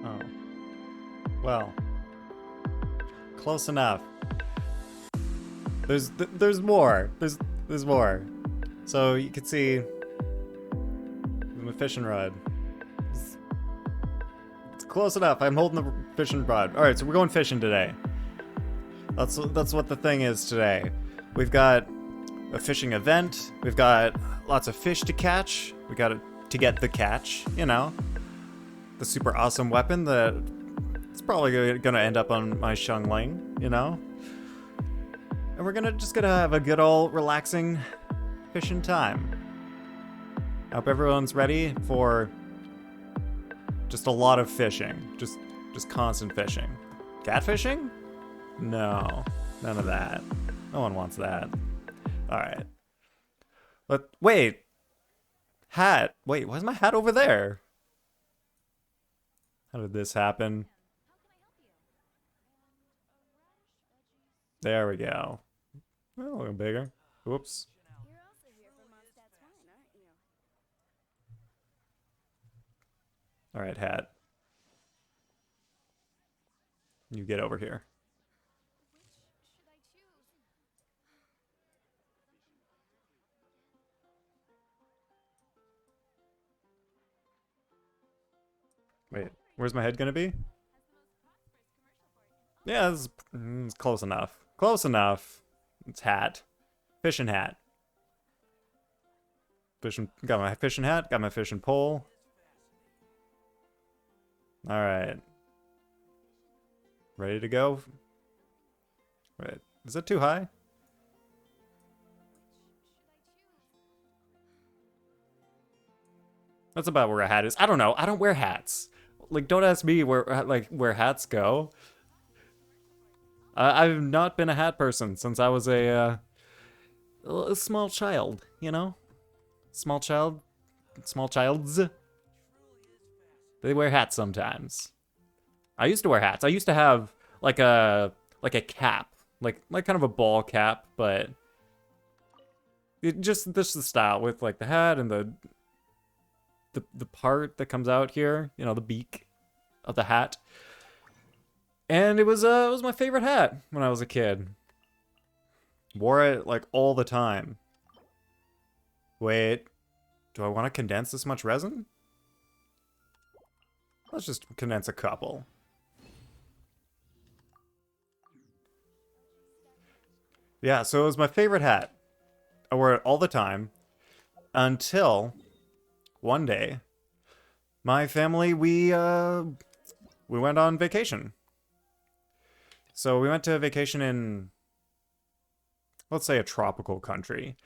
Oh. Well. Close enough. There's more. There's more. So you can see my fishing rod. It's close enough. I'm holding the fishing rod. All right, so we're going fishing today. That's what the thing is today. We've got a fishing event. We've got lots of fish to catch. We got to get the catch, you know. The super awesome weapon that it's probably gonna end up on my Xiangling, you know. And we're just gonna have a good old relaxing fishing time. I hope everyone's ready for just a lot of fishing. Just constant fishing. Catfishing? No. None of that. No one wants that. Alright. But wait. Hat. Wait, why's my hat over there? How did this happen? There we go. Oh, a little bigger. Whoops. Alright, hat. You get over here. Wait, where's my head gonna be? Yeah, it's close enough. Close enough. It's hat. Fishing hat. Got my fishing hat, got my fishing pole. Alright. Ready to go? Wait, is it too high? That's about where a hat is. I don't know. I don't wear hats. Like, don't ask me where hats go. I've not been a hat person since I was a small child, you know? Small childs. They wear hats sometimes. I used to wear hats. I used to have like a cap, like kind of a ball cap, but just the style with like the hat and the part that comes out here, you know, the beak of the hat. And it was my favorite hat when I was a kid. Wore it like all the time. Wait, do I want to condense this much resin? Let's just condense a couple. Yeah, so it was my favorite hat. I wore it all the time until one day my family we went on vacation. So we went to a vacation in, let's say, a tropical country.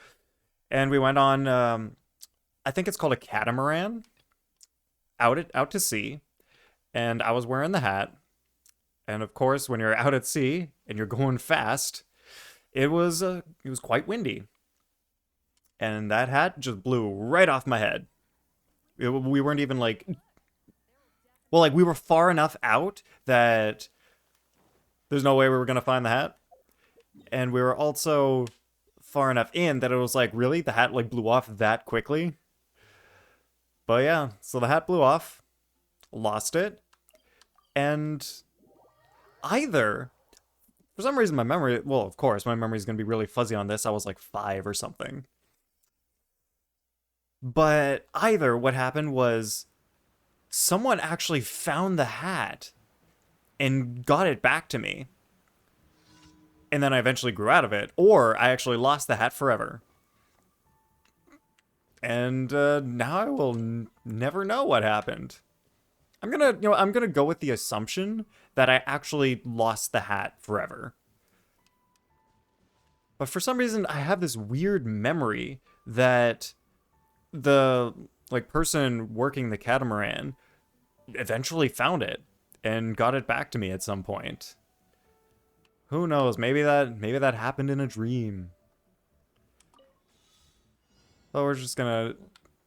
And we went on, I think it's called a catamaran, out to sea. And I was wearing the hat. And of course, when you're out at sea and you're going fast, it was quite windy. And that hat just blew right off my head. We weren't even like, well, like we were far enough out that there's no way we were going to find the hat. And we were also far enough in that it was like, really? The hat like blew off that quickly? But yeah, so the hat blew off. Lost it. And either, for some reason my memory, well, of course, my memory is going to be really fuzzy on this. I was like 5 or something. But either what happened was someone actually found the hat and got it back to me. And then I eventually grew out of it. Or I actually lost the hat forever. And now I will never know what happened. I'm gonna go with the assumption that I actually lost the hat forever. But for some reason, I have this weird memory that the person working the catamaran eventually found it and got it back to me at some point. Who knows? Maybe that happened in a dream. Oh, we're just gonna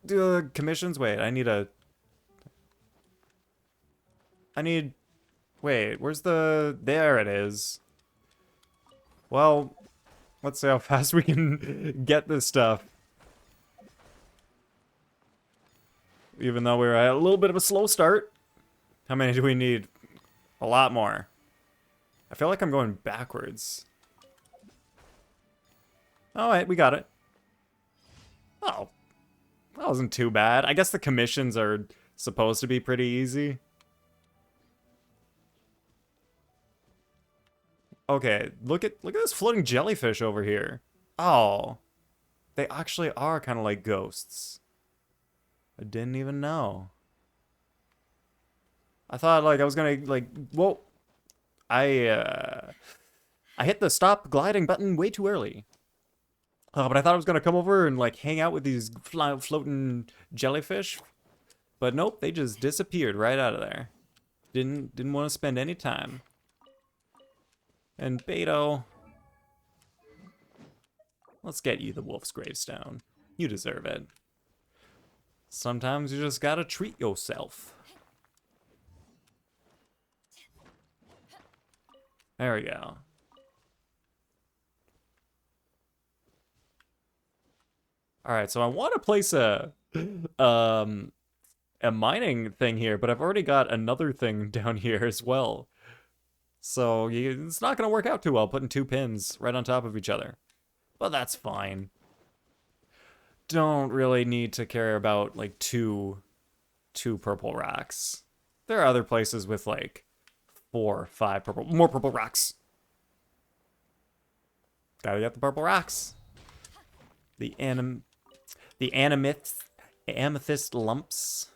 do the commissions. Wait, wait, where's there it is. Well, let's see how fast we can get this stuff. Even though we're at a little bit of a slow start. How many do we need? A lot more. I feel like I'm going backwards. All right, we got it. Oh, that wasn't too bad. I guess the commissions are supposed to be pretty easy. Okay, look at this floating jellyfish over here. Oh, they actually are kind of like ghosts. I didn't even know. I thought like I was gonna like whoa. I hit the stop gliding button way too early. But I thought I was gonna come over and like hang out with these floating jellyfish, but nope, they just disappeared right out of there. Didn't want to spend any time. And Beto, let's get you the wolf's gravestone. You deserve it. Sometimes you just gotta treat yourself. There we go. All right, so I want to place a mining thing here, but I've already got another thing down here as well. So it's not going to work out too well putting two pins right on top of each other. But that's fine. Don't really need to care about like two purple rocks. There are other places with like 4, 5 more purple rocks. Gotta get the purple rocks. The amethyst lumps.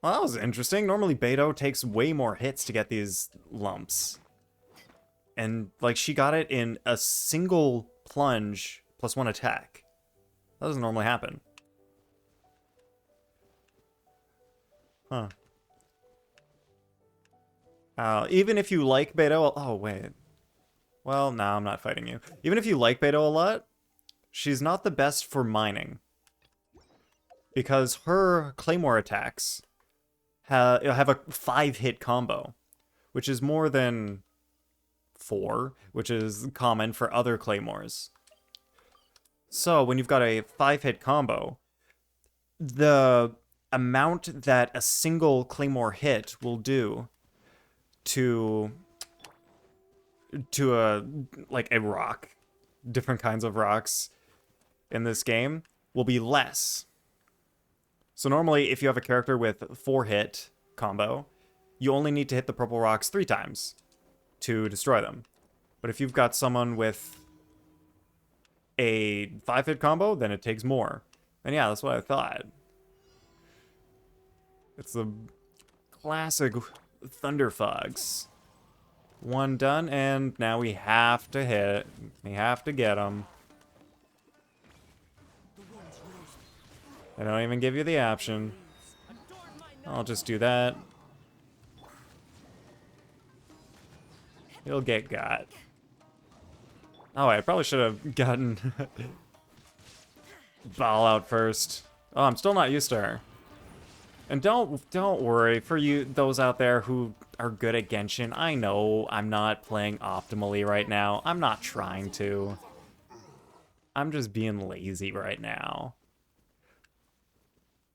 Well, that was interesting. Normally Beto takes way more hits to get these lumps. And like she got it in a single plunge plus 1 attack. That doesn't normally happen. Huh. Even if you like Beto... Oh, wait. Well, no, I'm not fighting you. Even if you like Beto a lot, she's not the best for mining. Because her Claymore attacks have a 5-hit combo, which is more than 4, which is common for other Claymores. So, when you've got a 5-hit combo, the amount that a single Claymore hit will do to a rock, different kinds of rocks in this game, will be less. So normally, if you have a character with 4-hit combo, you only need to hit the purple rocks 3 times to destroy them. But if you've got someone with a 5-hit combo, then it takes more. And yeah, that's what I thought. It's the classic Thunder Fogs. 1 done, and now we have to hit. We have to get them. I don't even give you the option. I'll just do that. You'll get got. Oh, I probably should have gotten Ball out first. Oh, I'm still not used to her. And don't worry, for you those out there who are good at Genshin, I know I'm not playing optimally right now. I'm not trying to. I'm just being lazy right now.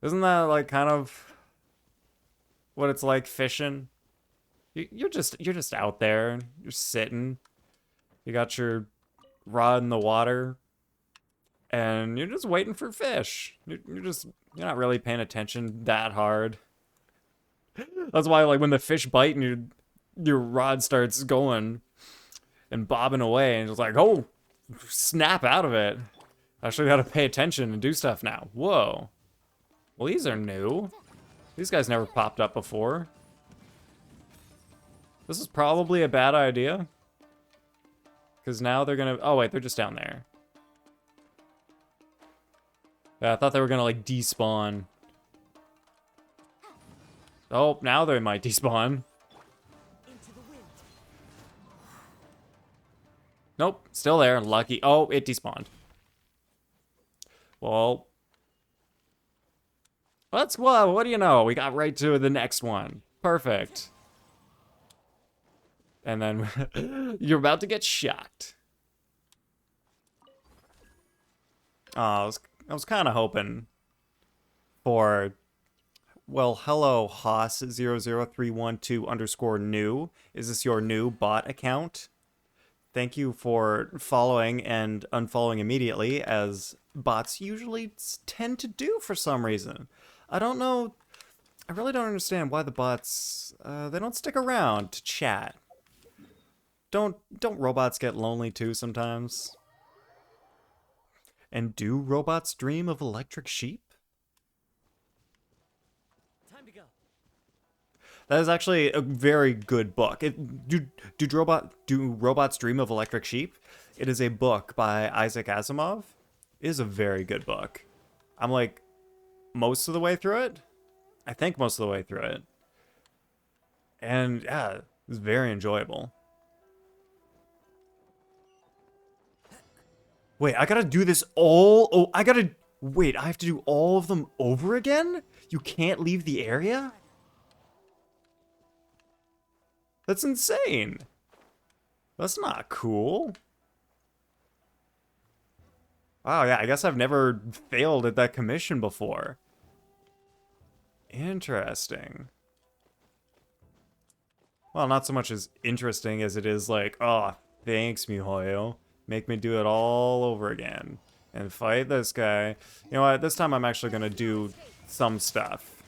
Isn't that like kind of what it's like fishing? You're just out there, you're sitting. You got your rod in the water, and you're just waiting for fish. You're not really paying attention that hard. That's why, like, when the fish bite and your rod starts going and bobbing away, and it's like, oh, snap out of it. I actually got to pay attention and do stuff now. Whoa. Well, these are new. These guys never popped up before. This is probably a bad idea. Because now they're gonna... Oh, wait, they're just down there. Yeah, I thought they were gonna, like, despawn. Oh, now they might despawn. Nope, still there. Lucky. Oh, it despawned. Well, well, what do you know? We got right to the next one. Perfect. And then you're about to get shocked. Oh, I was kind of hoping for, well, hello, Haas00312_new. Is this your new bot account? Thank you for following and unfollowing immediately, as bots usually tend to do for some reason. I don't know. I really don't understand why the bots, they don't stick around to chat. Don't robots get lonely too sometimes? And do robots dream of electric sheep? Time to go. That is actually a very good book. Do robots dream of electric sheep? It is a book by Isaac Asimov. It is a very good book. I'm like most of the way through it. I think most of the way through it. And yeah, it's very enjoyable. Wait, I gotta do this all... Oh, Wait, I have to do all of them over again? You can't leave the area? That's insane. That's not cool. Wow, yeah, I guess I've never failed at that commission before. Interesting. Well, not so much as interesting as it is like, oh, thanks, MiHoYo. Make me do it all over again. And fight this guy. You know what, this time I'm actually gonna do some stuff.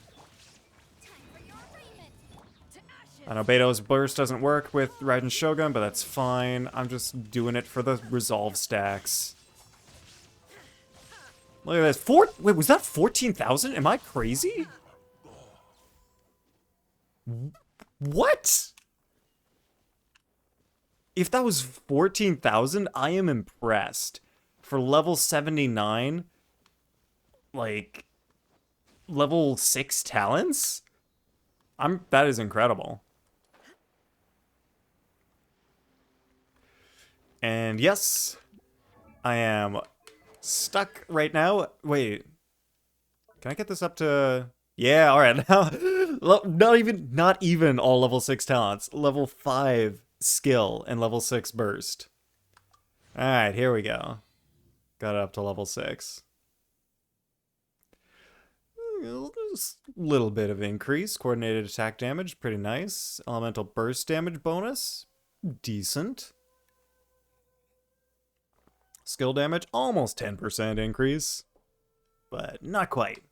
I know Beto's burst doesn't work with Raiden Shogun, but that's fine. I'm just doing it for the resolve stacks. Look at this. Wait, was that 14,000? Am I crazy? What? If that was 14,000, I am impressed. For level 79, like, level 6 talents? That is incredible. And yes, I am stuck right now. Wait, can I get this up to... Yeah, all right. Now, not even all level 6 talents. Level 5 skill and level 6 burst. All right, here we go. Got it up to level 6. There's a little bit of increase. Coordinated attack damage, pretty nice. Elemental burst damage bonus, decent. Skill damage, almost 10% increase, but not quite.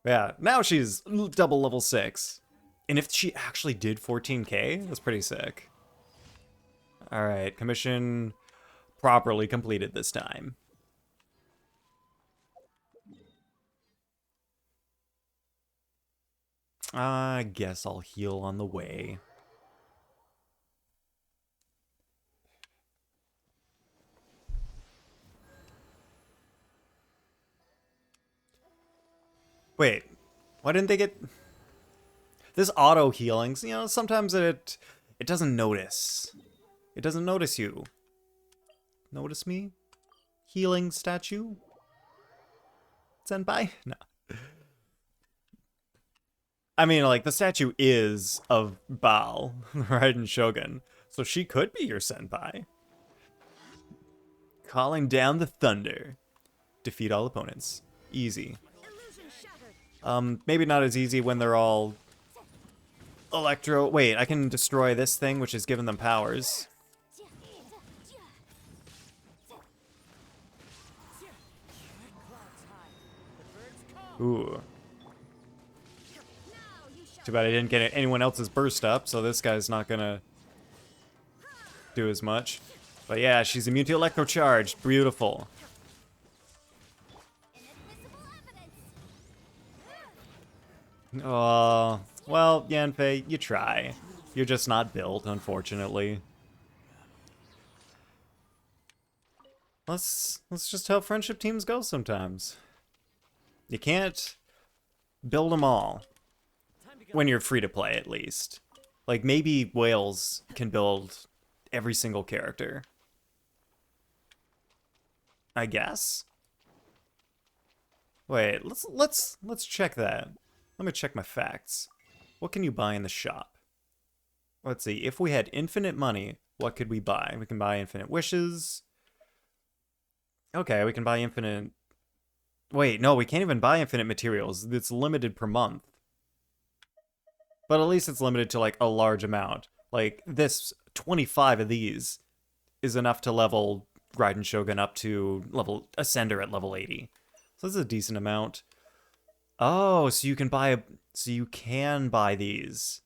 Yeah, now she's double level 6. And if she actually did 14k, that's pretty sick. Alright, commission properly completed this time. I guess I'll heal on the way. Wait, why didn't they get... This auto healings, you know, sometimes it doesn't notice. It doesn't notice you. Notice me? Healing statue? Senpai? No. I mean, like, the statue is of Baal, Raiden Shogun, so she could be your senpai. Calling down the thunder. Defeat all opponents. Easy. Maybe not as easy when they're all electro... Wait, I can destroy this thing, which has given them powers. Ooh. Too bad I didn't get anyone else's burst up, so this guy's not gonna do as much. But yeah, she's immune to electro charge. Beautiful. Oh, well, Yanfei, you try. You're just not built, unfortunately. Let's just how friendship teams go sometimes. You can't build them all. When you're free to play, at least. Like, maybe Wales can build every single character. I guess. Wait, let's check that. Let me check my facts. What can you buy in the shop? Let's see. If we had infinite money, what could we buy? We can buy infinite wishes. Okay, we can buy infinite Wait, no, we can't even buy infinite materials. It's limited per month. But at least it's limited to like a large amount. Like this 25 of these is enough to level Raiden Shogun up to level Ascender at level 80. So this is a decent amount. Oh, so you can buy these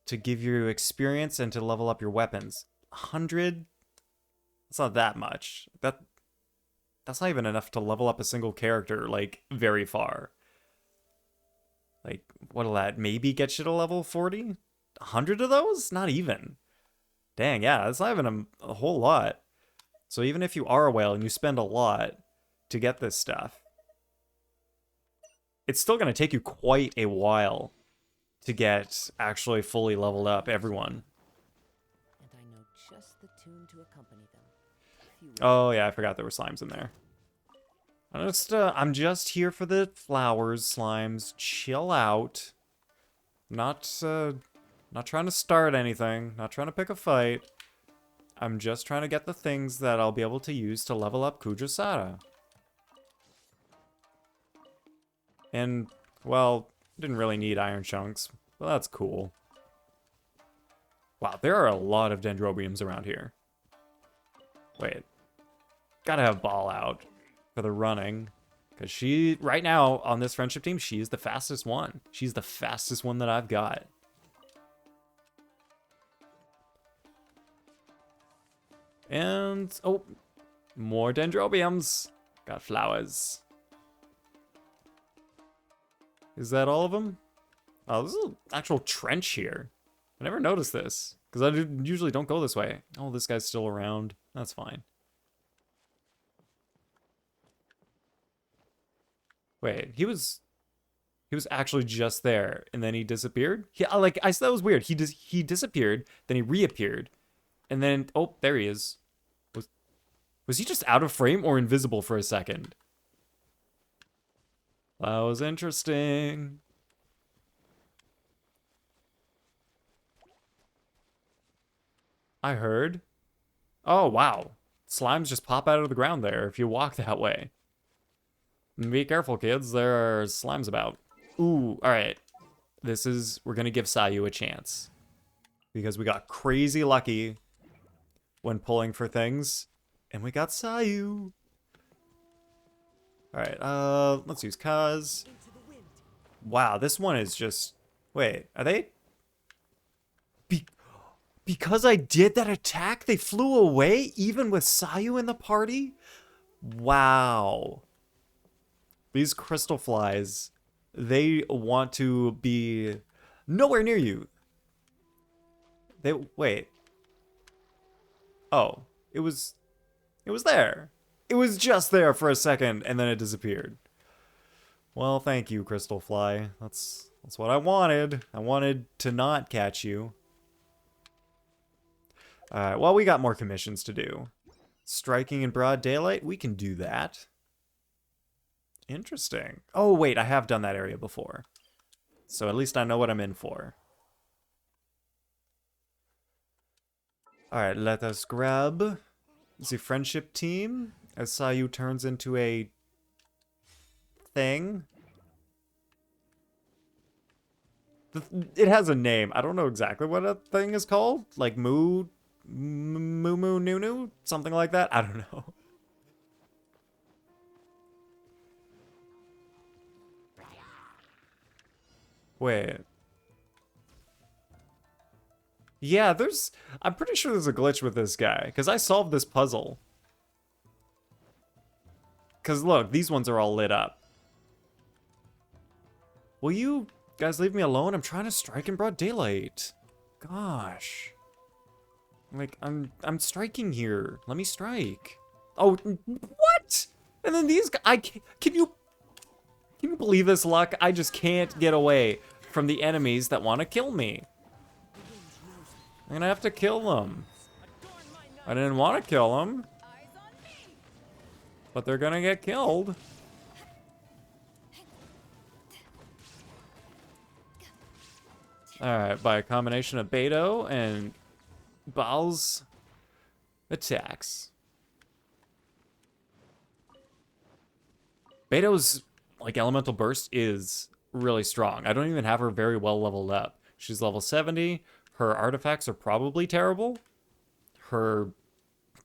to give you experience and to level up your weapons. 100? That's not that much. That's not even enough to level up a single character, like, very far. Like, what'll that maybe get you to level 40? 100 of those? Not even. Dang, yeah, that's not even a whole lot. So even if you are a whale and you spend a lot to get this stuff, it's still going to take you quite a while to get actually fully leveled up everyone. And I know just the tune to accompany them. Oh yeah, I forgot there were slimes in there. I'm just here for the flowers, slimes. Chill out. Not trying to start anything. Not trying to pick a fight. I'm just trying to get the things that I'll be able to use to level up Kujusada. And, well, didn't really need iron chunks, but that's cool. Wow, there are a lot of dendrobiums around here. Wait. Gotta have Ball out for the running. Because she, right now, on this friendship team, she is the fastest one. She's the fastest one that I've got. And, oh, more dendrobiums. Got flowers. Is that all of them? Oh, this is an actual trench here. I never noticed this, because I usually don't go this way. Oh, this guy's still around. That's fine. Wait, he was actually just there, and then he disappeared? Yeah, like, I thought that was weird. He disappeared, then he reappeared, and then, oh, there he is. Was he just out of frame or invisible for a second? That was interesting. I heard. Oh, wow. Slimes just pop out of the ground there if you walk that way. Be careful, kids. There are slimes about. Ooh, alright. We're gonna give Sayu a chance. Because we got crazy lucky when pulling for things. And we got Sayu. Alright, let's use Kaz. Wow, this one is just... Wait, are they... Because I did that attack, they flew away, even with Sayu in the party? Wow. These crystal flies, they want to be nowhere near you. Wait. Oh, it was there. It was just there for a second, and then it disappeared. Well, thank you, crystal fly. That's what I wanted. I wanted to not catch you. Alright, well, we got more commissions to do. Striking in broad daylight, we can do that. Interesting. Oh, wait, I have done that area before. So at least I know what I'm in for. Alright, let us grab the friendship team as Sayu turns into a thing. It has a name. I don't know exactly what a thing is called. Like Moo Nunu? Something like that? I don't know. Wait. Yeah, I'm pretty sure there's a glitch with this guy, because I solved this puzzle. Because look, these ones are all lit up. Will you guys leave me alone? I'm trying to strike in broad daylight. Gosh. Like, I'm striking here. Let me strike. Oh, what? And then these guys, can you believe this luck? I just can't get away from the enemies that want to kill me. I'm gonna have to kill them. I didn't want to kill them, but they're gonna get killed. Alright, by a combination of Beto and Baal's attacks. Beto's, like, elemental burst is really strong. I don't even have her very well leveled up. She's level 70. Her artifacts are probably terrible. Her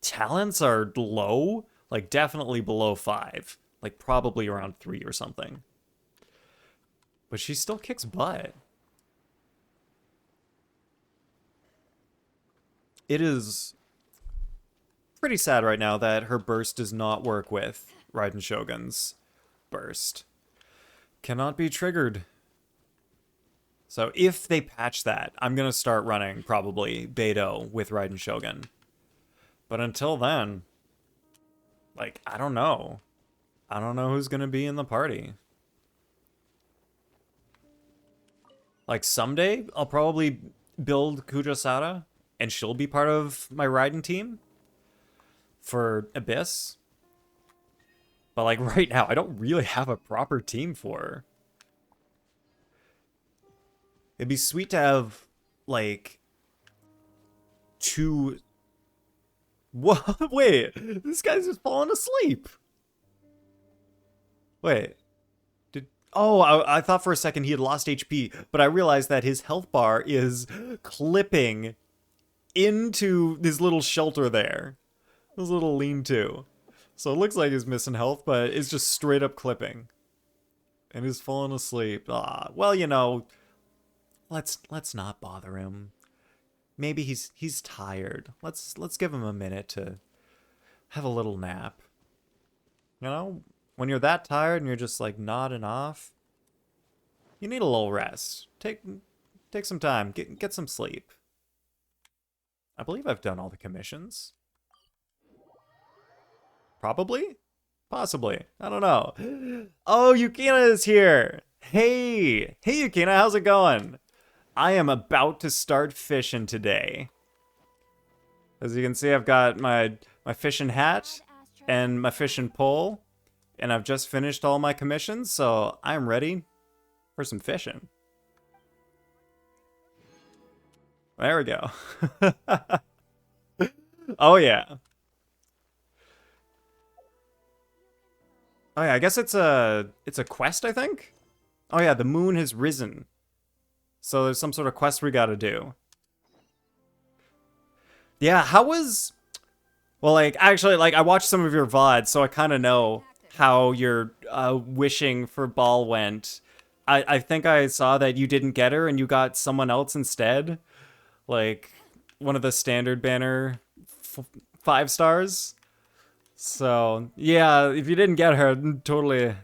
talents are low, like definitely below 5. Like probably around 3 or something. But she still kicks butt. It is pretty sad right now that her burst does not work with Raiden Shogun's burst. Cannot be triggered. So if they patch that, I'm going to start running probably Beto with Raiden Shogun. But until then, like, I don't know. I don't know who's going to be in the party. Like, someday, I'll probably build Kujosara, and she'll be part of my Raiden team for Abyss. But, like, right now, I don't really have a proper team for her. It'd be sweet to have, like, 2... What? Wait, this guy's just falling asleep. Wait. Oh, I thought for a second he had lost HP, but I realized that his health bar is clipping into his little shelter there. His little lean-to. So it looks like he's missing health, but it's just straight up clipping. And he's falling asleep. Ah, well, you know, let's not bother him. Maybe he's tired. Let's give him a minute to have a little nap. You know, when you're that tired and you're just like nodding off, you need a little rest. Take some time. Get some sleep. I believe I've done all the commissions. Probably? Possibly. I don't know. Oh, Yukina is here. Hey, Yukina, how's it going? I am about to start fishing today. As you can see, I've got my fishing hat and my fishing pole, and I've just finished all my commissions, so I'm ready for some fishing. There we go. Oh yeah. Oh yeah, I guess it's a quest, I think? Oh yeah, the moon has risen. So there's some sort of quest we gotta do. Yeah, how was... Well, like, actually, like, I watched some of your VODs, so I kind of know how your wishing for Ball went. I think I saw that you didn't get her and you got someone else instead. Like, one of the standard banner 5 stars. So, yeah, if you didn't get her, totally...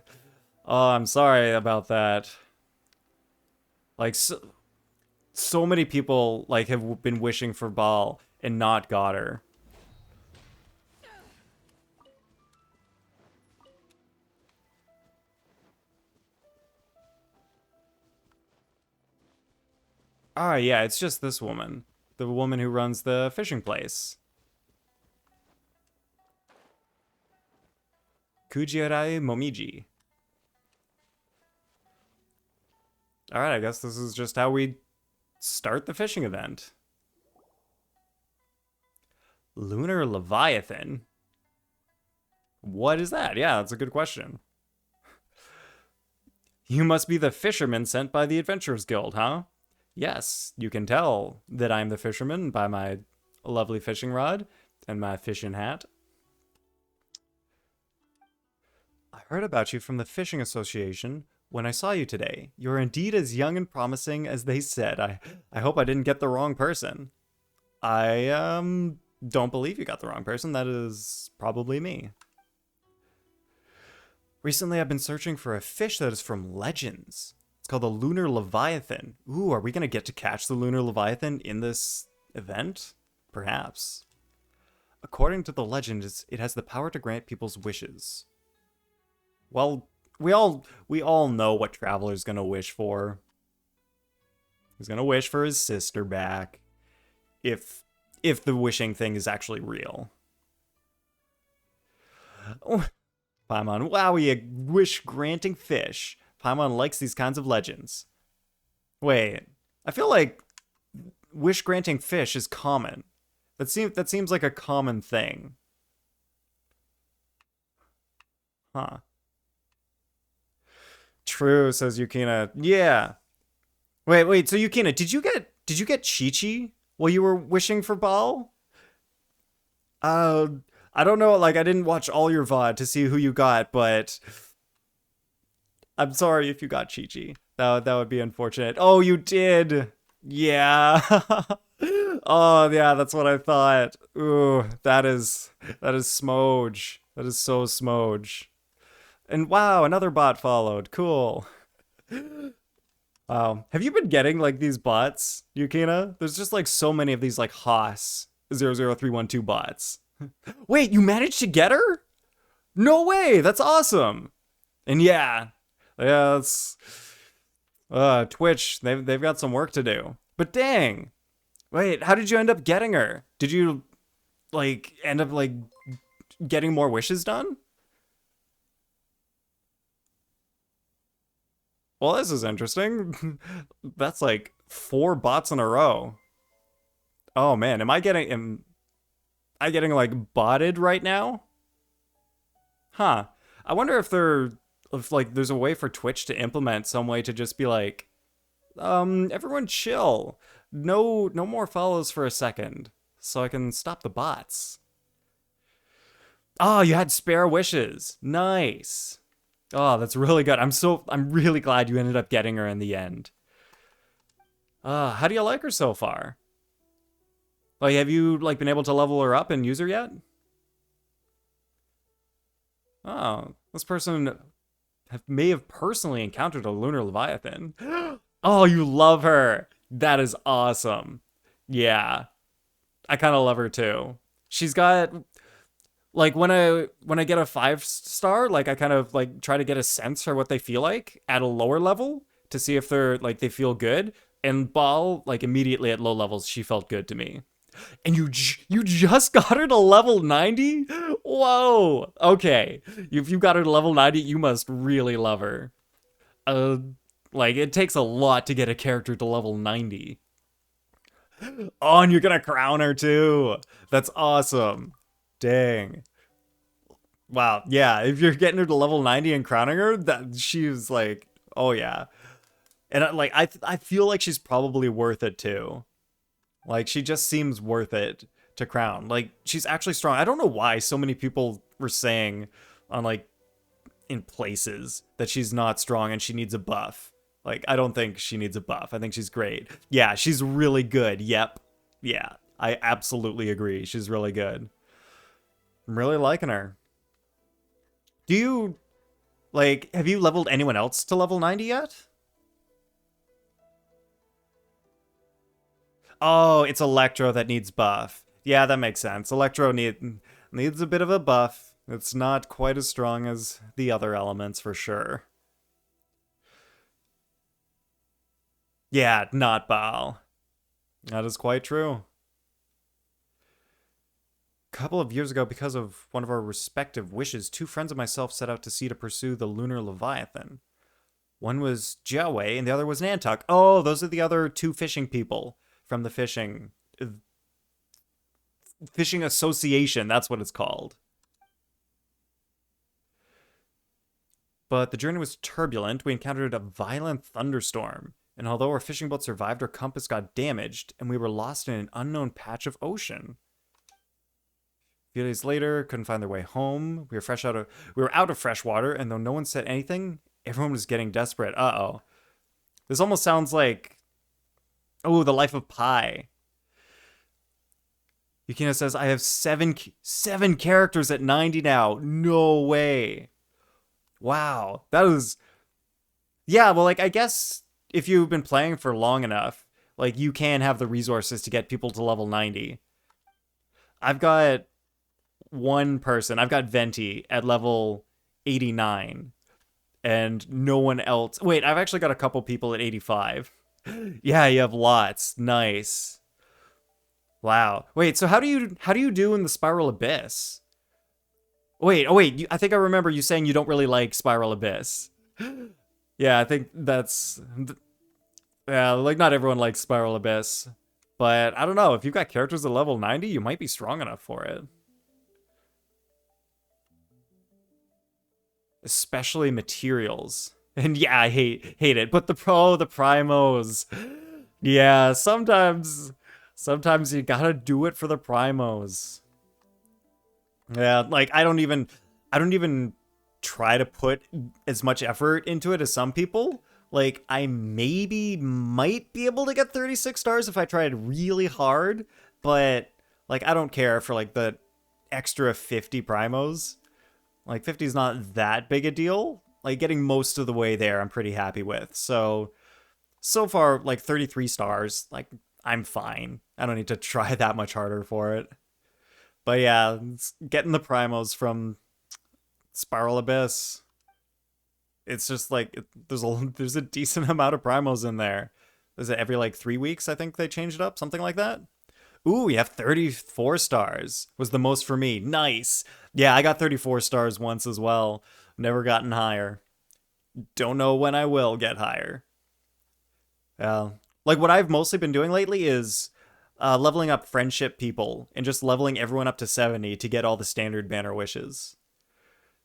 Oh, I'm sorry about that. Like, so many people, like, have been wishing for Ball and not got her. Ah, yeah, it's just this woman. The woman who runs the fishing place. Kujirai Momiji. Alright, I guess this is just how we start the fishing event. Lunar Leviathan? What is that? Yeah, that's a good question. You must be the fisherman sent by the Adventurers Guild, huh? Yes, you can tell that I'm the fisherman by my lovely fishing rod and my fishing hat. I heard about you from the Fishing Association when I saw you today. You're indeed as young and promising as they said. I hope I didn't get the wrong person. I don't believe you got the wrong person. That is probably me. Recently, I've been searching for a fish that is from Legends. It's called the Lunar Leviathan. Ooh, are we going to get to catch the Lunar Leviathan in this event? Perhaps. According to the legend, it has the power to grant people's wishes. Well, we all know what Traveler's going to wish for. He's going to wish for his sister back. If the wishing thing is actually real. Oh, Paimon, wowie, a wish-granting fish. Paimon likes these kinds of legends. Wait, I feel like wish-granting fish is common. That seems like a common thing. Huh. True, says Yukina. Yeah. Wait, so Yukina, did you get Chi-Chi while you were wishing for Baal? Uh I don't know, like I didn't watch all your VOD to see who you got, but I'm sorry if you got Chi-Chi. That would be unfortunate. Oh, you did. Yeah. Oh, yeah, that's what I thought. Ooh, that is smoge. That is so smoge. And wow, another bot followed. Cool. Wow. Have you been getting like these bots, Yukina? There's just like so many of these like Haas 00312 bots. Wait, you managed to get her? No way. That's awesome. And yeah, it's Twitch. They've got some work to do. But dang. Wait, how did you end up getting her? Did you like end up like getting more wishes done? Well, this is interesting. That's like 4 bots in a row. Oh man, am I getting like botted right now? Huh. I wonder if like there's a way for Twitch to implement some way to just be like, everyone chill. No more follows for a second. So I can stop the bots. Oh, you had spare wishes. Nice. Oh, that's really good. I'm really glad you ended up getting her in the end. How do you like her so far? Like, have you like been able to level her up and use her yet? Oh, this person may have personally encountered a lunar leviathan. Oh, you love her. That is awesome. Yeah, I kind of love her too. She's got like when I get a 5-star, like I kind of like try to get a sense for what they feel like at a lower level to see if they're like they feel good. And Ball, like immediately at low levels, she felt good to me. And you just got her to level 90? Whoa. Okay. If you got her to level 90, you must really love her. Uh like it takes a lot to get a character to level 90. Oh, and you're gonna crown her too. That's awesome. Dang. Wow. Yeah, if you're getting her to level 90 and crowning her, that she's like, oh yeah. And I feel like she's probably worth it too. Like she just seems worth it to crown. Like she's actually strong. I don't know why so many people were saying on like in places that she's not strong and she needs a buff. Like I don't think she needs a buff. I think she's great. Yeah, she's really good. Yep. Yeah, I absolutely agree. She's really good. I'm really liking her. Do you like have you leveled anyone else to level 90 yet? Oh, it's Electro that needs buff. Yeah, that makes sense. Electro needs a bit of a buff. It's not quite as strong as the other elements for sure. Yeah, not Baal. That is quite true. A couple of years ago, because of one of our respective wishes, 2 friends of myself set out to sea to pursue the lunar leviathan. One was Jiawei and the other was Nantuck. Oh, those are the other 2 fishing people from the fishing association. That's what it's called. But the journey was turbulent. We encountered a violent thunderstorm. And although our fishing boat survived, our compass got damaged, and we were lost in an unknown patch of ocean. A few days later, couldn't find their way home. We were out of fresh water, and though no one said anything, everyone was getting desperate. Uh-oh. This almost sounds like, oh, the life of Pi. Yukina says, I have seven characters at 90 now. No way. Wow. That was... Yeah, well, like, I guess if you've been playing for long enough, like, you can have the resources to get people to level 90. I've got one person. I've got Venti at level 89. And no one else... Wait, I've actually got a couple people at 85. Yeah, you have lots. Nice. Wow. Wait, so how do you do in the Spiral Abyss? Wait, I think I remember you saying you don't really like Spiral Abyss. Yeah, I think that's... Yeah, like not everyone likes Spiral Abyss. But I don't know, if you've got characters at level 90, you might be strong enough for it. Especially materials. And yeah, I hate it. But the primos. Yeah, sometimes you gotta do it for the primos. Yeah, like I don't even try to put as much effort into it as some people. Like I maybe might be able to get 36 stars if I tried really hard, but like I don't care for like the extra 50 primos. Like 50 is not that big a deal. Like getting most of the way there I'm pretty happy with. So far like 33 stars, like I'm fine. I don't need to try that much harder for it. But yeah, getting the primos from Spiral Abyss, it's just like there's a decent amount of primos in there. Is it every like 3 weeks? I think they changed it up, something like that. Ooh, we have 34 stars. Was the most for me. Nice. Yeah, I got 34 stars once as well. Never gotten higher. Don't know when I will get higher. Like what I've mostly been doing lately is leveling up friendship people and just leveling everyone up to 70 to get all the standard banner wishes.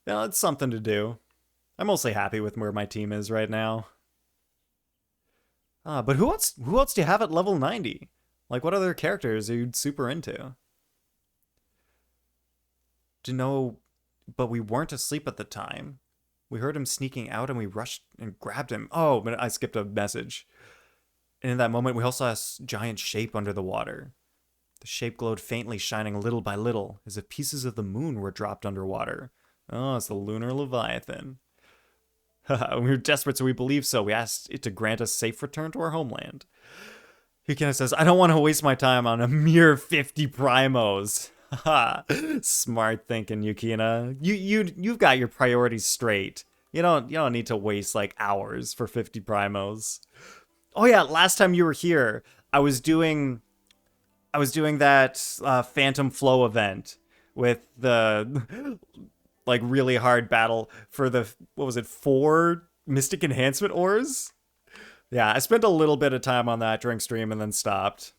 It's something to do. I'm mostly happy with where my team is right now. But who else do you have at level 90? Like what other characters are you super into? To know, but we weren't asleep at the time. We heard him sneaking out and we rushed and grabbed him. Oh, but I skipped a message. And in that moment, we also saw a giant shape under the water. The shape glowed faintly, shining little by little, as if pieces of the moon were dropped underwater. Oh, it's the lunar Leviathan. We were desperate, so we believed so. We asked it to grant us safe return to our homeland. Yukina says, I don't want to waste my time on a mere 50 primos. Smart thinking, Yukina. You've got your priorities straight. You don't need to waste like hours for 50 primos. Oh yeah, last time you were here, I was doing that Phantom Flow event with the like really hard battle for the what was it, 4 Mystic Enhancement ores? Yeah, I spent a little bit of time on that during stream and then stopped.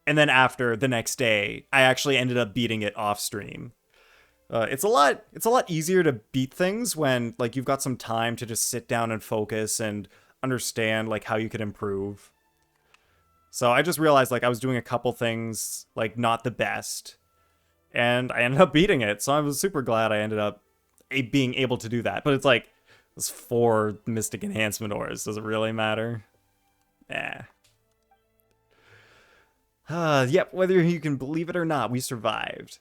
And then after the next day, I actually ended up beating it off stream. It's a lot easier to beat things when like you've got some time to just sit down and focus and understand like how you could improve. So I just realized like I was doing a couple things like not the best, and I ended up beating it. So I was super glad I ended up being able to do that. But it's like it's 4 Mystic Enhancement ores. Does it really matter? Yep, whether you can believe it or not, we survived.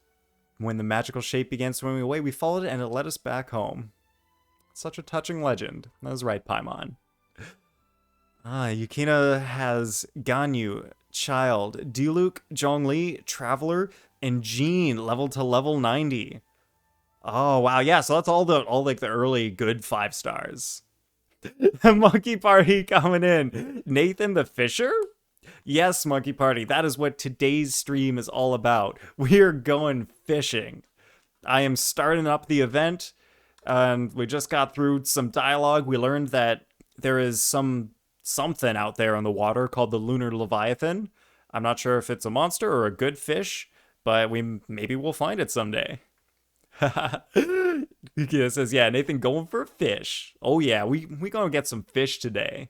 When the magical shape began swimming away, we followed it and it led us back home. Such a touching legend. That was right, Paimon. Yukina has Ganyu, Child, Diluc, Zhongli, Traveler, and Jean leveled to level 90. Oh wow, yeah, so that's all like the early good 5 stars. Monkey Party coming in. Nathan the Fisher? Yes, Monkey Party, that is what today's stream is all about. We're going fishing. I am starting up the event, and we just got through some dialogue. We learned that there is something out there on the water called the lunar Leviathan. I'm not sure if it's a monster or a good fish, but maybe we'll find it someday. Yukina says, yeah, Nathan going for a fish. Oh yeah, we gonna get some fish today.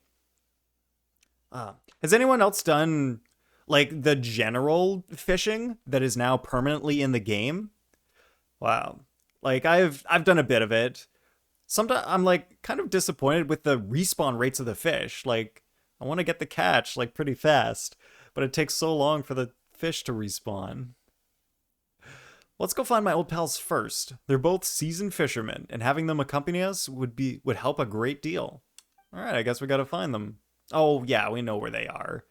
Has anyone else done like the general fishing that is now permanently in the game? Wow. Like I've done a bit of it. Sometimes I'm like kind of disappointed with the respawn rates of the fish. Like I want to get the catch like pretty fast, but it takes so long for the fish to respawn. Let's go find my old pals first. They're both seasoned fishermen, and having them accompany us would help a great deal. All right, I guess we got to find them. Oh yeah, we know where they are.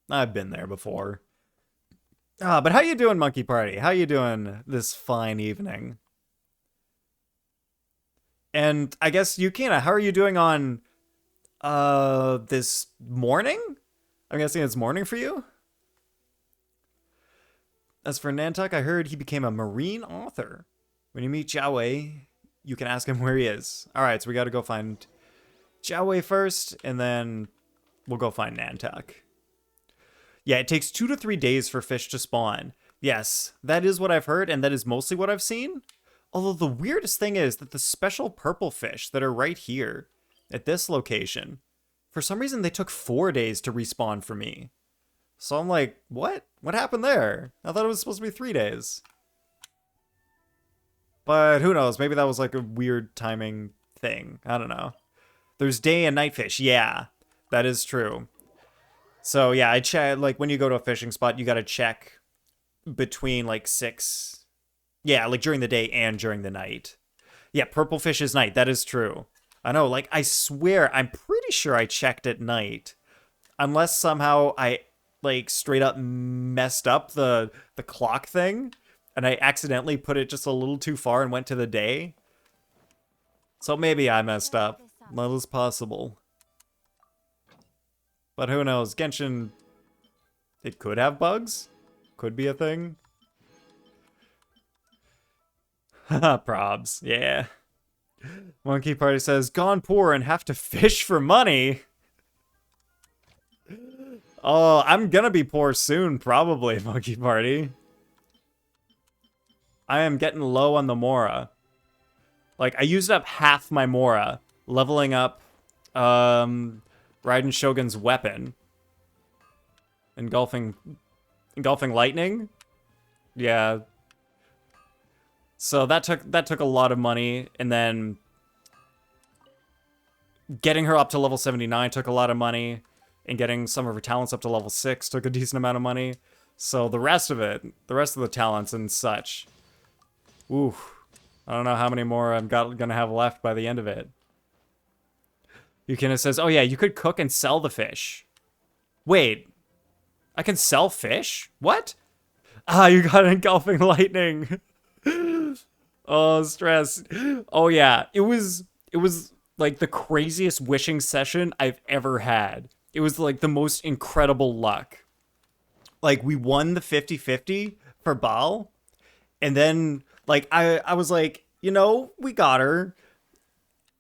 I've been there before. But how you doing, Monkey Party? How you doing this fine evening? And I guess Yukina, how are you doing on this morning? I'm guessing it's morning for you? As for Nantuck, I heard he became a marine author. When you meet Jiawei, you can ask him where he is. Alright, so we gotta go find Jiawei first, and then we'll go find Nantuck. Yeah, it takes 2 to 3 days for fish to spawn. Yes, that is what I've heard, and that is mostly what I've seen. Although the weirdest thing is that the special purple fish that are right here at this location. For some reason, they took 4 days to respawn for me. So I'm like, what? What happened there? I thought it was supposed to be 3 days. But who knows? Maybe that was like a weird timing thing. I don't know. There's day and night fish. Yeah, that is true. So yeah, I check, like when you go to a fishing spot, you got to check between like 6. Yeah, like during the day and during the night. Yeah, purple fish is night. That is true. I know, like I swear, I'm pretty sure I checked at night. Unless somehow I like straight up messed up the clock thing and I accidentally put it just a little too far and went to the day. So maybe I messed up. That is possible. But who knows? Genshin, it could have bugs. Could be a thing. Haha, probs. Yeah. Monkey Party says, gone poor and have to fish for money. Oh, I'm gonna be poor soon, probably, Monkey Party. I am getting low on the Mora. Like, I used up half my Mora, leveling up, Raiden Shogun's weapon. Engulfing lightning? Yeah. So that took a lot of money, and then getting her up to level 79 took a lot of money, and getting some of her talents up to level 6 took a decent amount of money. So the rest of the talents and such, ooh, I don't know how many more I'm gonna have left by the end of it. Yukina says, oh yeah, you could cook and sell the fish. Wait, I can sell fish? What? Ah, you got engulfing lightning. Oh, stress. Oh yeah, it was like the craziest wishing session I've ever had. It was like the most incredible luck. Like we won the 50-50 for Baal, and then like I was like, you know, we got her.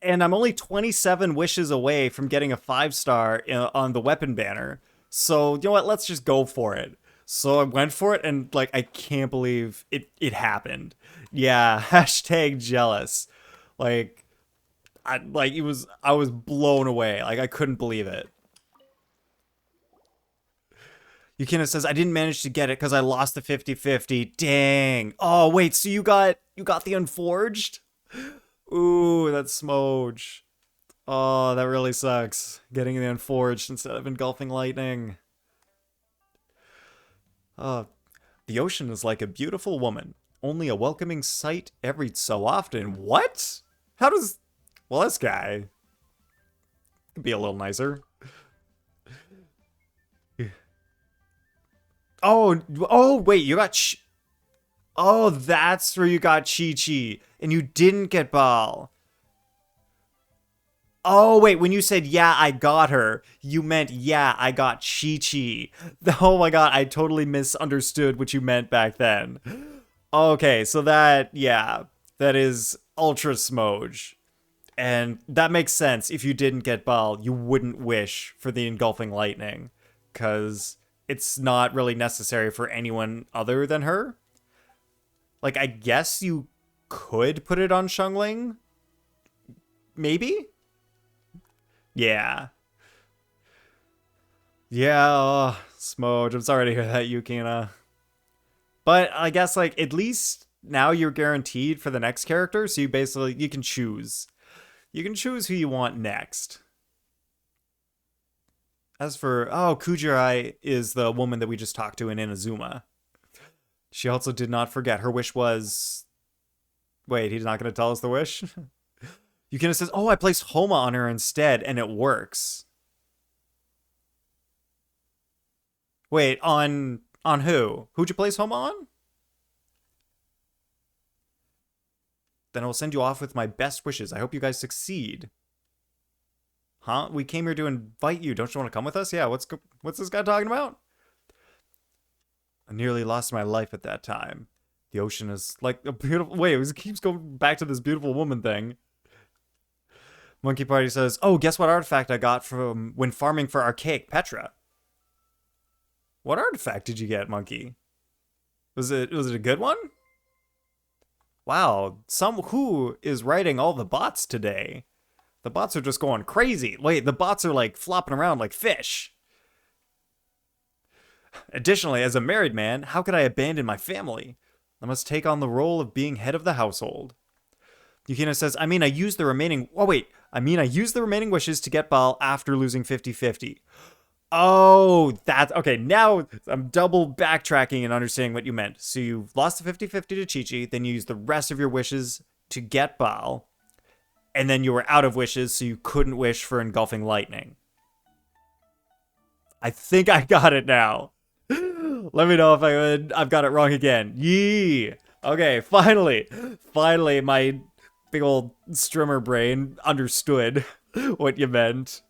And I'm only 27 wishes away from getting a 5-star on the weapon banner. So, you know what? Let's just go for it. So I went for it, and like I can't believe it happened. Yeah, hashtag jealous. Like I was blown away. Like I couldn't believe it. Yukina says, I didn't manage to get it because I lost the 50-50. Dang. Oh wait, so you got the Unforged? Ooh, that's Smoge. Oh, that really sucks. Getting the Unforged instead of engulfing lightning. The ocean is like a beautiful woman. Only a welcoming sight every so often. What? How does... Well, this guy could be a little nicer. Oh, wait, you got... Oh, that's where you got Chi-Chi. And you didn't get Baal. Oh, wait, when you said, yeah, I got her, you meant, yeah, I got Chi-Chi. Oh my god, I totally misunderstood what you meant back then. Okay, so that, yeah, that is Ultra Smoge. And that makes sense. If you didn't get Baal, you wouldn't wish for the engulfing lightning. Because it's not really necessary for anyone other than her. Like, I guess you could put it on Xiangling? Maybe? Yeah. Yeah, Smoge. I'm sorry to hear that, Yukina. But I guess, like, at least now you're guaranteed for the next character, so you can choose. You can choose who you want next. As for, Kujirai is the woman that we just talked to in Inazuma. She also did not forget. Her wish was... Wait, he's not going to tell us the wish? Yukina says, oh, I placed Homa on her instead, and it works. Wait, on who? Who'd you place Homa on? Then I will send you off with my best wishes. I hope you guys succeed. Huh? We came here to invite you. Don't you want to come with us? Yeah, what's this guy talking about? I nearly lost my life at that time. The ocean is like a beautiful... Wait, it keeps going back to this beautiful woman thing. Monkey Party says, oh, guess what artifact I got from when farming for Archaic Petra? What artifact did you get, Monkey? Was it a good one? Wow, who is writing all the bots today? The bots are just going crazy. Wait, the bots are like flopping around like fish. Additionally, as a married man, how could I abandon my family? I must take on the role of being head of the household. Yukina says, I used the remaining wishes to get Baal after losing 50-50. Oh, that's okay. Now I'm double backtracking and understanding what you meant. So you lost the 50-50 to Chi-Chi, then you used the rest of your wishes to get Baal, and then you were out of wishes, so you couldn't wish for engulfing lightning. I think I got it now. Let me know if I've got it wrong again. Yee. Okay, finally, my big old strimmer brain understood what you meant.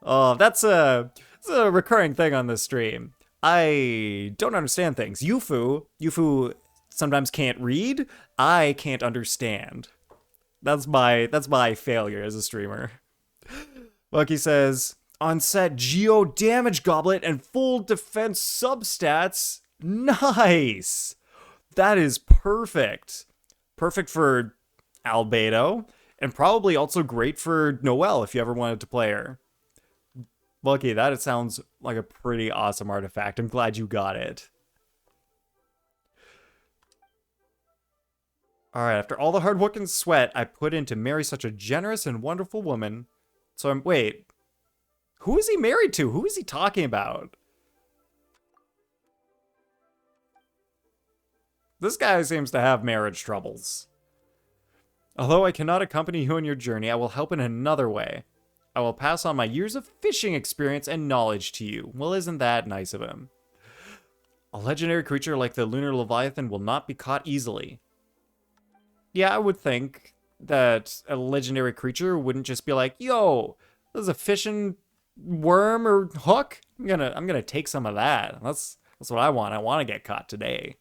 Oh, it's a recurring thing on this stream. I don't understand things. Yufu sometimes can't read. I can't understand. That's my failure as a streamer. Lucky says, on set, Geo damage goblet and full defense substats. Nice. That is perfect. Perfect for Albedo, and probably also great for Noelle if you ever wanted to play her. Lucky, that sounds like a pretty awesome artifact. I'm glad you got it. Alright, after all the hard work and sweat I put in to marry such a generous and wonderful woman. So wait. Who is he married to? Who is he talking about? This guy seems to have marriage troubles. Although I cannot accompany you on your journey, I will help in another way. I will pass on my years of fishing experience and knowledge to you. Well, isn't that nice of him? A legendary creature like the Lunar Leviathan will not be caught easily. Yeah, I would think that a legendary creature wouldn't just be like, yo, there's a fishing worm or hook. I'm gonna take some of that. That's what I want. I want to get caught today.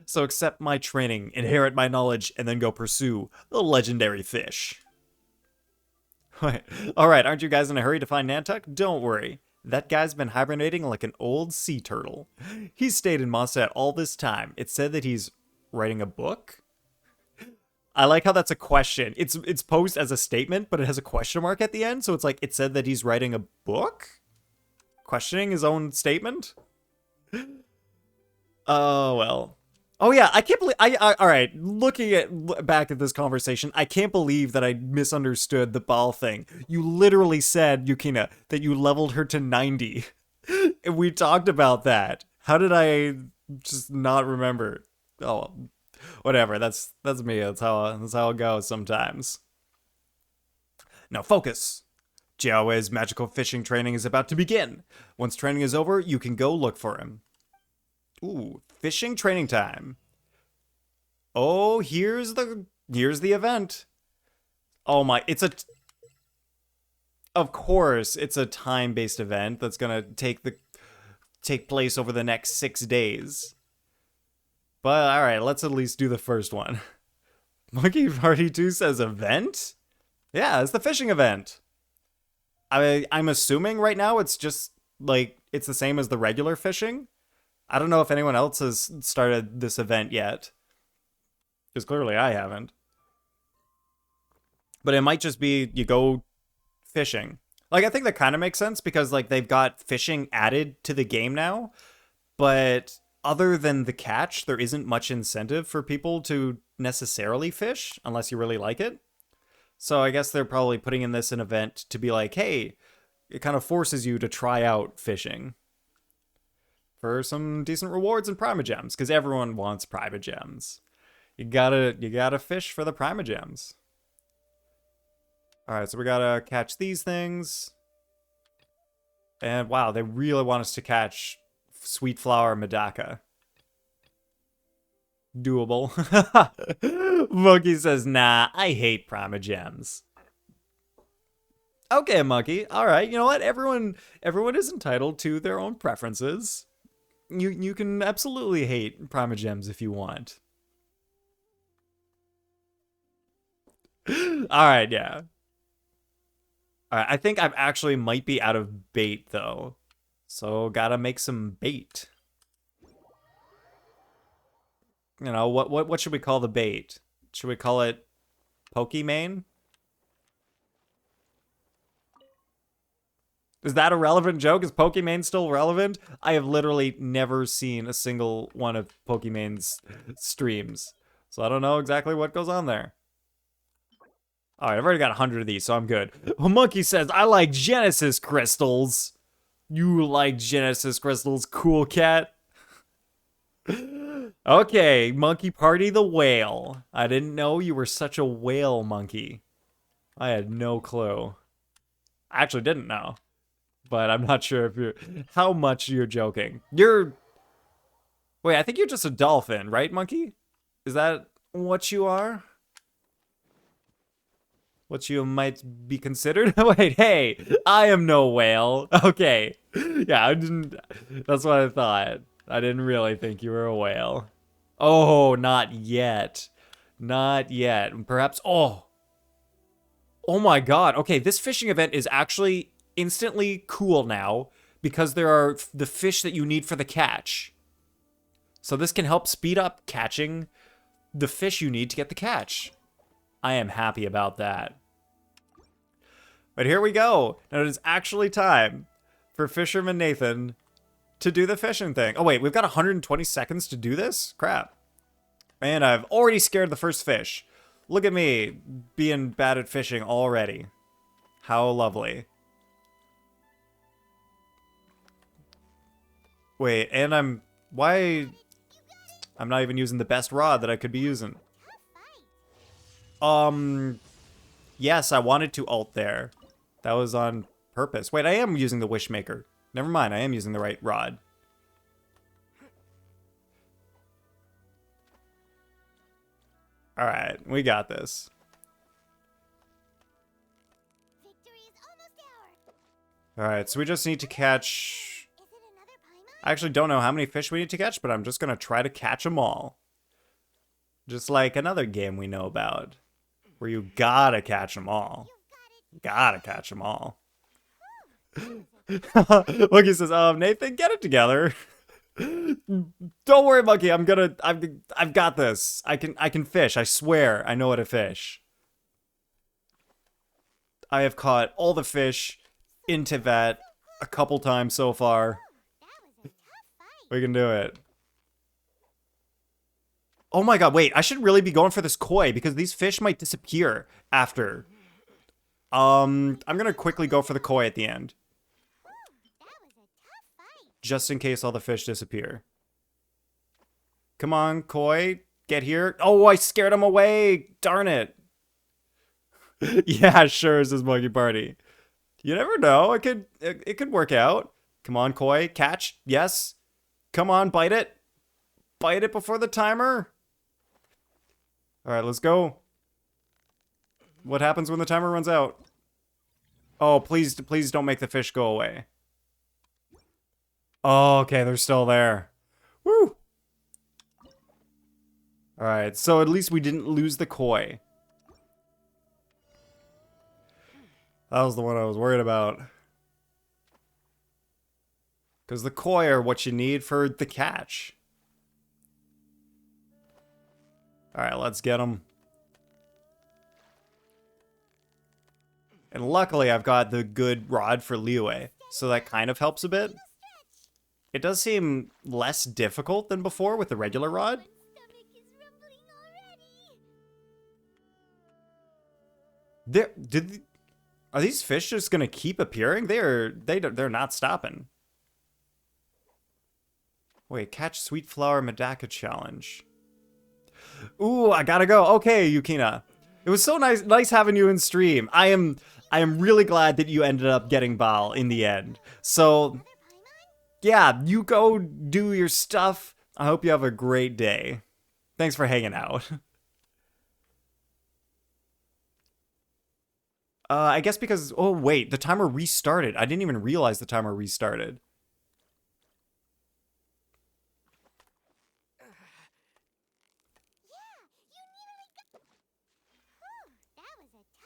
So accept my training, inherit my knowledge, and then go pursue the legendary fish. Alright, aren't you guys in a hurry to find Nantuck? Don't worry. That guy's been hibernating like an old sea turtle. He's stayed in Mondstadt all this time. It said that he's writing a book? I like how that's a question. It's posed as a statement, but it has a question mark at the end, so it's like, it said that he's writing a book? Questioning his own statement? Oh, well. Oh yeah, I can't believe all right, back at this conversation, I can't believe that I misunderstood the Baal thing. You literally said, Yukina, that you leveled her to 90. And we talked about that. How did I just not remember? Oh, whatever. That's me. That's how it goes sometimes. Now focus. Jiaowe's magical fishing training is about to begin. Once training is over, you can go look for him. Ooh, fishing training time. Oh, here's the event. Oh my, of course, it's a time-based event that's gonna take place over the next 6 days. But alright, let's at least do the first one. Monkey Party 2 says event? Yeah, it's the fishing event. I'm assuming right now it's just, like, it's the same as the regular fishing. I don't know if anyone else has started this event yet. Because clearly I haven't. But it might just be you go fishing. Like, I think that kind of makes sense because, like, they've got fishing added to the game now. But other than the catch, there isn't much incentive for people to necessarily fish unless you really like it. So I guess they're probably putting in this an event to be like, hey, it kind of forces you to try out fishing for some decent rewards and primogems, because everyone wants primogems. You gotta fish for the primogems. Alright, so we gotta catch these things. And wow, they really want us to catch Sweet Flower Medaka. Doable. Monkey says, nah, I hate primogems. Okay, Monkey. Alright, you know what? Everyone is entitled to their own preferences. You can absolutely hate primogems if you want. Alright, yeah. Alright, I think I actually might be out of bait, though. So, gotta make some bait. You know, what should we call the bait? Should we call it Pokimane? Is that a relevant joke? Is Pokimane still relevant? I have literally never seen a single one of Pokimane's streams. So I don't know exactly what goes on there. Alright, I've already got 100 of these, so I'm good. Monkey says, I like Genesis crystals. You like Genesis crystals, cool cat. Okay, Monkey Party the whale. I didn't know you were such a whale monkey. I had no clue. I actually didn't know. But I'm not sure if you're how much you're joking. Wait, I think you're just a dolphin, right, monkey? Is that what you are? What you might be considered? Wait, hey, I am no whale. Okay. Yeah, that's what I thought. I didn't really think you were a whale. Oh, not yet. Not yet. Perhaps, oh. Oh my god. Okay, this fishing event is actually instantly cool now because there are the fish that you need for the catch. So this can help speed up catching the fish you need to get the catch. I am happy about that. But here we go. Now it is actually time for Fisherman Nathan to do the fishing thing. Oh wait, we've got 120 seconds to do this? Crap. And I've already scared the first fish. Look at me being bad at fishing already. How lovely. Wait, and I'm not even using the best rod that I could be using. Yes, I wanted to ult there. That was on purpose. Wait, I am using the Wishmaker. Never mind, I am using the right rod. Alright, we got this. Alright, so we just need to catch... I actually don't know how many fish we need to catch, but I'm just gonna try to catch them all. Just like another game we know about, where you gotta catch them all. Gotta catch them all. Monkey says, Nathan, get it together. Don't worry, Monkey. I've got this. I can fish. I swear. I know how to fish. I have caught all the fish in Tibet a couple times so far. We can do it. Oh my god, wait. I should really be going for this koi because these fish might disappear after. I'm gonna quickly go for the koi at the end. Just in case all the fish disappear. Come on, koi. Get here. Oh, I scared him away. Darn it. Yeah, sure, says Monkey Party. You never know. It could work out. Come on, koi. Catch. Yes. Come on, bite it. Bite it before the timer. Alright, let's go. What happens when the timer runs out? Oh, please don't make the fish go away. Oh, okay, they're still there. Woo! Alright, so at least we didn't lose the koi. That was the one I was worried about. Because the koi are what you need for the catch. Alright, let's get them. And luckily, I've got the good rod for Liyue, so that kind of helps a bit. It does seem less difficult than before with the regular rod. Are these fish just gonna keep appearing? They're not stopping. Wait, catch Sweet Flower Medaka challenge. Ooh, I gotta go. Okay, Yukina. It was so nice having you in stream. I am really glad that you ended up getting Baal in the end. So, yeah, you go do your stuff. I hope you have a great day. Thanks for hanging out. I guess because, oh wait, the timer restarted. I didn't even realize the timer restarted.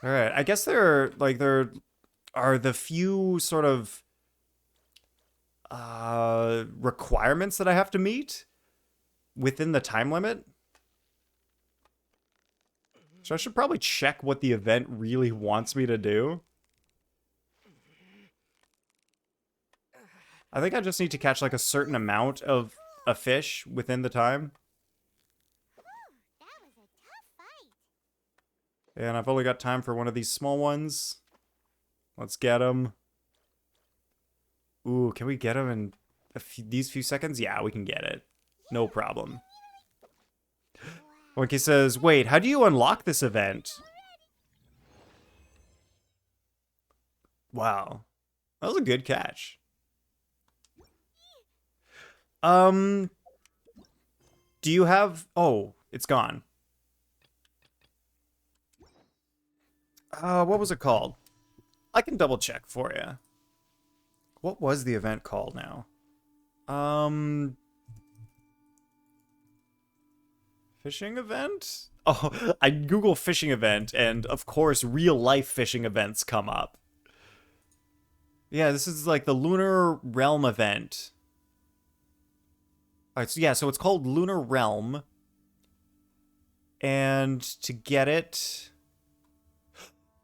Alright, I guess there are the few sort of requirements that I have to meet within the time limit. So I should probably check what the event really wants me to do. I think I just need to catch like a certain amount of a fish within the time. That was a tough fight. And I've only got time for one of these small ones. Let's get them. Ooh, can we get them in these few seconds? Yeah, we can get it. No problem. Monkey says, wait, how do you unlock this event? Wow. That was a good catch. Do you have... Oh, it's gone. What was it called? I can double check for you. What was the event called now? Fishing event? Oh, I Google fishing event, and of course, real life fishing events come up. Yeah, this is like the Lunar Realm event. Alright, so yeah, so it's called Lunar Realm. And to get it...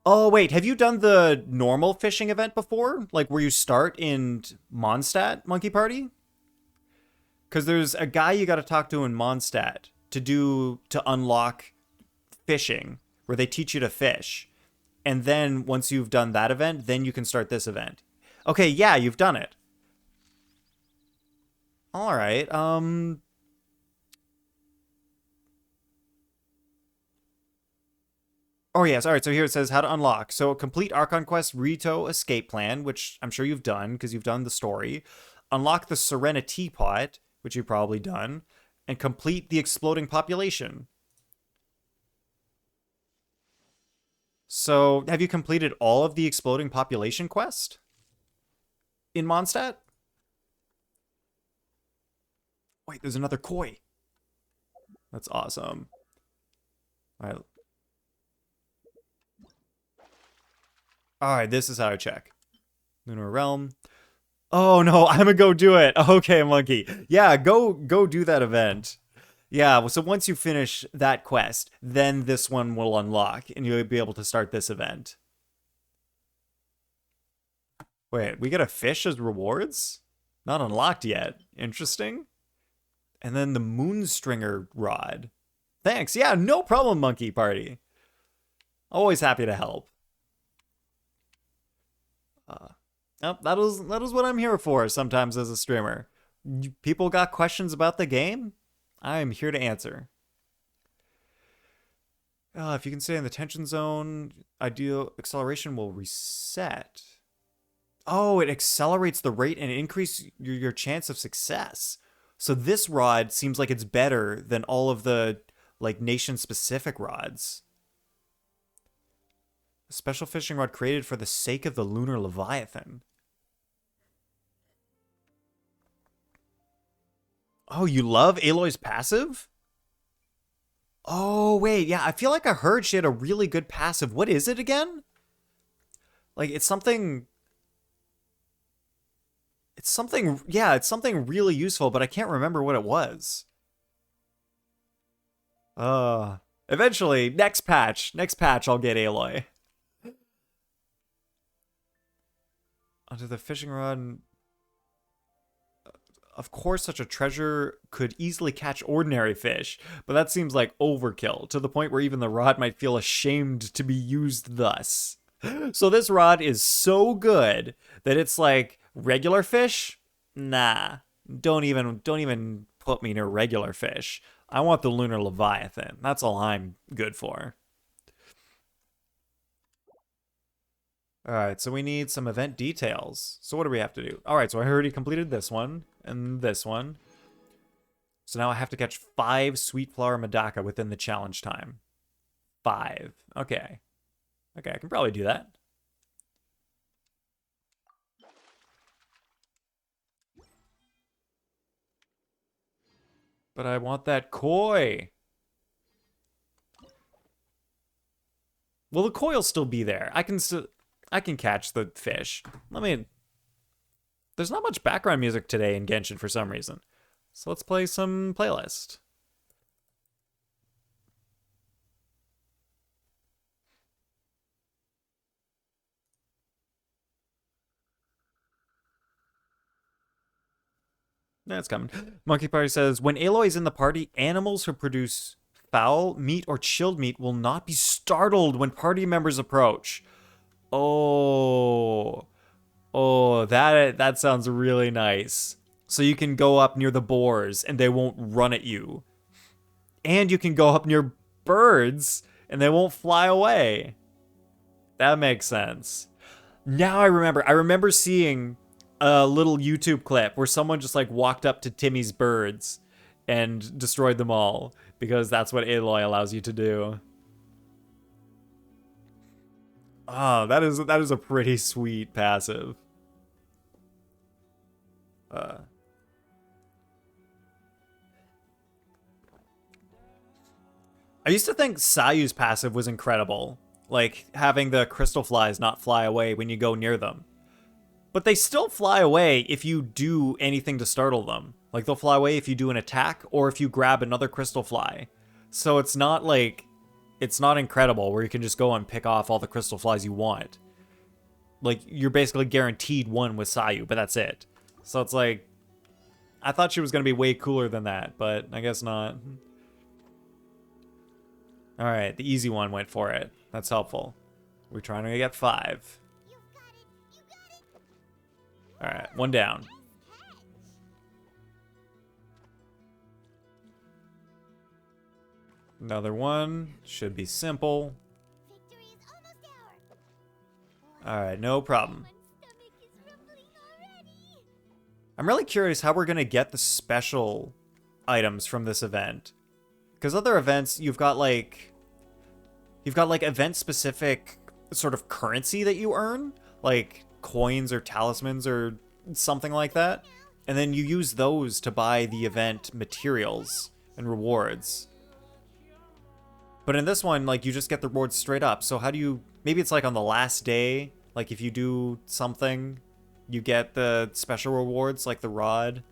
Oh, wait, have you done the normal fishing event before? Like, where you start in Mondstadt, Monkey Party? Because there's a guy you gotta talk to in Mondstadt to unlock fishing, where they teach you to fish. And then, once you've done that event, then you can start this event. Okay, yeah, you've done it. Alright, Oh, yes. All right. So here it says how to unlock. So complete Archon Quest Rito escape plan, which I'm sure you've done because you've done the story. Unlock the Serenitea Pot, which you've probably done. And complete the exploding population. So have you completed all of the exploding population quest in Mondstadt? Wait, there's another koi. That's awesome. All right. Alright, this is how I check. Lunar Realm. Oh no, I'm gonna go do it. Okay, Monkey. Yeah, go do that event. Yeah, so once you finish that quest, then this one will unlock, and you'll be able to start this event. Wait, we get a fish as rewards? Not unlocked yet. Interesting. And then the Moonstringer Rod. Thanks. Yeah, no problem, Monkey Party. Always happy to help. That is what I'm here for sometimes as a streamer. People got questions about the game? I'm here to answer. If you can stay in the tension zone, ideal acceleration will reset. Oh, it accelerates the rate and increase your chance of success. So this rod seems like it's better than all of the like nation-specific rods. A special fishing rod created for the sake of the Lunar Leviathan. Oh, you love Aloy's passive? Oh, wait, yeah, I feel like I heard she had a really good passive. What is it again? Like, it's something, yeah, it's something really useful, but I can't remember what it was. Eventually, next patch, I'll get Aloy. Onto the fishing rod. Of course, such a treasure could easily catch ordinary fish, but that seems like overkill, to the point where even the rod might feel ashamed to be used thus. So this rod is so good that it's like, regular fish? Nah, don't even put me near regular fish. I want the Lunar Leviathan. That's all I'm good for. Alright, so we need some event details. So what do we have to do? Alright, so I already completed this one, and this one. So now I have to catch 5 Sweet Flower Medaka within the challenge time. 5. Okay. Okay, I can probably do that. But I want that koi. Well, the koi will still be there. I can catch the fish. There's not much background music today in Genshin for some reason. So let's play some playlist. That's coming. Monkey Party says, when Aloy is in the party, animals who produce fowl, meat, or chilled meat will not be startled when party members approach. Oh. Oh, that sounds really nice. So you can go up near the boars and they won't run at you. And you can go up near birds and they won't fly away. That makes sense. Now I remember seeing a little YouTube clip where someone just like walked up to Timmy's birds and destroyed them all because that's what Aloy allows you to do. Oh, that is a pretty sweet passive. I used to think Sayu's passive was incredible, like having the crystal flies not fly away when you go near them. But they still fly away if you do anything to startle them. Like they'll fly away if you do an attack or if you grab another crystal fly. So it's not like, it's not incredible where you can just go and pick off all the crystal flies you want. Like you're basically guaranteed one with Sayu, but that's it. So it's like, I thought she was going to be way cooler than that, but I guess not. All right, the easy one went for it. That's helpful. We're trying to get 5. All right, 1 down. Another one. Should be simple. All right, no problem. I'm really curious how we're going to get the special items from this event. Because other events, you've got like event-specific sort of currency that you earn, like coins or talismans or something like that. And then you use those to buy the event materials and rewards. But in this one, like, you just get the rewards straight up. So how do you... Maybe it's like on the last day, like if you do something, you get the special rewards, like the rod.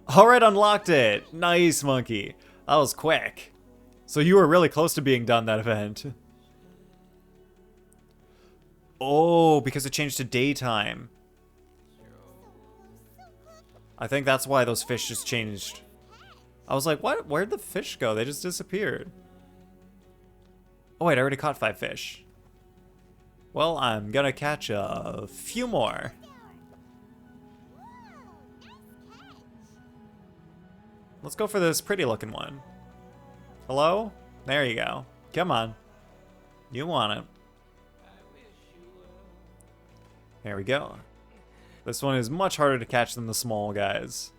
Alright, unlocked it! Nice, Monkey. That was quick. So you were really close to being done that event. Oh, because it changed to daytime. I think that's why those fish just changed. I was like, what? Where'd the fish go? They just disappeared. Oh wait, I already caught 5 fish. Well, I'm gonna catch a few more. Let's go for this pretty looking one. Hello? There you go. Come on. You want it. There we go. This one is much harder to catch than the small guys.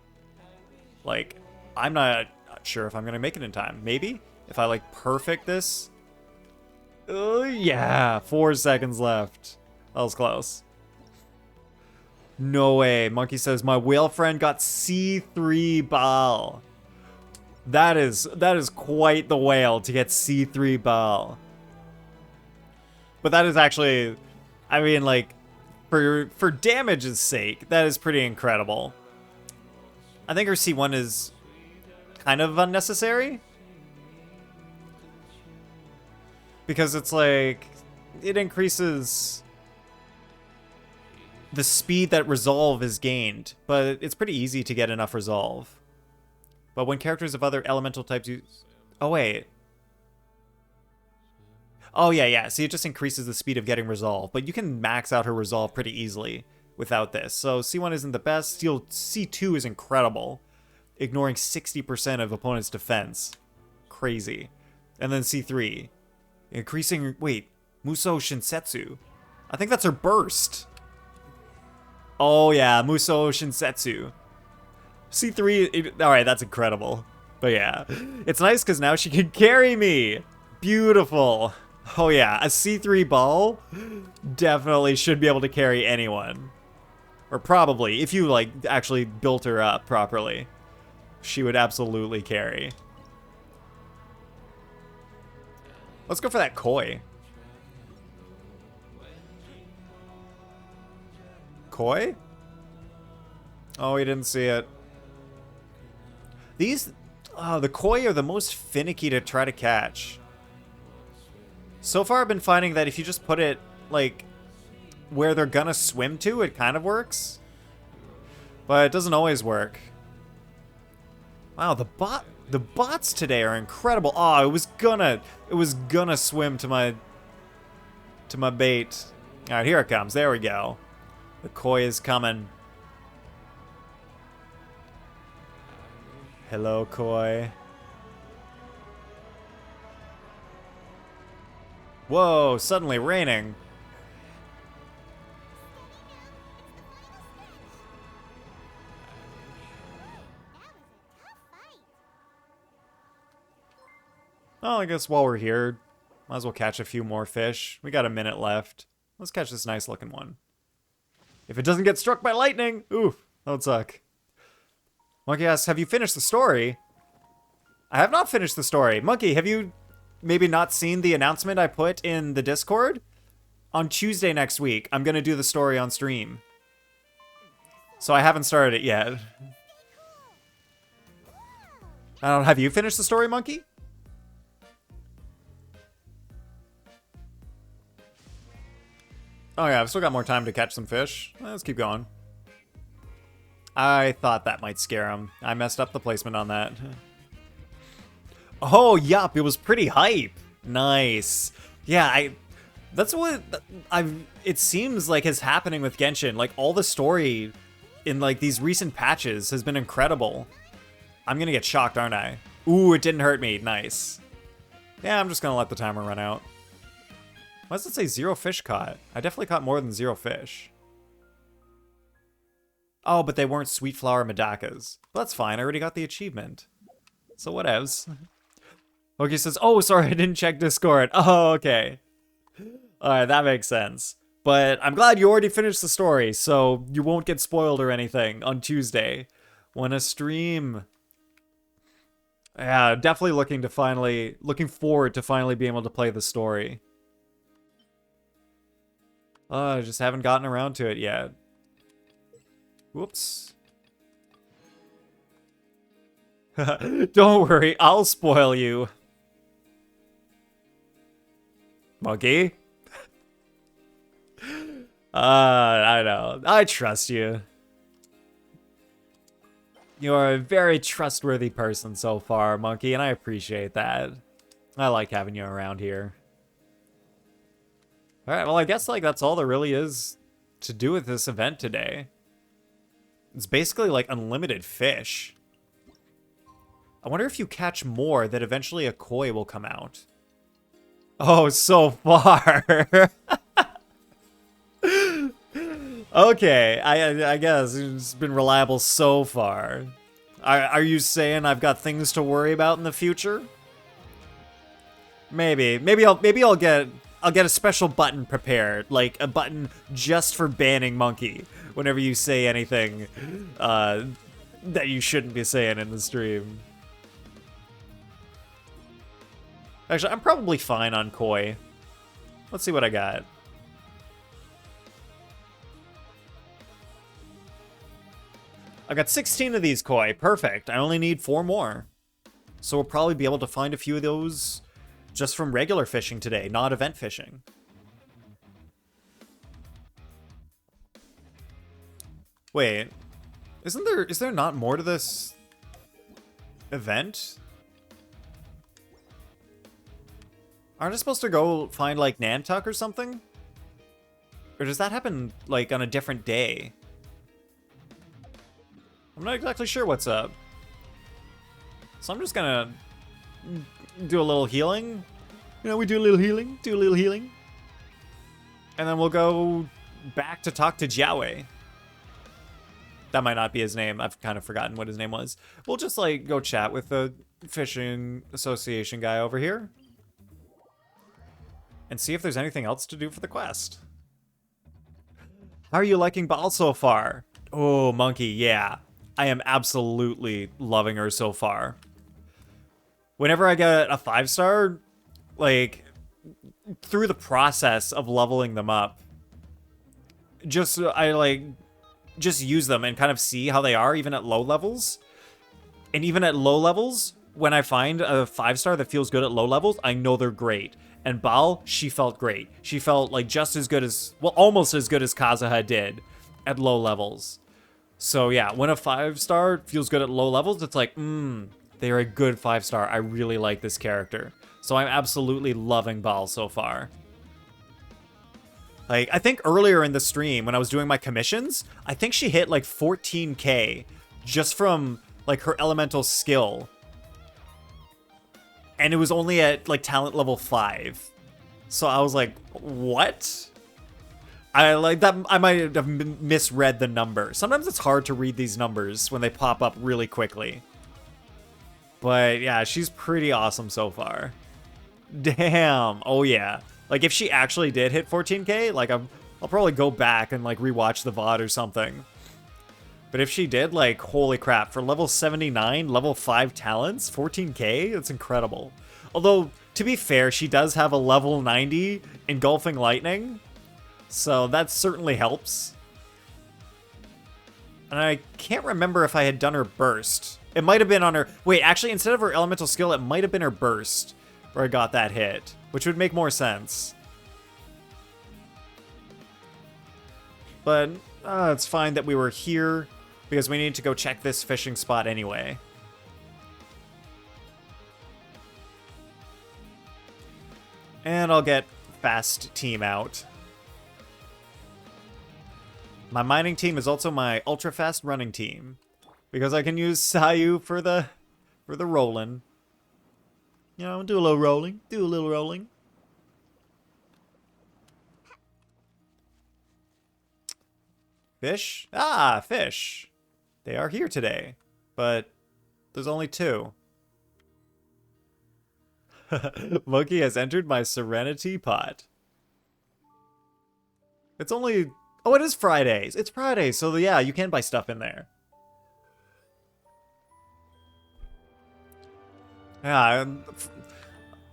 Like, I'm not sure if I'm gonna make it in time. Maybe? If I like perfect this? Oh yeah, 4 seconds left. That was close. No way. Monkey says, my whale friend got C3 ball. That is quite the whale to get C3 ball. But that is actually, I mean, like, for damage's sake, that is pretty incredible. I think her C1 is kind of unnecessary. Because it's like, it increases the speed that resolve is gained, but it's pretty easy to get enough resolve. But when characters of other elemental types use... Oh, wait. Oh, yeah. See, it just increases the speed of getting resolve. But you can max out her resolve pretty easily without this. So C1 isn't the best. C2 is incredible. Ignoring 60% of opponent's defense. Crazy. And then C3. Increasing... Wait. Muso Shinsetsu. I think that's her burst. Oh, yeah. Muso Shinsetsu. C3, alright, that's incredible. But yeah, it's nice because now she can carry me. Beautiful. Oh yeah, a C3 ball definitely should be able to carry anyone. Or probably, if you like actually built her up properly, she would absolutely carry. Let's go for that koi. Koi? Oh, we didn't see it. These, the koi are the most finicky to try to catch. So far I've been finding that if you just put it, like, where they're gonna swim to, it kind of works. But it doesn't always work. Wow, the bots today are incredible. Oh, it was gonna swim to my bait. All right, here it comes. There we go. The koi is coming. Hello, koi. Whoa, suddenly raining. Well, I guess while we're here, might as well catch a few more fish. We got a minute left. Let's catch this nice looking one. If it doesn't get struck by lightning, oof, that would suck. Monkey asks, have you finished the story? I have not finished the story. Monkey, have you maybe not seen the announcement I put in the Discord? On Tuesday next week, I'm going to do the story on stream. So I haven't started it yet. I don't know, have you finished the story, Monkey? Oh yeah, I've still got more time to catch some fish. Let's keep going. I thought that might scare him. I messed up the placement on that. Oh, yup, it was pretty hype. Nice. Yeah, that's what it seems like is happening with Genshin. Like, all the story in, like, these recent patches has been incredible. I'm gonna get shocked, aren't I? Ooh, it didn't hurt me. Nice. Yeah, I'm just gonna let the timer run out. Why does it say 0 fish caught? I definitely caught more than 0 fish. Oh, but they weren't sweet flower Madakas. Well, that's fine. I already got the achievement. So whatevs. Loki says, oh, sorry, I didn't check Discord. Oh, okay. Alright, that makes sense. But I'm glad you already finished the story, so you won't get spoiled or anything on Tuesday when I stream. Yeah, definitely looking forward to finally being able to play the story. I just haven't gotten around to it yet. Whoops. Don't worry, I'll spoil you. Monkey? I know. I trust you. You are a very trustworthy person so far, Monkey, and I appreciate that. I like having you around here. Alright, well, I guess, like, that's all there really is to do with this event today. It's basically, like, unlimited fish. I wonder if you catch more, that eventually a koi will come out. Oh, so far! Okay, I guess it's been reliable so far. Are you saying I've got things to worry about in the future? Maybe I'll get a special button prepared, like a button just for banning Monkey whenever you say anything that you shouldn't be saying in the stream. Actually, I'm probably fine on koi. Let's see what I got. I got 16 of these koi. Perfect. I only need 4 more. So we'll probably be able to find a few of those just from regular fishing today, not event fishing. Wait, is there not more to this event? Aren't I supposed to go find, like, Nantuck or something? Or does that happen, like, on a different day? I'm not exactly sure what's up. So I'm just gonna do a little healing. You know, we do a little healing, And then we'll go back to talk to Jiaowei. That might not be his name. I've kind of forgotten what his name was. We'll just, like, go chat with the fishing association guy over here. And see if there's anything else to do for the quest. How are you liking Baal so far? Oh, Monkey, yeah. I am absolutely loving her so far. Whenever I get a 5-star, like, through the process of leveling them up, I just use them and kind of see how they are, even at low levels. And even at low levels, when I find a 5-star that feels good at low levels, I know they're great. And Baal, she felt great. She felt like just as good as, well, almost as good as Kazuha did at low levels. So yeah, when a 5-star feels good at low levels, it's like, they're a good 5-star. I really like this character. So I'm absolutely loving Baal so far. Like, I think earlier in the stream when I was doing my commissions, I think she hit like 14k just from like her elemental skill. And it was only at like talent level 5. So I was like, what? I like that. I might have misread the number. Sometimes it's hard to read these numbers when they pop up really quickly. But yeah, she's pretty awesome so far. Damn. Oh yeah. Like if she actually did hit 14k, like I'll probably go back and like rewatch the VOD or something. But if she did, like, holy crap, for level 79, level 5 talents, 14k, that's incredible. Although, to be fair, she does have a level 90 Engulfing Lightning, so that certainly helps. And I can't remember if I had done her burst. It might have been on her... Wait, actually, instead of her elemental skill, it might have been her burst where I got that hit, which would make more sense. But it's fine that we were here, because we need to go check this fishing spot anyway. And I'll get fast team out. My mining team is also my ultra fast running team, because I can use Sayu for the rolling. You know, do a little rolling. Do a little rolling. Fish? Ah, fish. They are here today, but there's only 2. Monkey has entered my Serenitea Pot. It's only... Oh, it is Fridays. It's Friday, so yeah, you can buy stuff in there. Yeah,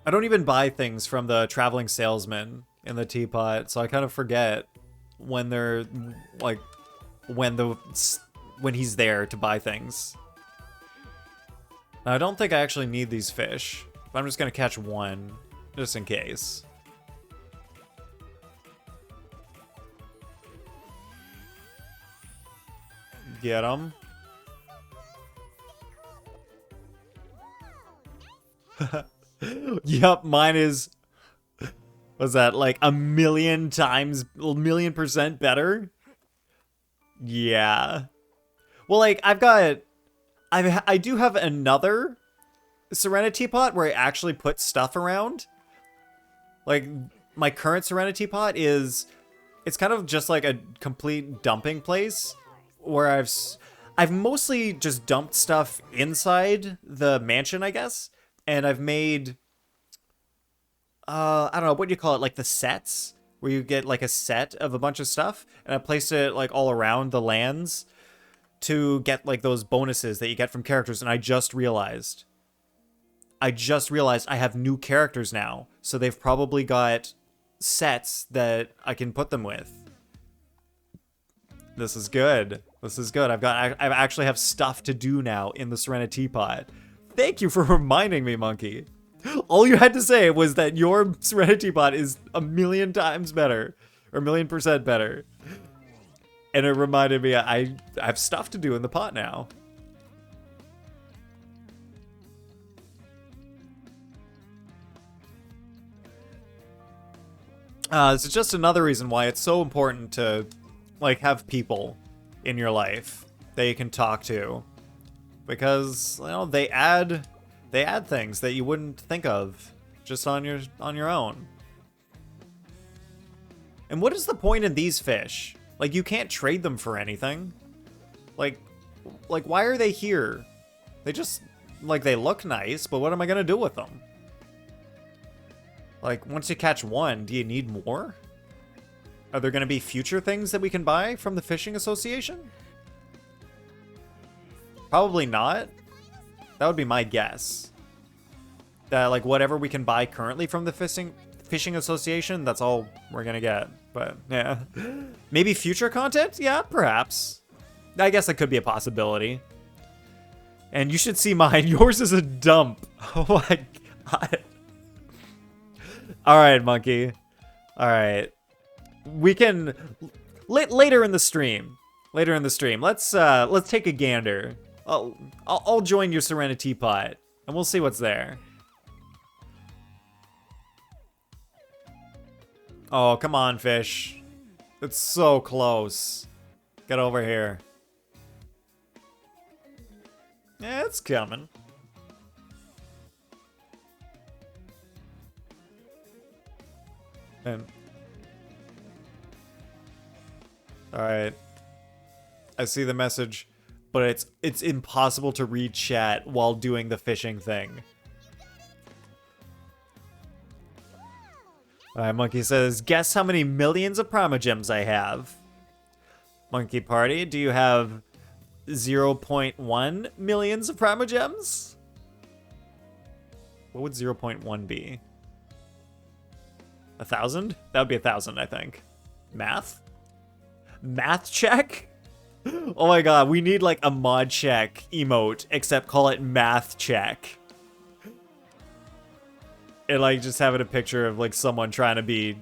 I don't even buy things from the traveling salesman in the teapot, so I kind of forget when they're, like, when he's there to buy things. Now, I don't think I actually need these fish, but I'm just gonna catch one, just in case. Get him. Yup, mine is... Was that like a million percent better? Yeah. Well, like, I do have another Serenitea Pot where I actually put stuff around. Like, my current Serenitea Pot it's kind of just like a complete dumping place where I've mostly just dumped stuff inside the mansion, I guess. And I've made, I don't know, what do you call it? Like the sets, where you get like a set of a bunch of stuff. And I placed it like all around the lands to get like those bonuses that you get from characters. And I just realized I have new characters now. So they've probably got sets that I can put them with. This is good. This is good. I actually have stuff to do now in the Serenitea Pot. Thank you for reminding me, Monkey. All you had to say was that your Serenitea Pot is a million times better, or 1,000,000% better. And it reminded me I have stuff to do in the pot now. This is just another reason why it's so important to, like, have people in your life that you can talk to, because, you know, they add things that you wouldn't think of just on your own. And what is the point in these fish? Like, you can't trade them for anything. Like why are they here? They just, like, they look nice, but what am I gonna do with them? Like, once you catch one, do you need more? Are there gonna be future things that we can buy from the Fishing Association? Probably not. That would be my guess. That, like, whatever we can buy currently from the Fishing Association, that's all we're gonna get. But, yeah. Maybe future content? Yeah, perhaps. I guess that could be a possibility. And you should see mine. Yours is a dump. Oh my god. Alright, Monkey. Alright. We can... Later in the stream. Later in the stream. Let's take a gander. I'll join your Serenitea Pot, and we'll see what's there. Oh, come on, fish. It's so close. Get over here. Yeah, it's coming. And all right. I see the message, but it's impossible to read chat while doing the fishing thing. Alright, Monkey says, guess how many millions of Primogems I have? Monkey Party, do you have 0.1 millions of Primogems? What would 0.1 be? 1,000? That would be 1,000, I think. Math? Math check? Oh my god, we need like a mod check emote, except call it math check. And like just having a picture of like someone trying to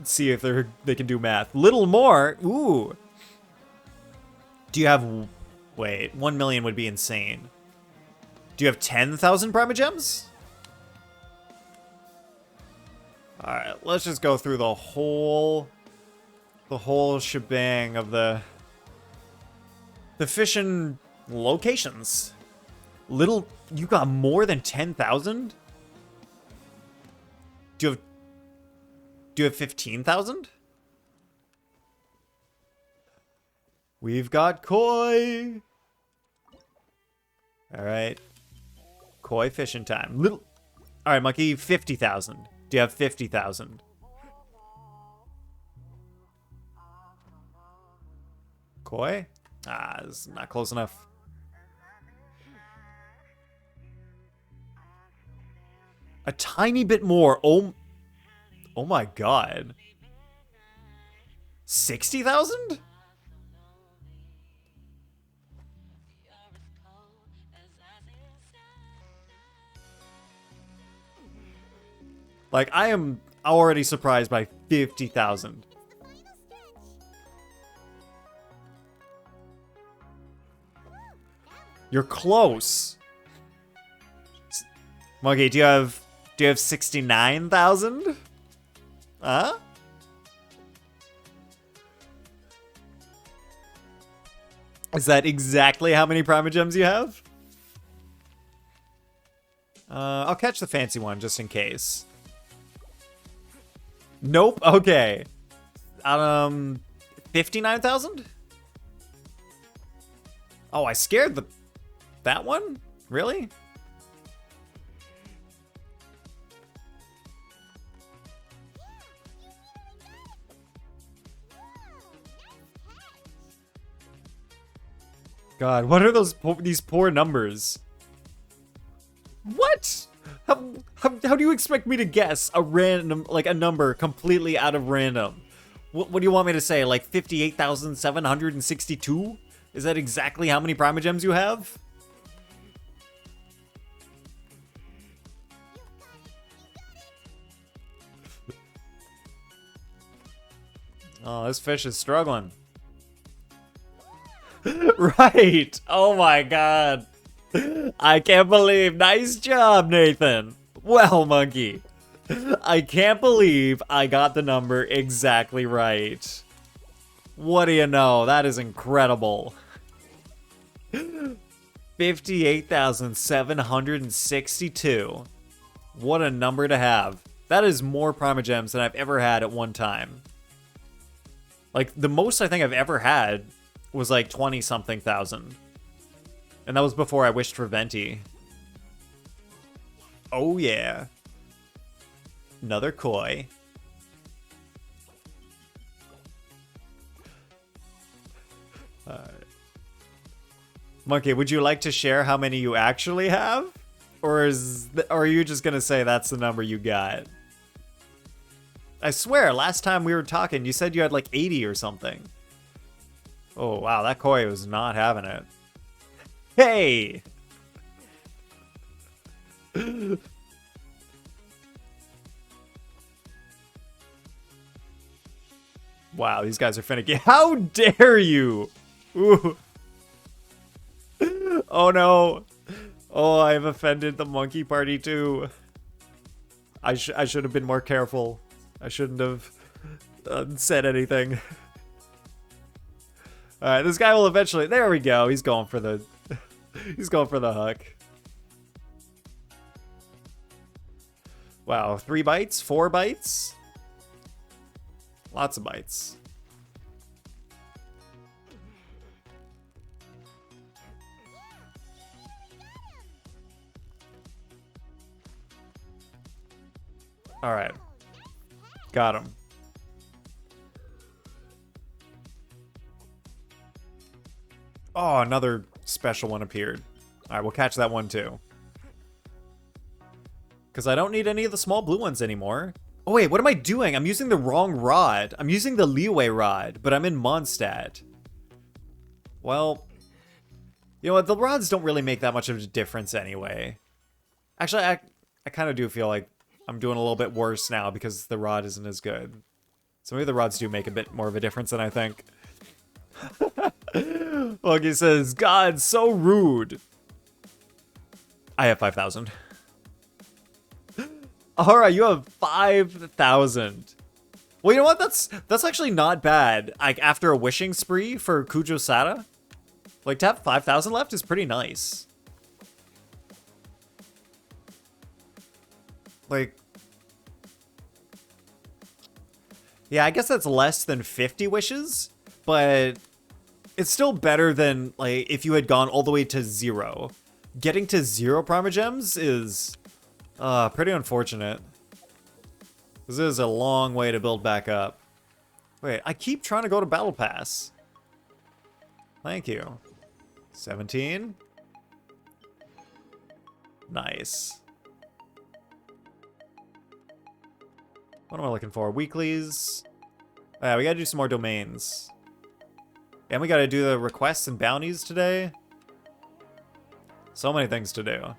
see if they can do math. Little more. Ooh. Do you have, wait, 1 million would be insane. Do you have 10,000 Primogems? All right, let's just go through the whole shebang of the fishing locations. You got more than 10,000? Do you have 15,000? We've got koi. All right. Koi fishing time. All right, Monkey, 50,000. Do you have 50,000? Koi? Ah, this is not close enough. A tiny bit more. Oh my god. 60,000? Like, I am already surprised by 50,000. You're close. Monkey, do you have 69,000? Huh? Is that exactly how many Primogems you have? I'll catch the fancy one just in case. Nope. Okay. 59,000? Oh, I scared that one? Really? God, what are these poor numbers? What? How do you expect me to guess a random, like a number completely out of random? What do you want me to say? Like 58,762? Is that exactly how many Primogems you have? Oh, this fish is struggling. Right. Oh my god. I can't believe. Nice job, Nathan. Well, Monkey. I can't believe I got the number exactly right. What do you know? That is incredible. 58,762. What a number to have. That is more Primogems than I've ever had at one time. Like, the most I think I've ever had was like 20-something thousand. And that was before I wished for Venti. Oh yeah. Another koi. Monkey, would you like to share how many you actually have? Or are you just gonna say that's the number you got? I swear, last time we were talking, you said you had like 80 or something. Oh, wow, that koi was not having it. Hey! Wow, these guys are finicky. How dare you? Ooh. Oh no. Oh, I've offended the monkey party too. I should have been more careful. I shouldn't have said anything. Alright, this guy will eventually... There we go. He's going for the... He's going for the hook. Wow, 3 bites? 4 bites? Lots of bites. Alright. Got him. Oh, another special one appeared. Alright, we'll catch that one too. Because I don't need any of the small blue ones anymore. Oh wait, what am I doing? I'm using the wrong rod. I'm using the leeway rod, but I'm in Mondstadt. Well, you know what? The rods don't really make that much of a difference anyway. Actually, I kind of do feel like I'm doing a little bit worse now because the rod isn't as good. So maybe the rods do make a bit more of a difference than I think. Look, he says, God, so rude. I have 5,000. Alright, you have 5,000. Well, you know what? That's actually not bad. Like, after a wishing spree for Kujo-Sata, like, to have 5,000 left is pretty nice. Like, yeah, I guess that's less than 50 wishes, but it's still better than, like, if you had gone all the way to 0. Getting to 0 Primogems is pretty unfortunate. This is a long way to build back up. Wait, I keep trying to go to Battle Pass. Thank you. 17. Nice. What am I looking for? Weeklies. Yeah, we gotta do some more domains. And we gotta do the requests and bounties today. So many things to do.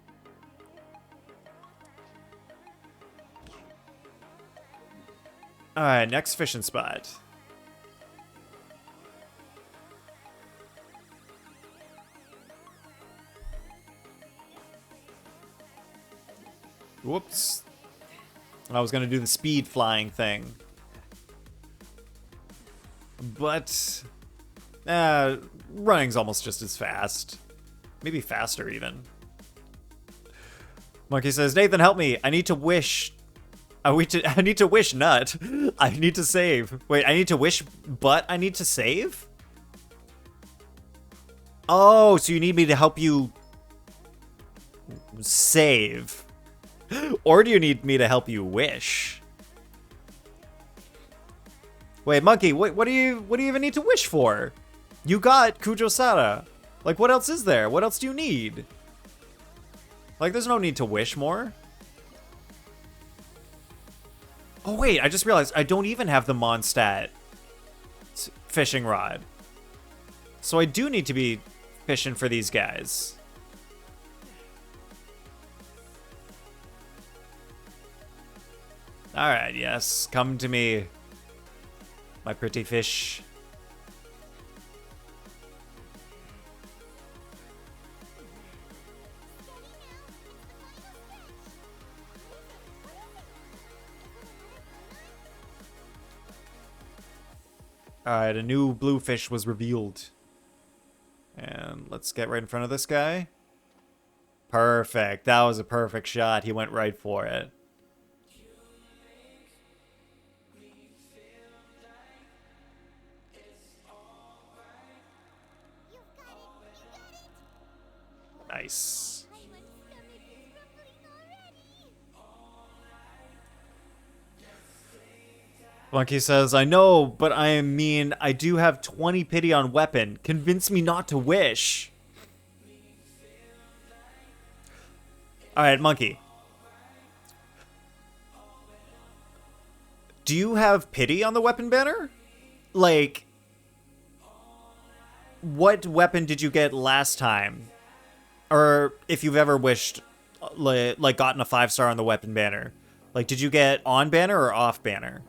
Alright, next fishing spot. Whoops. I was gonna do the speed flying thing. But running's almost just as fast. Maybe faster even. Monkey says, Nathan, help me. I need to wish. I need to wish nut. I need to save. Wait, I need to wish, but I need to save? Oh, so you need me to help you save. Or do you need me to help you wish? Wait, Monkey, what do you even need to wish for? You got Kujo-Sata. Like, what else is there? What else do you need? Like, there's no need to wish more. Oh, wait, I just realized I don't even have the Mondstadt fishing rod. So I do need to be fishing for these guys. Alright, yes, come to me, my pretty fish. Alright, a new blue fish was revealed. And let's get right in front of this guy. Perfect. That was a perfect shot. He went right for it. Nice. Monkey says, I know, but I mean, I do have 20 pity on weapon. Convince me not to wish. Alright, Monkey. Do you have pity on the weapon banner? Like, what weapon did you get last time? Or if you've ever wished, like gotten a 5-star on the weapon banner. Like, did you get on banner or off banner?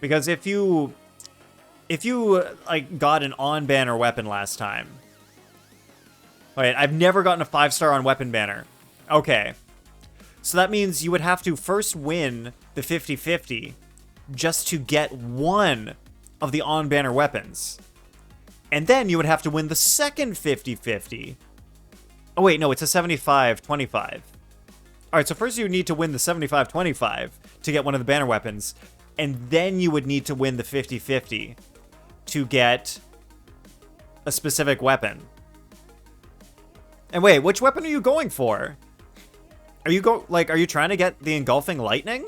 Because if you like got an on banner weapon last time. Wait, I've never gotten a 5-star on weapon banner. Okay. So that means you would have to first win the 50-50 just to get one of the on banner weapons. And then you would have to win the second 50-50. Oh wait, no, it's a 75-25. Alright, so first you would need to win the 75-25 to get one of the banner weapons. And then you would need to win the 50-50 to get a specific weapon. And wait, which weapon are you going for? Are you trying to get the engulfing lightning?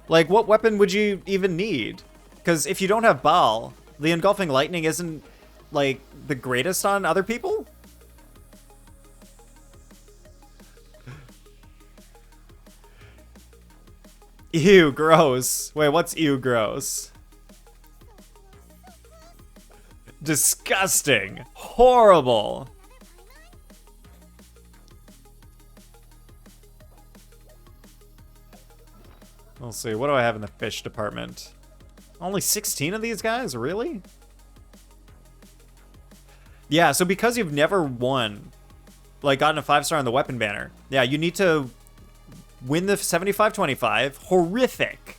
Like, what weapon would you even need? Because if you don't have Baal, the engulfing lightning isn't, like, the greatest on other people? Ew, gross. Wait, what's ew, gross? Disgusting. Horrible. Let's see, what do I have in the fish department? Only 16 of these guys? Really? Yeah, so because you've never won, like, gotten a 5-star on the weapon banner, yeah, you need to win the 75-25, horrific,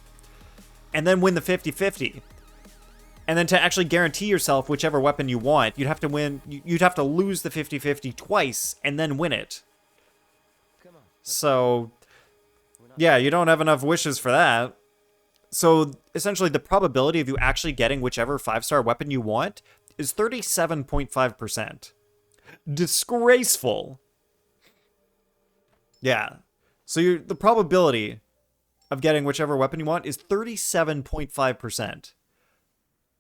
and then win the 50-50. And then to actually guarantee yourself whichever weapon you want, you'd have to lose the 50-50 twice and then win it. So, yeah, you don't have enough wishes for that. So, essentially, the probability of you actually getting whichever 5-star weapon you want is 37.5%. Disgraceful. Yeah. So, the probability of getting whichever weapon you want is 37.5%.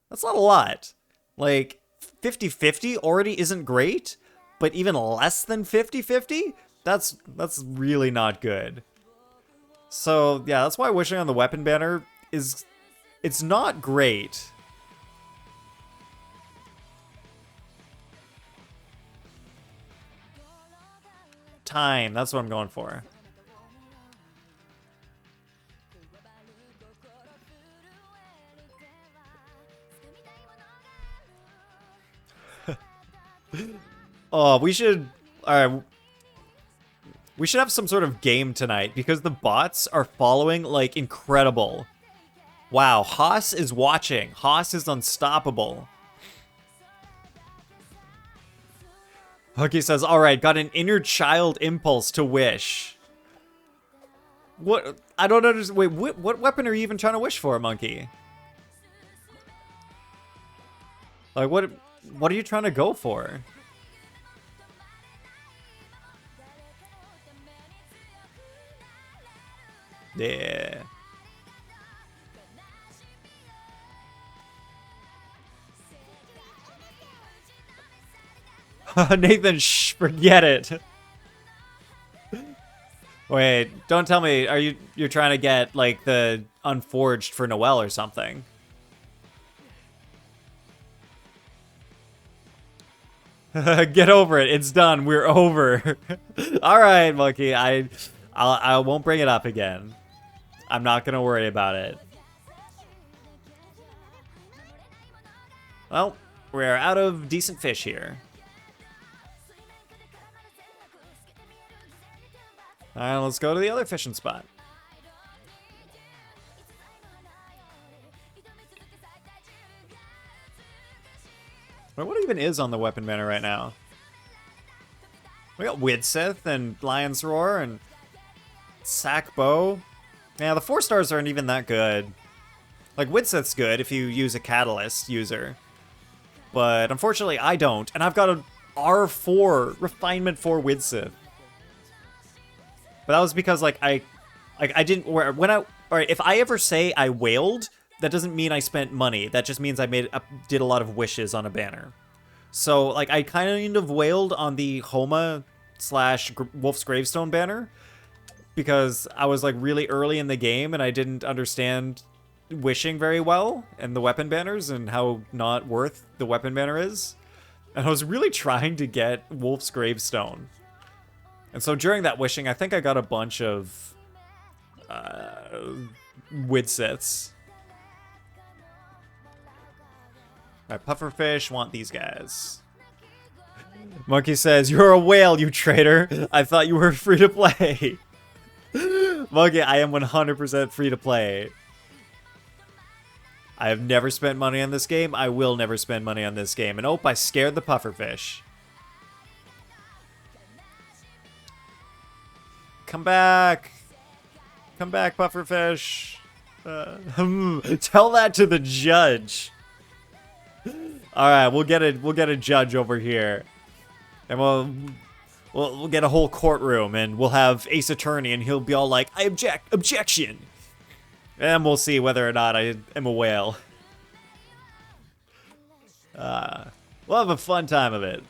That's not a lot. Like, 50-50 already isn't great, but even less than 50-50? That's really not good. So, yeah, that's why wishing on the weapon banner it's not great. Time, that's what I'm going for. Oh, we should... Alright. We should have some sort of game tonight, because the bots are following like incredible. Wow, Haas is watching. Haas is unstoppable. Hookie says, alright, got an inner child impulse to wish. What? I don't understand. Wait, what weapon are you even trying to wish for, Monkey? Like, what are you trying to go for? Yeah. Nathan, shh, forget it. Wait, don't tell me, you're trying to get, like, the Unforged for Noelle or something? Get over it, it's done, we're over. Alright, Monkey, I won't bring it up again. I'm not gonna worry about it. Well, we're out of decent fish here. Alright, let's go to the other fishing spot. Wait, what even is on the weapon banner right now? We got Widsith and Lion's Roar and Sack Bow. Yeah, the 4-stars aren't even that good. Like, Widsith's good if you use a Catalyst user. But unfortunately, I don't. And I've got an R4, Refinement 4 Widsith. But that was because, like, I didn't... Alright, if I ever say I wailed, that doesn't mean I spent money. That just means I did a lot of wishes on a banner. So, like, I kind of wailed on the Homa / Wolf's Gravestone banner. Because I was, like, really early in the game and I didn't understand wishing very well and the weapon banners and how not worth the weapon banner is. And I was really trying to get Wolf's Gravestone. And so during that wishing, I think I got a bunch of Widsets. Alright, pufferfish want these guys. Monkey says, "You're a whale, you traitor. I thought you were free to play." Monkey, I am 100% free to play. I have never spent money on this game. I will never spend money on this game. And oh, I scared the pufferfish. Come back. Come back, pufferfish. Tell that to the judge. All right, we'll get a judge over here, and we'll get a whole courtroom, and we'll have Ace Attorney, and he'll be all like, "I object, objection," and we'll see whether or not I am a whale. We'll have a fun time of it.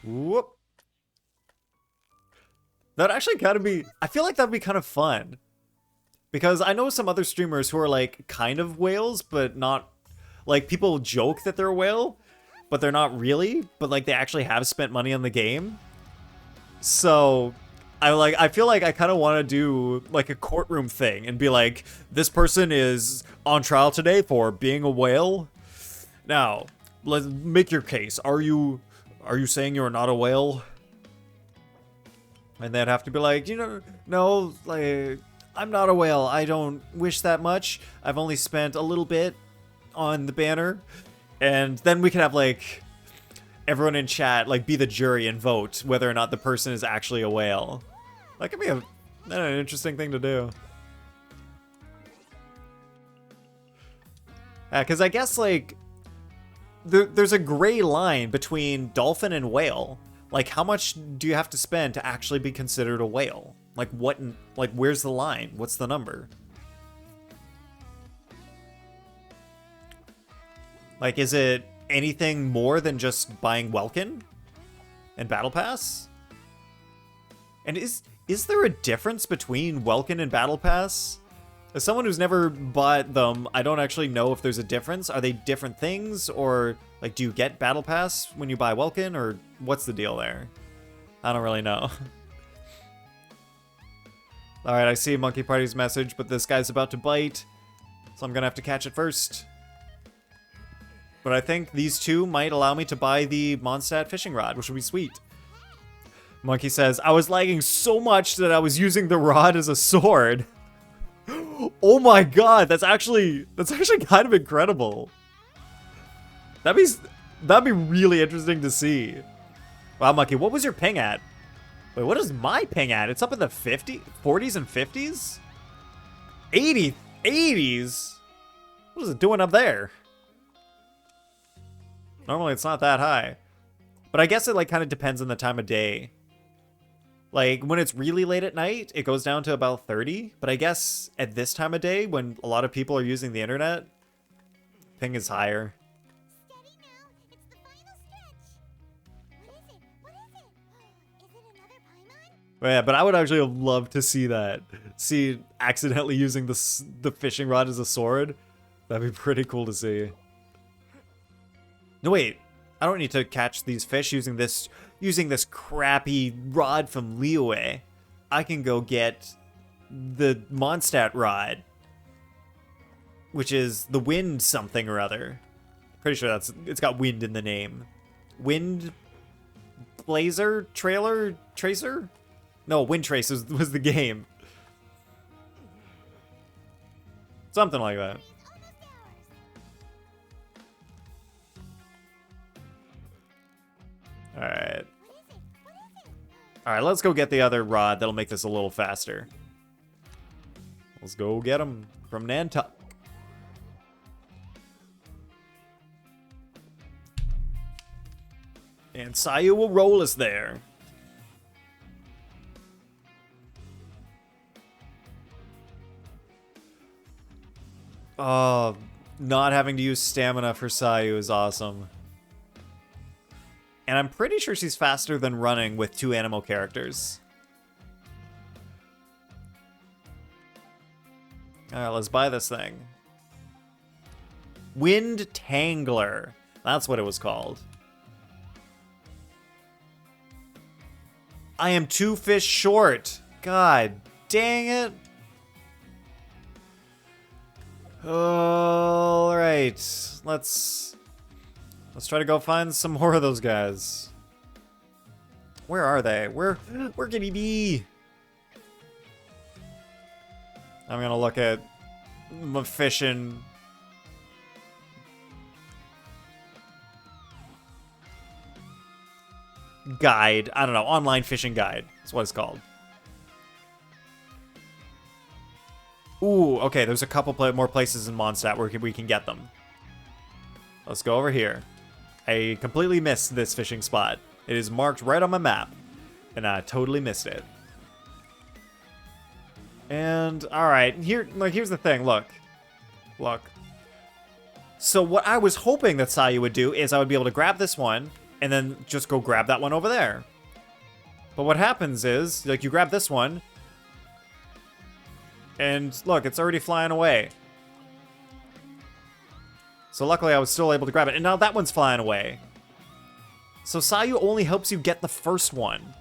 Whoop. That'd actually kind of be, I feel like that'd be kind of fun. Because I know some other streamers who are like kind of whales, but not, like people joke that they're a whale, but they're not really, but like they actually have spent money on the game. So I feel like I kind of want to do like a courtroom thing and be like, this person is on trial today for being a whale. Now, let's make your case. Are you saying you're not a whale? And they'd have to be like, no, like, I'm not a whale. I don't wish that much. I've only spent a little bit on the banner. And then we can have, like, everyone in chat, like, be the jury and vote whether or not the person is actually a whale. That could be an interesting thing to do. Because I guess, like, there's a gray line between dolphin and whale. Like, how much do you have to spend to actually be considered a whale? Like, where's the line? What's the number? Like, is it anything more than just buying Welkin and Battle Pass? And is there a difference between Welkin and Battle Pass? As someone who's never bought them, I don't actually know if there's a difference. Are they different things? Or, like, do you get Battle Pass when you buy Welkin? Or what's the deal there? I don't really know. Alright, I see Monkey Party's message, but this guy's about to bite. So I'm gonna have to catch it first. But I think these two might allow me to buy the Mondstadt fishing rod, which would be sweet. Monkey says, "I was lagging so much that I was using the rod as a sword." Oh my god, that's actually kind of incredible. That'd be really interesting to see. Wow, Monkey, what was your ping at? Wait, what is my ping at? It's up in the 40s and 50s? 80s? What is it doing up there? Normally it's not that high. But I guess it like kind of depends on the time of day. Like when it's really late at night, it goes down to about 30. But I guess at this time of day, when a lot of people are using the internet, ping is higher. Steady now. It's the final stretch. What is it? What is it? Is it another Paimon? Yeah, but I would actually love to see that. See accidentally using the fishing rod as a sword. That'd be pretty cool to see. No, wait. I don't need to catch these fish using this crappy rod from Liyue. I can go get the Mondstadt rod, which is the wind something or other. Pretty sure it's got wind in the name. Wind Blazer? Trailer? Tracer? No, Wind Trace was the game. Something like that. Alright. Alright, let's go get the other rod that'll make this a little faster. Let's go get him from Nantuck. And Sayu will roll us there. Oh, not having to use stamina for Sayu is awesome. And I'm pretty sure she's faster than running with 2 animal characters. Alright, let's buy this thing. Wind Tangler. That's what it was called. I am 2 fish short. God dang it. All right, let's try to go find some more of those guys. Where are they? Where can he be? I'm gonna look at my fishing. Guide. I don't know. Online fishing guide. That's what it's called. Ooh, okay. There's a couple more places in Mondstadt where we can get them. Let's go over here. I completely missed this fishing spot. It is marked right on my map, and I totally missed it. And all right, here's the thing. Look. So what I was hoping that Sayu would do is I would be able to grab this one and then just go grab that one over there. But what happens is, like, you grab this one, and look, it's already flying away. So luckily I was still able to grab it, and now that one's flying away. So Sayu only helps you get the first one.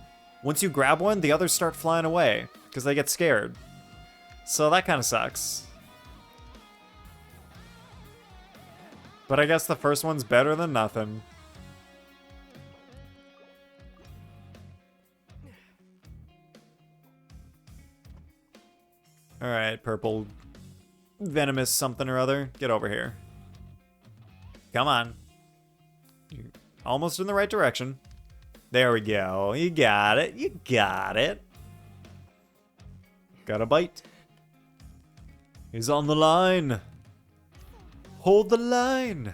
Once you grab one, the others start flying away, because they get scared. So that kind of sucks. But I guess the first one's better than nothing. Alright, purple venomous something or other. Get over here. Come on. You're almost in the right direction. There we go. You got it. You got it. Got a bite. He's on the line. Hold the line.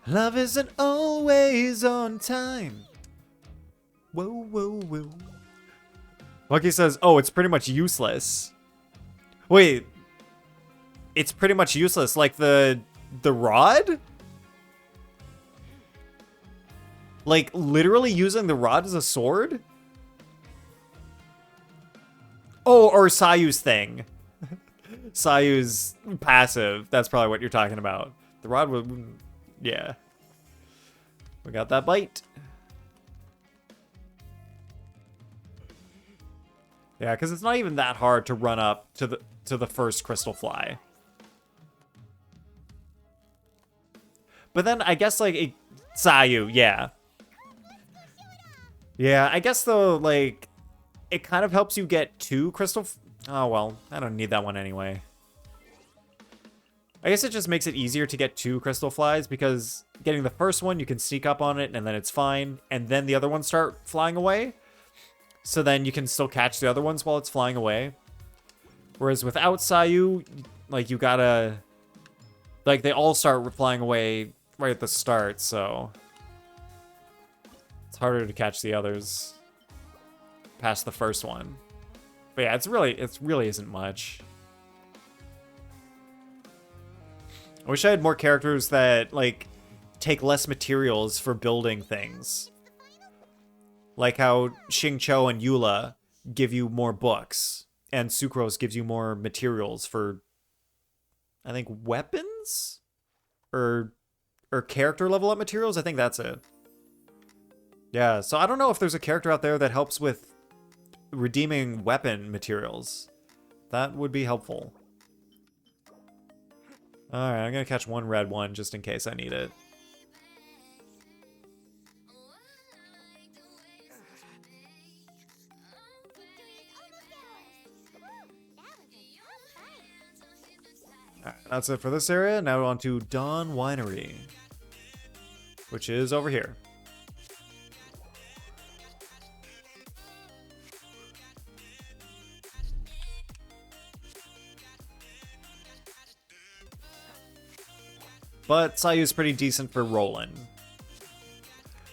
Love isn't always on time. Whoa, whoa, whoa. Lucky says, oh, it's pretty much useless. Wait. It's pretty much useless. Like the rod? Like, literally using the rod as a sword? Oh, or Sayu's thing. Sayu's passive. That's probably what you're talking about. The rod would... Yeah. We got that bite. Yeah, because it's not even that hard to run up to the first crystal fly. But then I guess, like, Sayu, yeah. Yeah, I guess, though, like, it kind of helps you get 2 crystal... Oh, well, I don't need that one anyway. I guess it just makes it easier to get 2 crystal flies, because getting the first one, you can sneak up on it, and then it's fine, and then the other ones start flying away. So then you can still catch the other ones while it's flying away. Whereas without Sayu, like, you gotta... Like, they all start flying away right at the start, so... It's harder to catch the others past the first one. But yeah, it really isn't much. I wish I had more characters that, like, take less materials for building things. Like how Xingqiu and Eula give you more books, and Sucrose gives you more materials for, I think, weapons? Or character level up materials? I think that's it. Yeah, so I don't know if there's a character out there that helps with redeeming weapon materials. That would be helpful. Alright, I'm gonna catch one red one just in case I need it. Alright, that's it for this area. Now on to Dawn Winery, which is over here. But Sayu's pretty decent for rolling.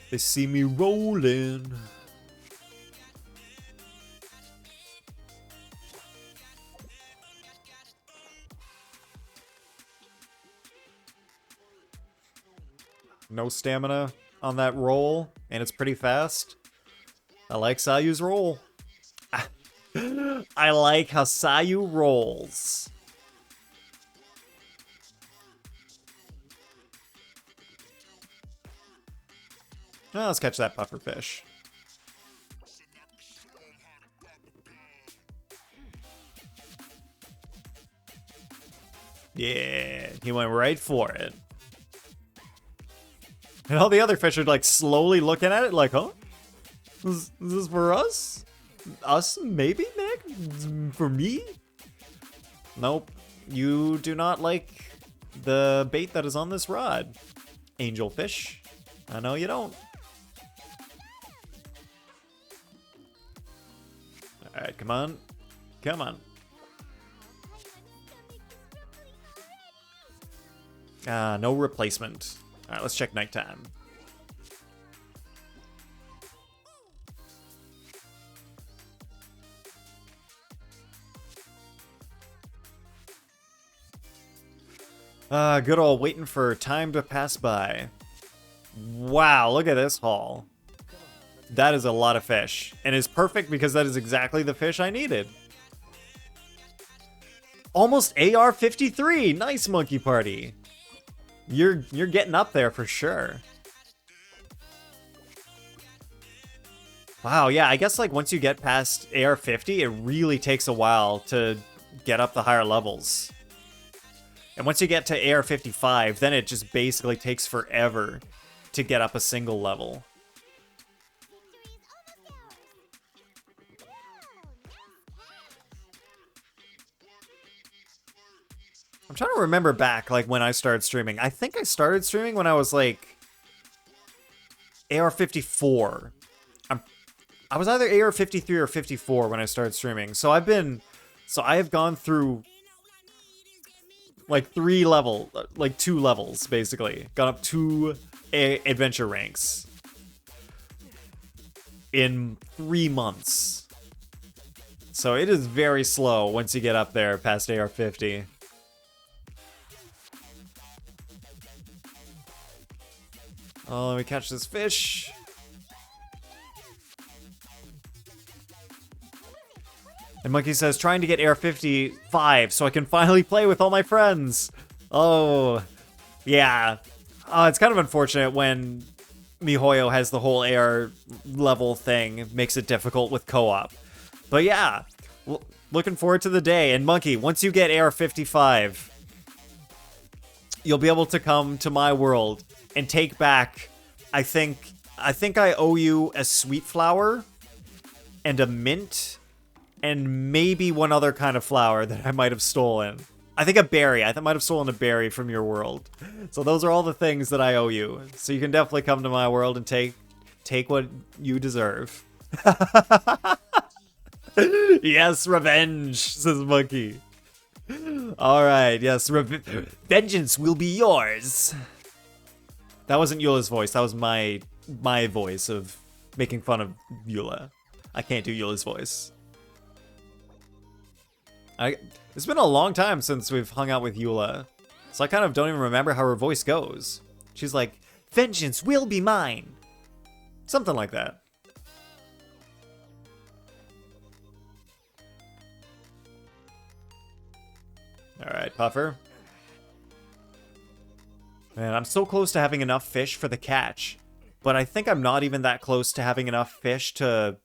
They see me rolling. No stamina on that roll, and it's pretty fast. I like Sayu's roll. I like how Sayu rolls. Well, let's catch that pufferfish. Yeah, he went right for it. And all the other fish are like slowly looking at it like, huh? Is this for us? Us, maybe, Nick? For me? Nope. You do not like the bait that is on this rod, angelfish. I know you don't. Alright, come on. Come on. No replacement. Alright, let's check nighttime. Good old waiting for time to pass by. Wow, look at this haul. That is a lot of fish. And is perfect because that is exactly the fish I needed. Almost AR-53. Nice, Monkey Party. You're getting up there for sure. Wow, yeah, I guess like once you get past AR-50, it really takes a while to get up the higher levels. And once you get to AR-55, then it just basically takes forever to get up a single level. I'm trying to remember back, like, when I started streaming. I think I started streaming when I was, like, AR-54. I was either AR-53 or 54 when I started streaming. So I have gone through, like, 2 levels, basically. Got up 2 adventure ranks in 3 months. So it is very slow once you get up there past AR-50. Oh, let me catch this fish. And Monkey says, trying to get AR-55 so I can finally play with all my friends. Oh, yeah. It's kind of unfortunate when MiHoYo has the whole AR level thing. Makes it difficult with co-op. But yeah, looking forward to the day. And Monkey, once you get AR-55, you'll be able to come to my world and take back, I think I owe you a sweet flower and a mint and maybe one other kind of flower that I might have stolen. I think a berry. I might have stolen a berry from your world. So those are all the things that I owe you. So you can definitely come to my world and take what you deserve. Yes, revenge, says Monkey. Alright, yes, vengeance will be yours. That wasn't Eula's voice, that was my voice of making fun of Eula. I can't do Eula's voice. It's been a long time since we've hung out with Eula, so I kind of don't even remember how her voice goes. She's like, vengeance will be mine. Something like that. Alright, Puffer. Man, I'm so close to having enough fish for the catch, but I think I'm not even that close to having enough fish to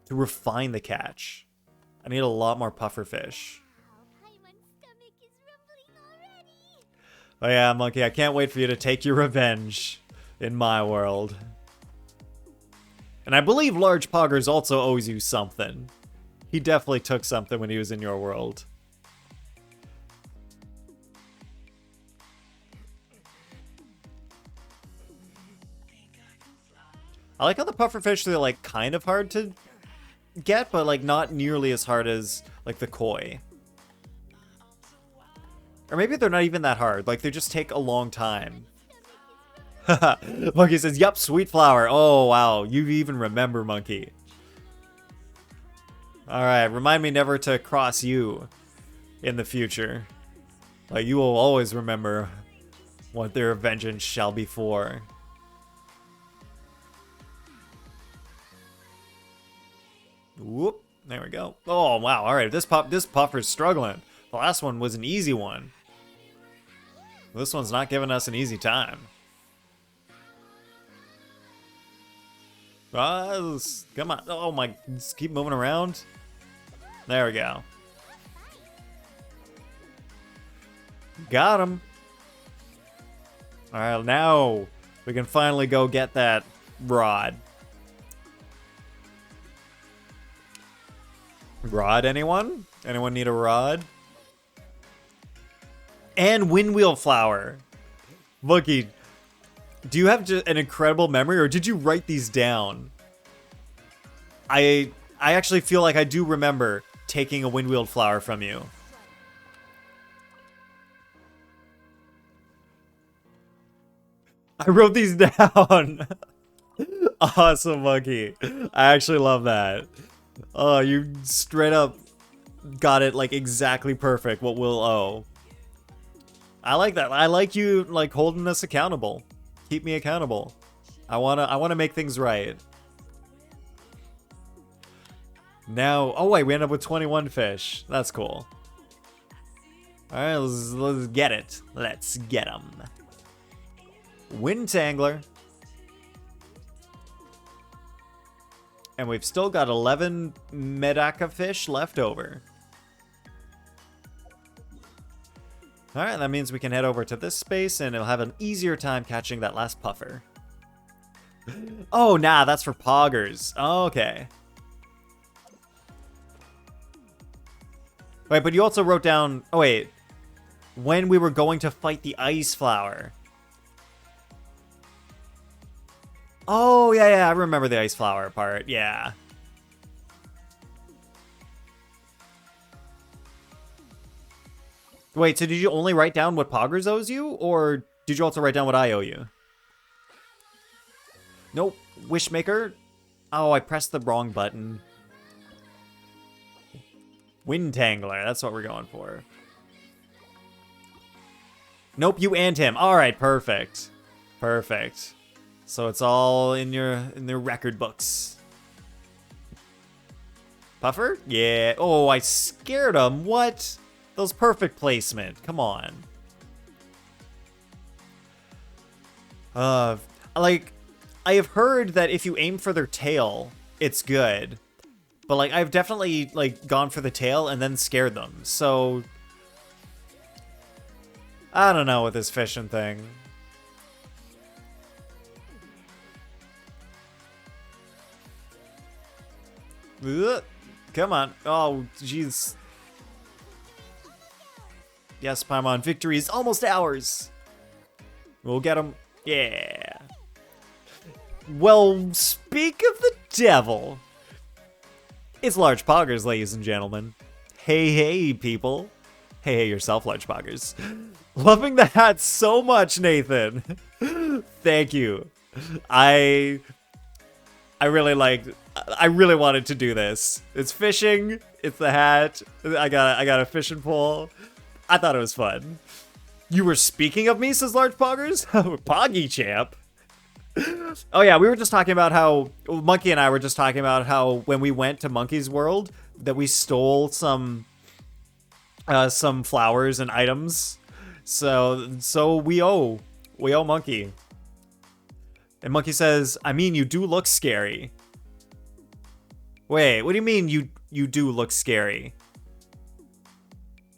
refine the catch. I need a lot more puffer fish. Oh yeah, Monkey, I can't wait for you to take your revenge in my world. And I believe Large Poggers also owes you something. He definitely took something when he was in your world. I like how the pufferfish, they're like kind of hard to get, but like not nearly as hard as like the koi. Or maybe they're not even that hard, like they just take a long time. Monkey says, yup, sweet flower. Oh wow, you even remember, Monkey. Alright, remind me never to cross you in the future. Like you will always remember what their vengeance shall be for. Whoop, there we go. Oh, wow, alright, this puffer's struggling. The last one was an easy one. This one's not giving us an easy time. Come on, oh my, just keep moving around. There we go. Got him. All right, now we can finally go get that rod. Rod, anyone? Anyone need a rod? And windwheel flower. Mookie, do you have just an incredible memory, or did you write these down? I actually feel like I do remember taking a windwheeled flower from you. I wrote these down. Awesome, Monkey. I actually love that. Oh, you straight up got it like exactly perfect what we'll owe. I like that. I like you like holding us accountable. Keep me accountable. I wanna make things right. Now, oh wait, we end up with 21 fish. That's cool. All right, let's get it. Let's get them. Wind Tangler. And we've still got 11 Medaka fish left over. Alright, that means we can head over to this space and it'll have an easier time catching that last puffer. Oh, nah, that's for poggers. Okay. Wait, but you also wrote down... Oh, wait. When we were going to fight the ice flower. Oh, yeah, I remember the ice flower part. Yeah. Wait, so did you only write down what Poggers owes you? Or did you also write down what I owe you? Nope. Wishmaker? Oh, I pressed the wrong button. Wind Tangler. That's what we're going for. Nope, you and him. All right, perfect. Perfect. So it's all in their record books. Puffer? Yeah. Oh, I scared him. What? That was perfect placement. Come on. Like, I have heard that if you aim for their tail, it's good. But, like, I've definitely, like, gone for the tail and then scared them. So, I don't know with this fishing thing. Ugh. Come on. Oh, jeez. Yes, Paimon, victory is almost ours. We'll get him. Yeah. Well, speak of the devil. It's Large Poggers, ladies and gentlemen. Hey, hey, people. Hey, hey, yourself, Large Poggers. Loving the hat so much, Nathan. Thank you. I really wanted to do this. It's fishing. It's the hat. I got a fishing pole. I thought it was fun. You were speaking of me, says Large Poggers? Poggy champ. Oh yeah, we were just talking about how Monkey and I were just talking about how when we went to Monkey's World that we stole some flowers and items. So we owe Monkey. And Monkey says, I mean, you do look scary. Wait, what do you mean you do look scary?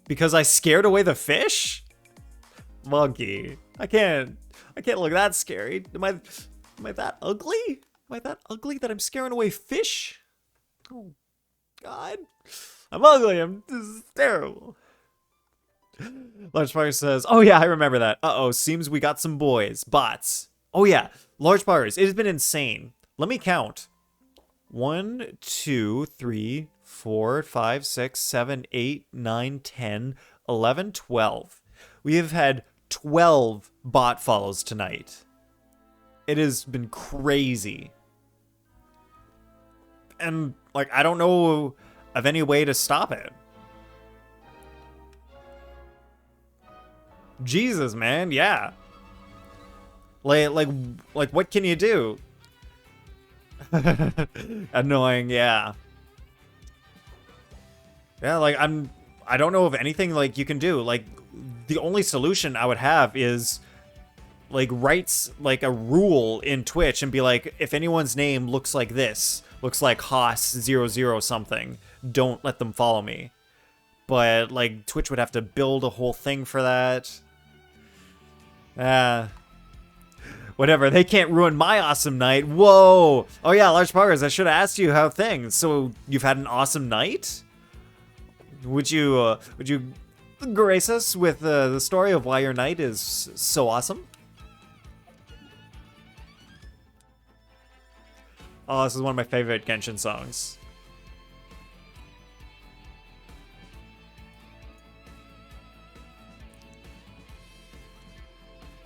Because I scared away the fish? Monkey, I can't look that scary. Am I that ugly? Am I that ugly that I'm scaring away fish? Oh, God. I'm ugly. This is terrible. Large Poggers says, oh yeah, I remember that. Uh-oh, seems we got some bots. Oh yeah, Large Poggers, it has been insane. Let me count. 1, 2, 3, 4, 5, 6, 7, 8, 9, 10, 11, 12. We have had 12 bot follows tonight. It has been crazy. And, like, I don't know of any way to stop it. Jesus, man, yeah. Like, what can you do? Annoying, yeah. Yeah, like, I don't know of anything, like, you can do. Like, the only solution I would have is, like, write, like, a rule in Twitch and be like, if anyone's name looks like this, looks like Haas00 something, don't let them follow me. but like Twitch would have to build a whole thing for that. Whatever, they can't ruin my awesome night. Whoa! Oh yeah, Large Poggers, I should have asked you how things. So you've had an awesome night? Would you grace us with the story of why your night is so awesome? Oh, this is one of my favorite Genshin songs.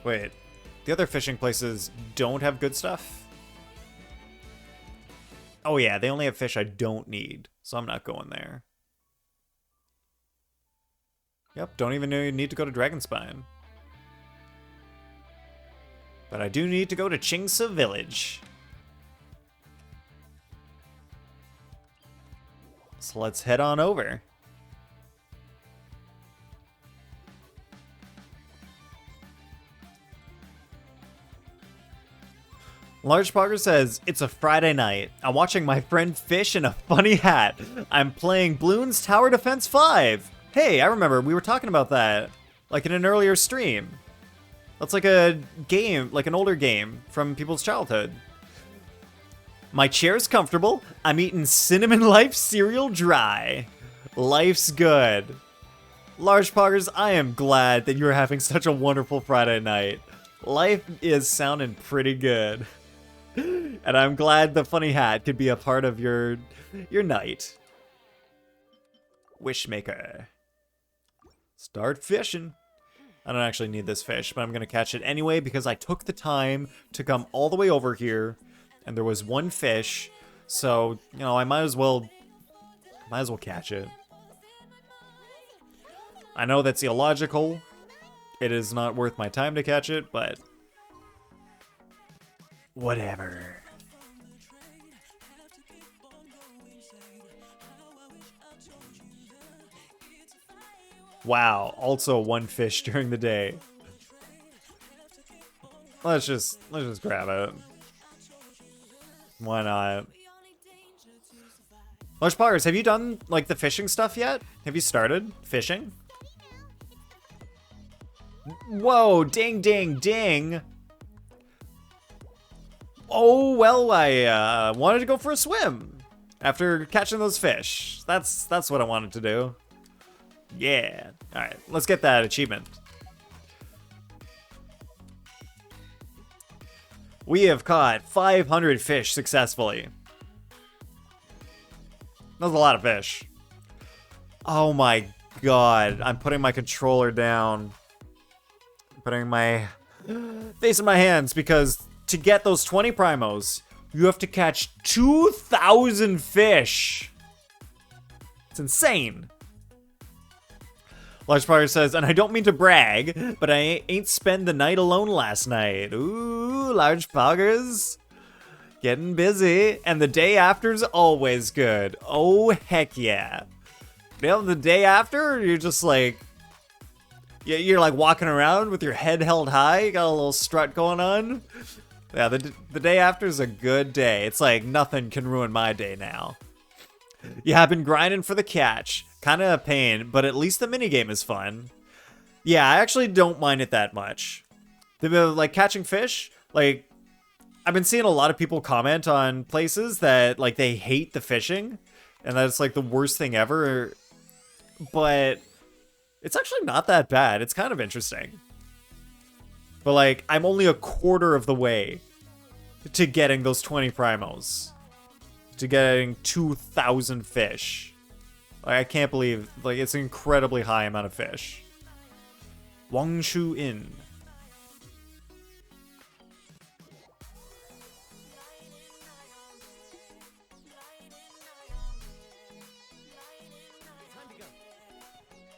Wait, the other fishing places don't have good stuff? Oh yeah, they only have fish I don't need, so I'm not going there. Yep, don't even need to go to Dragonspine. But I do need to go to Chingsa Village. So let's head on over. Large Pogger says, it's a Friday night. I'm watching my friend fish in a funny hat. I'm playing Bloons Tower Defense 5. Hey, I remember we were talking about that, like in an earlier stream. That's like a game, like an older game from people's childhood. My chair's comfortable. I'm eating Cinnamon Life cereal dry. Life's good. Large Poggers, I am glad that you're having such a wonderful Friday night. Life is sounding pretty good. And I'm glad the funny hat could be a part of your night. Wishmaker. Start fishing. I don't actually need this fish, but I'm gonna catch it anyway because I took the time to come all the way over here, and there was one fish, so you know I might as well catch it. I know that's illogical. It is not worth my time to catch it, but whatever. Wow, also one fish during the day. Let's just grab it. Why not? Large Poggers, have you done like the fishing stuff yet? Have you started fishing? Whoa, ding ding ding. Oh, well, I wanted to go for a swim after catching those fish. That's what I wanted to do. Yeah. All right, let's get that achievement. We have caught 500 fish successfully. That's a lot of fish. Oh my god, I'm putting my controller down. Putting my face in my hands because to get those 20 primos, you have to catch 2,000 fish. It's insane. Large Poggers says, and I don't mean to brag, but I ain't spend the night alone last night. Ooh, Large Poggers. Getting busy. And the day after's always good. Oh, heck yeah. You know, the day after, you're just like, you're like walking around with your head held high. You got a little strut going on. Yeah, the day after is a good day. It's like nothing can ruin my day now. Yeah, I've been grinding for the catch. Kind of a pain, but at least the minigame is fun. Yeah, I actually don't mind it that much. Like catching fish, like I've been seeing a lot of people comment on places that like they hate the fishing and that it's like the worst thing ever. But it's actually not that bad. It's kind of interesting. But like I'm only a quarter of the way to getting those 20 primos. To getting 2,000 fish. Like, I can't believe, like, it's an incredibly high amount of fish. Wangshu Inn.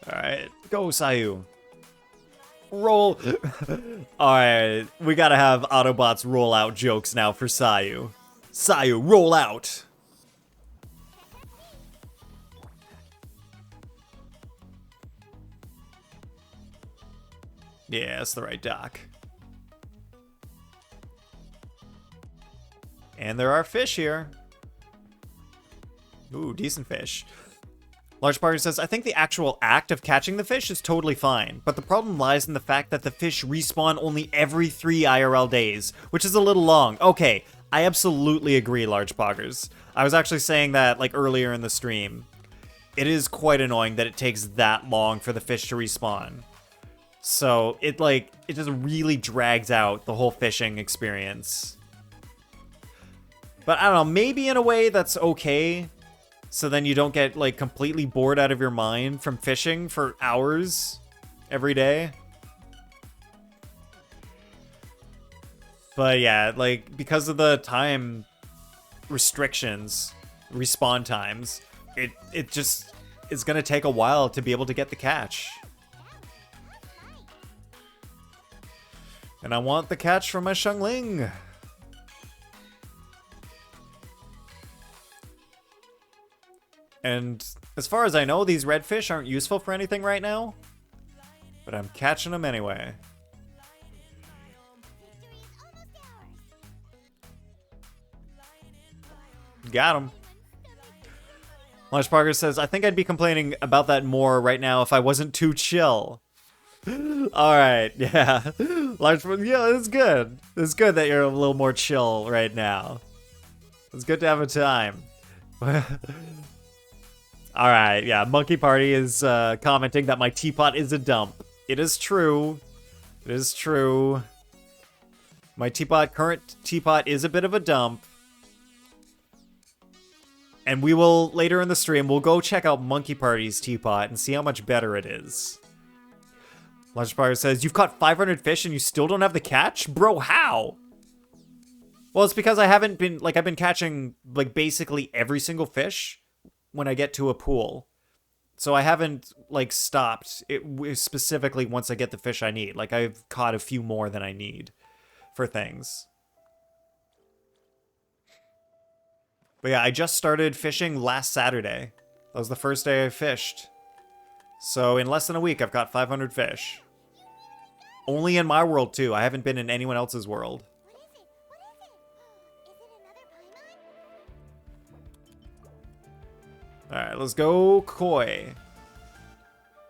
Alright, go Sayu. Roll. Alright, we gotta have Autobots roll out jokes now for Sayu. Sayu, roll out! Yeah, that's the right dock. And there are fish here. Ooh, decent fish. Large Parker says, I think the actual act of catching the fish is totally fine, but the problem lies in the fact that the fish respawn only every 3 IRL days, which is a little long. Okay, I absolutely agree, Large Poggers. I was actually saying that like earlier in the stream. It is quite annoying that it takes that long for the fish to respawn. So it just really drags out the whole fishing experience. But I don't know, maybe in a way that's okay. So then you don't get like completely bored out of your mind from fishing for hours every day. But yeah, like because of the time restrictions, respawn times, it just is gonna take a while to be able to get the catch. And I want the catch from my Xiangling. And as far as I know, these redfish aren't useful for anything right now. But I'm catching them anyway. Got him. Lunch Parker says, I think I'd be complaining about that more right now if I wasn't too chill. Alright, yeah. Large, yeah, it's good. It's good that you're a little more chill right now. It's good to have a time. Alright, yeah, Monkey Party is commenting that my teapot is a dump. It is true. It is true. My current teapot is a bit of a dump. And we will, later in the stream, we'll go check out Monkey Party's teapot and see how much better it is. Lunch Party says, you've caught 500 fish and you still don't have the catch? Bro, how? Well, it's because I haven't been, like, I've been catching, like, basically every single fish when I get to a pool. So I haven't, like, stopped it specifically once I get the fish I need. Like, I've caught a few more than I need for things. But yeah, I just started fishing last Saturday. That was the first day I fished. So in less than a week, I've caught 500 fish. Only in my world, too. I haven't been in anyone else's world. Alright, let's go koi.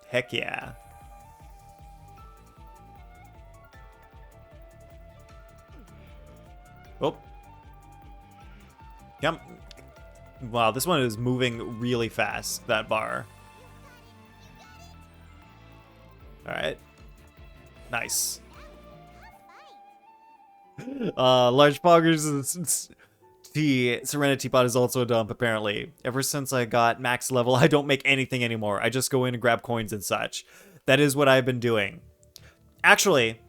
Heck yeah. Oh. Yep. Wow, this one is moving really fast, that bar. Alright. Nice. Large Poggers, the Serenitea Pot is also a dump, apparently. Ever since I got max level, I don't make anything anymore. I just go in and grab coins and such. That is what I've been doing. Actually,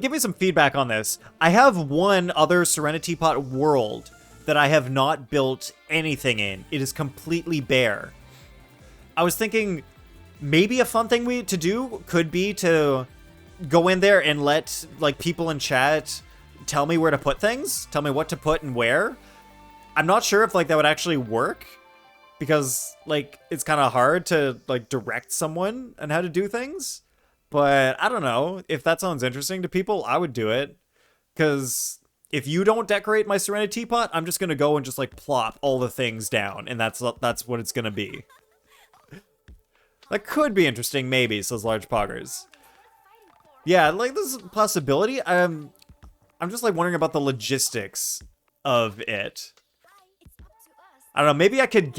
give me some feedback on this. I have one other Serenitea Pot world that I have not built anything in. It is completely bare. I was thinking maybe a fun thing to do could be to go in there and let like people in chat tell me where to put things, tell me what to put and where. I'm not sure if like that would actually work because like it's kind of hard to like direct someone on how to do things. But I don't know if that sounds interesting to people. I would do it because if you don't decorate my Serenitea Pot, I'm just gonna go and just like plop all the things down, and that's what it's gonna be. That could be interesting, maybe, says Large Poggers. Yeah, like this is a possibility. I'm just like wondering about the logistics of it. I don't know. Maybe I could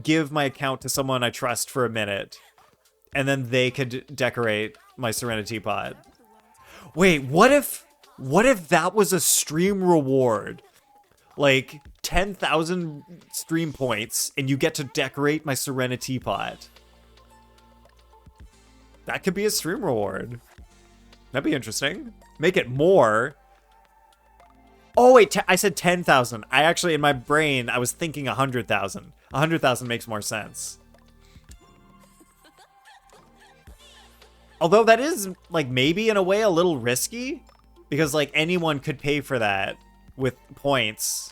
give my account to someone I trust for a minute, and then they could decorate my Serenitea Pot. Wait, what if that was a stream reward? Like 10,000 stream points, and you get to decorate my Serenitea Pot. That could be a stream reward. That'd be interesting. Make it more. Oh wait, I said 10,000. I actually, in my brain, I was thinking 100,000. 100,000 makes more sense. Although that is, like, maybe in a way a little risky. Because, like, anyone could pay for that with points.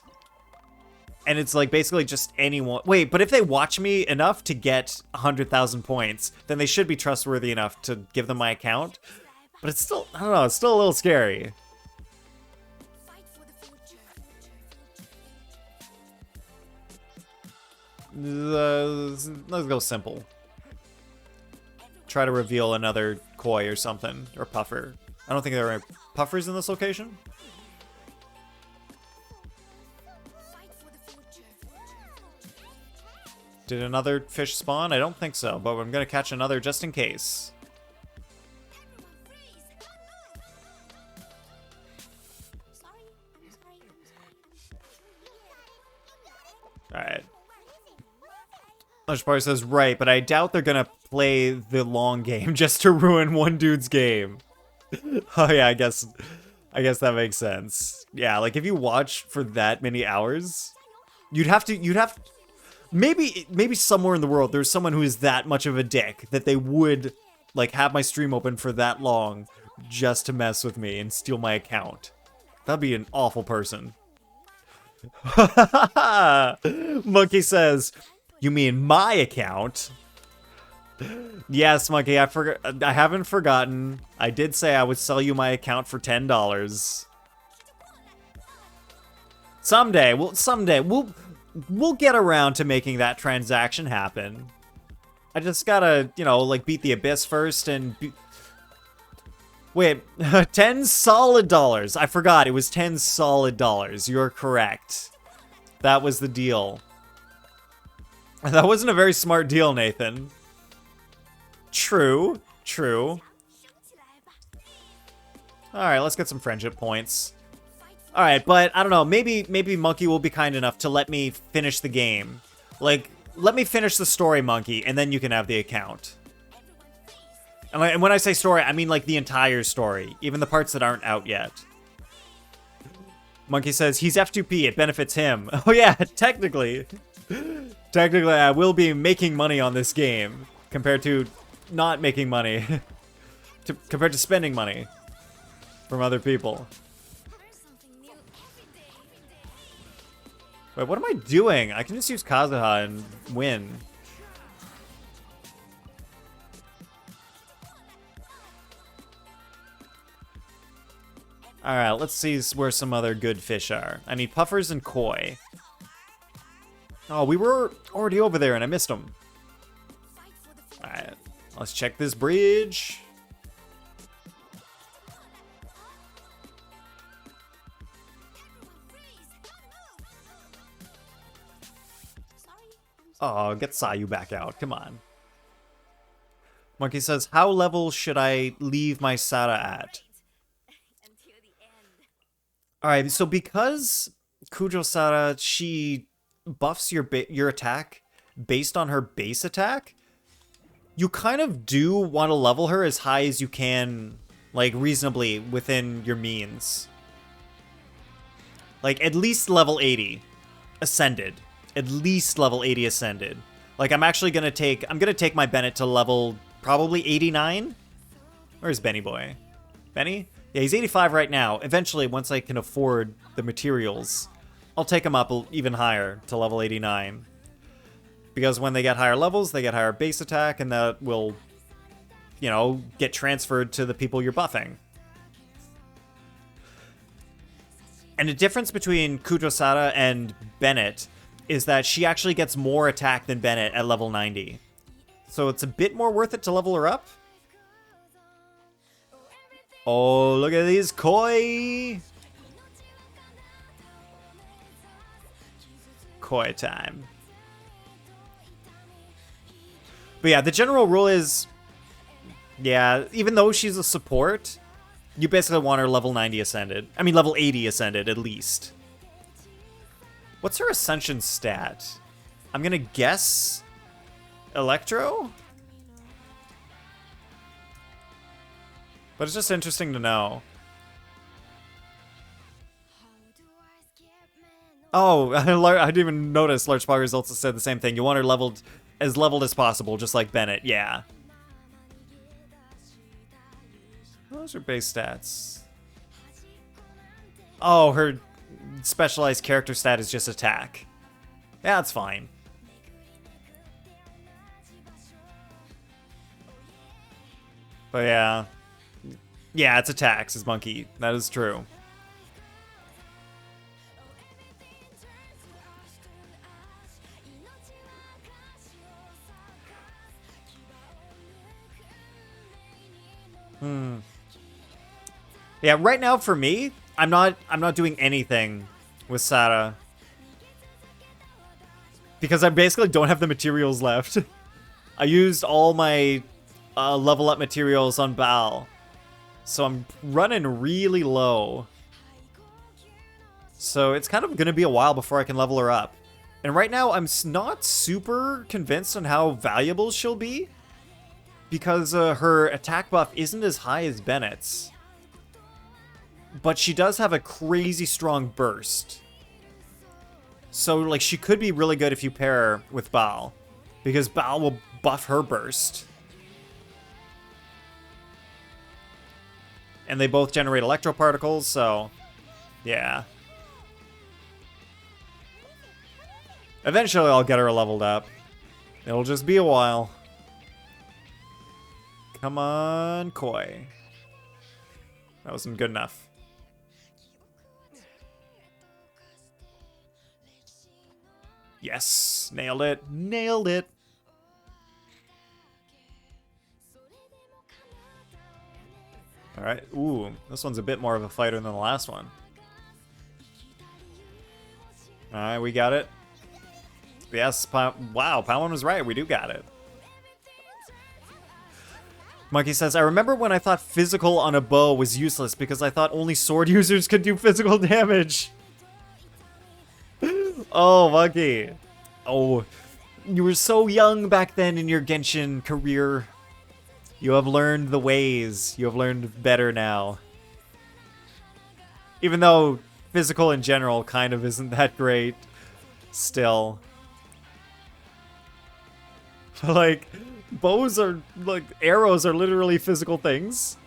And it's, like, basically just anyone. Wait, but if they watch me enough to get 100,000 points, then they should be trustworthy enough to give them my account. But it's still, I don't know, it's still a little scary. Let's go simple. Try to reveal another koi or something, or puffer. I don't think there are any puffers in this location. Did another fish spawn? I don't think so, but I'm gonna catch another just in case. Alright. Lunchbar says, right, but I doubt they're gonna play the long game just to ruin one dude's game. Oh yeah, I guess that makes sense. Yeah, like if you watch for that many hours, you'd have maybe somewhere in the world there's someone who is that much of a dick that they would like have my stream open for that long just to mess with me and steal my account. That'd be an awful person. Monkey says, "You mean my account?" Yes, Monkey, I haven't forgotten. I did say I would sell you my account for $10. Someday we'll get around to making that transaction happen. I just gotta, you know, like beat the abyss first and wait, $10 solid dollars. I forgot, it was $10 solid dollars. You're correct. That was the deal. That wasn't a very smart deal, Nathan. True. Alright, let's get some friendship points. Alright, but I don't know, maybe Monkey will be kind enough to let me finish the game. Like, let me finish the story, Monkey, and then you can have the account. And when I say story, I mean like the entire story, even the parts that aren't out yet. Monkey says, he's F2P, it benefits him. Oh yeah, technically. Technically, I will be making money on this game, compared to not making money. Compared to spending money from other people. Wait, what am I doing? I can just use Kazuha and win. Alright, let's see where some other good fish are. I need puffers and koi. Oh, we were already over there and I missed them. Alright, let's check this bridge. Oh, get Sayu back out. Come on. Monkey says, how level should I leave my Sara at? Alright, so because Kujo Sara, she buffs your attack based on her base attack, you kind of do want to level her as high as you can, like, reasonably within your means. Like, at least level 80. Ascended. At least level 80 ascended. Like, I'm gonna take my Bennett to level probably 89? Where's Benny boy? Benny? Yeah, he's 85 right now. Eventually, once I can afford the materials, I'll take him up even higher to level 89. Because when they get higher levels, they get higher base attack, and that will, you know, get transferred to the people you're buffing. And the difference between Kujo Sara and Bennett is that she actually gets more attack than Bennett at level 90. So it's a bit more worth it to level her up. Oh, look at these koi! Koi time. But yeah, the general rule is, yeah, even though she's a support, you basically want her level 90 ascended. I mean, level 80 ascended, at least. What's her ascension stat? I'm gonna guess Electro? But it's just interesting to know. Oh, I didn't even notice Large Spot results said the same thing. You want her leveled as possible, just like Bennett. Yeah. Those are base stats. Oh, her specialized character stat is just attack. Yeah, that's fine. But yeah. Yeah, it's attack, says Monkey. That is true. Yeah, right now for me, I'm not doing anything with Sara. Because I basically don't have the materials left. I used all my level up materials on Bal. So I'm running really low. So it's kind of going to be a while before I can level her up. And right now, I'm not super convinced on how valuable she'll be. Because her attack buff isn't as high as Bennett's. But she does have a crazy strong burst. So, like, she could be really good if you pair her with Bal. Because Bal will buff her burst. And they both generate electro particles, so... yeah. Eventually I'll get her leveled up. It'll just be a while. Come on, Koi. That wasn't good enough. Yes! Nailed it! Nailed it! Alright. Ooh, this one's a bit more of a fighter than the last one. Alright, we got it. Yes, wow, Palwan was right. We do got it. Monkey says, I remember when I thought physical on a bow was useless because I thought only sword users could do physical damage. Oh, Monkey. Oh, you were so young back then in your Genshin career. You have learned the ways. You have learned better now. Even though physical in general kind of isn't that great. Still. Like, bows are, like, arrows are literally physical things.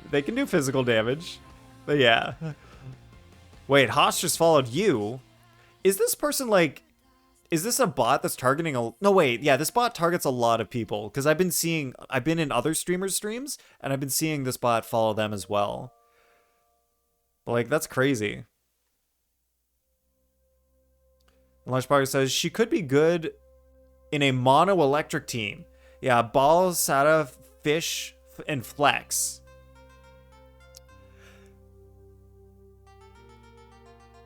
They can do physical damage. But yeah. Wait, Haas just followed you? Is this person, like... is this a bot that's targeting a... no, wait. Yeah, this bot targets a lot of people. Because I've been in other streamers' streams, and I've been seeing this bot follow them as well. But, like, that's crazy. Lunchbar says, she could be good in a mono-electric team. Yeah, Ball, Sara, Fish, and Flex.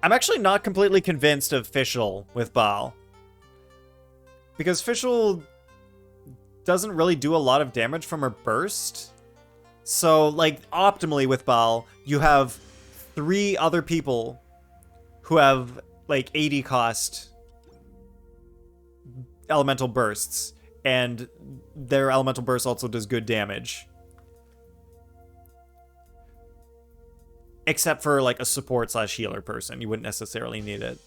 I'm actually not completely convinced of Fischl with Baal. Because Fischl doesn't really do a lot of damage from her burst. So, like, optimally with Baal, you have 3 other people who have, like, 80 cost elemental bursts. And their elemental burst also does good damage. Except for, like, a support/healer person. You wouldn't necessarily need it.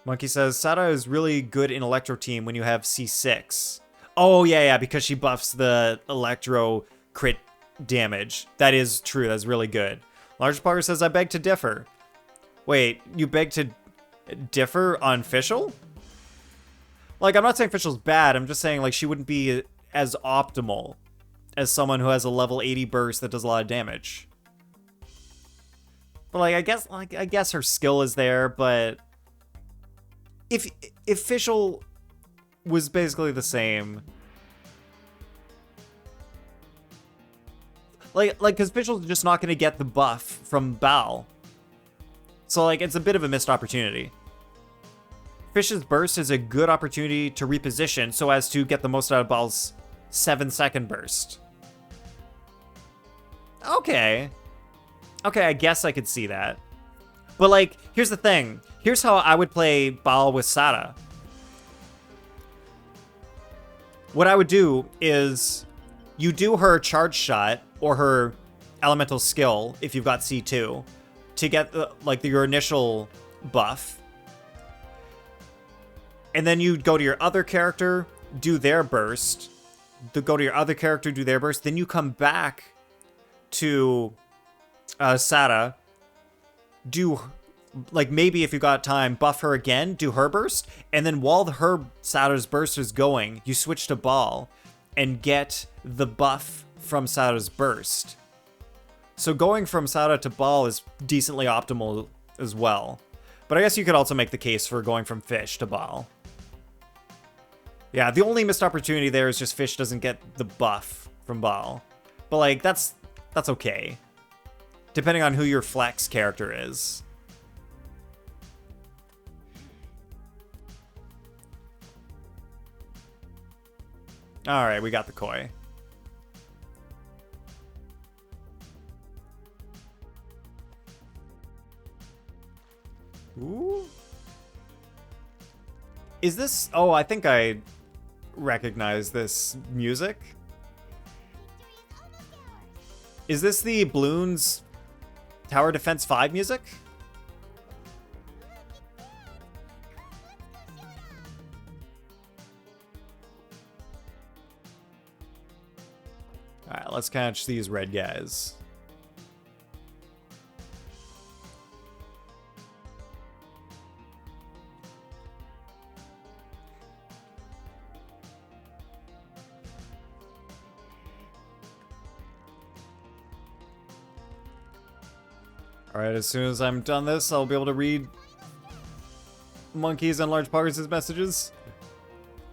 Monkey says, Sara is really good in Electro Team when you have C6. Oh, yeah, because she buffs the Electro crit damage. That is true. That's really good. Large Parker says, I beg to differ. Wait, you beg to differ on Fischl? Like, I'm not saying Fischl's bad. I'm just saying, like, she wouldn't be as optimal as someone who has a level 80 burst that does a lot of damage. But, like, I guess her skill is there, but if Fischl was basically the same, like, because Fischl's just not going to get the buff from Baal. So, like, it's a bit of a missed opportunity. Fish's burst is a good opportunity to reposition so as to get the most out of Baal's 7-second burst. Okay, I guess I could see that. But, like, here's the thing. Here's how I would play Baal with Sara. What I would do is you do her charge shot or her elemental skill if you've got C2 to get your initial buff. And then you go to your other character, do their burst. Go to your other character, do their burst. Then you come back to Sara, do, like, maybe if you got time, buff her again, do her burst, and then while Sara's burst is going, you switch to Baal and get the buff from Sara's burst. So going from Sara to Baal is decently optimal as well. But I guess you could also make the case for going from Fish to Baal. Yeah, the only missed opportunity there is just Fish doesn't get the buff from Ball. But, like, that's okay. Depending on who your flex character is. Alright, we got the Koi. Ooh. Is this... Oh, I think I recognize this music. Is this the Bloons Tower Defense 5 music? Alright, let's catch these red guys. Alright, as soon as I'm done this, I'll be able to read Monkey's and Large Poggers' messages.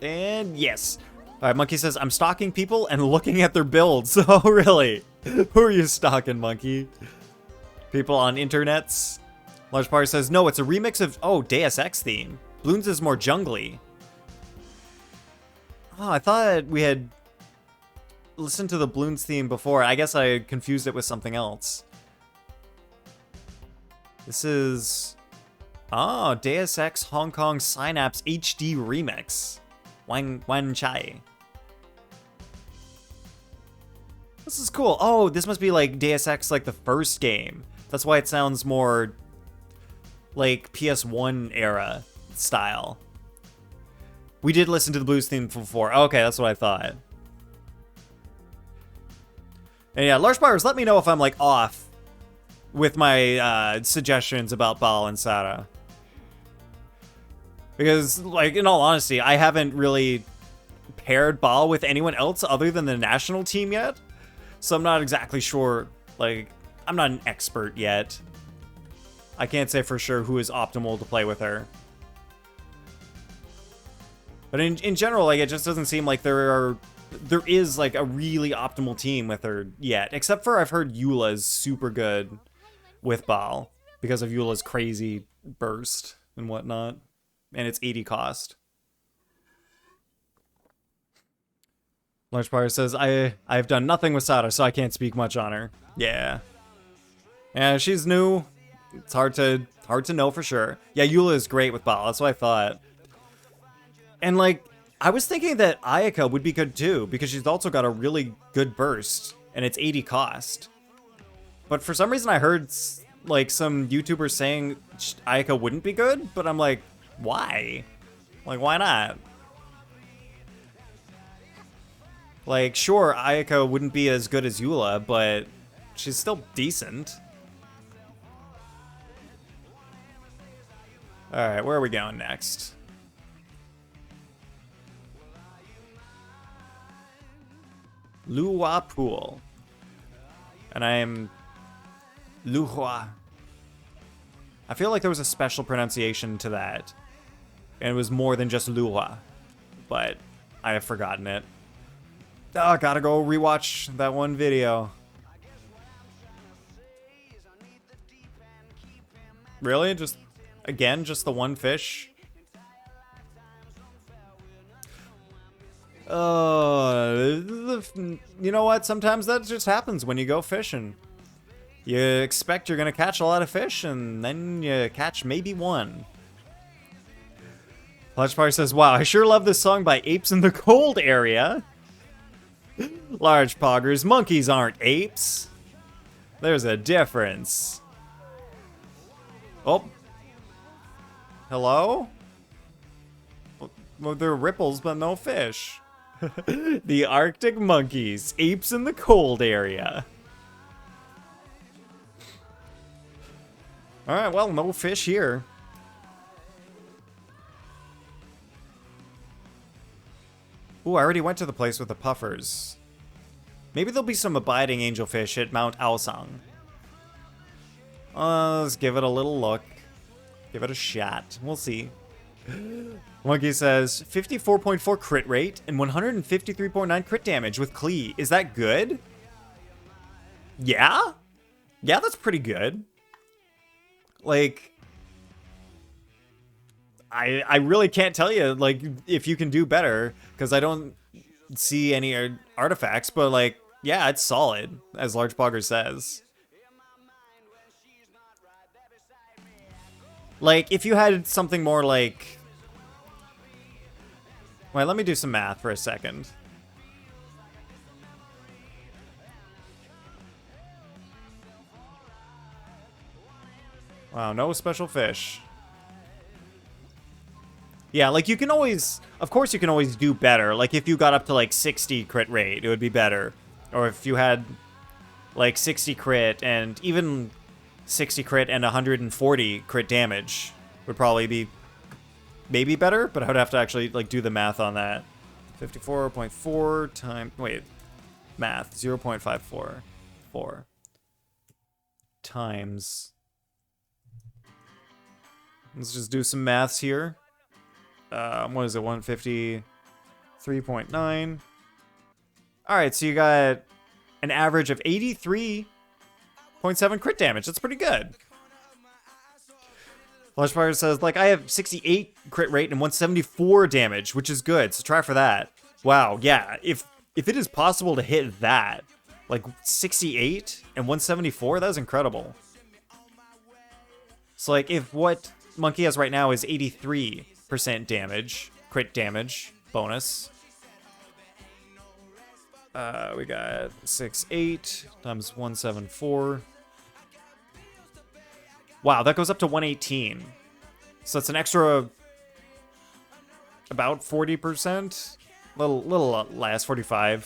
And yes. Alright, Monkey says, I'm stalking people and looking at their builds. Oh, really? Who are you stalking, Monkey? People on internets? Large Poggers says, no, it's a remix of, oh, Deus Ex theme. Bloons is more jungly. Oh, I thought we had listened to the Bloons theme before. I guess I confused it with something else. This is... Oh, Deus Ex Hong Kong Synapse HD Remix. Wan Chai. This is cool. Oh, this must be like Deus Ex, like the first game. That's why it sounds more like PS1 era style. We did listen to the blues theme before. Okay, that's what I thought. And yeah, Large Powers, let me know if I'm like off with my suggestions about Baal and Sara. Because, like, in all honesty, I haven't really paired Baal with anyone else other than the national team yet. So I'm not exactly sure, like, I'm not an expert yet. I can't say for sure who is optimal to play with her. But in general, like, it just doesn't seem like there is, like, a really optimal team with her yet. Except for I've heard Eula is super good with Baal because of Eula's crazy burst and whatnot. And its 80 cost. Large Power says, I've done nothing with Sara, so I can't speak much on her. Yeah. Yeah, she's new. It's hard to know for sure. Yeah, Eula is great with Baal. That's what I thought. And, like, I was thinking that Ayaka would be good too, because she's also got a really good burst, and it's 80 cost. But for some reason I heard, like, some YouTubers saying Ayaka wouldn't be good, but I'm like, why? Like, why not? Like, sure, Ayaka wouldn't be as good as Eula, but she's still decent. Alright, where are we going next? Luhua Pool. And I'm Luhua. I feel like there was a special pronunciation to that. And it was more than just Luhua. But I have forgotten it. Oh, gotta go rewatch that one video. Really? Just, again, just the one fish? You know what? Sometimes that just happens when you go fishing. You expect you're gonna catch a lot of fish, and then you catch maybe one. Large Power says, wow, I sure love this song by Apes in the Cold Area. Large Poggers, monkeys aren't apes. There's a difference. Oh. Hello? Well, there are ripples, but no fish. The Arctic monkeys, apes in the cold area. Alright, well, no fish here. Ooh, I already went to the place with the puffers. Maybe there'll be some abiding angelfish at Mount Aosang. Let's give it a little look. Give it a shot. We'll see. Monkey says 54.4 crit rate and 153.9 crit damage with Klee. Is that good? Yeah? Yeah, that's pretty good. Like, I really can't tell you, like, if you can do better, because I don't see any artifacts, but, like, yeah, it's solid, as Large Pogger says. Like, if you had something more like... Wait, let me do some math for a second. Wow, no special fish. Yeah, like, you can always... Of course you can always do better. Like, if you got up to, like, 60 crit rate, it would be better. Or if you had, like, 60 crit and even 60 crit and 140 crit damage would probably be maybe better, but I would have to actually, like, do the math on that. 54.4 times... Wait. Math. 0.544 times... Let's just do some maths here. What is it? 153.9. Alright, so you got an average of 83.7 crit damage. That's pretty good. Lushfire says, like, I have 68 crit rate and 174 damage, which is good, so try for that. Wow, yeah, if it is possible to hit that, like 68 and 174, that was incredible. So, like, if what Monkey has right now is 83% damage, crit damage, bonus. We got 68 times 174. Wow, that goes up to 118. So it's an extra about 40%. Little less, 45%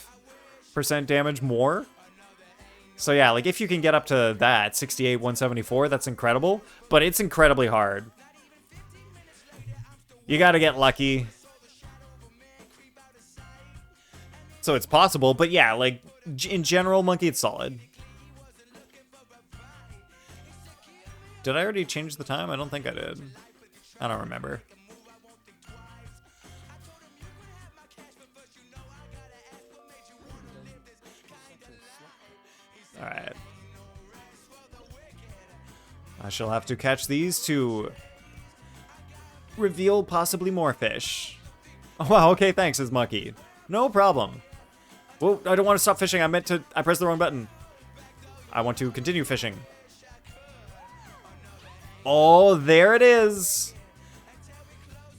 damage more. So yeah, like if you can get up to that, 68, 174, that's incredible. But it's incredibly hard. You gotta get lucky. So it's possible, but yeah, like in general, Monkey, it's solid. Did I already change the time? I don't think I did. I don't remember. Alright. I shall have to catch these to reveal possibly more fish. Oh, wow, okay, thanks, says Monkey. No problem. Whoa, I don't want to stop fishing. I pressed the wrong button. I want to continue fishing. Oh, there it is.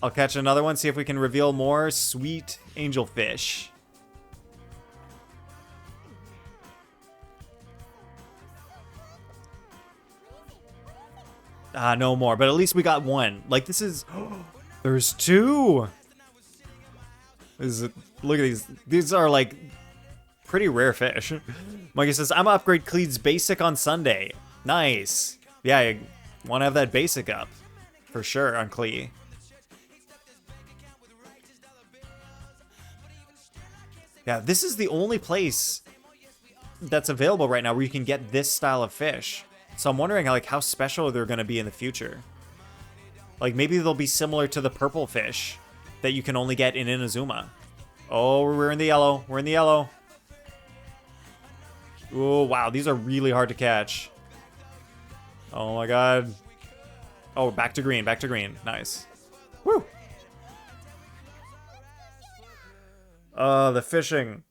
I'll catch another one, see if we can reveal more sweet angelfish. No more, but at least we got one. Like, this is... There's two! Look at these. These are, like, pretty rare fish. Monkey says, I'm gonna upgrade Cleed's basic on Sunday. Nice. Yeah, I want to have that basic up. For sure, on Clee. Yeah, this is the only place that's available right now where you can get this style of fish. So I'm wondering, like, how special they're going to be in the future. Like, maybe they'll be similar to the purple fish that you can only get in Inazuma. Oh, we're in the yellow. We're in the yellow. Oh, wow. These are really hard to catch. Oh, my God. Oh, back to green. Back to green. Nice. Woo! The fishing.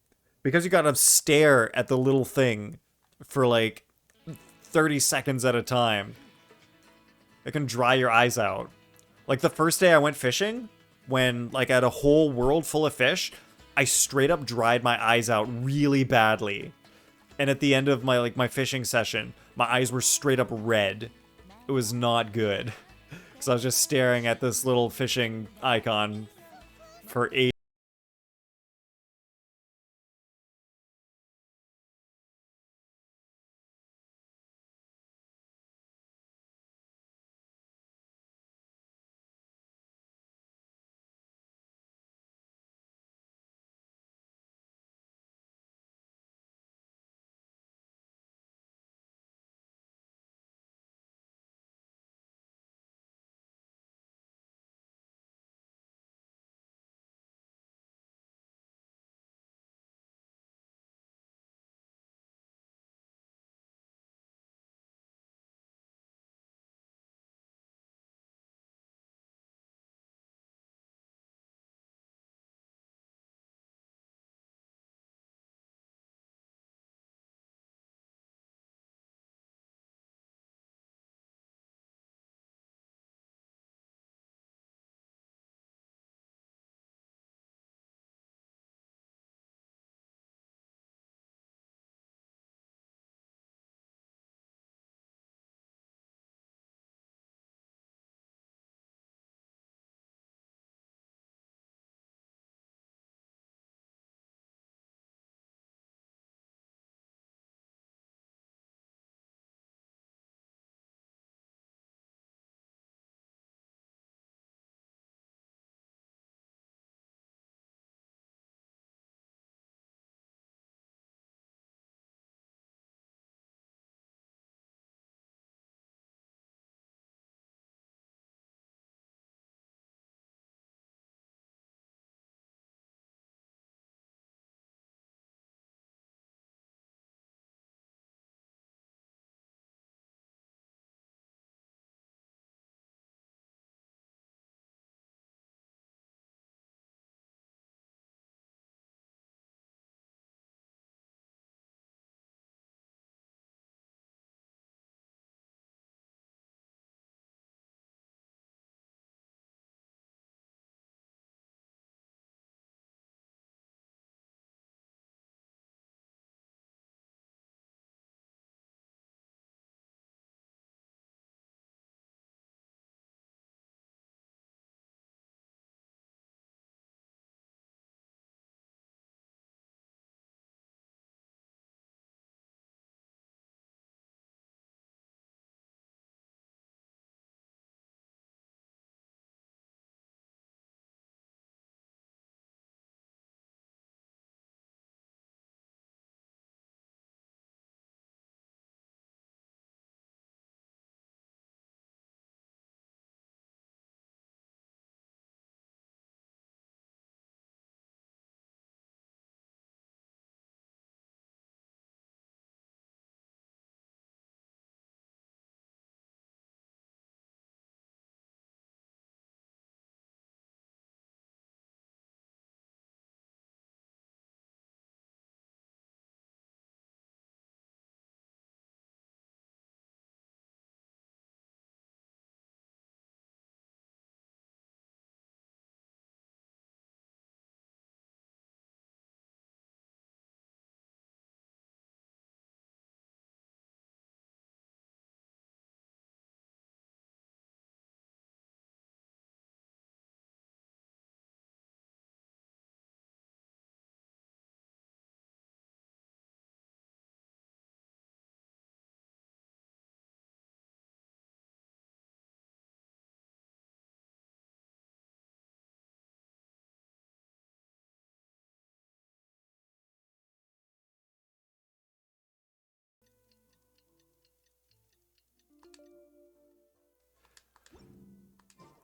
Because you gotta stare at the little thing for, like, 30 seconds at a time. It can dry your eyes out. Like, the first day I went fishing, when, like, I had a whole world full of fish, I straight up dried my eyes out really badly. And at the end of my, like, my fishing session, my eyes were straight up red. It was not good. Because I was just staring at this little fishing icon for 8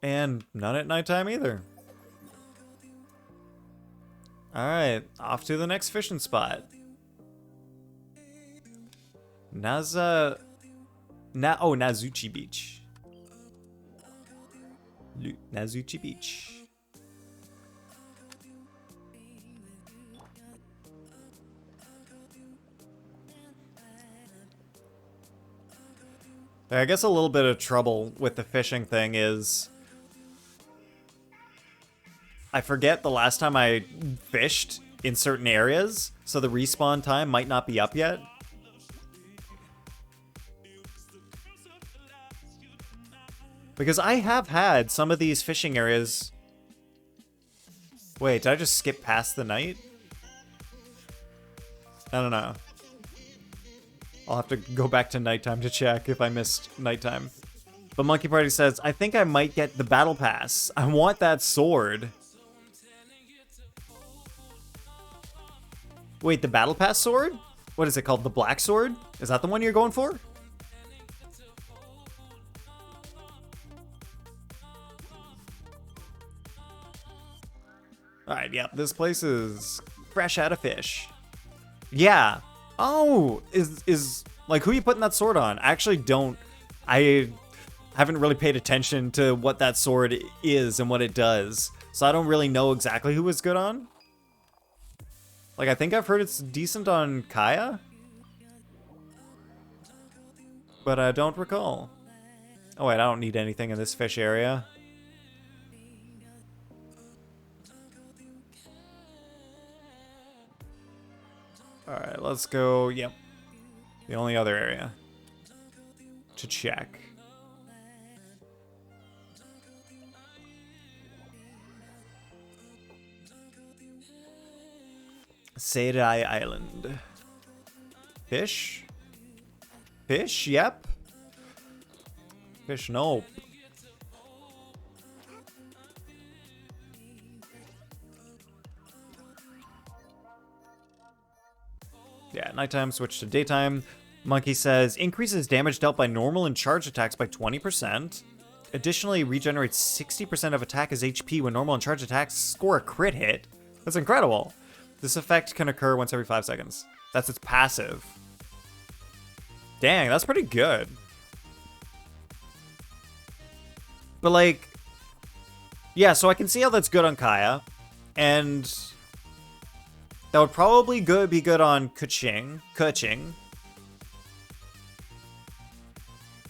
And none at nighttime either. Alright, off to the next fishing spot. Nazuchi Beach. Nazuchi Beach. I guess a little bit of trouble with the fishing thing is I forget the last time I fished in certain areas, so the respawn time might not be up yet. Because I have had some of these fishing areas... Wait, did I just skip past the night? I don't know. I'll have to go back to nighttime to check if I missed nighttime. But Monkey Party says, I think I might get the battle pass. I want that sword. Wait, the battle pass sword? What is it called? The black sword? Is that the one you're going for? Alright, yep, this place is fresh out of fish. Yeah. Oh, is like, who are you putting that sword on? I actually don't. I haven't really paid attention to what that sword is and what it does. So I don't really know exactly who it's good on. Like, I think I've heard it's decent on Kaya. But I don't recall. Oh wait, I don't need anything in this fish area. Alright, let's go, yep. The only other area to check. Seirai Island. Fish? Fish, yep. Fish, nope. Yeah, nighttime, switch to daytime. Monkey says, increases damage dealt by normal and charge attacks by 20%. Additionally, regenerates 60% of attack as HP when normal and charge attacks score a crit hit. That's incredible. This effect can occur once every 5 seconds. That's its passive. Dang, that's pretty good. But like, yeah, so I can see how that's good on Kaya. And that would probably be good on Kuching.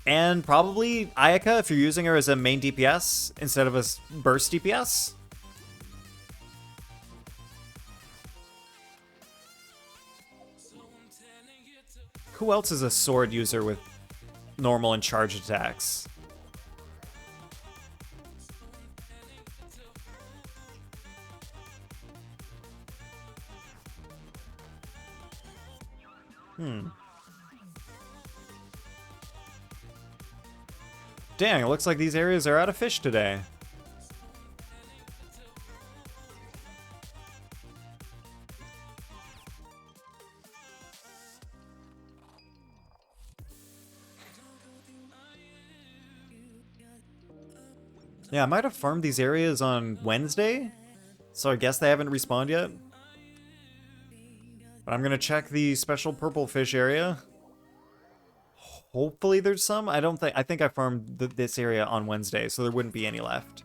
And probably Ayaka if you're using her as a main DPS instead of a burst DPS. Who else is a sword user with normal and charge attacks? Dang, it looks like these areas are out of fish today. Yeah, I might have farmed these areas on Wednesday, so I guess they haven't respawned yet. But I'm gonna check the special purple fish area. Hopefully there's some. I think I farmed this area on Wednesday, so there wouldn't be any left.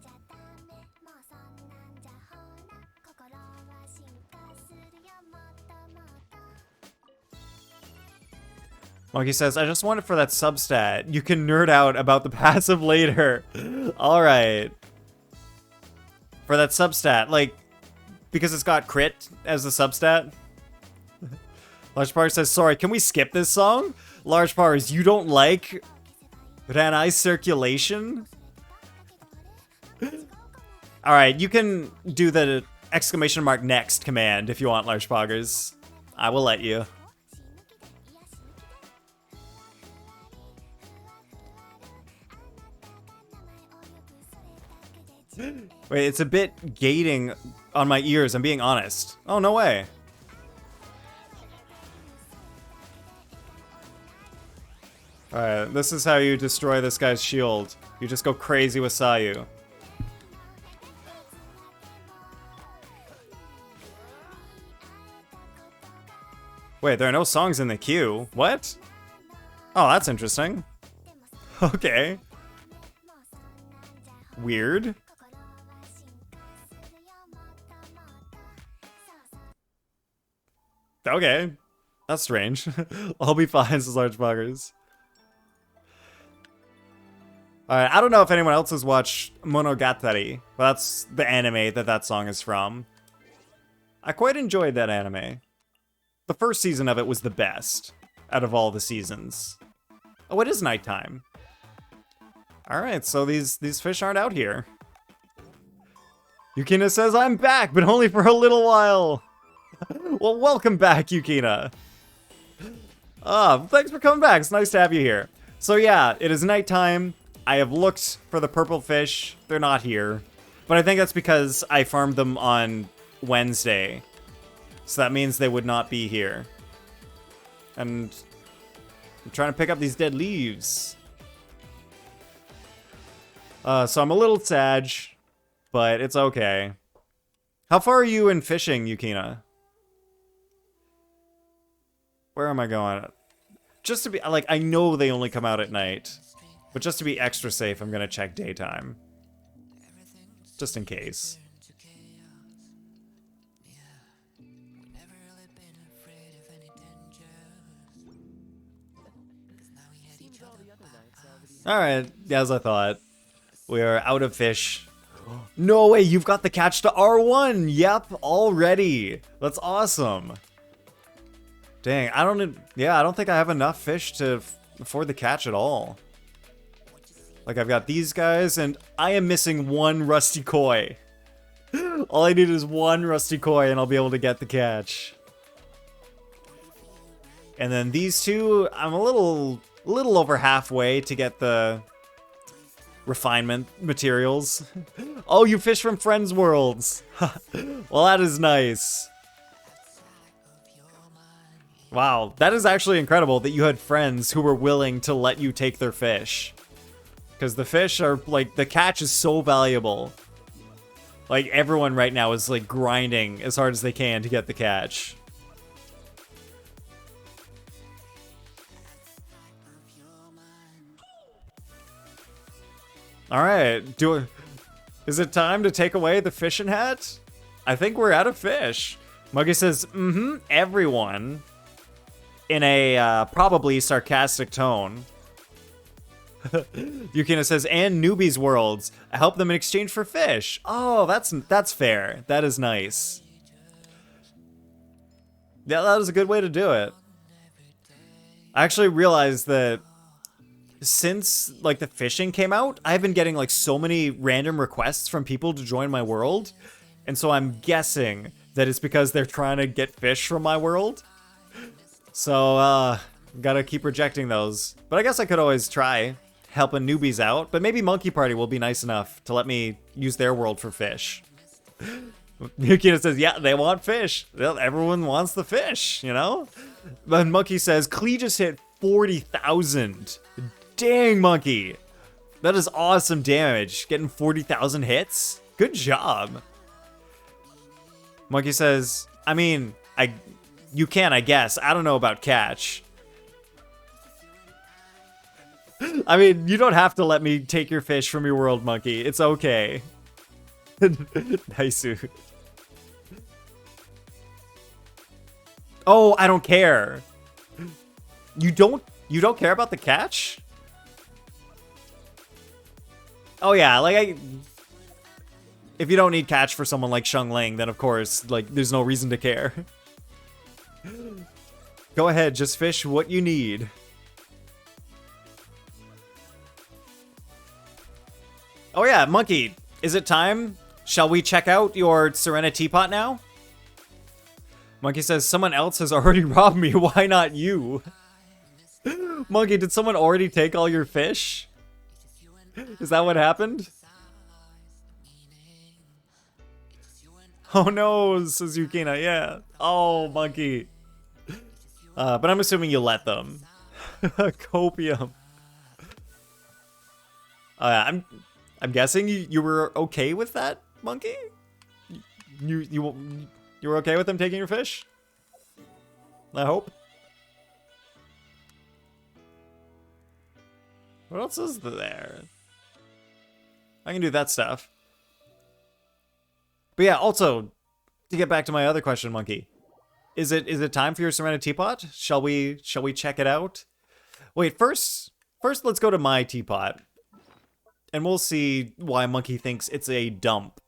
Monkey says, I just want it for that substat. You can nerd out about the passive later. Alright. For that substat, like, because it's got crit as the substat. Large Power says, sorry, can we skip this song? Large Powers, you don't like Ranai circulation? Alright, you can do the exclamation mark next command if you want, Large Poggers. I will let you. Wait, it's a bit gating on my ears, I'm being honest. Oh, no way. Alright, this is how you destroy this guy's shield. You just go crazy with Sayu. Wait, there are no songs in the queue. What? Oh, that's interesting. Okay. Weird. Okay. That's strange. I'll be fine, says Large Buggers. Alright, I don't know if anyone else has watched Monogatari, but that's the anime that song is from. I quite enjoyed that anime. The first season of it was the best out of all the seasons. Oh, it is nighttime. Alright, so these fish aren't out here. Yukina says, I'm back, but only for a little while. Well, welcome back, Yukina. Thanks for coming back. It's nice to have you here. So yeah, it is nighttime. I have looked for the purple fish. They're not here. But I think that's because I farmed them on Wednesday. So that means they would not be here. And I'm trying to pick up these dead leaves. So I'm a little sad, but it's okay. How far are you in fishing, Yukina? Where am I going? Just to be, like, I know they only come out at night. But just to be extra safe, I'm gonna check daytime. Just in case. Alright, as I thought. We are out of fish. No way, you've got the catch to R1! Yep, already! That's awesome. Dang, I don't think I have enough fish to afford the catch at all. Like, I've got these guys, and I am missing one rusty koi. All I need is one rusty koi, and I'll be able to get the catch. And then these two, I'm a little over halfway to get the refinement materials. Oh, you fish from Friends Worlds. Well, that is nice. Wow, that is actually incredible that you had friends who were willing to let you take their fish. Because the fish are, like, the catch is so valuable. Like, everyone right now is, like, grinding as hard as they can to get the catch. Alright, is it time to take away the fishing hat? I think we're out of fish. Muggy says, everyone. In a probably sarcastic tone. Yukina says, and newbies worlds. I help them in exchange for fish. Oh, that's fair. That is nice. Yeah, that was a good way to do it. I actually realized that since, like, the fishing came out, I've been getting, like, so many random requests from people to join my world. And so I'm guessing that it's because they're trying to get fish from my world. So, gotta keep rejecting those. But I guess I could always try helping newbies out. But maybe Monkey Party will be nice enough to let me use their world for fish. Yukina says, yeah, they want fish. Everyone wants the fish, you know? But Monkey says, Klee just hit 40,000. Dang, Monkey. That is awesome damage. Getting 40,000 hits. Good job. Monkey says, I mean, you can, I guess. I don't know about catch. I mean, you don't have to let me take your fish from your world, Monkey. It's okay. Nice. Oh, I don't care. You don't care about the catch? Oh yeah, like if you don't need catch for someone like Sheng Ling, then of course, like, there's no reason to care. Go ahead, just fish what you need. Oh yeah, Monkey, is it time? Shall we check out your Serenitea Pot now? Monkey says, someone else has already robbed me, why not you? Monkey, did someone already take all your fish? Is that what happened? Oh no, says Yukina, yeah. Oh, Monkey. But I'm assuming you let them. Copium. I'm guessing you were okay with that, Monkey? You were okay with them taking your fish? I hope. What else is there? I can do that stuff. But yeah, also, to get back to my other question, Monkey. Is it time for your Serenitea Pot? Shall we check it out? Wait, first let's go to my teapot. And we'll see why Monkey thinks it's a dump.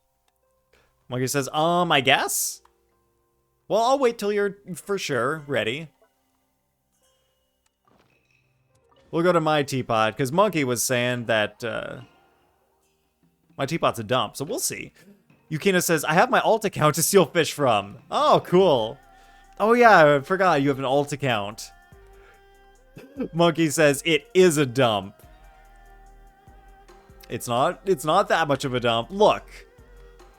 Monkey says, I guess? Well, I'll wait till you're for sure ready. We'll go to my teapot, because Monkey was saying that my teapot's a dump, so we'll see. Yukina says, I have my alt account to steal fish from. Oh, cool. Oh yeah, I forgot you have an alt account. Monkey says, it is a dump. It's not that much of a dump. Look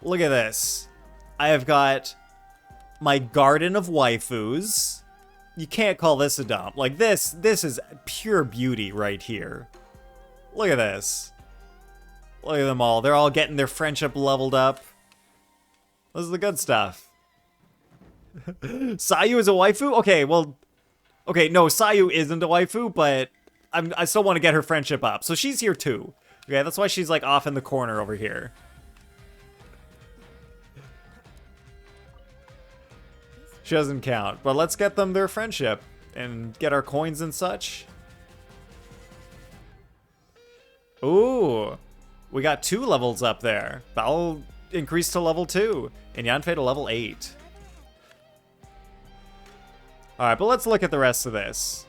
at this. I have got my garden of waifus. You can't call this a dump. Like this is pure beauty right here. Look at this. Look at them all. They're all getting their friendship leveled up. This is the good stuff. Sayu is a waifu? Okay, well... Okay, no, Sayu isn't a waifu, but I still want to get her friendship up. So she's here too. Okay, that's why she's like off in the corner over here. She doesn't count, but let's get them their friendship and get our coins and such. Ooh, we got 2 levels up there. That'll increase to level 2 and Yanfei to level 8. Alright, but let's look at the rest of this.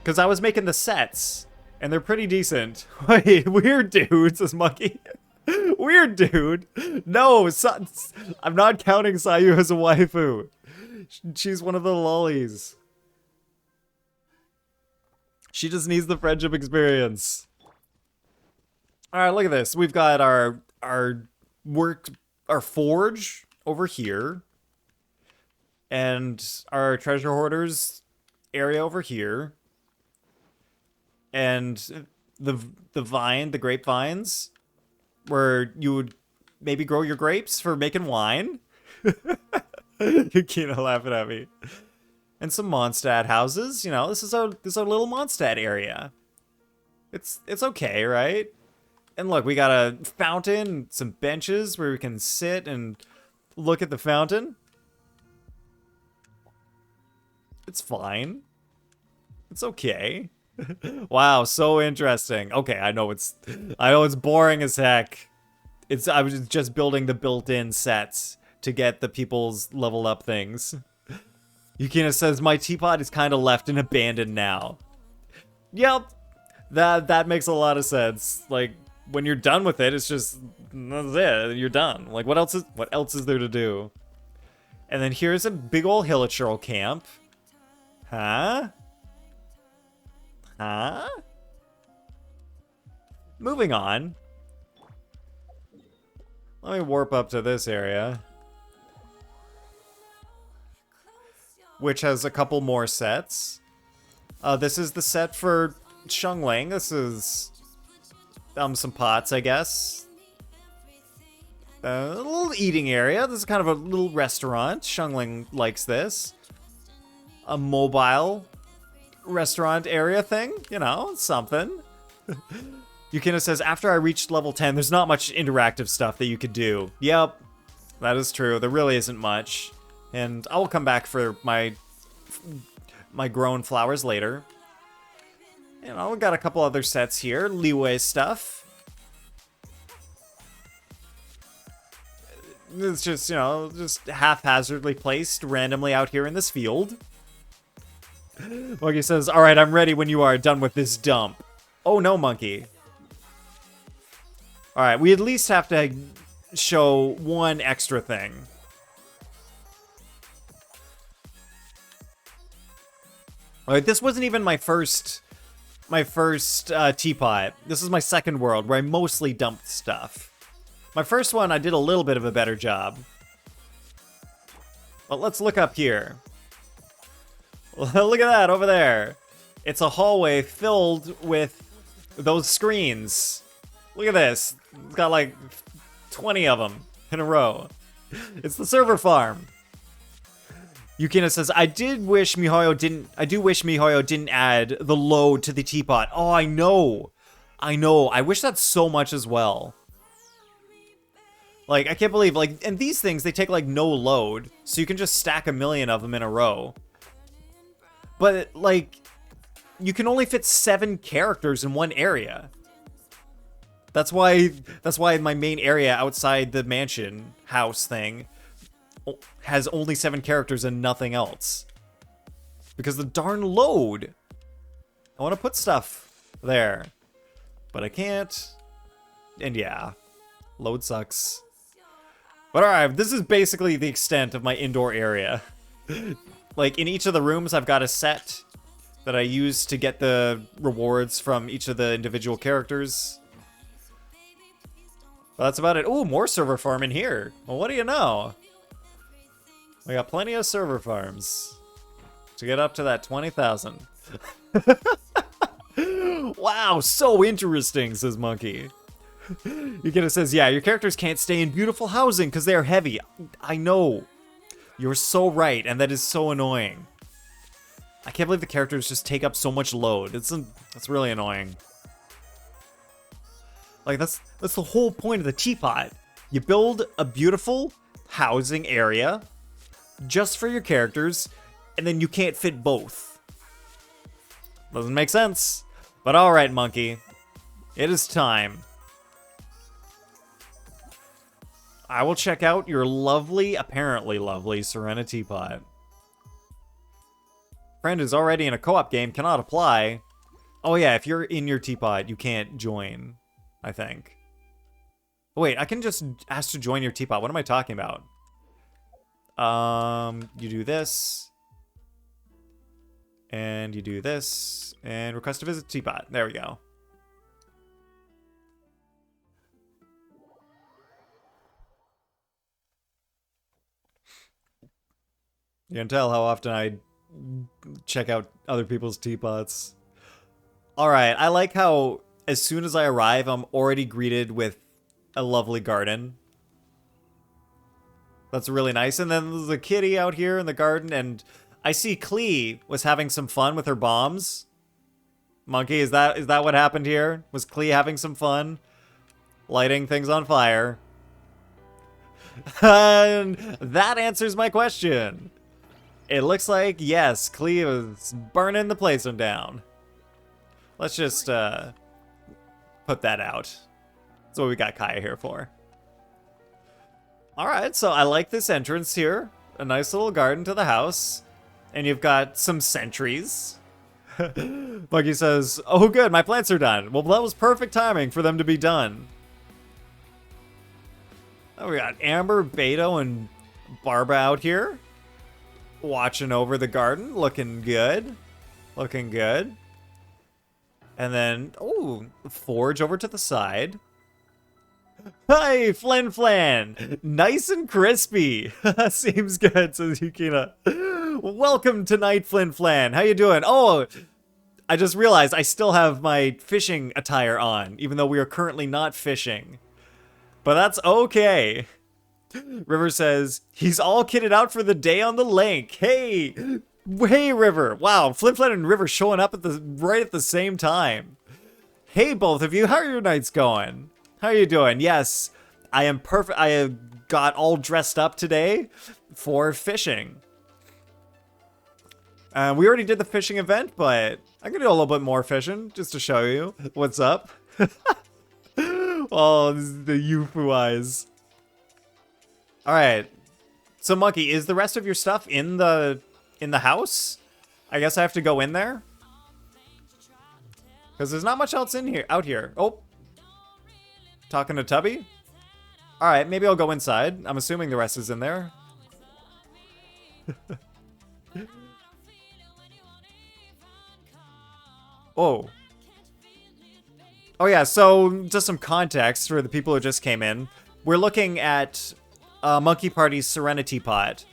Because I was making the sets, and they're pretty decent. Wait, weird dude, says Monkey. Weird dude. No, I'm not counting Sayu as a waifu. She's one of the lollies. She just needs the friendship experience. Alright, look at this. We've got our forge over here. And our treasure hoarders area over here. And the grapevines, where you would maybe grow your grapes for making wine. Yukina laughing at me. And some Mondstadt houses. You know, this is our little Mondstadt area. It's okay, right? And look, we got a fountain, some benches where we can sit and look at the fountain. It's fine. It's okay. Wow, so interesting. Okay, I know it's boring as heck. I was just building the built-in sets to get the people's level up things. Yukina says my teapot is kind of left and abandoned now. Yep. That makes a lot of sense. Like when you're done with it, it's just that's it. You're done. Like what else is there to do? And then here's a big old Hilichurl camp. Huh? Huh? Moving on. Let me warp up to this area. Which has a couple more sets. This is the set for Xiangling. This is some pots, I guess. A little eating area. This is kind of a little restaurant. Xiangling likes this. A mobile restaurant area thing, you know, something. Yukina says, after I reached level 10, there's not much interactive stuff that you could do. Yep, that is true. There really isn't much. And I will come back for my grown flowers later. You know, we got a couple other sets here. Leeway stuff. It's just, you know, just haphazardly placed randomly out here in this field. Monkey says, alright, I'm ready when you are done with this dump. Oh no, Monkey. Alright, we at least have to show one extra thing. Alright, this wasn't even my first teapot. This is my second world, where I mostly dumped stuff. My first one, I did a little bit of a better job. But let's look up here. Look at that over there. It's a hallway filled with those screens. Look at this. It's got like 20 of them in a row. It's the server farm. Yukina says, I do wish MiHoYo didn't add the load to the teapot. Oh, I know. I wish that so much as well. Like, I can't believe, like, and these things, they take, like, no load. So you can just stack a million of them in a row. But, like, you can only fit 7 characters in one area. That's why my main area outside the mansion house thing has only 7 characters and nothing else. Because the darn load. I want to put stuff there. But I can't. And yeah, load sucks. But alright, this is basically the extent of my indoor area. Like, in each of the rooms, I've got a set that I use to get the rewards from each of the individual characters. Well, that's about it. Ooh, more server farm in here. Well, what do you know? We got plenty of server farms to get up to that 20,000. Wow, so interesting, says Monkey. Yukina says, yeah, your characters can't stay in beautiful housing because they are heavy. I know. You're so right, and that is so annoying. I can't believe the characters just take up so much load. That's really annoying. Like, that's the whole point of the teapot. You build a beautiful housing area just for your characters, and then you can't fit both. Doesn't make sense. But alright, Monkey. It is time. I will check out your lovely, apparently lovely, Serenitea Pot. Friend is already in a co-op game, cannot apply. Oh yeah, if you're in your teapot, you can't join, I think. Oh, wait, I can just ask to join your teapot. What am I talking about? You do this. And you do this. And request to visit teapot. There we go. You can tell how often I check out other people's teapots. Alright, I like how as soon as I arrive, I'm already greeted with a lovely garden. That's really nice. And then there's a kitty out here in the garden, and I see Klee was having some fun with her bombs. Monkey, is that what happened here? Was Klee having some fun? Lighting things on fire. And that answers my question. It looks like, yes, Klee was burning the place down. Let's just put that out. That's what we got Kaya here for. Alright, so I like this entrance here. A nice little garden to the house. And you've got some sentries. Buggy says, oh good, my plants are done. Well, that was perfect timing for them to be done. Oh, we got Amber, Beto, and Barbara out here. Watching over the garden. Looking good. Looking good. And then, oh, Forge over to the side. Hi, Flan Flan! Nice and crispy! Seems good, says Yukina. Welcome tonight, Flin Flan. How you doing? Oh, I just realized I still have my fishing attire on, even though we are currently not fishing. But that's okay. River says, he's all kitted out for the day on the lake. Hey, River. Wow, Flin Flan and River showing up right at the same time. Hey, both of you, how are your nights going? How are you doing? Yes, I am perfect. I have got all dressed up today for fishing. We already did the fishing event, but I'm gonna do a little bit more fishing just to show you what's up. Oh, this is the Yufu eyes. All right, so Monkey, is the rest of your stuff in the house? I guess I have to go in there because there's not much else out here. Oh, talking to Tubby. All right, maybe I'll go inside. I'm assuming the rest is in there. Oh. Oh yeah, so just some context for the people who just came in. We're looking at Monkey Party's Serenitea Pot,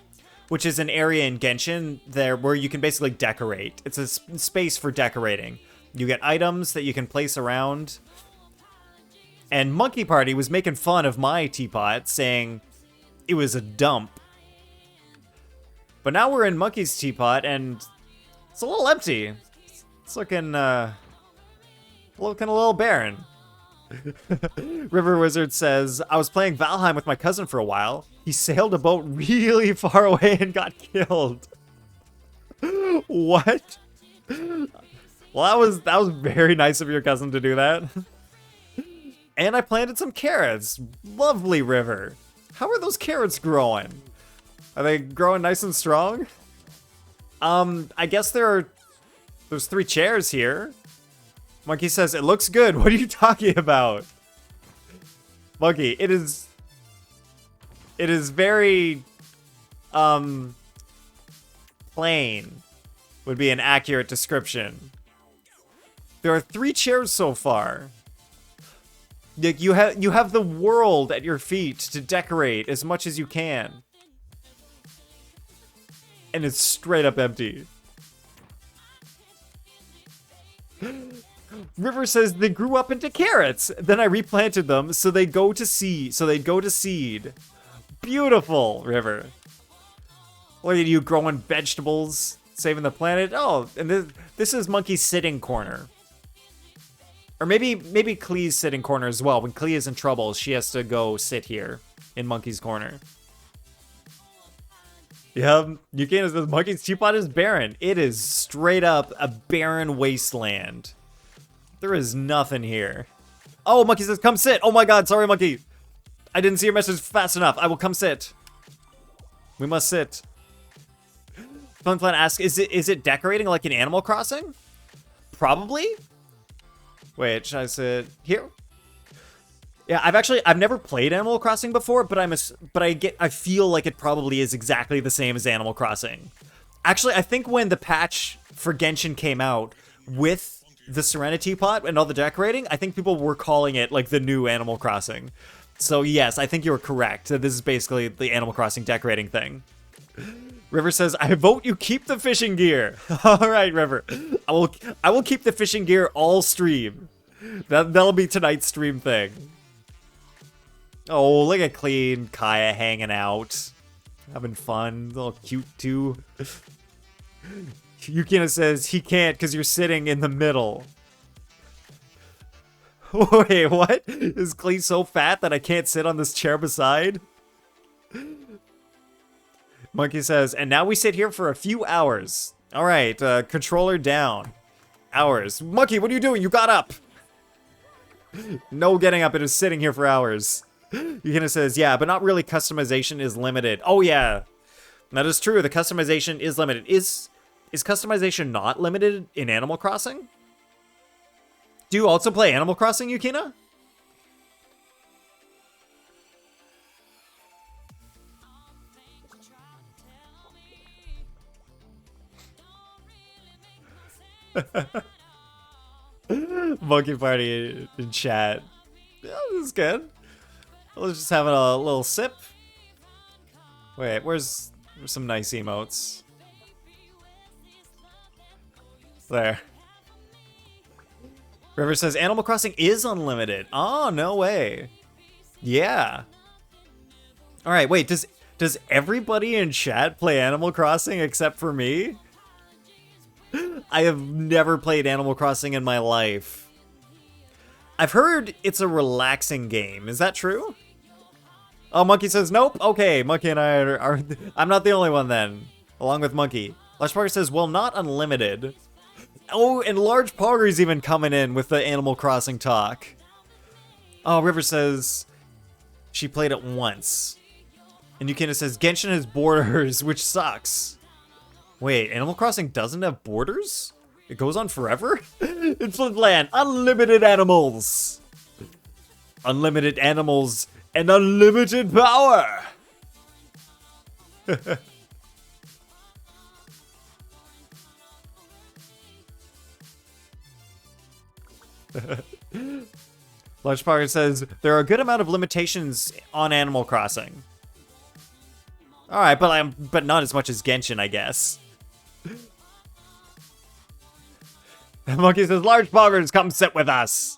which is an area in Genshin there where you can basically decorate. It's a space for decorating. You get items that you can place around. And Monkey Party was making fun of my teapot, saying it was a dump. But now we're in Monkey's teapot, and it's a little empty. It's looking a little barren. River Wizard says, I was playing Valheim with my cousin for a while. He sailed a boat really far away and got killed. What? Well, that was very nice of your cousin to do that. And I planted some carrots. Lovely, River. How are those carrots growing? Are they growing nice and strong? I guess there's 3 chairs here. Monkey says, it looks good. What are you talking about? Monkey, it is very, plain would be an accurate description. There are 3 chairs so far. Like, you have the world at your feet to decorate as much as you can. And it's straight up empty. River says they grew up into carrots. Then I replanted them so they'd go to seed. Beautiful, River. Look at you growing vegetables, saving the planet. Oh, and this is Monkey's sitting corner. Or maybe Klee's sitting corner as well. When Klee is in trouble, she has to go sit here in Monkey's corner. Yeah, Yukina says Monkey's teapot is barren. It is straight up a barren wasteland. There is nothing here. Oh, Monkey says, come sit. Oh my god, sorry, Monkey. I didn't see your message fast enough. I will come sit. We must sit. Funplan asks, is it decorating like in Animal Crossing? Probably. Wait, should I sit here? Yeah, I've never played Animal Crossing before, but I feel like it probably is exactly the same as Animal Crossing. Actually, I think when the patch for Genshin came out with the Serenitea Pot and all the decorating, I think people were calling it like the new Animal Crossing. So yes, I think you're correct. This is basically the Animal Crossing decorating thing. River says, I vote you keep the fishing gear. All right, River. I will keep the fishing gear all stream. That'll be tonight's stream thing. Oh, look at Clean Kaya hanging out. Having fun. A little cute too. Yukina says he can't because you're sitting in the middle. Wait, what? Is Clee so fat that I can't sit on this chair beside? Monkey says, and now we sit here for a few hours. All right, controller down. Hours. Monkey, what are you doing? You got up. No getting up. It is sitting here for hours. Yukina says, yeah, but not really. Customization is limited. Oh, yeah. That is true. The customization is limited. Is customization not limited in Animal Crossing? Do you also play Animal Crossing, Yukina? Monkey party in chat. Yeah, this is good. Let's just have a little sip. Wait, where's some nice emotes? There. River says Animal Crossing is unlimited. Oh, no way. Yeah. All right, wait, does everybody in chat play Animal Crossing except for me? I have never played Animal Crossing in my life. I've heard it's a relaxing game. Is that true? Oh, Monkey says nope. Okay, Monkey and I are I'm not the only one then. Along with Monkey. Large Parker says, well, not unlimited. Oh, and Large Parker's even coming in with the Animal Crossing talk. Oh, River says she played it once. And Yukina says Genshin has borders, which sucks. Wait, Animal Crossing doesn't have borders? It goes on forever? In Flintland, unlimited animals. Unlimited animals and unlimited power. Large Parker says there are a good amount of limitations on Animal Crossing. All right, but not as much as Genshin, I guess. Monkey says, Large Poggers, come sit with us.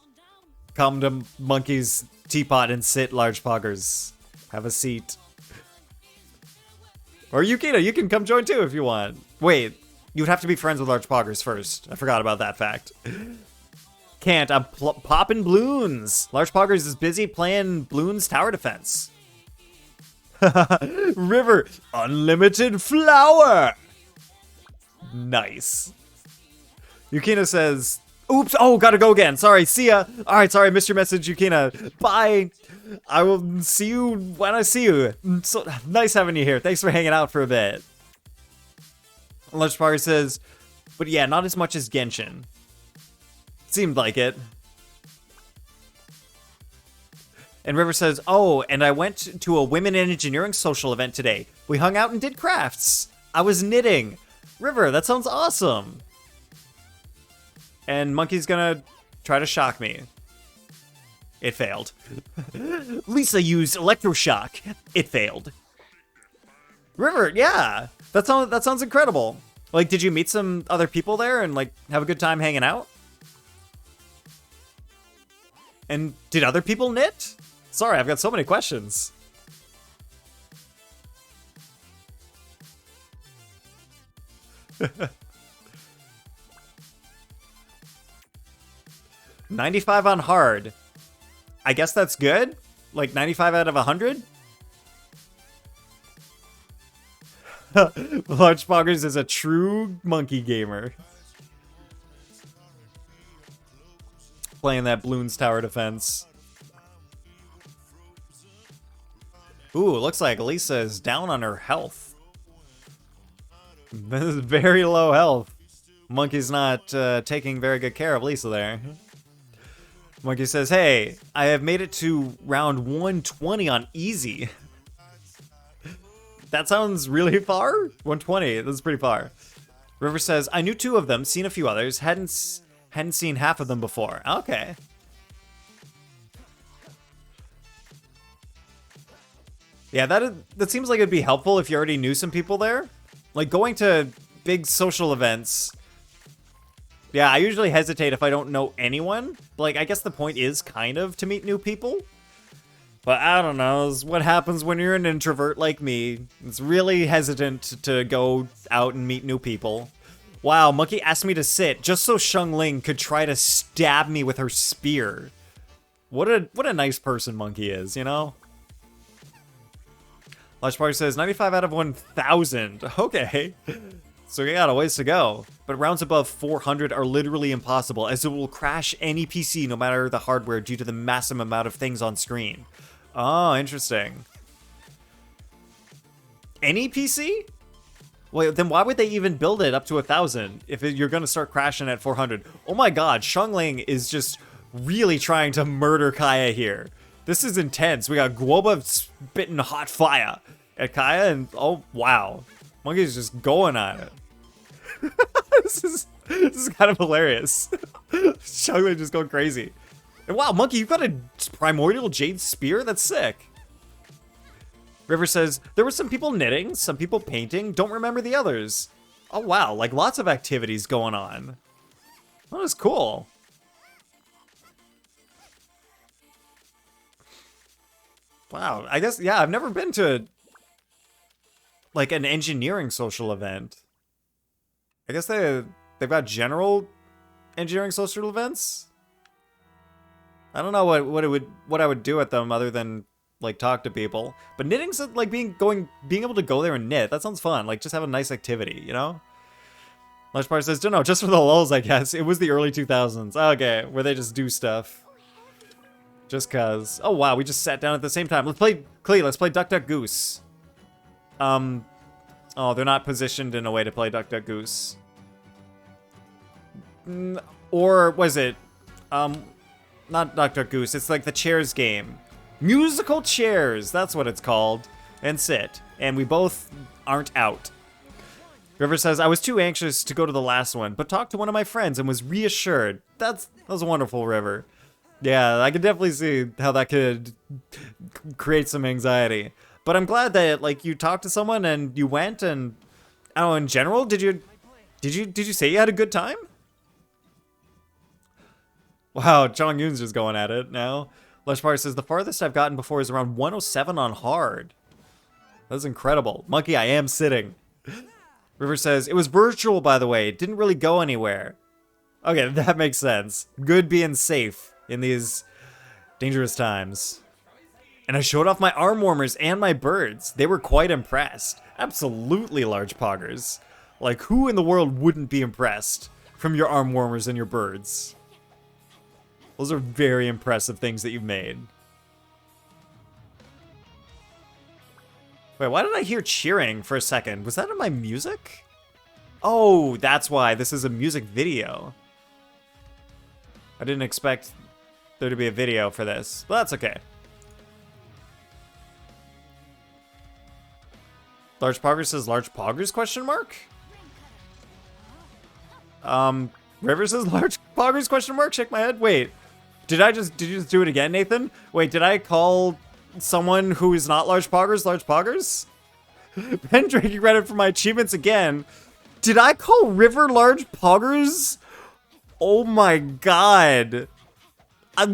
Come to Monkey's teapot and sit, Large Poggers. Have a seat. Or Yukina, you can come join too if you want. Wait, you'd have to be friends with Large Poggers first. I forgot about that fact. Can't, I'm popping balloons. Large Poggers is busy playing Bloons Tower Defense. River, unlimited flower. Nice. Yukina says, oops, oh, gotta go again. Sorry, see ya. All right, sorry, missed your message, Yukina. Bye. I will see you when I see you. So nice having you here. Thanks for hanging out for a bit. Large Poggers says, but yeah, not as much as Genshin. Seemed like it. And River says, oh, and I went to a women in engineering social event today. We hung out and did crafts. I was knitting. River, that sounds awesome. And Monkey's gonna try to shock me. It failed. Lisa used electroshock. It failed. River, yeah. That sounds incredible. Like, did you meet some other people there and like have a good time hanging out? And did other people knit? Sorry, I've got so many questions. $95 on hard. I guess that's good? Like 95 out of 100? Large Poggers is a true monkey gamer. Playing that Bloons Tower Defense. Ooh, looks like Lisa is down on her health. This is very low health. Monkey's not taking very good care of Lisa there. Monkey says, hey, I have made it to round 120 on easy. That sounds really far? 120, that's pretty far. River says, I knew 2 of them, seen a few others, hadn't seen half of them before. Okay. Yeah, that seems like it'd be helpful if you already knew some people there. Like going to big social events. Yeah, I usually hesitate if I don't know anyone. But like, I guess the point is kind of to meet new people. But I don't know, it's what happens when you're an introvert like me. It's really hesitant to go out and meet new people. Wow, Monkey asked me to sit just so Xiangling could try to stab me with her spear. What a nice person Monkey is, you know? Large Party says 95 out of 1,000. Okay. So we got a ways to go. But rounds above 400 are literally impossible, as it will crash any PC no matter the hardware due to the massive amount of things on screen. Oh, interesting. Any PC? Wait, then why would they even build it up to 1,000 if you're going to start crashing at 400? Oh my god, Xiangling is just really trying to murder Kaya here. This is intense. We got Guoba spitting hot fire at Kaya, and oh wow. Monkey's just going on it. This is kind of hilarious. Xiangling just going crazy. And wow, Monkey, you've got a primordial jade spear? That's sick. River says, there were some people knitting, some people painting, don't remember the others. Oh wow, like lots of activities going on. That was cool. Wow, I guess, yeah, I've never been to like an engineering social event. I guess they've got general engineering social events. I don't know what I would do at them other than like talk to people. But knitting's like being able to go there and knit. That sounds fun. Like just have a nice activity, you know? Large Party says, don't know, just for the lulz, I guess. It was the early 2000s. Okay, where they just do stuff. Just cause. Oh wow, we just sat down at the same time. Let's play Duck Duck Goose. Oh, they're not positioned in a way to play Duck Duck Goose. Or was it not Duck Duck Goose, it's like the chairs game. Musical chairs, that's what it's called. And sit. And we both aren't out. River says, I was too anxious to go to the last one, but talked to one of my friends and was reassured. That was wonderful, River. Yeah, I could definitely see how that could create some anxiety. But I'm glad that like you talked to someone and you went, and I don't know, in general, did you say you had a good time? Wow, Chong Yoon's just going at it now. Lushpar says the farthest I've gotten before is around 107 on hard. That's incredible. Monkey, I am sitting. River says, it was virtual, by the way. It didn't really go anywhere. Okay, that makes sense. Good being safe in these dangerous times. And I showed off my arm warmers and my birds. They were quite impressed. Absolutely large poggers. Like, who in the world wouldn't be impressed from your arm warmers and your birds? Those are very impressive things that you've made. Wait, why did I hear cheering for a second? Was that in my music? Oh, that's why. This is a music video. I didn't expect there to be a video for this, but that's okay. Large Poggers says large poggers question mark? River says large poggers question mark? Shake my head. Wait. Did you just do it again, Nathan? Wait, did I call someone who is not large poggers large poggers? Ben drinking credit for my achievements again. Did I call River large poggers? Oh my god. I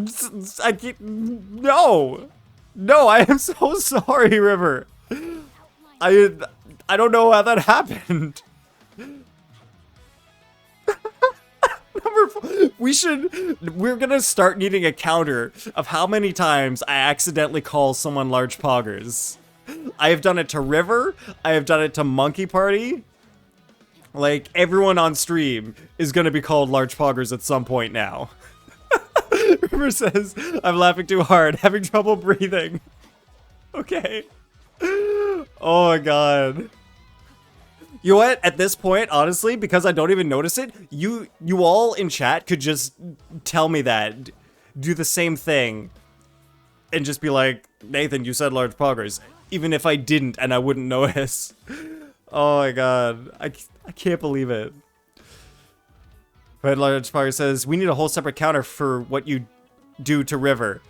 can't, no. No, I am so sorry, River. I don't know how that happened. We're gonna start needing a counter of how many times I accidentally call someone large poggers. I have done it to River. I have done it to Monkey Party. Like, everyone on stream is gonna be called large poggers at some point now. River says, I'm laughing too hard, having trouble breathing. Okay. Oh my god. You know what? At this point, honestly, because I don't even notice it, you all in chat could just tell me that. Do the same thing. And just be like, Nathan, you said large poggers. Even if I didn't and I wouldn't notice. Oh my god. I can't believe it. Red Large Poggers says, we need a whole separate counter for what you do to River.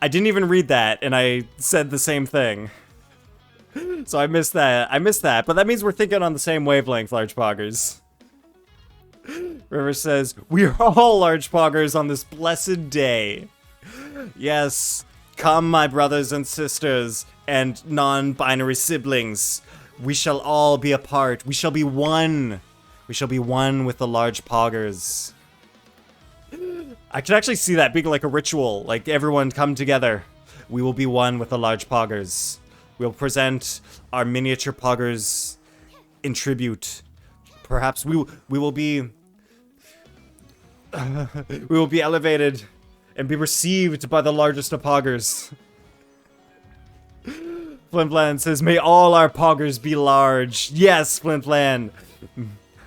I didn't even read that, and I said the same thing. So I missed that. But that means we're thinking on the same wavelength, large poggers. River says, we are all large poggers on this blessed day. Yes, come my brothers and sisters and non-binary siblings. We shall all be a part. We shall be one. We shall be one with the large poggers. I can actually see that being like a ritual. Like everyone come together. We will be one with the large poggers. We'll present our miniature poggers in tribute. Perhaps we will be elevated and be received by the largest of poggers. Flintland says, may all our poggers be large. Yes, Flintland.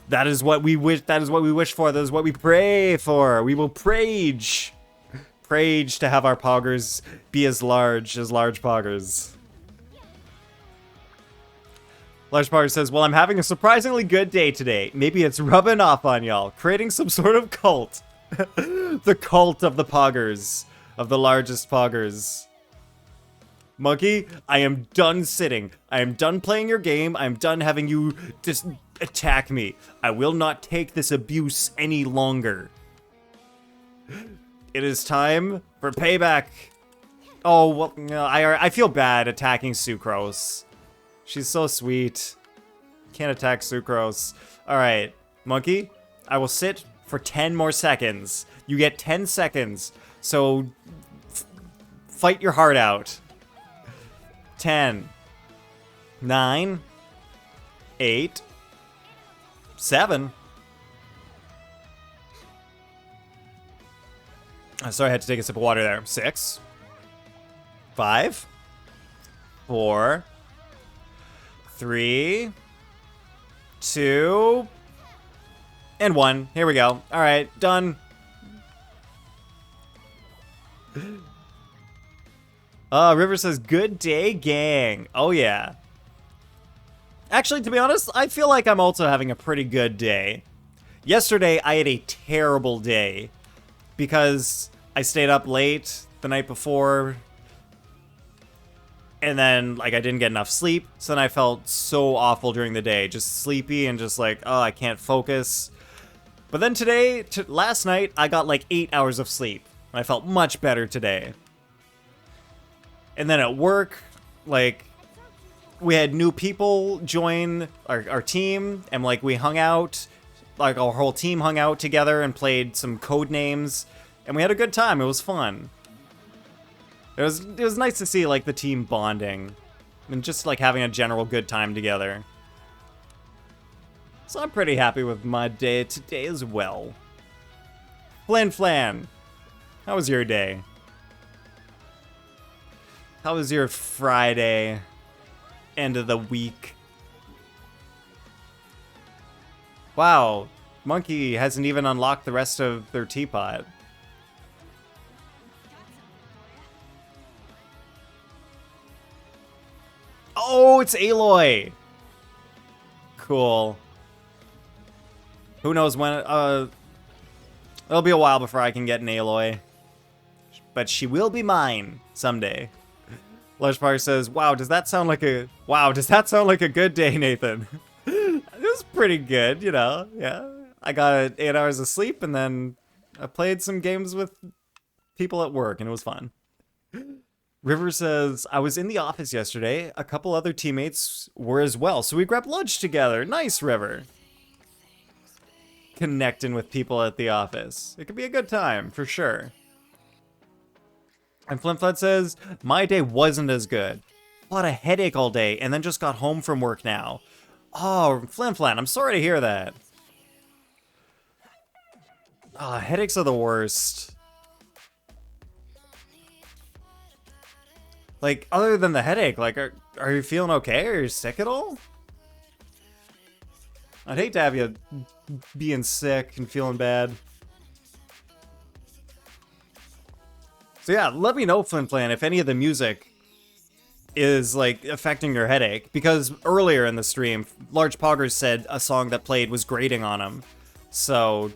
That is what we wish. That is what we wish for. That is what we pray for. We will prage to have our poggers be as large poggers. Large Poggers says, well, I'm having a surprisingly good day today. Maybe it's rubbing off on y'all, creating some sort of cult. The cult of the poggers, of the largest poggers. Monkey, I am done sitting. I am done playing your game. I am done having you just attack me. I will not take this abuse any longer. It is time for payback. Oh, well, no, I feel bad attacking Sucrose. She's so sweet. Can't attack Sucrose. Alright, Monkey, I will sit for 10 more seconds. You get 10 seconds, so fight your heart out. 10, 9, 8, 7. Sorry, I had to take a sip of water there. 6, 5, 4, 3, 2, and 1. Here we go. All right, done. River says, good day, gang. Oh, yeah. Actually, to be honest, I feel like I'm also having a pretty good day. Yesterday, I had a terrible day because I stayed up late the night before. And then, like, I didn't get enough sleep, so then I felt so awful during the day. Just sleepy and just like, oh, I can't focus. But then last night, I got like 8 hours of sleep. And I felt much better today. And then at work, like, we had new people join our team, and like we hung out, like our whole team hung out together and played some code names, and we had a good time. It was fun. It was nice to see like the team bonding and just like having a general good time together. So I'm pretty happy with my day today as well. Flan, how was your day? How was your Friday? End of the week. Wow, Monkey hasn't even unlocked the rest of their teapot. Oh, it's Aloy! Cool. Who knows when, it'll be a while before I can get an Aloy. But she will be mine someday. Large Park says, does that sound like a good day, Nathan? It was pretty good, you know, yeah. I got 8 hours of sleep, and then I played some games with people at work, and it was fun. River says, I was in the office yesterday. A couple other teammates were as well, so we grabbed lunch together. Nice, River. Connecting with people at the office. It could be a good time, for sure. And Flimflud says, my day wasn't as good. Had a headache all day and then just got home from work now. Oh, Flimflan, I'm sorry to hear that. Ah, headaches are the worst. Like, other than the headache, like, are you feeling okay? Are you sick at all? I'd hate to have you being sick and feeling bad. So yeah, let me know, Flimflan, if any of the music is, like, affecting your headache. Because earlier in the stream, Large Poggers said a song that played was grating on him. So,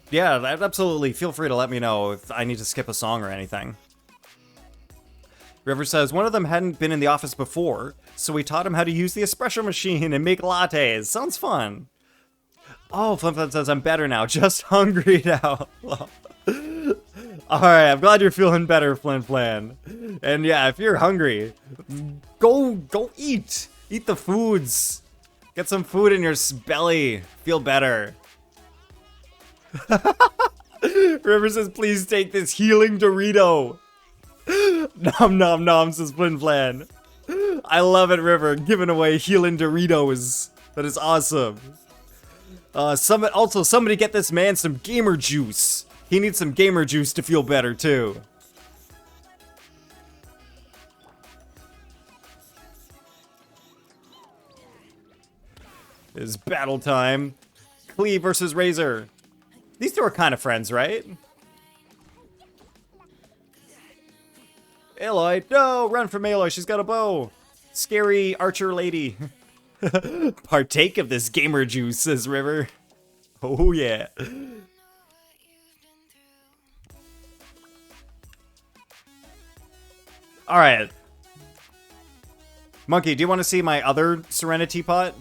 yeah, absolutely. Feel free to let me know if I need to skip a song or anything. River says, one of them hadn't been in the office before, so we taught him how to use the espresso machine and make lattes. Sounds fun. Oh, Flimflam says, I'm better now. Just hungry now. Alright, I'm glad you're feeling better, Flimflam. And yeah, if you're hungry, go eat. Eat the foods. Get some food in your belly. Feel better. River says, please take this healing Dorito. Nom nom nom, says Flimflam. I love it, River. Giving away healing Doritos. That is awesome. Somebody get this man some gamer juice. He needs some gamer juice to feel better, too. It's battle time. Klee versus Razor. These two are kind of friends, right? Aloy, no! Run from Aloy, she's got a bow! Scary archer lady. Partake of this gamer juice, says River. Oh yeah. Alright. Monkey, do you want to see my other Serenitea Pot?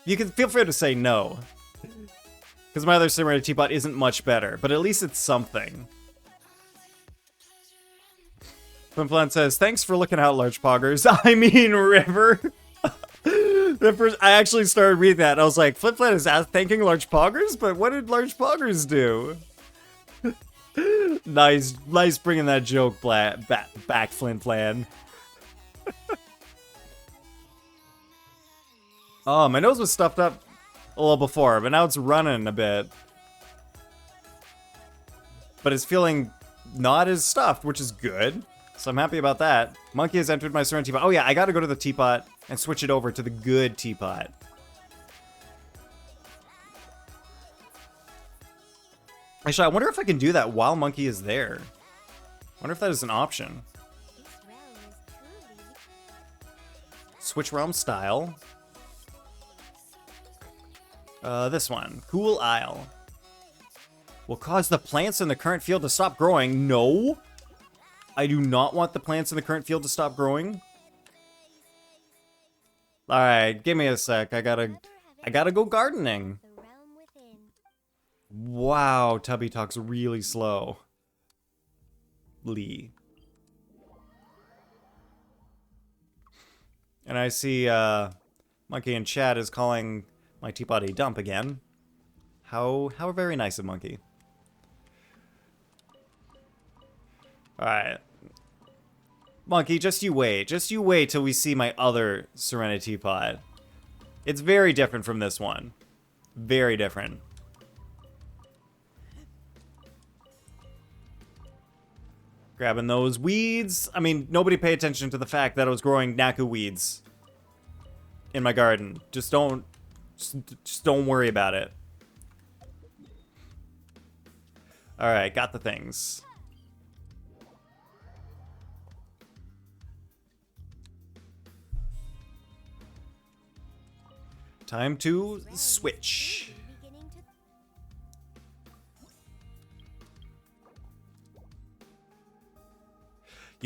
You can feel free to say no. Because my other Serenitea Pot isn't much better, but at least it's something. Flimflam says, thanks for looking out, Large Poggers. I mean, River. I actually started reading that, and I was like, Flimflam is thanking Large Poggers? But what did Large Poggers do? Nice bringing that joke back, Flimflam. Oh, my nose was stuffed up a little before, but now it's running a bit. But it's feeling not as stuffed, which is good. So I'm happy about that. Monkey has entered my Serenitea Teapot. Oh yeah, I gotta go to the teapot and switch it over to the good teapot. Actually, I wonder if I can do that while Monkey is there. I wonder if that is an option. This realm is truly Switch realm style. This one. Cool Isle. Will cause the plants in the current field to stop growing. No. I do not want the plants in the current field to stop growing. Alright, give me a sec. I gotta go gardening. the realm within. Wow, Tubby talks really slow. Lee. And I see Monkey in chat is calling my teapot a dump again. How very nice of Monkey. Alright. Monkey, just you wait. Just you wait till we see my other Serenitea Pot. It's very different from this one. Very different. Grabbing those weeds. I mean, nobody pay attention to the fact that I was growing Naku weeds in my garden. Just don't worry about it. Alright, got the things. Time to switch. Beginning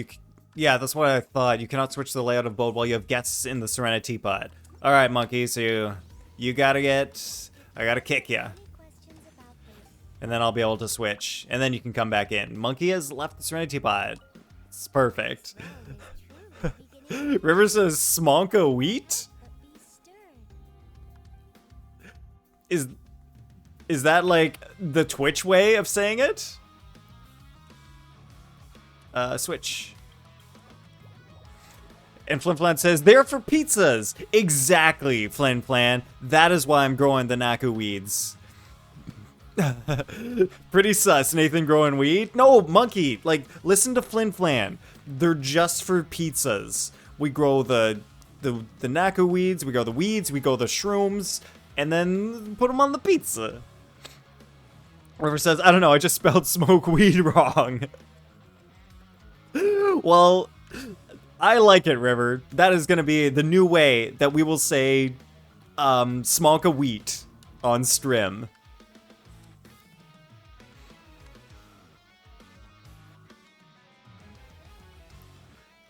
to Yeah, that's what I thought. You cannot switch the layout of boat while you have guests in the Serenitea Pot. All right, Monkey. So you gotta get. I gotta kick ya, questions about this. and then I'll be able to switch, and then you can come back in. Monkey has left the Serenitea Pot. It's perfect. Beginning River says smonka wheat. but be stern. Is that like the Twitch way of saying it? Switch. And Flinflan says, they're for pizzas! Exactly, Flinflan. That is why I'm growing the Naku weeds. Pretty sus, Nathan growing weed? No, Monkey, like, listen to Flinflan. They're just for pizzas. We grow the Naku weeds, we grow the weeds, we grow the shrooms, and then put them on the pizza. River says, I don't know, I just spelled smoke weed wrong. Well, I like it, River. That is going to be the new way that we will say smonka wheat on stream.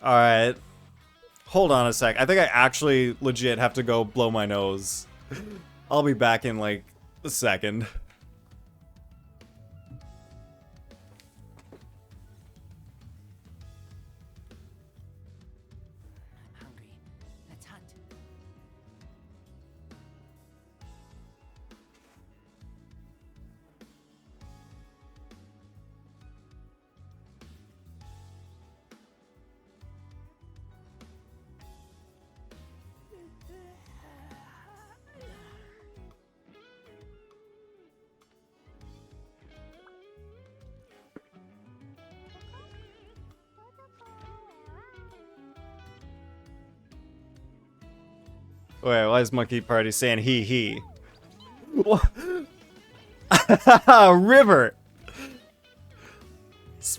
Alright. Hold on a sec. I think I actually legit have to go blow my nose. I'll be back in like a second. I'm hungry. Let's hunt. Wait, why is Monkey Party saying he? What? River!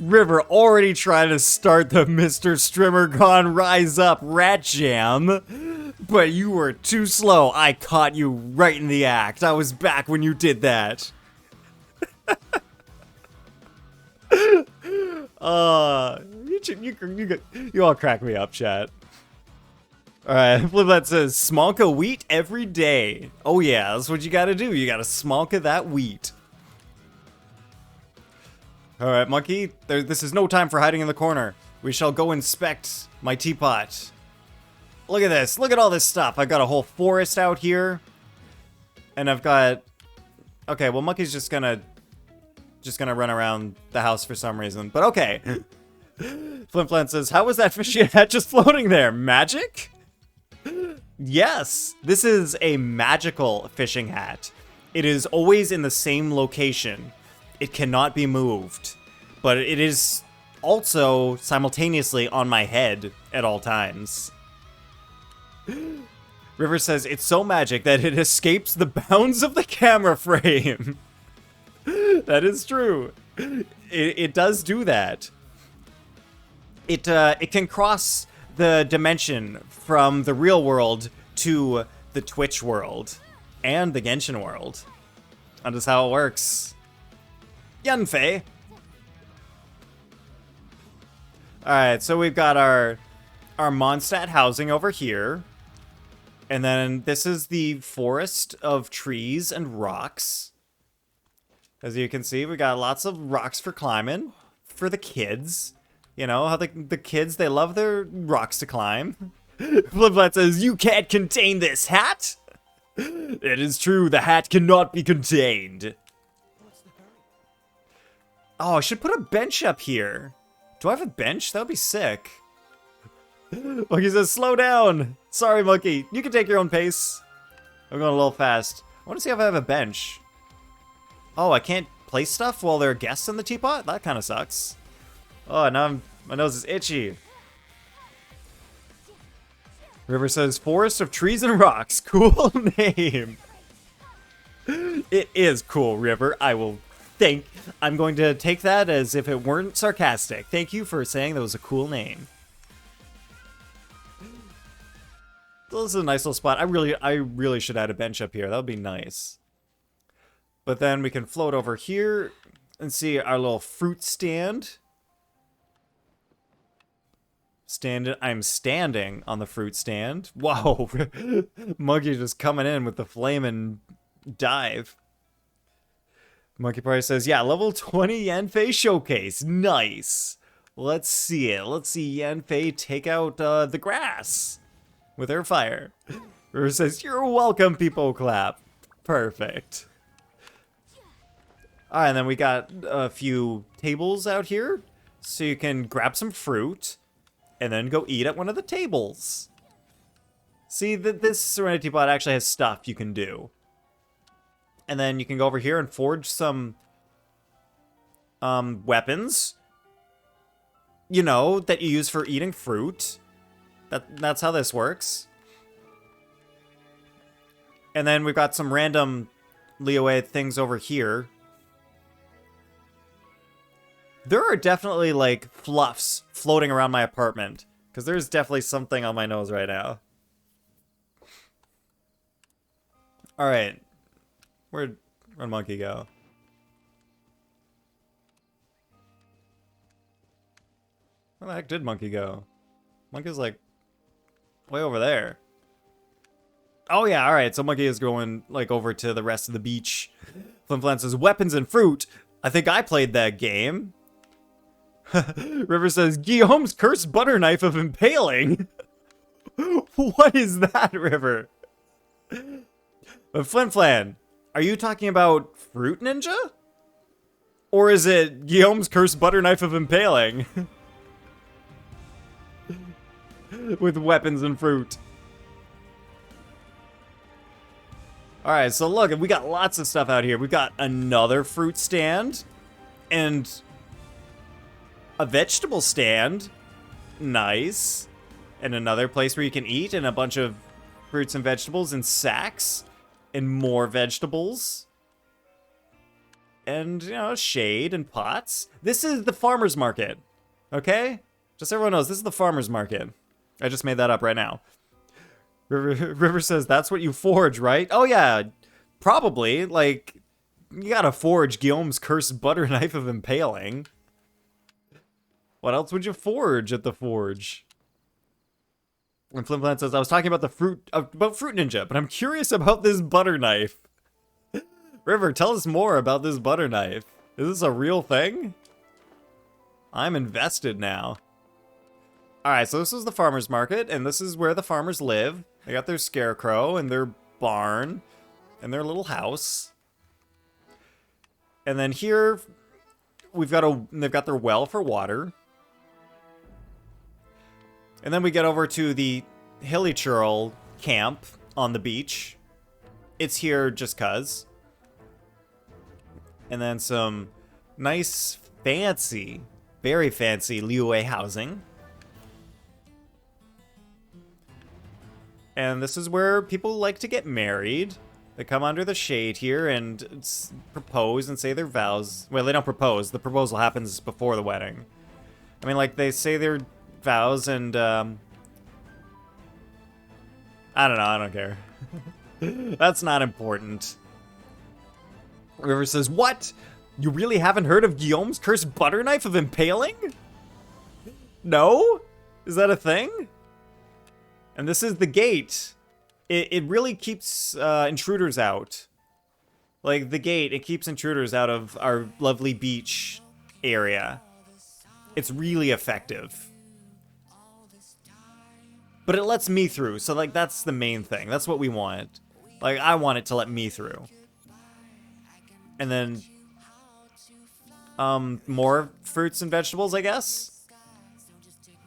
River already trying to start the Mr. Strimmer Gone Rise Up Rat Jam. But you were too slow. I caught you right in the act. I was back when you did that. You all crack me up, chat. Alright, Fliplet says, smonka wheat every day. Oh yeah, that's what you gotta do. You gotta smonka that wheat. Alright, Monkey, this is no time for hiding in the corner. We shall go inspect my teapot. Look at this. Look at all this stuff. I've got a whole forest out here. And I've got... Okay, well, Monkey's just gonna run around the house for some reason. But okay. Flimflan says, how was that fishy hat just floating there? Magic? Yes, this is a magical fishing hat. It is always in the same location. It cannot be moved. But it is also simultaneously on my head at all times. River says, it's so magic that it escapes the bounds of the camera frame. That is true. It does do that. It can cross the dimension from the real world to the Twitch world and the Genshin world. That is how it works. Yunfei. Alright, so we've got our Mondstadt housing over here. And then this is the forest of trees and rocks. As you can see, we got lots of rocks for climbing for the kids. You know, how the kids, they love their rocks to climb. Flipflat says, "You can't contain this hat." It is true, the hat cannot be contained. Oh, I should put a bench up here. Do I have a bench? That would be sick. Monkey says, "Slow down." Sorry, Monkey. You can take your own pace. I'm going a little fast. I want to see if I have a bench. Oh, I can't place stuff while there are guests in the teapot? That kind of sucks. Oh, now my nose is itchy. River says, "Forest of trees and rocks." Cool name. It is cool, River. I'm going to take that as if it weren't sarcastic. Thank you for saying that was a cool name. This is a nice little spot. I really should add a bench up here. That would be nice. But then we can float over here and see our little fruit stand. I'm standing on the fruit stand. Whoa. Monkey just coming in with the flame and dive. Monkey Party says, "Yeah, level 20 Yanfei showcase. Nice. Let's see it. Let's see Yanfei take out the grass with her fire." River says, "You're welcome, people clap." Perfect. Alright, and then we got a few tables out here. So you can grab some fruit and then go eat at one of the tables. See, this Serenity Pot actually has stuff you can do. And then you can go over here and forge some weapons. You know, that you use for eating fruit. That's how this works. And then we've got some random Liyue things over here. There are definitely, like, fluffs floating around my apartment. Because there's definitely something on my nose right now. Alright. Where'd Monkey go? Where the heck did Monkey go? Monkey's, like, way over there. Oh, yeah, alright. So Monkey is going, like, over to the rest of the beach. Flimflam says, "Weapons and fruit. I think I played that game." River says, "Guillaume's cursed butter knife of impaling." What is that, River? But Flimflam, are you talking about Fruit Ninja? Or is it Guillaume's cursed butter knife of impaling? With weapons and fruit. Alright, so look, we got lots of stuff out here. We've got another fruit stand. And a vegetable stand. Nice. And another place where you can eat, and a bunch of fruits and vegetables in sacks. And more vegetables. And, you know, shade and pots. This is the farmer's market. Okay? Just so everyone knows, this is the farmer's market. I just made that up right now. River says, "That's what you forge, right?" Oh, yeah. Probably. Like, you gotta forge Guillaume's cursed butter knife of impaling. What else would you forge at the forge? And Flimflam says, "I was talking about Fruit Ninja, but I'm curious about this butter knife." River, tell us more about this butter knife. Is this a real thing? I'm invested now. Alright, so this is the farmer's market, and this is where the farmers live. They got their scarecrow, and their barn, and their little house. And then here, they've got their well for water. And then we get over to the Hilly Churl camp on the beach. It's here just cuz. And then some nice, fancy, very fancy Liyue housing. And this is where people like to get married. They come under the shade here and propose and say their vows. Well, they don't propose. The proposal happens before the wedding. I mean, like, they say their vows and, I don't know. I don't care. That's not important. River says, "What? You really haven't heard of Guillaume's cursed butter knife of impaling? No? Is that a thing?" And this is the gate. It really keeps intruders out. Like, the gate, it keeps intruders out of our lovely beach area. It's really effective. But it lets me through, so like that's the main thing. That's what we want. Like I want it to let me through. And then more fruits and vegetables, I guess.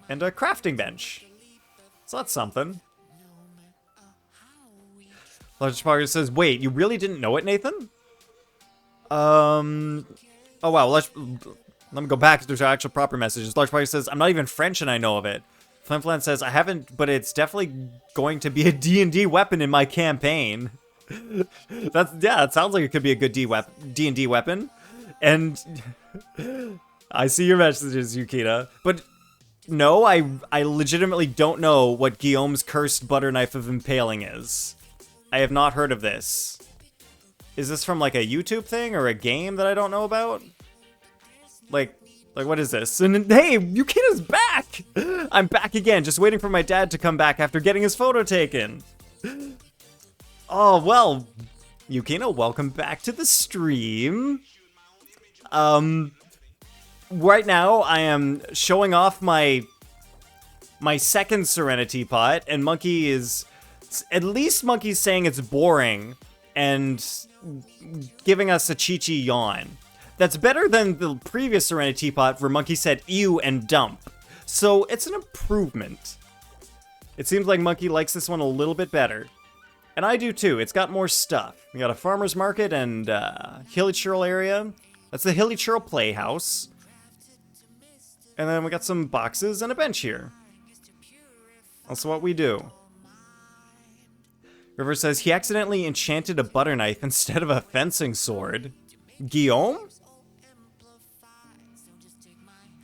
And a crafting bench. So that's something. Large Parker says, wait, you really didn't know it, Nathan? Oh wow, let me go back to the actual proper messages. Large Parker says, I'm not even French and I know of it. Flimflam says, I haven't, but it's definitely going to be a D&D weapon in my campaign. Yeah, it sounds like it could be a good D&D weapon. And I see your messages, Yukina. But no, I legitimately don't know what Guillaume's cursed butter knife of impaling is. I have not heard of this. Is this from like a YouTube thing or a game that I don't know about? Like what is this? And hey, Yukina's back! I'm back again, just waiting for my dad to come back after getting his photo taken. Oh, well, Yukina, welcome back to the stream. Right now, I am showing off my second Serenitea Pot, and Monkey is... At least Monkey's saying it's boring, and giving us a chi-chi yawn. That's better than the previous Serenitea Pot where Monkey said ew and dump. So it's an improvement. It seems like Monkey likes this one a little bit better. And I do too. It's got more stuff. We got a farmer's market and Hilly Churl area. That's the Hilly Churl Playhouse. And then we got some boxes and a bench here. That's what we do. River says he accidentally enchanted a butter knife instead of a fencing sword. Guillaume?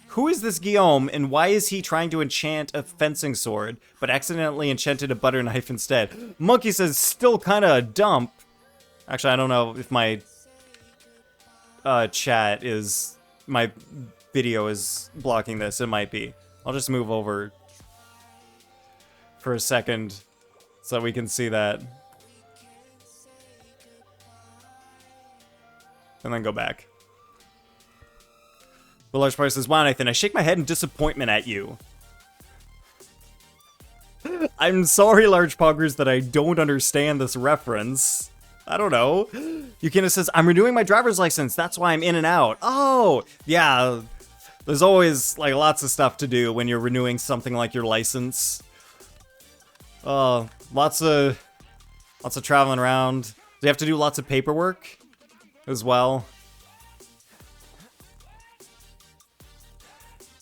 Who is this Guillaume, and why is he trying to enchant a fencing sword, but accidentally enchanted a butter knife instead? Monkey says, still kind of a dump. Actually, I don't know if my chat is... My video is blocking this. It might be. I'll just move over for a second so we can see that. And then go back. The large part says, wow, Nathan, I shake my head in disappointment at you. I'm sorry, large poggers, that I don't understand this reference. I don't know. Yukina says, I'm renewing my driver's license. That's why I'm in and out. Oh, yeah. There's always, like, lots of stuff to do when you're renewing something like your license. Lots of traveling around. You have to do lots of paperwork as well.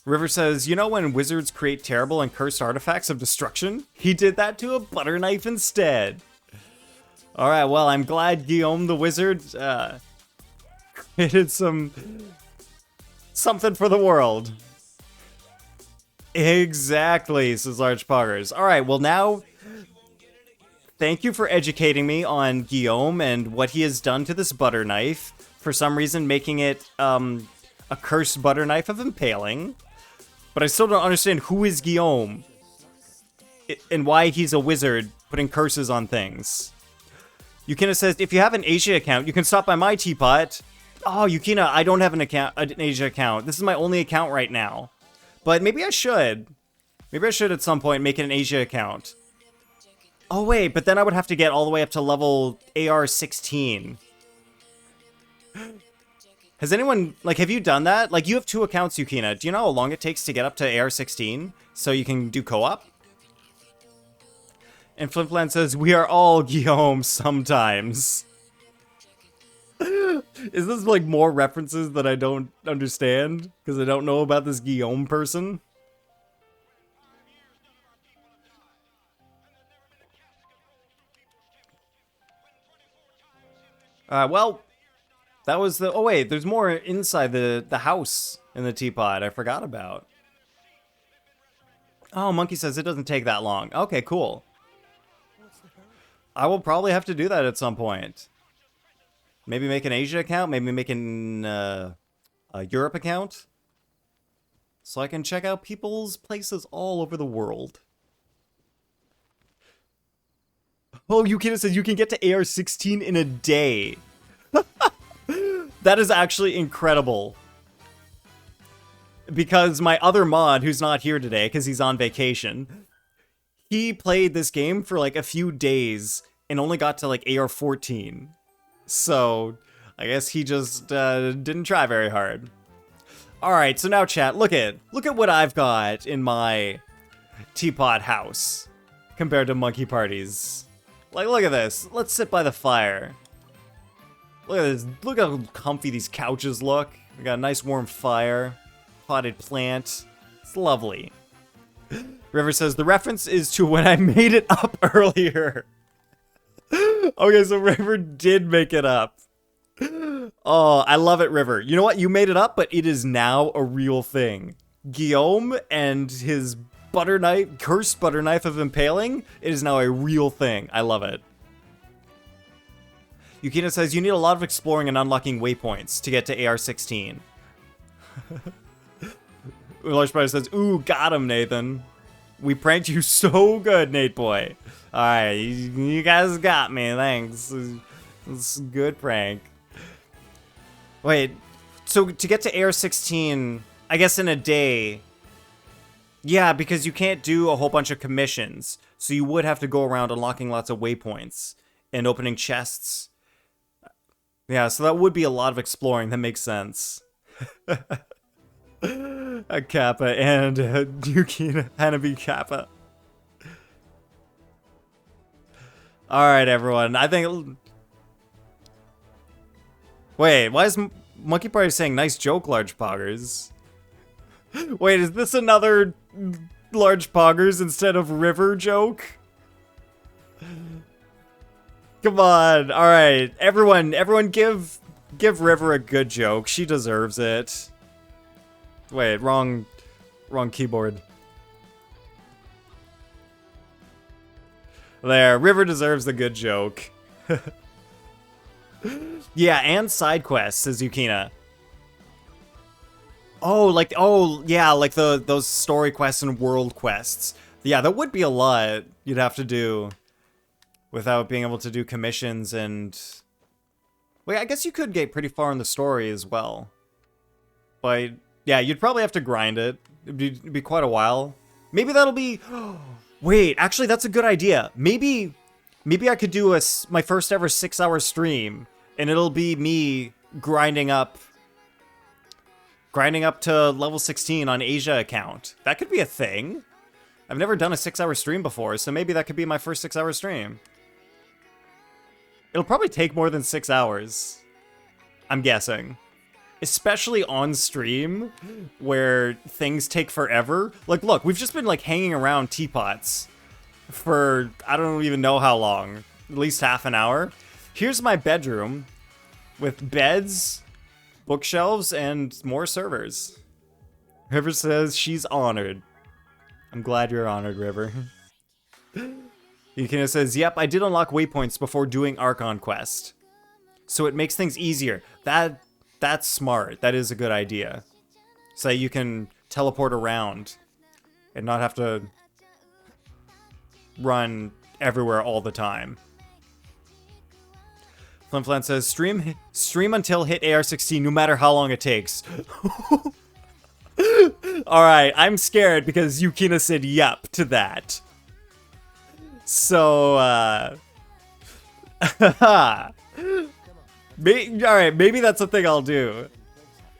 River says, you know when wizards create terrible and cursed artifacts of destruction? He did that to a butter knife instead. Alright, well, I'm glad Guillaume the wizard created something for the world. Exactly, says Large Poggers. Alright, well now, thank you for educating me on Guillaume and what he has done to this butter knife. For some reason, making it a cursed butter knife of impaling. But I still don't understand who is Guillaume and why he's a wizard putting curses on things. Yukina says, if you have an Asia account, you can stop by my teapot. Oh, Yukina, I don't have an Asia account. This is my only account right now. But maybe I should. Maybe I should at some point make it an Asia account. Oh, wait, but then I would have to get all the way up to level AR 16. Has anyone, like, have you done that? Like, you have 2 accounts, Yukina. Do you know how long it takes to get up to AR 16? So you can do co-op? And Flimflam says, we are all Guillaume sometimes. Is this, like, more references that I don't understand? Because I don't know about this Guillaume person? Well... That was the... Oh, wait. There's more inside the house in the teapot I forgot about. Oh, Monkey says it doesn't take that long. Okay, cool. I will probably have to do that at some point. Maybe make an Asia account. Maybe make an a Europe account. So I can check out people's places all over the world. Oh, Yukina says you can get to AR 16 in a day. That is actually incredible. Because my other mod, who's not here today, because he's on vacation, he played this game for like a few days and only got to like AR-14. So I guess he just didn't try very hard. All right, so now chat, look at what I've got in my teapot house compared to Monkey Party's. Like, look at this. Let's sit by the fire. Look at this. Look how comfy these couches look. We got a nice warm fire, potted plant. It's lovely. River says the reference is to when I made it up earlier. Okay, so River did make it up. Oh, I love it, River. You know what? You made it up, but it is now a real thing. Guillaume and his cursed butter knife of impaling, it is now a real thing. I love it. Yukina says you need a lot of exploring and unlocking waypoints to get to AR-16. Large Spider says, ooh, got him, Nathan. We pranked you so good, Nate boy. Alright, you guys got me, thanks. It's a good prank. Wait, so to get to AR-16, I guess in a day... Yeah, because you can't do a whole bunch of commissions, so you would have to go around unlocking lots of waypoints and opening chests. Yeah, so that would be a lot of exploring. That makes sense. A Kappa and Yukina Hanabi Kappa. Alright, everyone. I think... Wait, why is Monkey Party saying nice joke, Large Poggers? Wait, is this another Large Poggers instead of River joke? Come on. All right. Everyone give River a good joke. She deserves it. Wait, wrong keyboard. There, River deserves the good joke. Yeah, and side quests, says Yukina. Oh, yeah, like those story quests and world quests. Yeah, that would be a lot you'd have to do without being able to do commissions and... Wait, I guess you could get pretty far in the story as well. But, yeah, you'd probably have to grind it. It'd be quite a while. Maybe that'll be... Wait, actually, that's a good idea. Maybe I could do my first ever 6-hour stream, and it'll be me grinding up to level 16 on Asia account. That could be a thing. I've never done a 6-hour stream before, so maybe that could be my first 6-hour stream. It'll probably take more than 6 hours, I'm guessing. Especially on stream, where things take forever. Like, look, we've just been, like, hanging around teapots for, I don't even know how long. At least half an hour. Here's my bedroom with beds, bookshelves, and more servers. River says she's honored. I'm glad you're honored, River. Yukina says, yep, I did unlock waypoints before doing Archon Quest. So it makes things easier. That's smart. That is a good idea. So you can teleport around and not have to run everywhere all the time. Flimflam says, stream until hit AR-16 no matter how long it takes. Alright, I'm scared because Yukina said yep to that. So, alright, maybe that's a thing I'll do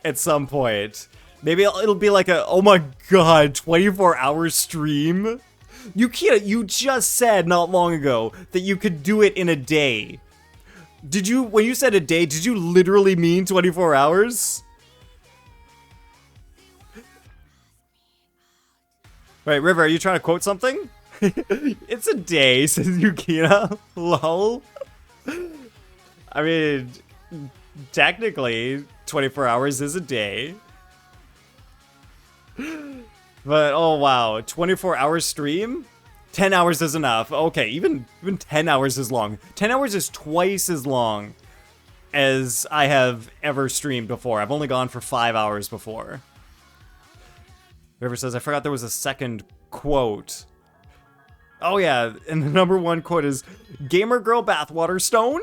at some point. Maybe it'll be like a, oh my god, 24-hour stream? Yukina, you just said not long ago that you could do it in a day. Did you, when you said a day, did you literally mean 24 hours? Wait, River, are you trying to quote something? It's a day, says Yukina. Lol. I mean, technically, 24 hours is a day. But, oh wow, 24-hour stream? 10 hours is enough. Okay, even 10 hours is long. 10 hours is twice as long as I have ever streamed before. I've only gone for 5 hours before. River says, I forgot there was a second quote. Oh yeah, and the number one quote is, Gamer Girl Bathwater Stone?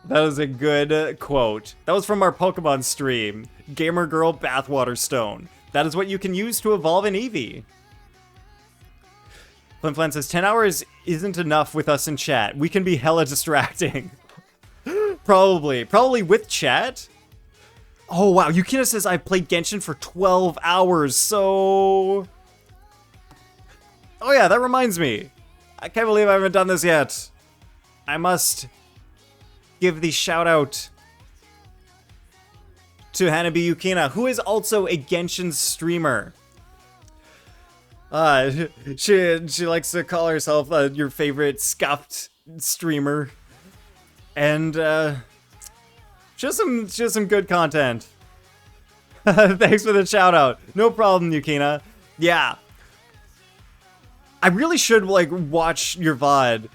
That is a good quote. That was from our Pokemon stream. Gamer Girl Bathwater Stone. That is what you can use to evolve an Eevee. Flimflam says, 10 hours isn't enough with us in chat. We can be hella distracting. Probably with chat. Oh, wow. Yukina says, I played Genshin for 12 hours, so... Oh, yeah, that reminds me. I can't believe I haven't done this yet. I must give the shout out to Hanabi Yukina, who is also a Genshin streamer. She likes to call herself your favorite scuffed streamer. And she has some good content. Thanks for the shout out. No problem, Yukina. Yeah. I really should like watch your VOD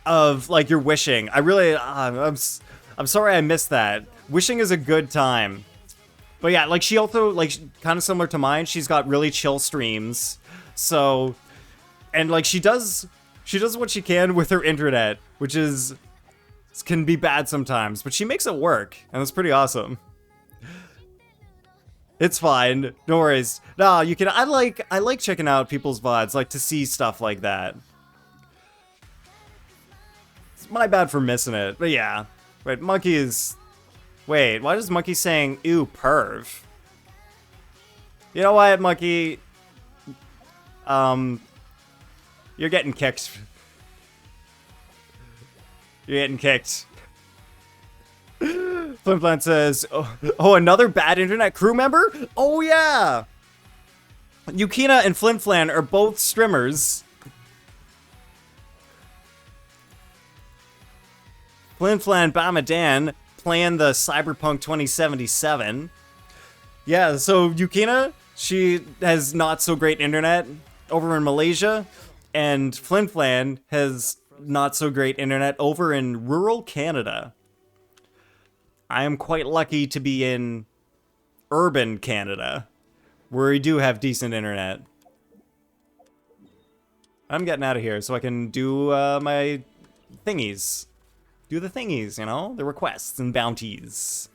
of like your wishing. I really I'm sorry I missed that. Wishing is a good time. But yeah, like she also like kind of similar to mine, she's got really chill streams. So and like she does what she can with her internet, which is can be bad sometimes, but she makes it work, and it's pretty awesome. It's fine, no worries. No, you can. I like checking out people's VODs, like to see stuff like that. It's my bad for missing it, but yeah. Wait, Monkey is. Wait, why does Monkey saying ew perv? You know what, Monkey? You're getting kicked. You're getting kicked. Flimflam says, oh, another bad internet crew member? Oh, yeah. Yukina and Flimflam are both streamers. Flimflam Bamadan playing the Cyberpunk 2077. Yeah, so Yukina, she has not so great internet over in Malaysia, and Flimflam has not so great internet over in rural Canada. I am quite lucky to be in urban Canada, where we do have decent internet. I'm getting out of here so I can do my thingies. Do the thingies, you know? The requests and bounties.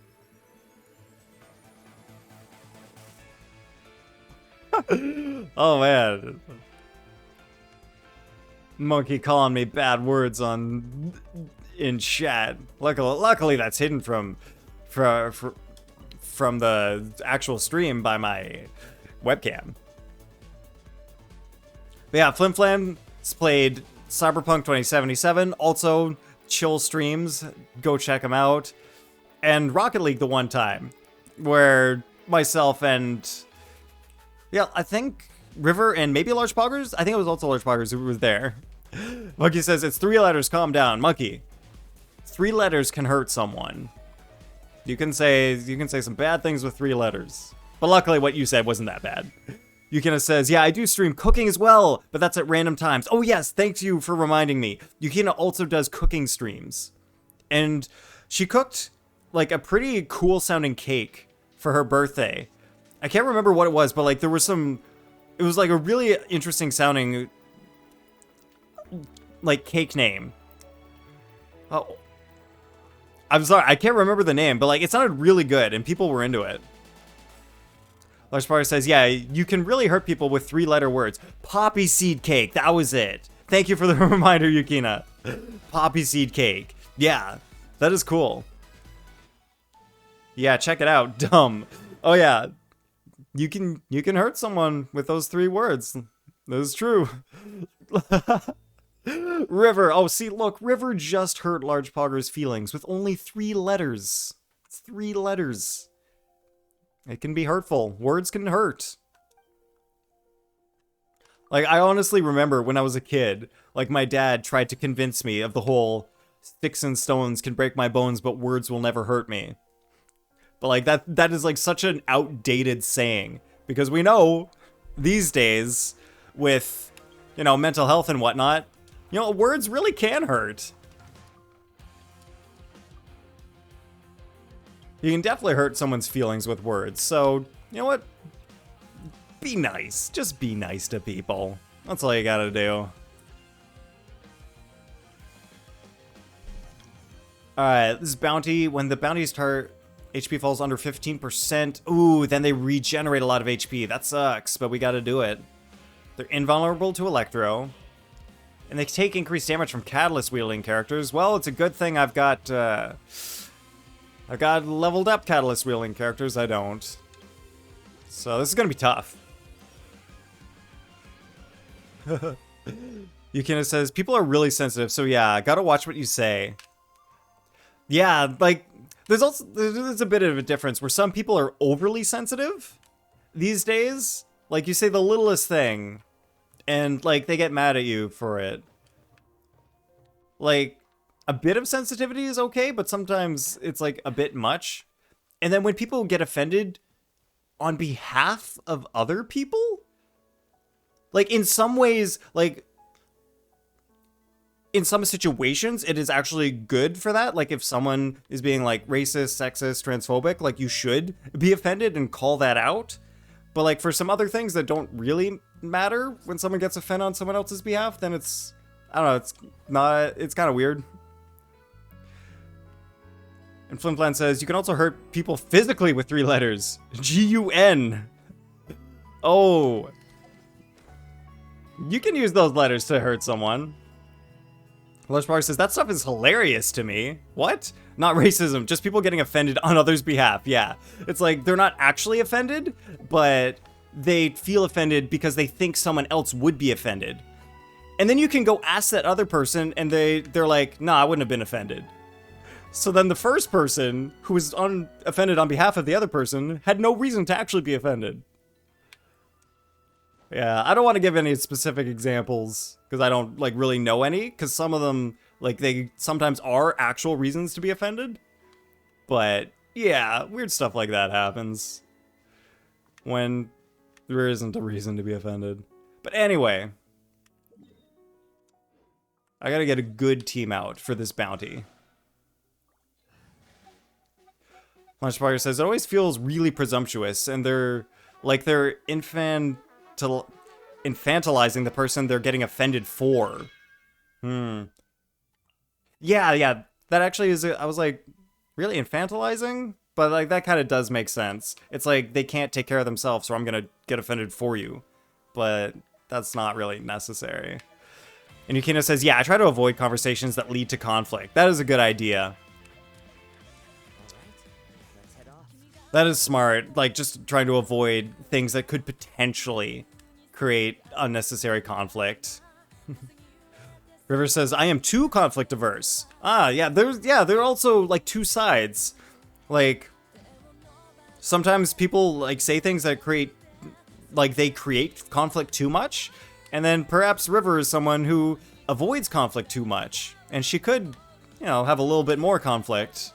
Oh, man. Monkey calling me bad words in chat. Luckily that's hidden from the actual stream by my webcam. But yeah, Flimflam's played Cyberpunk 2077, also chill streams, go check them out. And Rocket League the one time, where myself and, yeah, I think River and maybe Large Poggers? I think it was also Large Poggers who was there. Monkey says, it's 3 letters, calm down. Monkey, 3 letters can hurt someone. You can say some bad things with 3 letters. But luckily what you said wasn't that bad. Yukina says, yeah, I do stream cooking as well, but that's at random times. Oh yes, thank you for reminding me. Yukina also does cooking streams. And she cooked like a pretty cool sounding cake for her birthday. I can't remember what it was, but like there was some, it was like a really interesting sounding like cake name. Oh, I'm sorry, I can't remember the name, but like it sounded really good and people were into it. Large Power says, yeah, you can really hurt people with 3-letter words. Poppy seed cake, that was it. Thank you for the reminder, Yukina. Poppy seed cake. Yeah, that is cool. Yeah, check it out. Dumb. Oh yeah, you can hurt someone with those 3 words. That is true. River. Oh, see, look, River just hurt Large Pogger's feelings with only 3 letters. It's 3 letters. It can be hurtful. Words can hurt. Like, I honestly remember when I was a kid, like, my dad tried to convince me of the whole sticks and stones can break my bones, but words will never hurt me. But, like, that is, like, such an outdated saying. Because we know, these days, with, you know, mental health and whatnot, you know, words really can hurt. You can definitely hurt someone's feelings with words, so, you know what? Be nice. Just be nice to people. That's all you gotta do. Alright, this is bounty. When the bounties start, HP falls under 15%. Ooh, then they regenerate a lot of HP. That sucks, but we gotta do it. They're invulnerable to Electro. And they take increased damage from Catalyst wielding characters. Well, it's a good thing I've got leveled up Catalyst wielding characters. I don't. So this is gonna be tough. Yukina says, people are really sensitive, so yeah, gotta watch what you say. Yeah, like, there's a bit of a difference where some people are overly sensitive these days. Like, you say the littlest thing, and, like, they get mad at you for it. Like, a bit of sensitivity is okay, but sometimes it's, like, a bit much. And then when people get offended on behalf of other people, like, in some ways, like, in some situations, it is actually good for that. Like, if someone is being, like, racist, sexist, transphobic, like, you should be offended and call that out. But, like, for some other things that don't really matter, when someone gets offended on someone else's behalf, then it's, I don't know, it's kind of weird. And Flimflam says, you can also hurt people physically with 3 letters. G-U-N. Oh. You can use those letters to hurt someone. Lush Bar says, that stuff is hilarious to me. What? Not racism, just people getting offended on others' behalf. Yeah. It's like, they're not actually offended, but they feel offended because they think someone else would be offended. And then you can go ask that other person, and they're like, nah, I wouldn't have been offended. So then the first person, who was offended on behalf of the other person, had no reason to actually be offended. Yeah, I don't want to give any specific examples, because I don't, like, really know any, because some of them, like, they sometimes are actual reasons to be offended. But, yeah, weird stuff like that happens when there isn't a reason to be offended. But anyway, I gotta get a good team out for this bounty. Lunchbar says, it always feels really presumptuous, and they're infantilizing the person they're getting offended for. Yeah, that actually is, I was like, really infantilizing? But, like, that kind of does make sense. It's like, they can't take care of themselves, so I'm gonna get offended for you. But that's not really necessary. And Yukina says, yeah, I try to avoid conversations that lead to conflict. That is a good idea. That is smart, like, just trying to avoid things that could potentially create unnecessary conflict. River says, I am too conflict averse. Ah, yeah, there are also, like, two sides. Like, sometimes people, like, say things that create conflict too much, and then perhaps River is someone who avoids conflict too much, and she could, you know, have a little bit more conflict.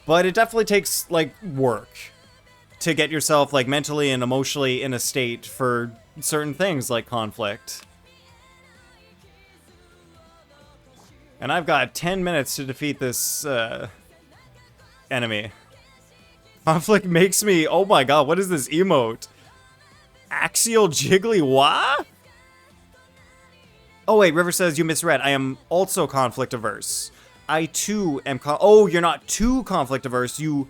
But it definitely takes, like, work to get yourself, like, mentally and emotionally in a state for certain things like conflict. And I've got 10 minutes to defeat this, enemy. Conflict makes me, oh my god, what is this emote? Axial Jiggly Wah? Oh wait, River says you misread. I am also conflict averse. I too am oh, you're not too conflict averse, you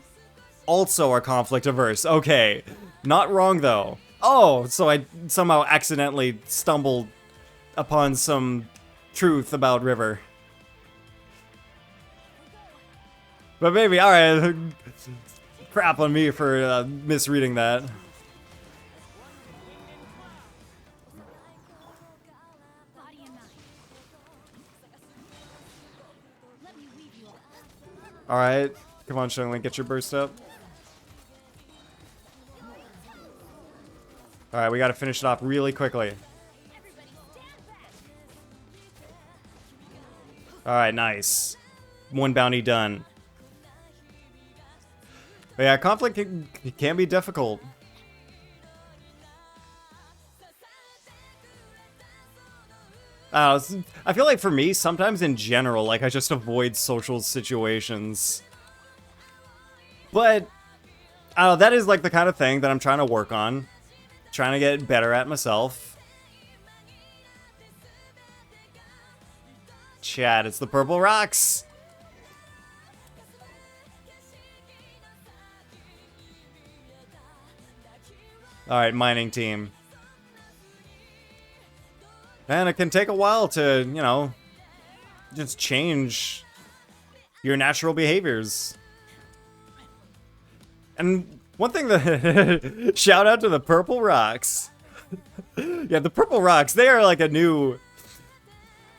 also are conflict averse. Okay. Not wrong though. Oh, so I somehow accidentally stumbled upon some truth about River. But maybe, alright. Crap on me for misreading that. Alright. Come on, Shungling, get your burst up. Alright, we gotta finish it off really quickly. Alright, nice. One bounty done. But yeah, conflict can be difficult. I feel like for me, sometimes in general, like, I just avoid social situations. But, I don't know, that is, like, the kind of thing that I'm trying to work on. Trying to get better at myself. Chat, it's the purple rocks. Alright, mining team. And it can take a while to, you know, just change your natural behaviors. And one thing that... shout out to the purple rocks. Yeah, the purple rocks, they are like a new...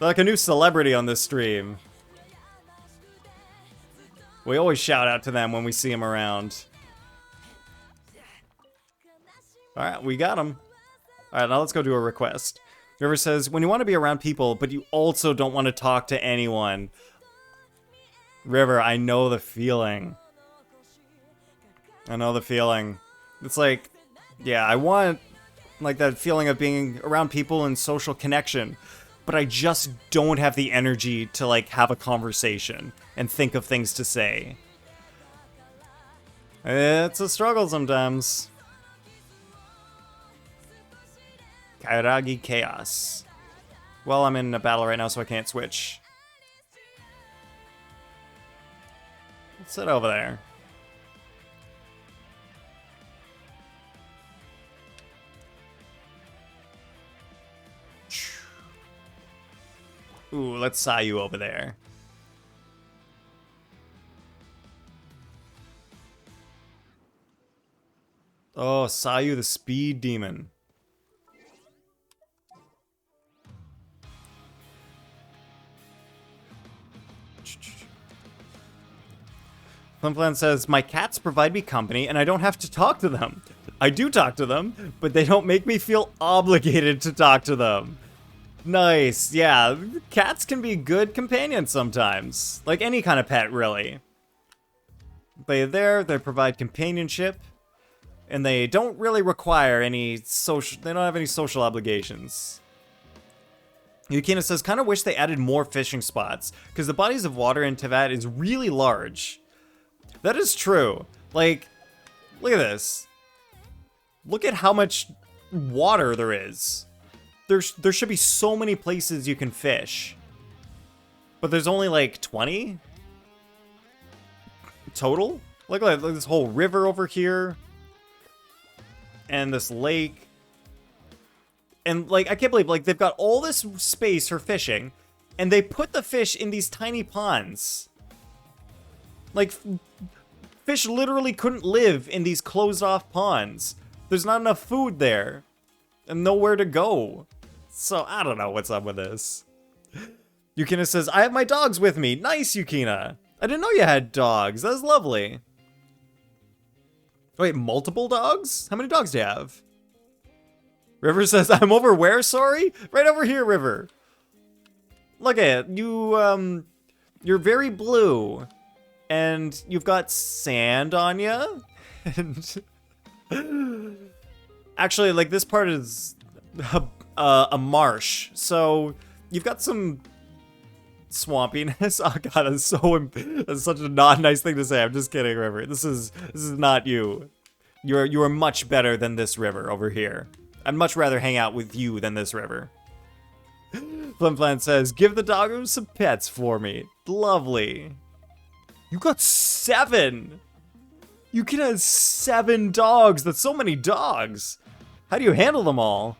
like a new celebrity on this stream. We always shout out to them when we see them around. Alright, we got him. Alright, now let's go do a request. River says, when you want to be around people, but you also don't want to talk to anyone. River, I know the feeling. I know the feeling. It's like, yeah, I want like that feeling of being around people and social connection, but I just don't have the energy to like have a conversation and think of things to say. It's a struggle sometimes. Kairagi Chaos. Well, I'm in a battle right now, so I can't switch. Let's sit over there. Ooh, let's saw you over there. Oh, saw you the speed demon. Flimflam says, my cats provide me company and I don't have to talk to them. I do talk to them, but they don't make me feel obligated to talk to them. Nice, yeah, cats can be good companions sometimes. Like any kind of pet, really. They're there, they provide companionship, and they don't really require any social, they don't have any social obligations. Yukina says, kind of wish they added more fishing spots, because the bodies of water in Tevat is really large. That is true. Like, look at this. Look at how much water there is. There should be so many places you can fish. But there's only like 20? Total? Look at this whole river over here. And this lake. And like, I can't believe, like, they've got all this space for fishing. And they put the fish in these tiny ponds. Like, fish literally couldn't live in these closed-off ponds. There's not enough food there. And nowhere to go. So, I don't know what's up with this. Yukina says, I have my dogs with me. Nice, Yukina. I didn't know you had dogs. That's lovely. Wait, multiple dogs? How many dogs do you have? River says, I'm over where, sorry? Right over here, River. Look at it. You're very blue. And you've got sand on you. And actually, like, this part is a marsh. So you've got some swampiness. Oh god, that's such a not nice thing to say. I'm just kidding, River. This is not you. You are much better than this river over here. I'd much rather hang out with you than this river. Flimflam says, give the doggos some pets for me. Lovely. You got 7! You can have 7 dogs! That's so many dogs! How do you handle them all?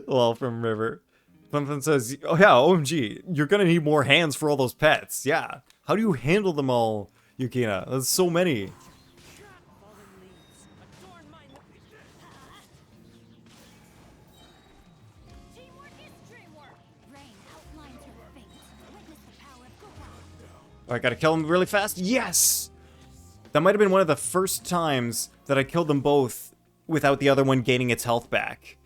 Lol from River. Flimflam says, oh yeah, OMG, you're gonna need more hands for all those pets. Yeah. How do you handle them all, Yukina? That's so many. I gotta kill them really fast. Yes! That might have been one of the first times that I killed them both without the other one gaining its health back.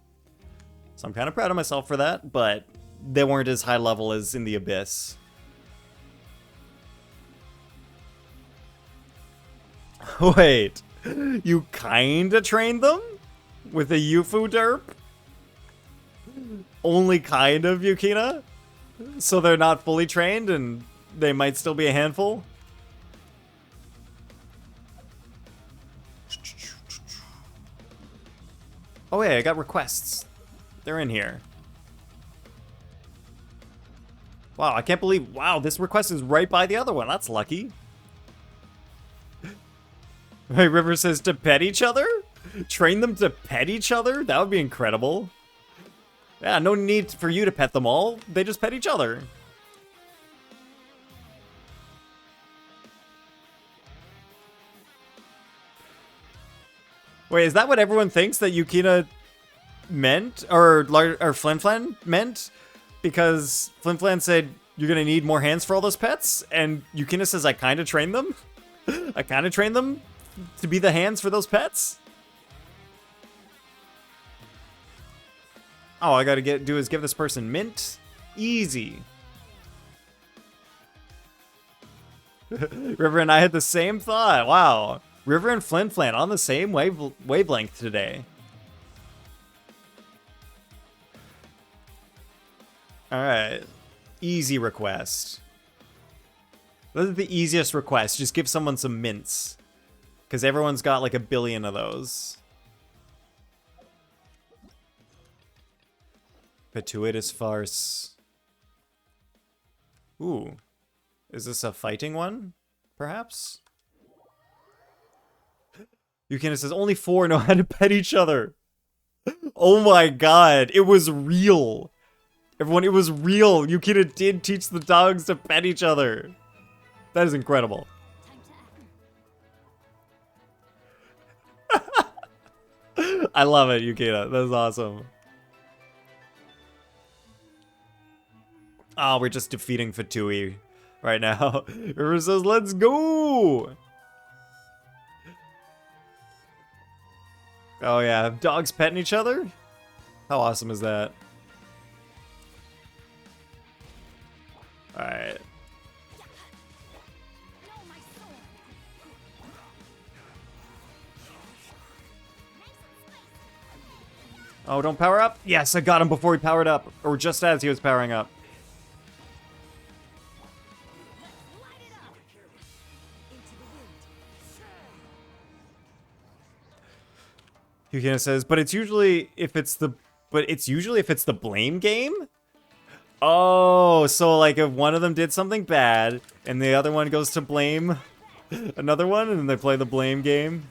So I'm kind of proud of myself for that, but they weren't as high level as in the Abyss. Wait, you kinda trained them? With a Yufu derp? Only kind of, Yukina? So they're not fully trained and they might still be a handful? Oh yeah, I got requests. They're in here. Wow, I can't believe, wow, this request is right by the other one. That's lucky. Wait, River says to pet each other? Train them to pet each other? That would be incredible. Yeah, no need for you to pet them all. They just pet each other. Wait, is that what everyone thinks that Yukina meant? Or Flim Flam meant? Because Flim Flam said, you're gonna need more hands for all those pets? And Yukina says, I kinda trained them? I kinda trained them to be the hands for those pets? Oh, I gotta do is give this person mint? Easy. River and I had the same thought. Wow. River and Flin Flan on the same wavelength today. Alright. Easy request. This is the easiest request. Just give someone some mints. Because everyone's got like a billion of those. Gratuitous farce. Ooh. Is this a fighting one? Perhaps? Yukina says, only 4 know how to pet each other. Oh my god. It was real. Everyone, it was real. Yukina did teach the dogs to pet each other. That is incredible. I love it, Yukina. That's awesome. Oh, we're just defeating Fatui right now. River says, let's go! Oh yeah, dogs petting each other? How awesome is that? Alright. Oh, don't power up? Yes, I got him before he powered up. Or just as he was powering up. Yukina says, but it's usually if it's the blame game? Oh, so like if one of them did something bad and the other one goes to blame another one and then they play the blame game.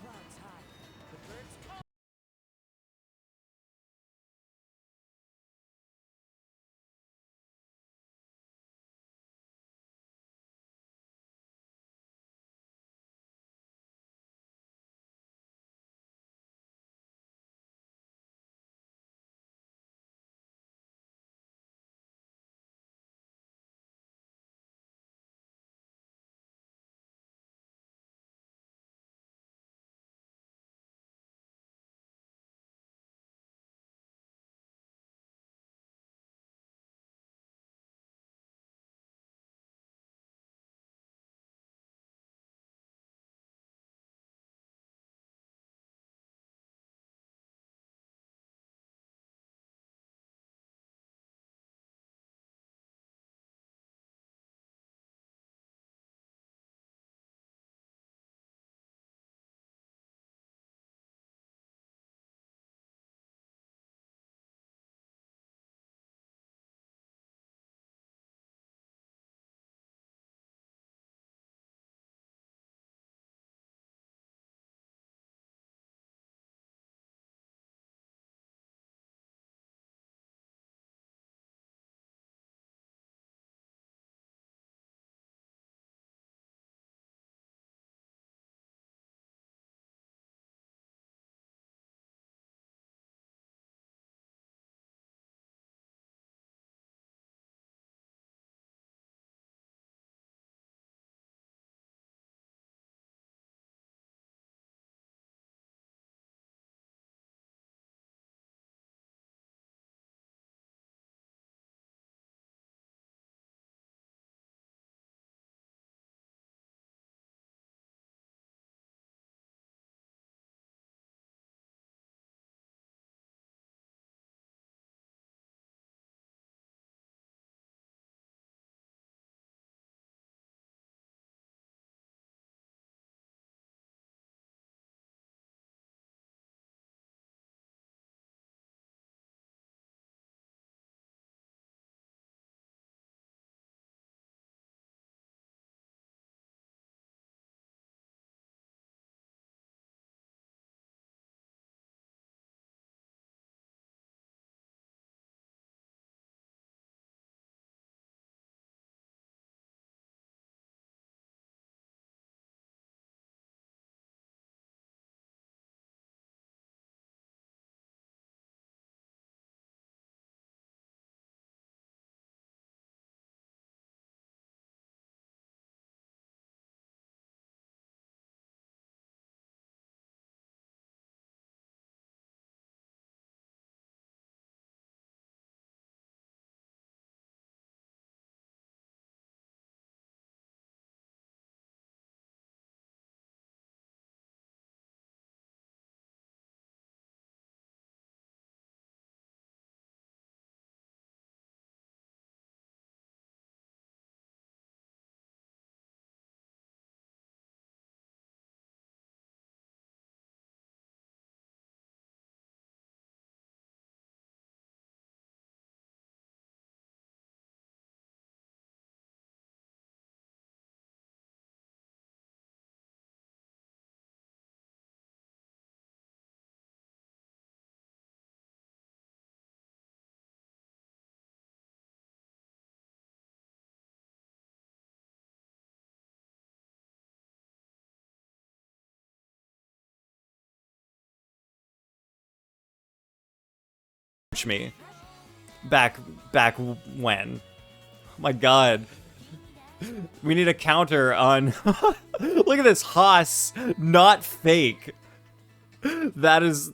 me. Back when. Oh my god. We need a counter on... Look at this, Haas. Not fake. That is...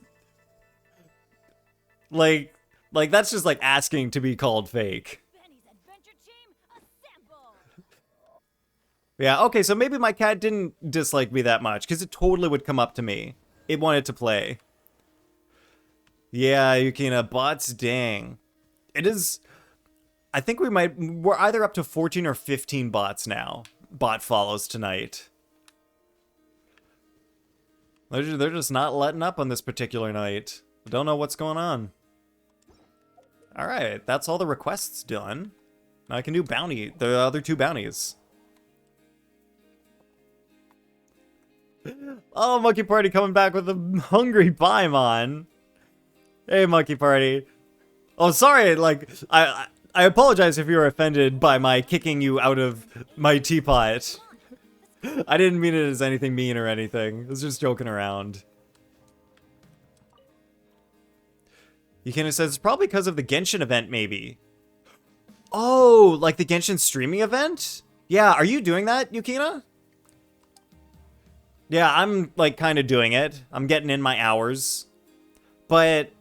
Like, that's just like asking to be called fake. Benny's adventure team, assemble! Yeah, okay, so maybe my cat didn't dislike me that much, because it totally would come up to me. It wanted to play. Yeah, Yukina, bots, dang. It is... I think we're either up to 14 or 15 bots now. Bot follows tonight. They're just not letting up on this particular night. Don't know what's going on. Alright, that's all the requests done. Now I can do the other 2 bounties. Oh, Monkey Party coming back with a hungry Paimon. Hey, Monkey Party. Oh, sorry, like, I apologize if you were offended by my kicking you out of my teapot. I didn't mean it as anything mean or anything. I was just joking around. Yukina says, it's probably because of the Genshin event, maybe. Oh, like the Genshin streaming event? Yeah, are you doing that, Yukina? Yeah, I'm, like, kind of doing it. I'm getting in my hours. But...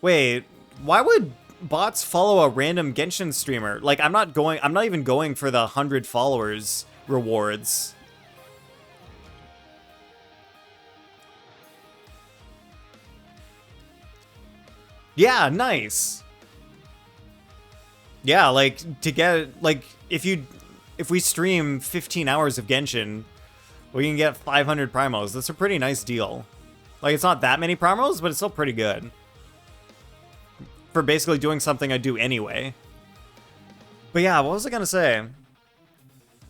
Wait, why would bots follow a random Genshin streamer? Like, I'm not even going for the 100 followers rewards. Yeah, nice. Yeah, like, to get, like, if we stream 15 hours of Genshin, we can get 500 primos. That's a pretty nice deal. Like, it's not that many primos, but it's still pretty good. For basically doing something I do anyway. But yeah, what was I gonna say?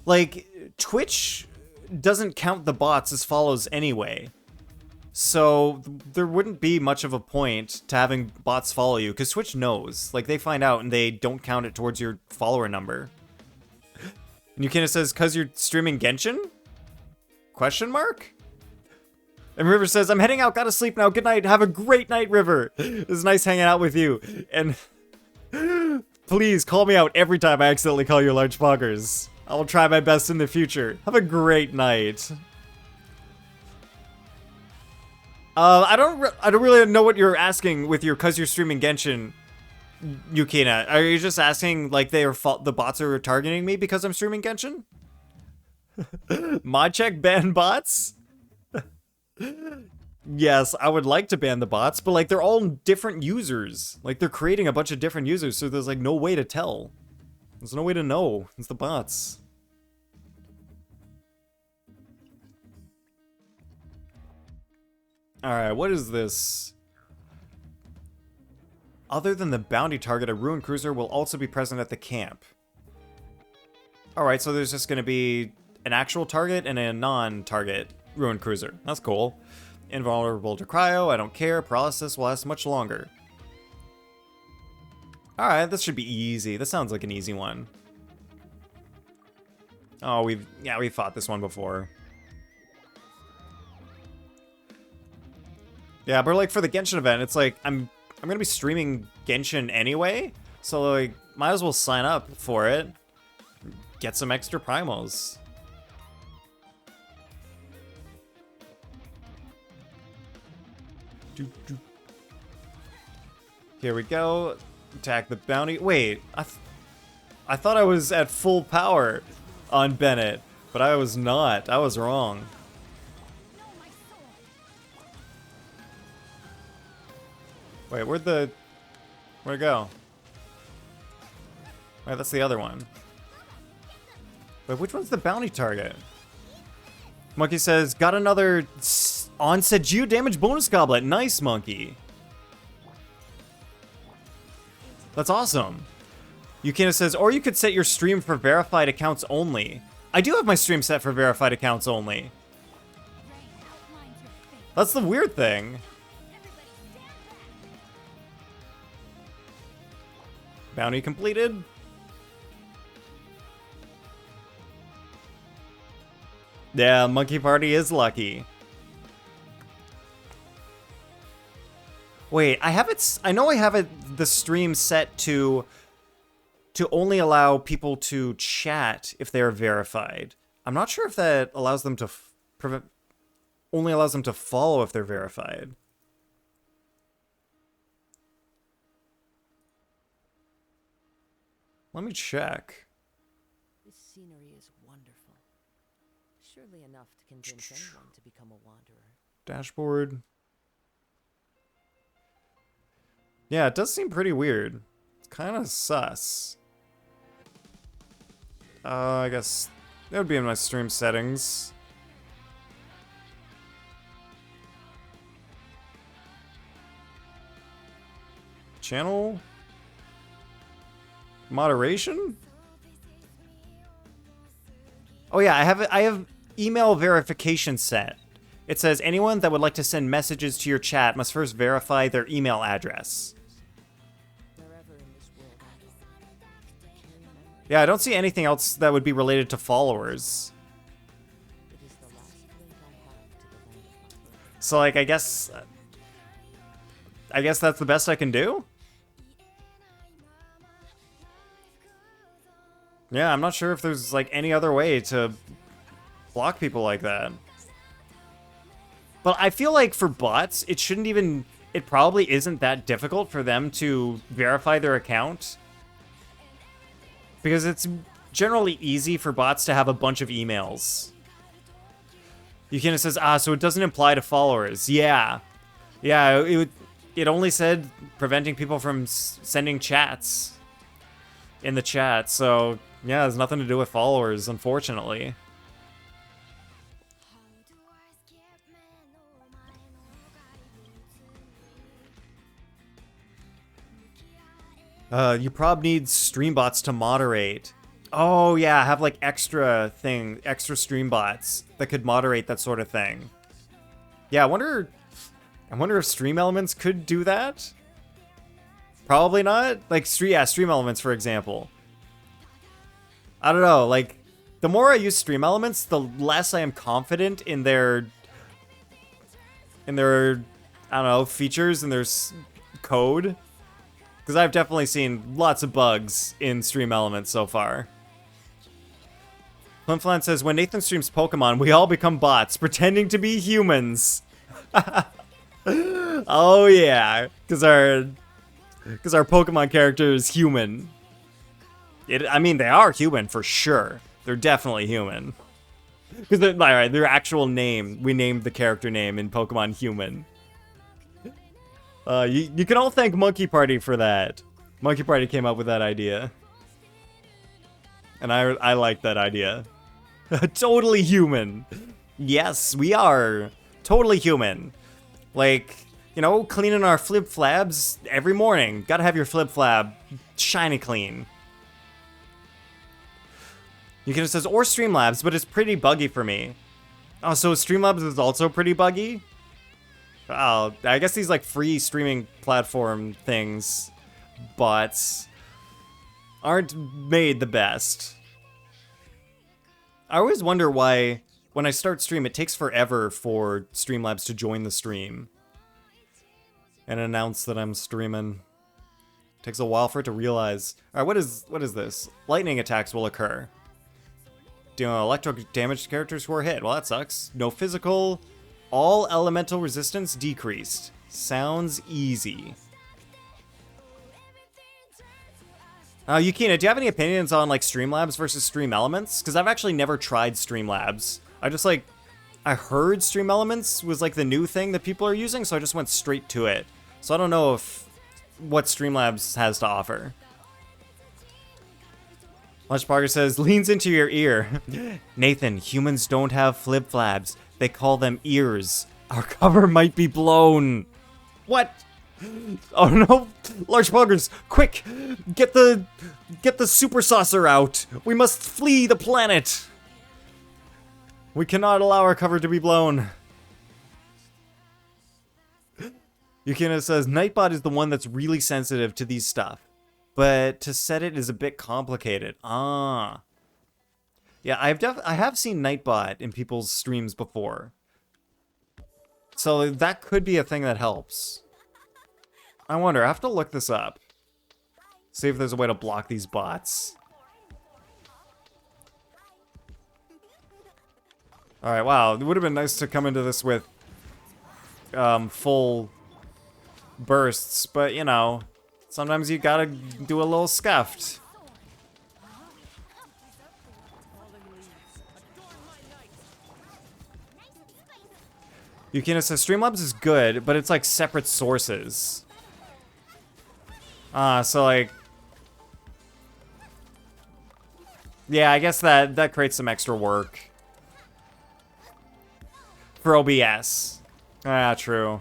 Like, Twitch doesn't count the bots as follows anyway. So, there wouldn't be much of a point to having bots follow you, because Twitch knows. Like, they find out and they don't count it towards your follower number. And Yukina says, cause you're streaming Genshin? Question mark? And River says, I'm heading out, gotta sleep now, good night, have a great night, River. It was nice hanging out with you. And please call me out every time I accidentally call you large poggers. I will try my best in the future. Have a great night. I don't really know what you're asking with your cause you're streaming Genshin, Yukina. Are you just asking like the bots are targeting me because I'm streaming Genshin? Mod check ban bots? Yes, I would like to ban the bots, but like they're all different users. Like they're creating a bunch of different users, so there's like no way to tell. There's no way to know. It's the bots. Alright, what is this? Other than the bounty target, a ruined cruiser will also be present at the camp. Alright, so there's just going to be an actual target and a non-target ruined cruiser. That's cool. Invulnerable to cryo, I don't care. Paralysis will last much longer. Alright, this should be easy. This sounds like an easy one. Oh, we've fought this one before. Yeah, but like for the Genshin event, it's like I'm gonna be streaming Genshin anyway, so like might as well sign up for it. Get some extra primos. Here we go. Attack the bounty. Wait, I thought I was at full power on Bennett, but I was not. I was wrong. Wait, where'd it go? Wait, that's the other one. Wait, which one's the bounty target? Monkey says, got another onset geo damage bonus goblet. Nice, Monkey. That's awesome. Yukina says, or you could set your stream for verified accounts only. I do have my stream set for verified accounts only. That's the weird thing. Bounty completed. Yeah, Monkey Party is lucky. Wait, I have it. I know I have it. The stream set to only allow people to chat if they are verified. I'm not sure if that allows them to only allows them to follow if they're verified. Let me check. This scenery is wonderful. Surely enough to convince anyone to become a wanderer. Dashboard. Yeah, it does seem pretty weird. It's kind of sus. I guess that would be in my stream settings. Channel moderation? Oh yeah, I have email verification set. It says anyone that would like to send messages to your chat must first verify their email address. Wherever in this world I go, carry memory. Yeah, I don't see anything else that would be related to followers. It is the last link I have to the land of my birth. So like I guess that's the best I can do? Yeah, I'm not sure if there's like any other way to block people like that. But I feel like for bots, it probably isn't that difficult for them to verify their account. Because it's generally easy for bots to have a bunch of emails. Yukina says, so it doesn't apply to followers. Yeah. Yeah, it only said preventing people from sending chats in the chat, so yeah, it has nothing to do with followers, unfortunately. You probably need stream bots to moderate. Oh yeah, have like extra stream bots that could moderate that sort of thing. Yeah, I wonder if Stream Elements could do that. Probably not. Like Stream Elements, for example. I don't know. Like, the more I use Stream Elements, the less I am confident in their I don't know, features and their code. Because I've definitely seen lots of bugs in Stream Elements so far. Flimflan says, when Nathan streams Pokemon, we all become bots, pretending to be humans. Oh yeah, because our Pokemon character is human. I mean, they are human for sure. They're definitely human. Because their actual name, we named the character name in Pokemon Human. You can all thank Monkey Party for that. Monkey Party came up with that idea. And I like that idea. Totally human. Yes, we are. Totally human. Like, you know, cleaning our flip-flabs every morning. Gotta have your flip-flab shiny clean. You can says, or Streamlabs, but it's pretty buggy for me. Oh, so Streamlabs is also pretty buggy? Oh, I guess these like free streaming platform things, bots, aren't made the best. I always wonder why, when I start stream, it takes forever for Streamlabs to join the stream and announce that I'm streaming. It takes a while for it to realize. All right, what is this? Lightning attacks will occur. Do electric damage to characters who are hit. Well, that sucks. No physical. All elemental resistance decreased. Sounds easy. Yukina, do you have any opinions on like Streamlabs versus Stream Elements? Because I've actually never tried Streamlabs. I heard Stream Elements was like the new thing that people are using, so I just went straight to it. So I don't know what Streamlabs has to offer. Lunch Parker says, leans into your ear. Nathan, humans don't have flip-flabs. They call them ears. Our cover might be blown. What? Oh no! Large Poggers, quick! Get the super saucer out! We must flee the planet! We cannot allow our cover to be blown. Yukina says, Nightbot is the one that's really sensitive to these stuff. But to set it is a bit complicated. Ah. Yeah, I have seen Nightbot in people's streams before. So that could be a thing that helps. I wonder, I have to look this up. See if there's a way to block these bots. Alright, wow. It would have been nice to come into this with full bursts, but you know, sometimes you gotta do a little scuffed. Yukina says Streamlabs is good, but it's like separate sources. So like, yeah, I guess that creates some extra work for OBS. Ah, true.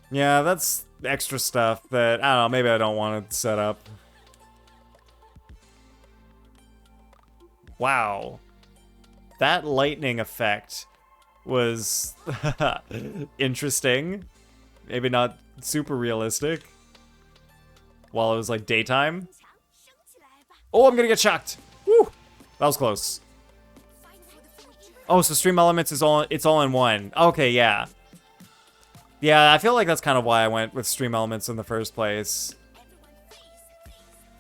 Yeah, that's extra stuff that, I don't know, maybe I don't want to set up. Wow. That lightning effect was interesting. Maybe not super realistic. While it was like daytime. Oh, I'm gonna get shocked. Woo! That was close. Oh, so Stream Elements is it's all in one. Okay, yeah. Yeah, I feel like that's kind of why I went with Stream Elements in the first place.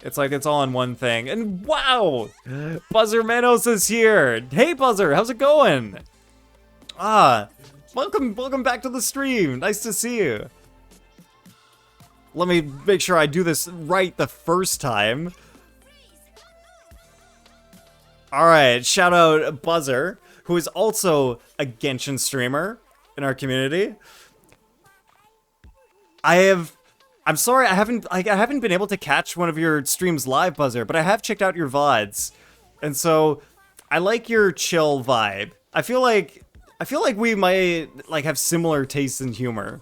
It's like it's all in one thing. And wow! Buzzer Manos is here! Hey Buzzer, how's it going? Welcome back to the stream. Nice to see you. Let me make sure I do this right the first time. Alright, shout out Buzzer, who is also a Genshin streamer in our community. I'm sorry, I haven't been able to catch one of your streams live, Buzzer, but I have checked out your VODs. And so I like your chill vibe. I feel like we might like have similar tastes in humor.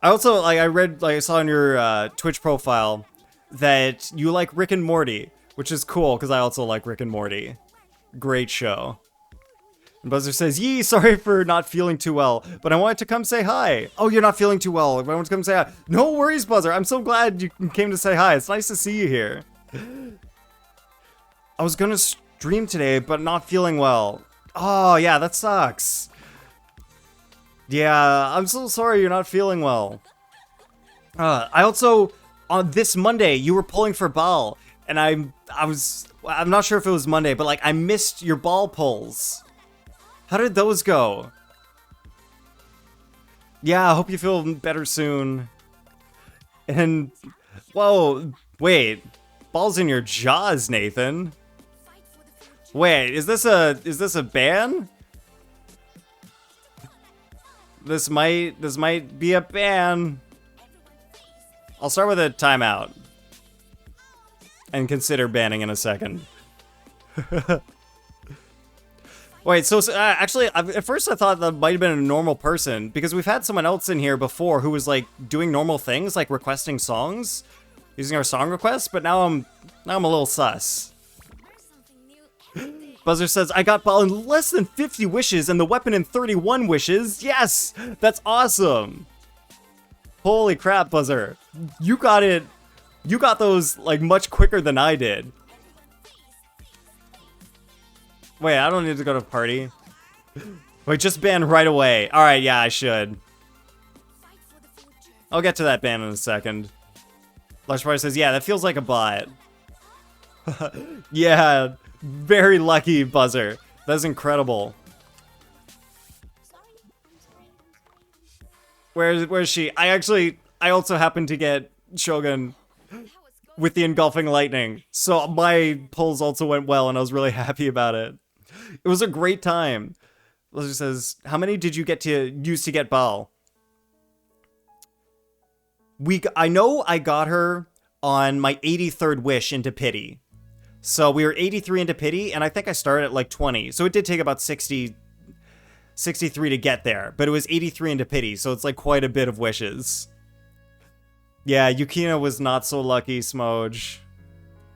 I also I saw on your Twitch profile that you like Rick and Morty, which is cool because I also like Rick and Morty. Great show. And Buzzer says, "Yee, sorry for not feeling too well, but I wanted to come say hi." Oh, you're not feeling too well. I wanted to come say hi. No worries, Buzzer. I'm so glad you came to say hi. It's nice to see you here. I was gonna stream today, but not feeling well. Oh, yeah, that sucks. Yeah, I'm so sorry you're not feeling well. I also, on this Monday, you were pulling for ball, and I'm not sure if it was Monday, but like I missed your ball pulls. How did those go? Yeah, I hope you feel better soon. And, whoa, wait, balls in your jaws, Nathan. Wait, is this a ban? This might be a ban. I'll start with a timeout and consider banning in a second. Wait, so actually, at first I thought that might have been a normal person, because we've had someone else in here before who was like doing normal things, like requesting songs, using our song requests, but now I'm a little sus. Buzzer says, I got ball in less than 50 wishes and the weapon in 31 wishes. Yes, that's awesome. Holy crap, Buzzer. You got it. You got those like much quicker than I did. Wait, I don't need to go to party. Wait, just ban right away. All right, yeah, I should. I'll get to that ban in a second. Large Party says, yeah, that feels like a bot. Yeah, very lucky, Buzzer. That's incredible. Where's she? I also happened to get Shogun with the engulfing lightning. So my pulls also went well, and I was really happy about it. It was a great time. Blizzard says, how many did you get to use to get Bal? I know I got her on my 83rd wish into pity. So we were 83 into pity, and I think I started at like 20. So it did take about 63 to get there, but it was 83 into pity, so it's like quite a bit of wishes. Yeah, Yukina was not so lucky, Smoj.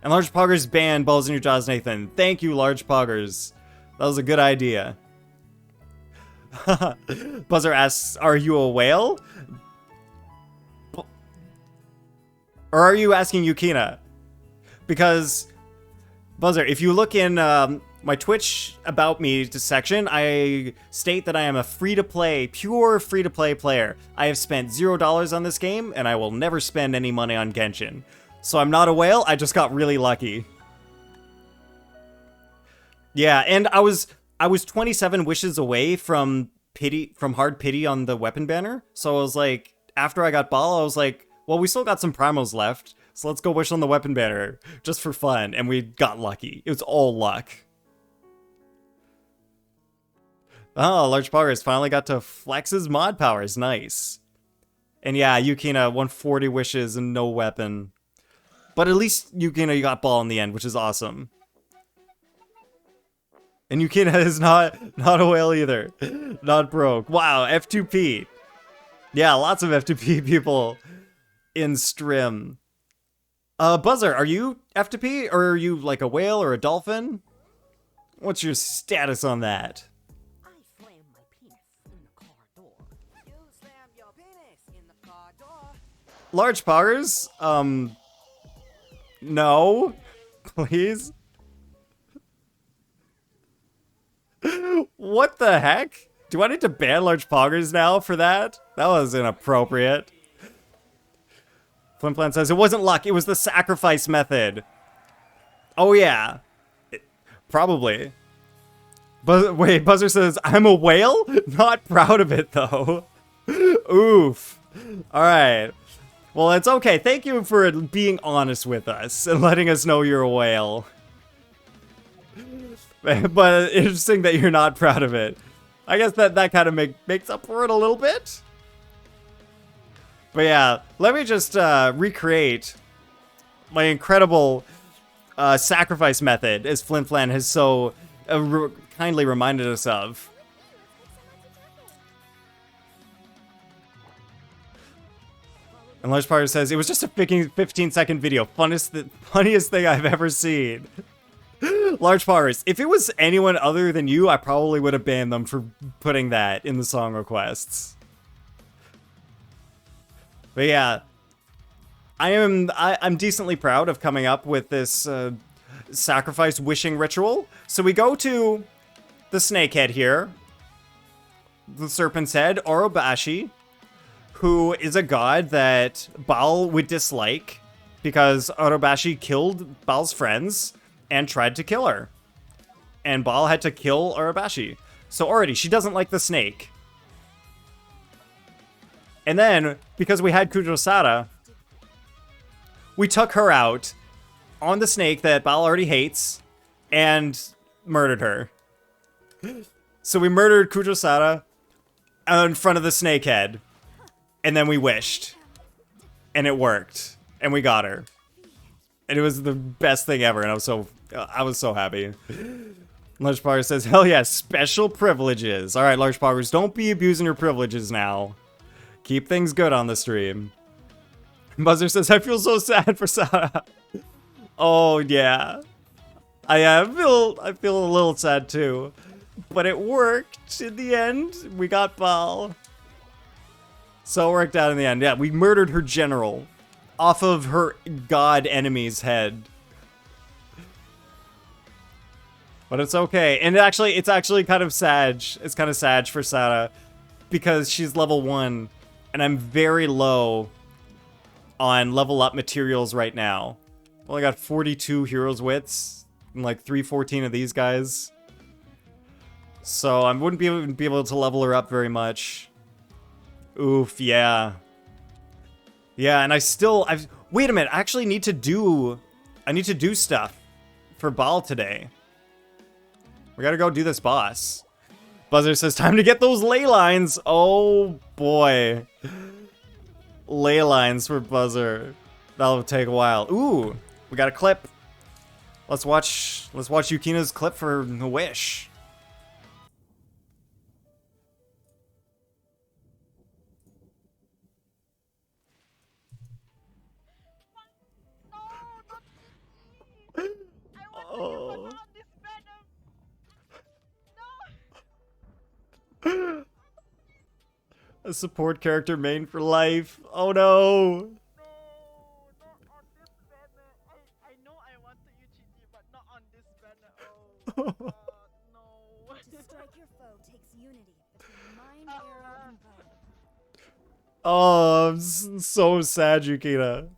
And Large Poggers banned balls in your jaws, Nathan. Thank you, Large Poggers. That was a good idea. Buzzer asks, are you a whale? Or are you asking Yukina? Because, Buzzer, if you look in my Twitch About Me section, I state that I am a free-to-play, pure free-to-play player. I have spent $0 on this game, and I will never spend any money on Genshin. So I'm not a whale, I just got really lucky. Yeah, and I was 27 wishes away from hard pity on the weapon banner. So I was like, after I got Ball, I was like, well, we still got some primals left, so let's go wish on the weapon banner just for fun, and we got lucky. It was all luck. Oh, Large Progress finally got to flex his mod powers. Nice. And yeah, Yukina, 140 wishes and no weapon. But at least Yukina, you got Ball in the end, which is awesome. And Yukina is not a whale either. Not broke. Wow, F2P. Yeah, lots of F2P people in Strim. Buzzer, are you F2P? Or are you like a whale or a dolphin? What's your status on that? I slammed my penis in the car door. You slammed your penis in the car door. Large powers? No. Please? What the heck? Do I need to ban large poggers now for that? That was inappropriate. Flimplan says, it wasn't luck, it was the sacrifice method. Oh yeah. Probably. Wait, Buzzer says, I'm a whale? Not proud of it though. Oof. Alright. Well, it's okay. Thank you for being honest with us and letting us know you're a whale. But interesting that you're not proud of it. I guess that kind of makes up for it a little bit. But yeah, let me just recreate my incredible sacrifice method, as Flimflam has so kindly reminded us of. And Large Power says, it was just a 15-second video. Funniest thing I've ever seen. Large Powers, if it was anyone other than you, I probably would have banned them for putting that in the song requests. But yeah, I'm decently proud of coming up with this sacrifice wishing ritual. So we go to the snakehead here, the serpent's head, Orobashi, who is a god that Baal would dislike because Orobashi killed Baal's friends and tried to kill her. And Baal had to kill Orobashi. So already, she doesn't like the snake. And then, because we had Kujosara, we took her out on the snake that Baal already hates and murdered her. So we murdered Kujosara in front of the snakehead. And then we wished. And it worked. And we got her. And it was the best thing ever, and I was so happy. Large Power says, hell yeah, special privileges. Alright, Large Powers, don't be abusing your privileges now. Keep things good on the stream. Buzzer says, I feel so sad for Sarah. Oh, yeah. I feel a little sad too. But it worked in the end. We got Baal. So it worked out in the end. Yeah, we murdered her general off of her god enemy's head. But it's okay. And it's actually kind of sad. It's kind of sad for Sarah because she's level 1 and I'm very low on level up materials right now. Well, I got 42 heroes wits and like 314 of these guys. So I wouldn't be able to level her up very much. Oof, yeah. Yeah, and wait a minute, I actually need to do stuff for Baal today. We gotta go do this boss. Buzzer says, time to get those ley lines. Oh boy. Ley lines for Buzzer. That'll take a while. Ooh, we got a clip. Let's watch Yukina's clip for the wish. Oh. A support character main for life. Oh no. No, not on this banner. I know I wanted you, Gigi, but not on this banner. To strike your foe takes unity between mind, arrow, and bow. Oh, I'm so sad, Yukina.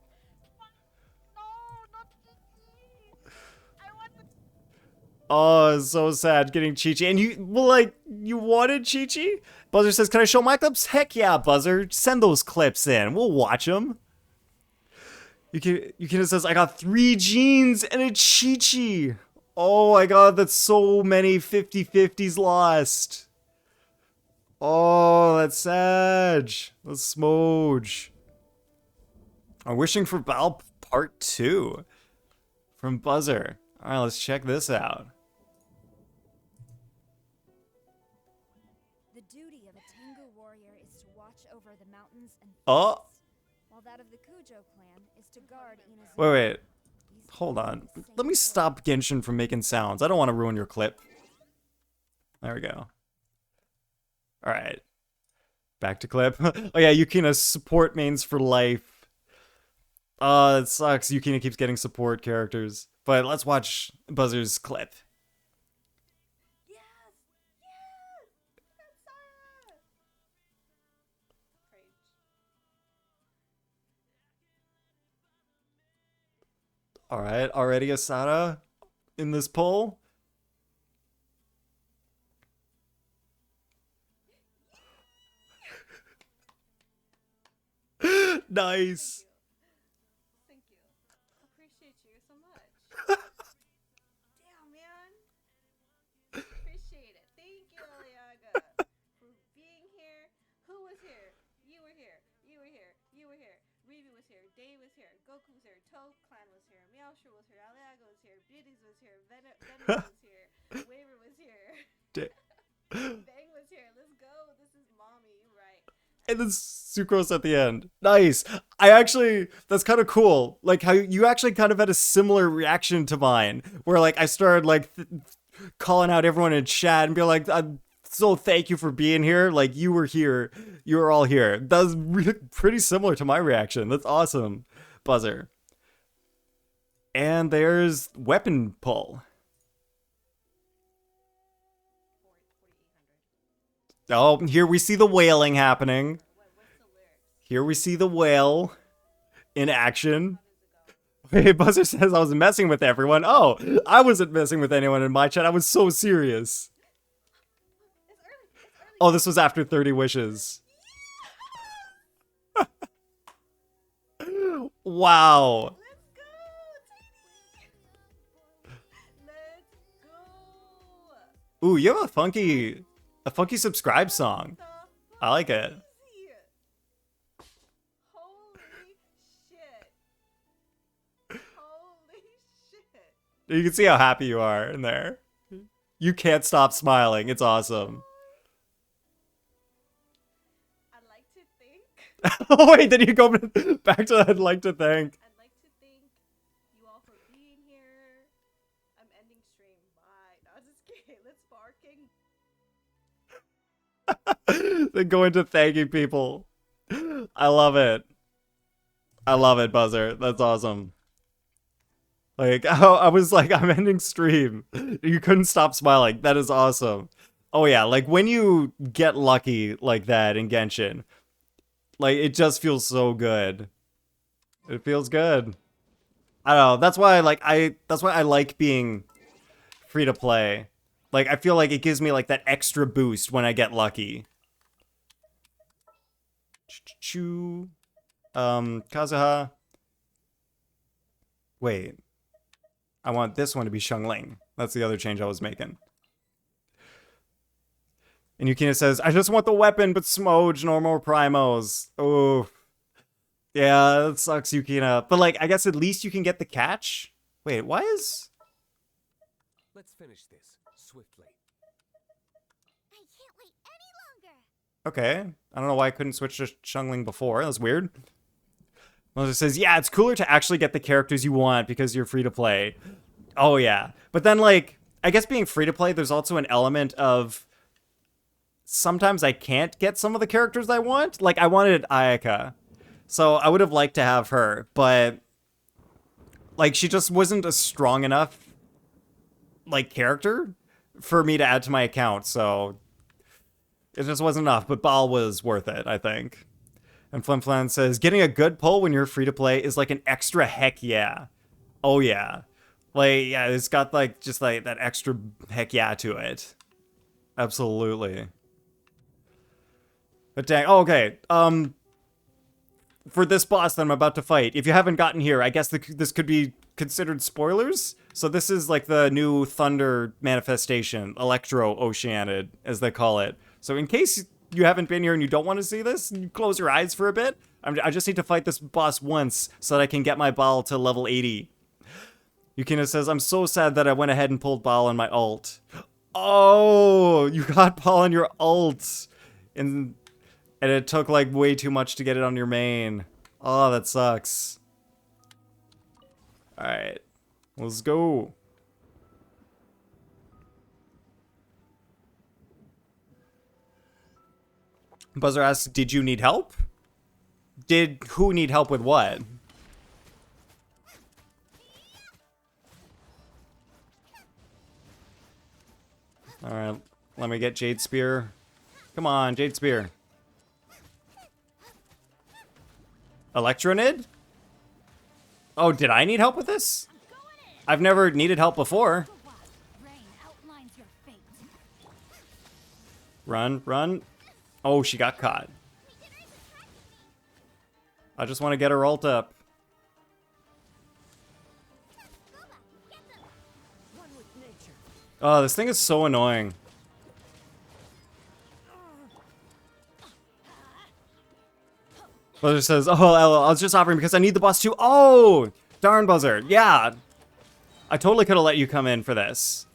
Oh, it's so sad getting Chi-Chi. And you, well, like, you wanted Chi-Chi? Buzzer says, can I show my clips? Heck yeah, Buzzer. Send those clips in. We'll watch them. Yukina says, I got 3 genes and a Chi-Chi. Oh my god, that's so many 50-50s lost. Oh, that's sad. That's Smoge. I'm wishing for Val Part 2 from Buzzer. Alright, let's check this out. The duty of a Tengu warrior is to watch over the mountains and Oh. forests, while that of the Kujo clan is to guard Inazuma. Wait. Hold on. Let me stop Genshin from making sounds. I don't want to ruin your clip. There we go. Alright. Back to clip. Oh yeah, Yukina's support mains for life. It sucks. Yukina keeps getting support characters. But let's watch Buzzer's clip. Yes! Yes! That's Sarah! Rage. Alright, already Asada in this poll. Nice. Thank you. Appreciate you so much. Damn, man. Appreciate it. Thank you, Aliaga, for being here. Who was here? You were here. You were here. You were here. Rivi was here. Day was here. Goku was here. Toe Clan was here. Meowshu was here. Aliaga was here. Beauties was here. Venom was here. Waver was here. Bang was here. Let's go. This is mommy. You're right. And then Sucrose at the end. Nice. I actually, that's kind of cool. Like how you actually kind of had a similar reaction to mine, where like I started like calling out everyone in chat and be like, so thank you for being here. Like you were here. You were all here. That was really pretty similar to my reaction. That's awesome, Buzzer. And there's weapon pull. 4,800. Oh, here we see the wailing happening. What's the lyrics? Here we see the whale in action. How does it go? Hey, Buzzer says I was messing with everyone. Oh, I wasn't messing with anyone in my chat. I was so serious. It's early. It's early. Oh, this was after 30 wishes. Wow. Let's go, Tiny. Let's go. Ooh, you have a funky subscribe song. The I like it. fuck? Holy shit. Holy shit. You can see how happy you are in there. You can't stop smiling. It's awesome. I'd like to think. Oh, wait, then you go back to I'd like to thank. I'd like to thank you all for being here. I'm ending stream. Bye. No, just kidding. Let's barking. Then go into thanking people. I love it. I love it, Buzzer. That's awesome. Like, I was like, I'm ending stream. You couldn't stop smiling. That is awesome. Oh yeah, like when you get lucky like that in Genshin, like it just feels so good. It feels good. I don't know. That's why that's why I like being free to play. Like I feel like it gives me like that extra boost when I get lucky. Choo. Kazuha. Wait. I want this one to be Xiangling. That's the other change I was making. And Yukina says, I just want the weapon, but Smoge, no more primos. Oh. Yeah, that sucks, Yukina. But, like, I guess at least you can get the catch? Wait, why is... Let's finish this swiftly. I can't wait any longer. Okay. I don't know why I couldn't switch to Xiangling before. That's weird. Moses says, yeah, it's cooler to actually get the characters you want because you're free to play. Oh, yeah. But then, like, I guess being free to play, there's also an element of sometimes I can't get some of the characters I want. Like, I wanted Ayaka. So I would have liked to have her, but like, she just wasn't a strong enough like character for me to add to my account, so it just wasn't enough. But Baal was worth it, I think. And Flimflam says, getting a good pull when you're free to play is like an extra heck yeah. Oh yeah. Like, yeah, it's got like just like that extra heck yeah to it. Absolutely. But dang, oh, okay. For this boss that I'm about to fight, if you haven't gotten here, I guess this could be considered spoilers. So this is like the new Thunder manifestation, Electro Oceanid, as they call it. So in case you haven't been here and you don't want to see this, you close your eyes for a bit. I just need to fight this boss once so that I can get my Baal to level 80. Yukina says, I'm so sad that I went ahead and pulled Baal on my ult. Oh, you got Baal on your ult. And it took like way too much to get it on your main. Oh, that sucks. Alright, let's go. Buzzer asks, did you need help? Who need help with what? Alright, let me get Jade Spear. Come on, Jade Spear. Electronid? Oh, did I need help with this? I've never needed help before. Run, run. Oh, she got caught. I just want to get her ult up. Oh, this thing is so annoying. Buzzer says, oh, I was just offering because I need the boss too. Oh, darn Buzzer. Yeah. I totally could have let you come in for this.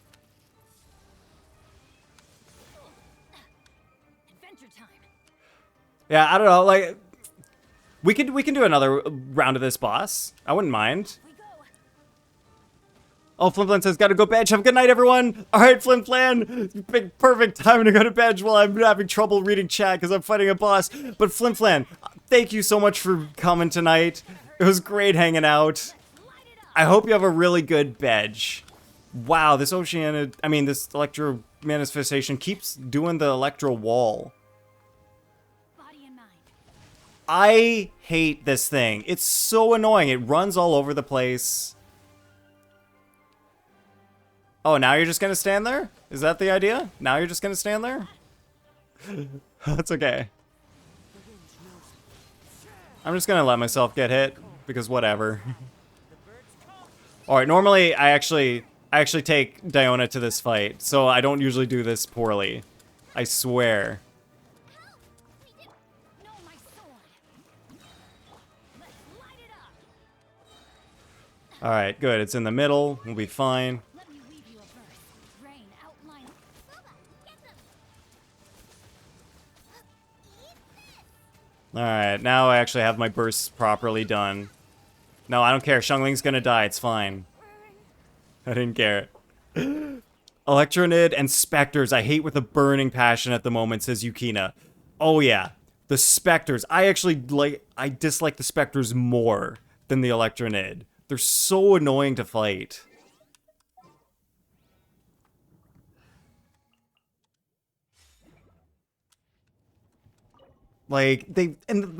Yeah, I don't know, like, we can do another round of this boss. I wouldn't mind. Oh, Flimflam says, gotta go bed. Have a good night, everyone. All right, Flimflam, big perfect time to go to bed while I'm having trouble reading chat because I'm fighting a boss. But Flimflam, thank you so much for coming tonight. It was great hanging out. I hope you have a really good bed. Wow, this this Electro manifestation keeps doing the Electro wall. I hate this thing. It's so annoying. It runs all over the place. Oh, now you're just gonna stand there? Is that the idea? Now you're just gonna stand there? That's okay. I'm just gonna let myself get hit, because whatever. Alright, normally I actually take Diona to this fight, so I don't usually do this poorly. I swear. Alright, good. It's in the middle. We'll be fine. Alright, now I actually have my bursts properly done. No, I don't care. Xiangling's gonna die. It's fine. I didn't care. Electronid and Spectres. I hate with a burning passion at the moment, says Yukina. Oh yeah. The Spectres. I dislike the Spectres more than the Electronid. They're so annoying to fight. Like, they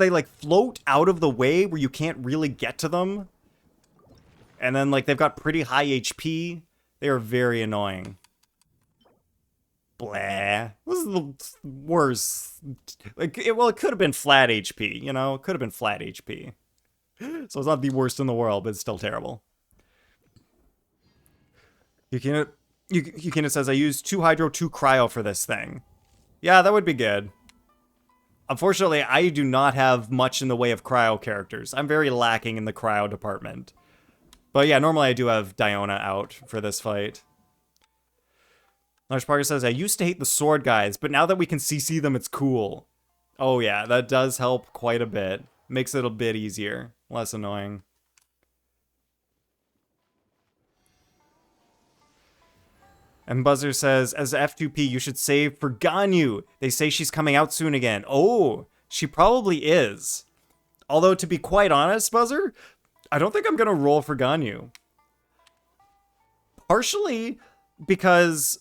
like float out of the way where you can't really get to them. And then like they've got pretty high HP. They are very annoying. Blah. This is the worst. Like, it could have been flat HP, you know? It could have been flat HP. So it's not the worst in the world, but it's still terrible. Yukina says, I used 2 Hydro, 2 Cryo for this thing. Yeah, that would be good. Unfortunately, I do not have much in the way of Cryo characters. I'm very lacking in the Cryo department. But yeah, normally I do have Diona out for this fight. Large Parker says, I used to hate the sword guys, but now that we can CC them, it's cool. Oh yeah, that does help quite a bit. Makes it a bit easier. Less annoying. And Buzzer says, as F2P, you should save for Ganyu. They say she's coming out soon again. Oh, she probably is. Although, to be quite honest, Buzzer, I don't think I'm going to roll for Ganyu. Partially, because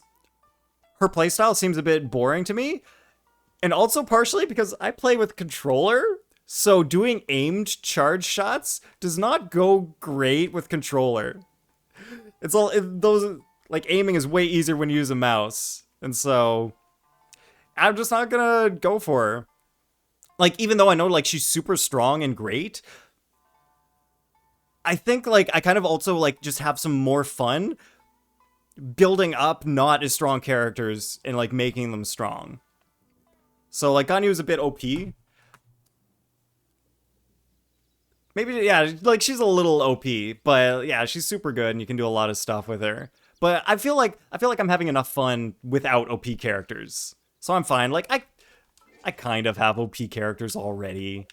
her playstyle seems a bit boring to me. And also partially because I play with controller. So doing aimed charge shots does not go great with controller. Those, like, aiming is way easier when you use a mouse. And so I'm just not gonna go for her. Like, even though I know, like, she's super strong and great, I think, like, I kind of also, like, just have some more fun building up not as strong characters and, like, making them strong. So, like, Ganyu is a bit OP. Maybe, yeah, like, she's a little OP, but yeah, she's super good and you can do a lot of stuff with her. But I feel like I'm having enough fun without OP characters. So I'm fine. Like, I kind of have OP characters already.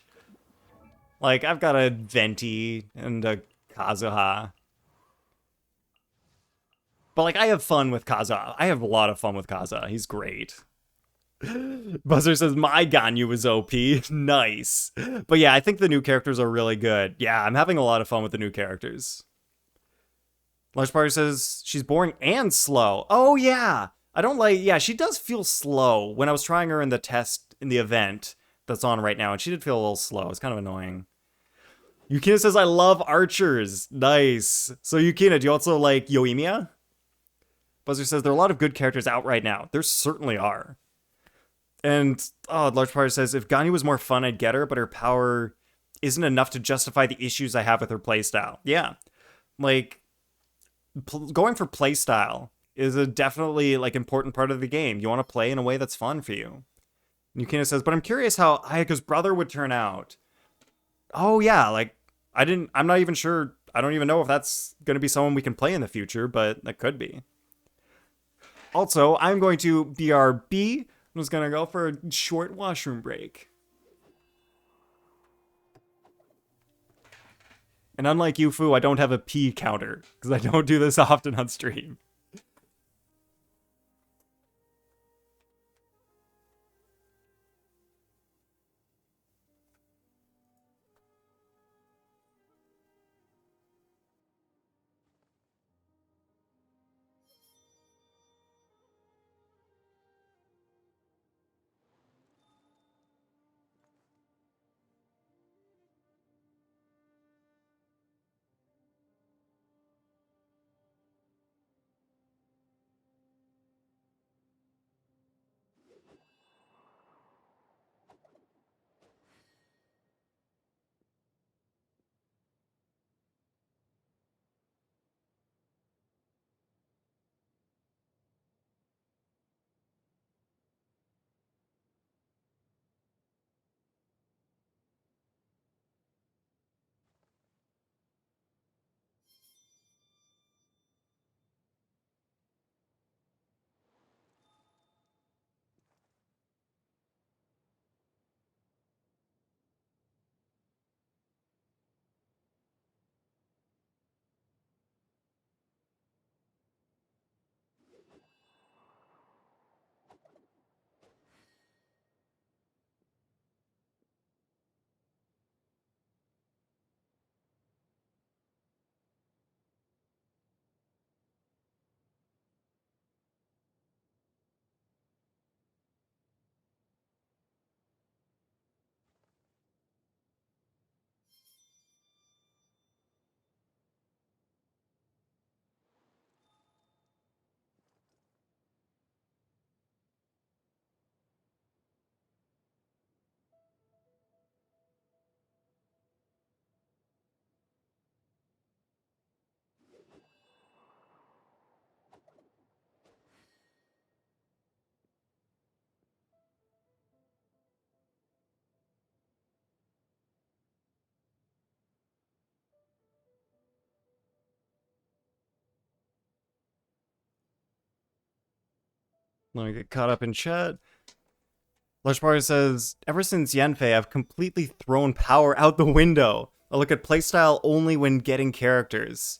Like, I've got a Venti and a Kazuha. But, like, I have fun with Kazuha. I have a lot of fun with Kazuha. He's great. Buzzer says, my Ganyu is OP. Nice. But yeah, I think the new characters are really good. Yeah, I'm having a lot of fun with the new characters. Large Party says, she's boring and slow. Oh, yeah. I don't like... Yeah, she does feel slow. When I was trying her in the test, in the event that's on right now, and she did feel a little slow. It's kind of annoying. Yukina says, I love archers. Nice. So, Yukina, do you also like Yoimiya? Buzzer says, there are a lot of good characters out right now. There certainly are. And, Large Party says, if Ganyu was more fun, I'd get her, but her power isn't enough to justify the issues I have with her playstyle. Yeah. Like, going for playstyle is a definitely, like, important part of the game. You want to play in a way that's fun for you. Yukina says, but I'm curious how Ayaka's brother would turn out. Oh, yeah, like, I'm not even sure, I don't even know if that's going to be someone we can play in the future, but that could be. Also, I'm going to BRB. I'm just gonna go for a short washroom break. And unlike you, Fu, I don't have a pee counter, because I don't do this often on stream. Let me get caught up in chat. Large Party says, ever since Yanfei, I've completely thrown power out the window. I look at playstyle only when getting characters.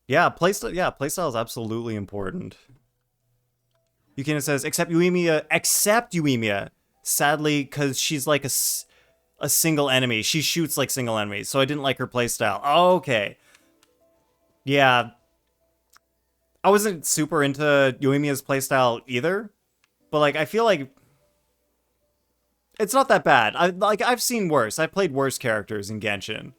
Yeah, playstyle is absolutely important. Yukina says, except Yuimiya. Sadly, because she's like a single enemy. She shoots like single enemies, so I didn't like her playstyle. Oh, okay. Yeah. I wasn't super into Yoimiya's playstyle either, but like I feel like it's not that bad. I've seen worse. I've played worse characters in Genshin.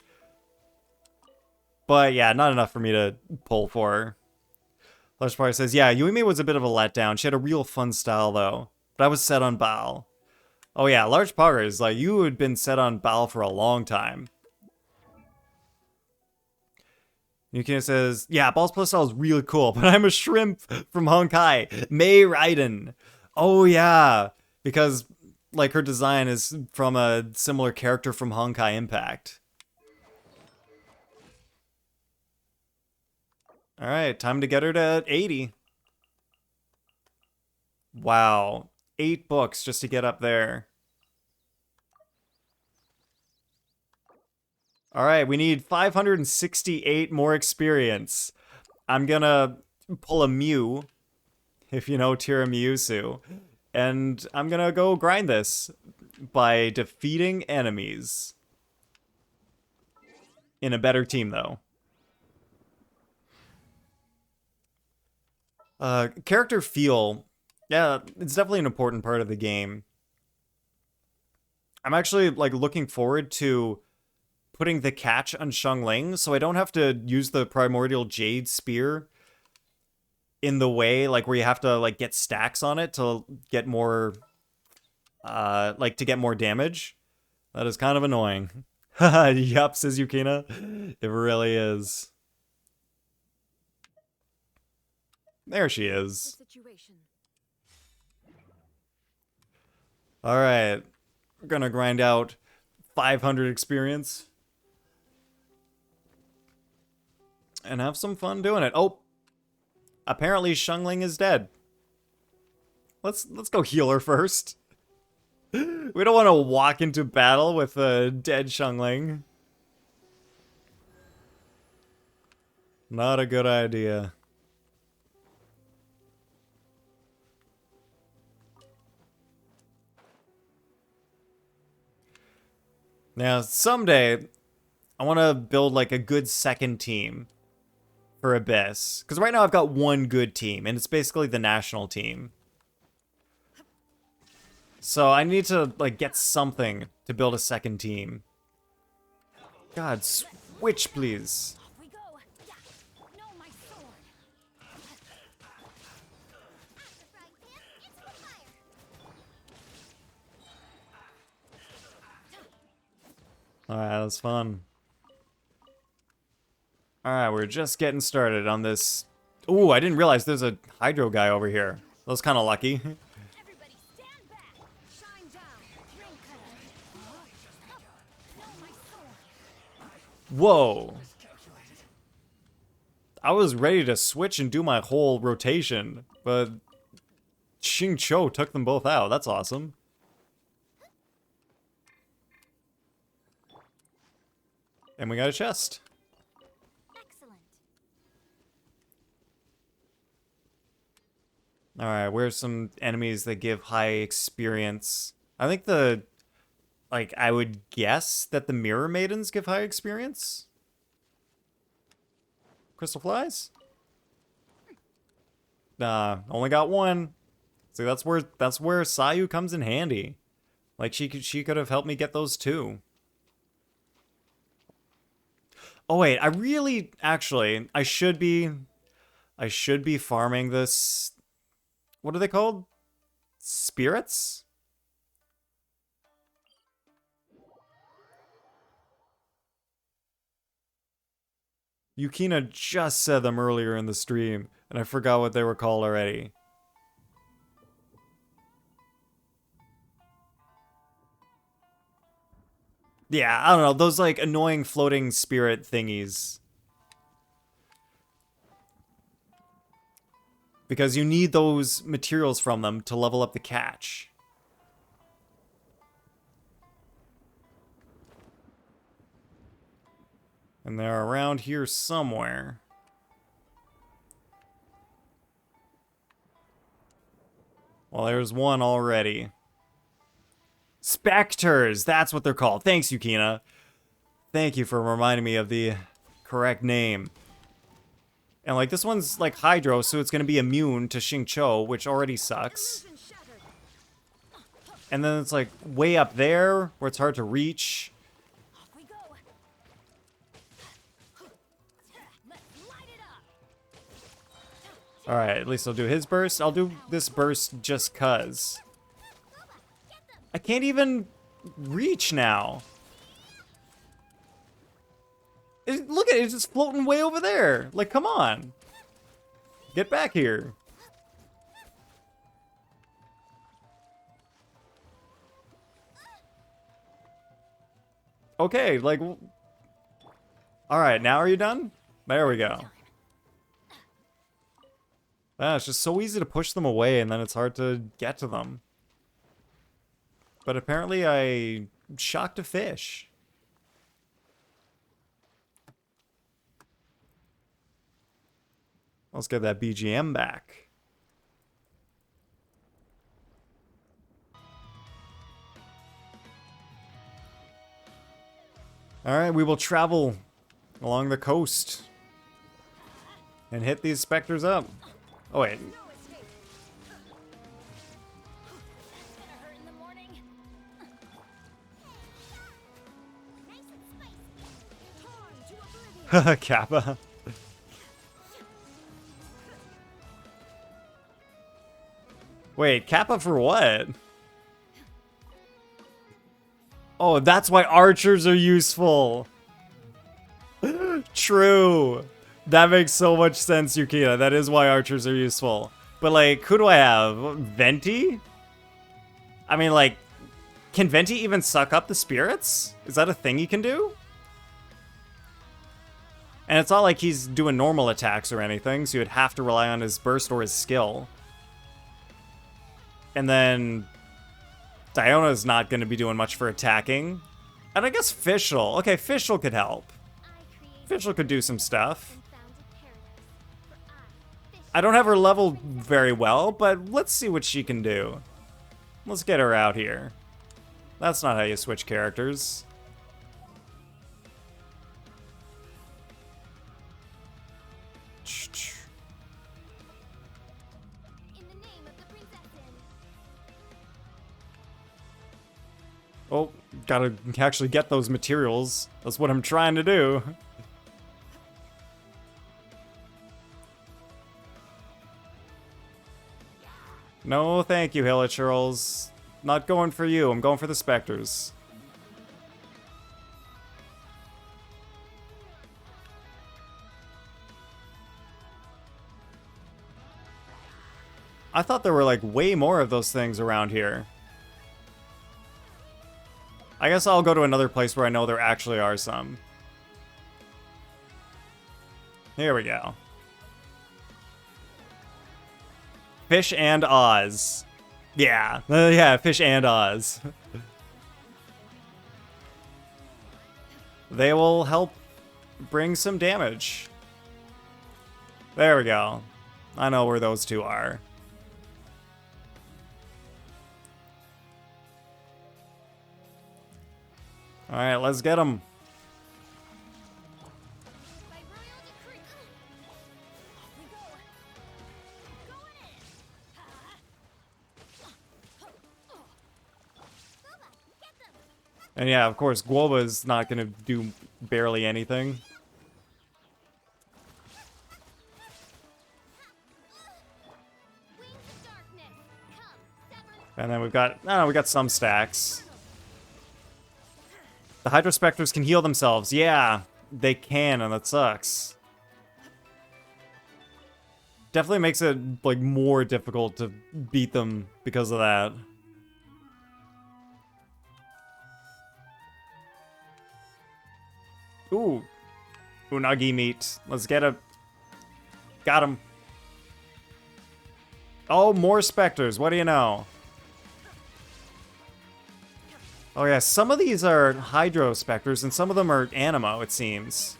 But yeah, not enough for me to pull for. Large Power says, yeah, Yuimi was a bit of a letdown. She had a real fun style though. But I was set on Bao. Oh yeah, Large Power is like, you had been set on Bao for a long time. Yukina says, yeah, Bao's playstyle is really cool, but I'm a shrimp from Honkai. Mei Raiden. Oh yeah, because like her design is from a similar character from Honkai Impact. All right, time to get her to 80. Wow, 8 books just to get up there. All right, we need 568 more experience. I'm gonna pull a Mew, if you know Tiramisu, and I'm gonna go grind this by defeating enemies. In a better team, though. Character feel, yeah, it's definitely an important part of the game. I'm actually like looking forward to putting the catch on Xiangling, so I don't have to use the Primordial Jade Spear in the way, like, where you have to, like, get stacks on it to get more, like, to get more damage. That is kind of annoying. Yup, says Yukina. It really is. There she is. Alright. We're gonna grind out 500 experience. And have some fun doing it. Oh, apparently Xiangling is dead. Let's go heal her first. We don't want to walk into battle with a dead Xiangling. Not a good idea. Now, someday, I want to build like a good second team for Abyss. Because right now I've got one good team, and it's basically the national team. So I need to like get something to build a second team. God, switch please. Off we go. Yeah. No, my sword. After frying pan, it's for fire. Alright, that was fun. Alright, we're just getting started on this. Ooh, I didn't realize there's a Hydro guy over here. That was kind of lucky. Everybody stand back. Shine down. Ring cutter. No, my sword. Whoa. I was ready to switch and do my whole rotation, but Xingqiu took them both out. That's awesome. And we got a chest. Excellent. Alright, where's some enemies that give high experience? I think I would guess that the Mirror Maidens give high experience? Crystal Flies? Nah, only got one. See, that's where Sayu comes in handy. Like, she could have helped me get those too. Oh wait, I should be farming this. What are they called? Spirits? Yukina just said them earlier in the stream, and I forgot what they were called already. Yeah, I don't know, those like annoying floating spirit thingies. Because you need those materials from them to level up the catch. And they're around here somewhere. Well, there's one already. Spectres! That's what they're called. Thanks, Yukina. Thank you for reminding me of the correct name. And like this one's like Hydro, so it's gonna be immune to Xingqiu, which already sucks. And then it's like way up there where it's hard to reach. Off we go. Let's light it up. Alright, at least I'll do his burst. I'll do this burst just cuz. I can't even reach now. Look at it, it's just floating way over there. Like, come on. Get back here. Okay, like... Alright, now are you done? There we go. Ah, it's just so easy to push them away, and then it's hard to get to them. But apparently I shocked a fish. Let's get that BGM back. Alright, we will travel along the coast and hit these specters up. Oh wait. Gonna hurt in the morning. Nice and spicy. Torn to oblivion. Kappa. Wait, Kappa for what? Oh, that's why archers are useful. True. That makes so much sense, Yukina. That is why archers are useful. But like, who do I have? Venti? I mean, like, can Venti even suck up the spirits? Is that a thing he can do? And it's not like he's doing normal attacks or anything, so you'd have to rely on his burst or his skill. And then Diona's not going to be doing much for attacking. And I guess Fischl. Okay, Fischl could help. Fischl could do some stuff. I don't have her leveled very well, but let's see what she can do. Let's get her out here. That's not how you switch characters. Oh, gotta actually get those materials. That's what I'm trying to do. No, thank you, Hilichurls. Not going for you. I'm going for the specters. I thought there were like way more of those things around here. I guess I'll go to another place where I know there actually are some. Here we go. Fish and Oz. Yeah. Yeah, Fish and Oz. They will help bring some damage. There we go. I know where those two are. Alright, let's get them. By royal decree. Off we go. Going in. Boba, get them. And yeah, of course, Guoba's not gonna do barely anything. Wings of darkness. Come, sever. And then we got some stacks. The Hydrospecters can heal themselves. Yeah, they can, and that sucks. Definitely makes it like more difficult to beat them because of that. Ooh. Unagi meat. Let's get a... Got him. Oh, more specters. What do you know? Oh yeah, some of these are Hydro Specters, and some of them are Animo, it seems.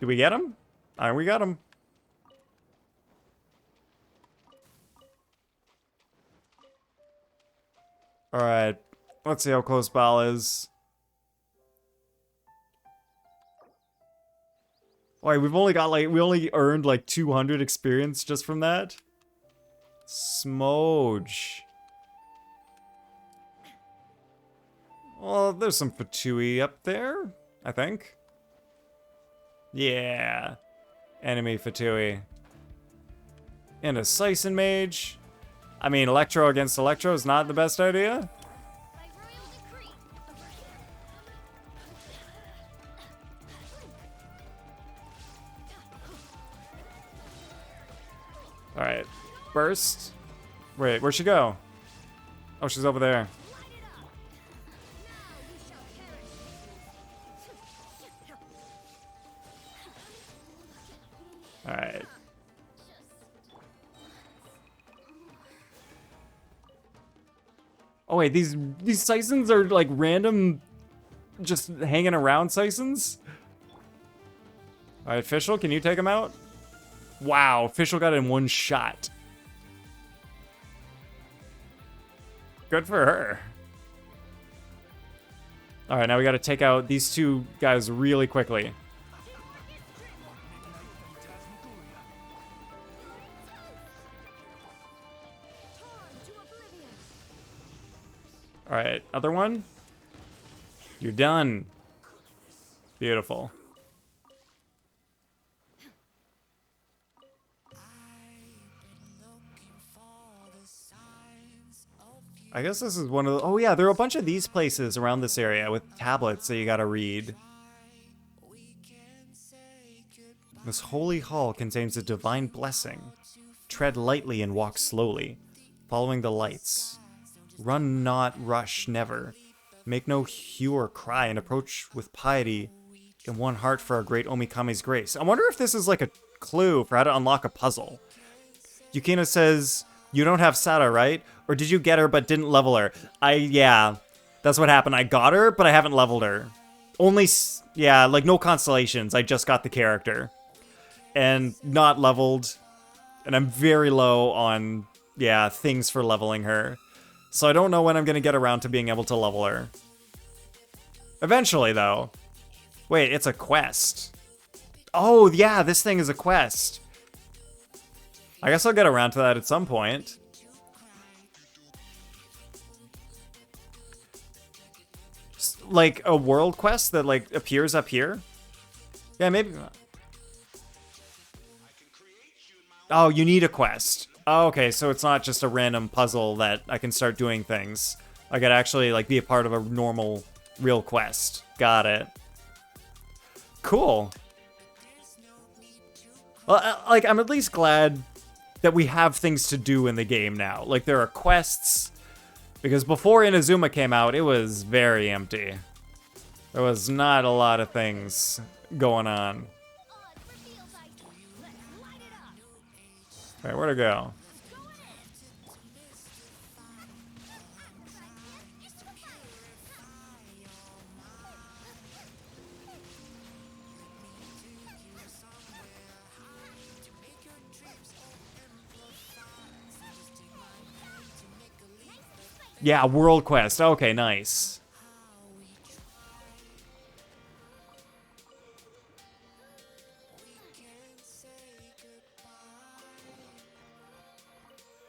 Did we get him? We got him. Alright. Let's see how close Bal is. Wait, we've only got like, we only earned like 200 experience just from that? Smoge. Well, there's some Fatui up there, I think. Yeah. Enemy Fatui. And a Sison Mage. I mean, Electro against Electro is not the best idea. By royal decree. Alright. Burst. Wait, where'd she go? Oh, she's over there. Alright. Oh wait, these Sisons are like random, just hanging around Sisons? Alright, Fischl, can you take him out? Wow, Fischl got in one shot. Good for her. Alright, now we gotta take out these two guys really quickly. Alright, other one. You're done. Beautiful. I guess this is one of the... Oh yeah, there are a bunch of these places around this area with tablets that you gotta read. This holy hall contains a divine blessing. Tread lightly and walk slowly, following the lights. Run not, rush never. Make no hue or cry, and approach with piety in one heart for our great Omikami's grace. I wonder if this is like a clue for how to unlock a puzzle. Yukino says, you don't have Sada, right? Or did you get her but didn't level her? Yeah, that's what happened. I got her, but I haven't leveled her. Only, yeah, like no constellations. I just got the character. And not leveled. And I'm very low on, yeah, things for leveling her. So I don't know when I'm going to get around to being able to level her. Eventually, though. Wait, it's a quest. Oh, yeah, this thing is a quest. I guess I'll get around to that at some point. Like a world quest that like appears up here? Yeah, maybe. Oh, you need a quest. Oh, okay, so it's not just a random puzzle that I can start doing things. I could actually like be a part of a normal, real quest. Got it. Cool. Well, like I'm at least glad that we have things to do in the game now. Like there are quests. Because before Inazuma came out, it was very empty. There was not a lot of things going on. Alright, where to go? Yeah, world quest. Okay, nice.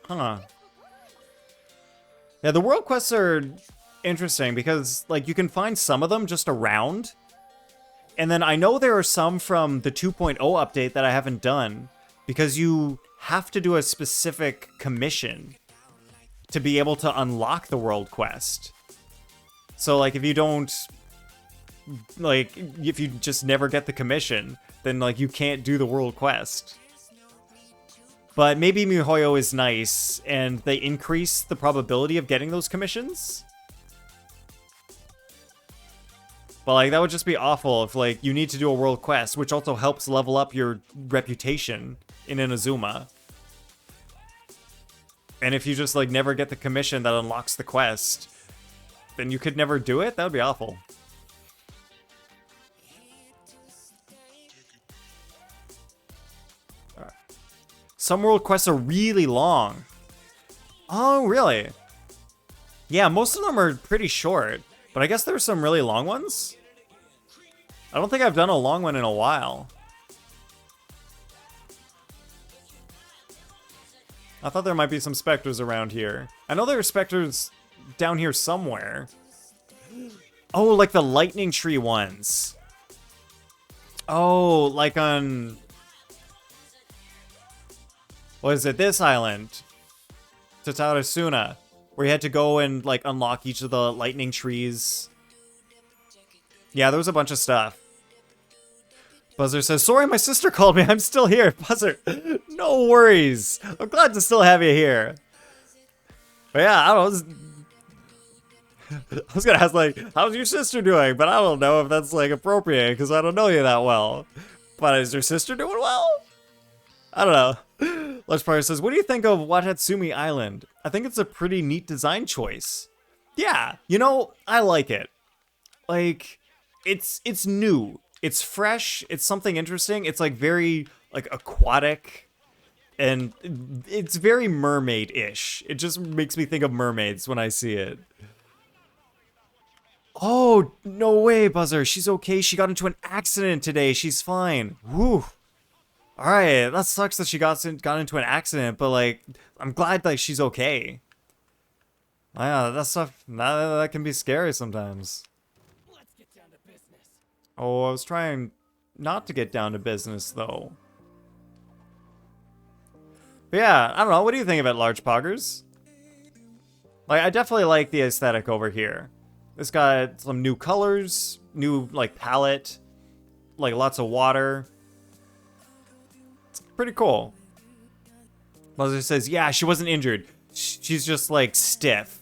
Huh. Yeah, the world quests are interesting because, like, you can find some of them just around. And then I know there are some from the 2.0 update that I haven't done because you have to do a specific commission to be able to unlock the world quest. So, like, if you don't... Like, if you just never get the commission, then, like, you can't do the world quest. But maybe MiHoYo is nice, and they increase the probability of getting those commissions? But, like, that would just be awful if, like, you need to do a world quest, which also helps level up your reputation in Inazuma. And if you just, like, never get the commission that unlocks the quest, then you could never do it? That would be awful. Alright. Some world quests are really long. Oh, really? Yeah, most of them are pretty short, but I guess there's some really long ones. I don't think I've done a long one in a while. I thought there might be some specters around here. I know there are specters down here somewhere. Oh, like the lightning tree ones. Oh, like on... What is it? This island. Tatarasuna. Where you had to go and, like, unlock each of the lightning trees. Yeah, there was a bunch of stuff. Buzzer says, sorry, my sister called me. I'm still here. Buzzer, no worries. I'm glad to still have you here. But yeah, I don't know. I was gonna ask, like, how's your sister doing? But I don't know if that's, like, appropriate, because I don't know you that well. But is your sister doing well? I don't know. Lunch Party says, what do you think of Watatsumi Island? I think it's a pretty neat design choice. Yeah, you know, I like it. Like, it's new. It's fresh. It's something interesting. It's, like, very, like, aquatic. And it's very mermaid-ish. It just makes me think of mermaids when I see it. Oh, no way, Buzzer. She's okay. She got into an accident today. She's fine. Whew. Alright, that sucks that she got into an accident, but, like, I'm glad that she's okay. Yeah, that stuff, that can be scary sometimes. Let's get down to business. Oh, I was trying not to get down to business, though. But yeah, I don't know. What do you think about large poggers? Like, I definitely like the aesthetic over here. It's got some new colors, new, like, palette, like, lots of water. It's pretty cool. Buzzer says, yeah, she wasn't injured. She's just, like, stiff.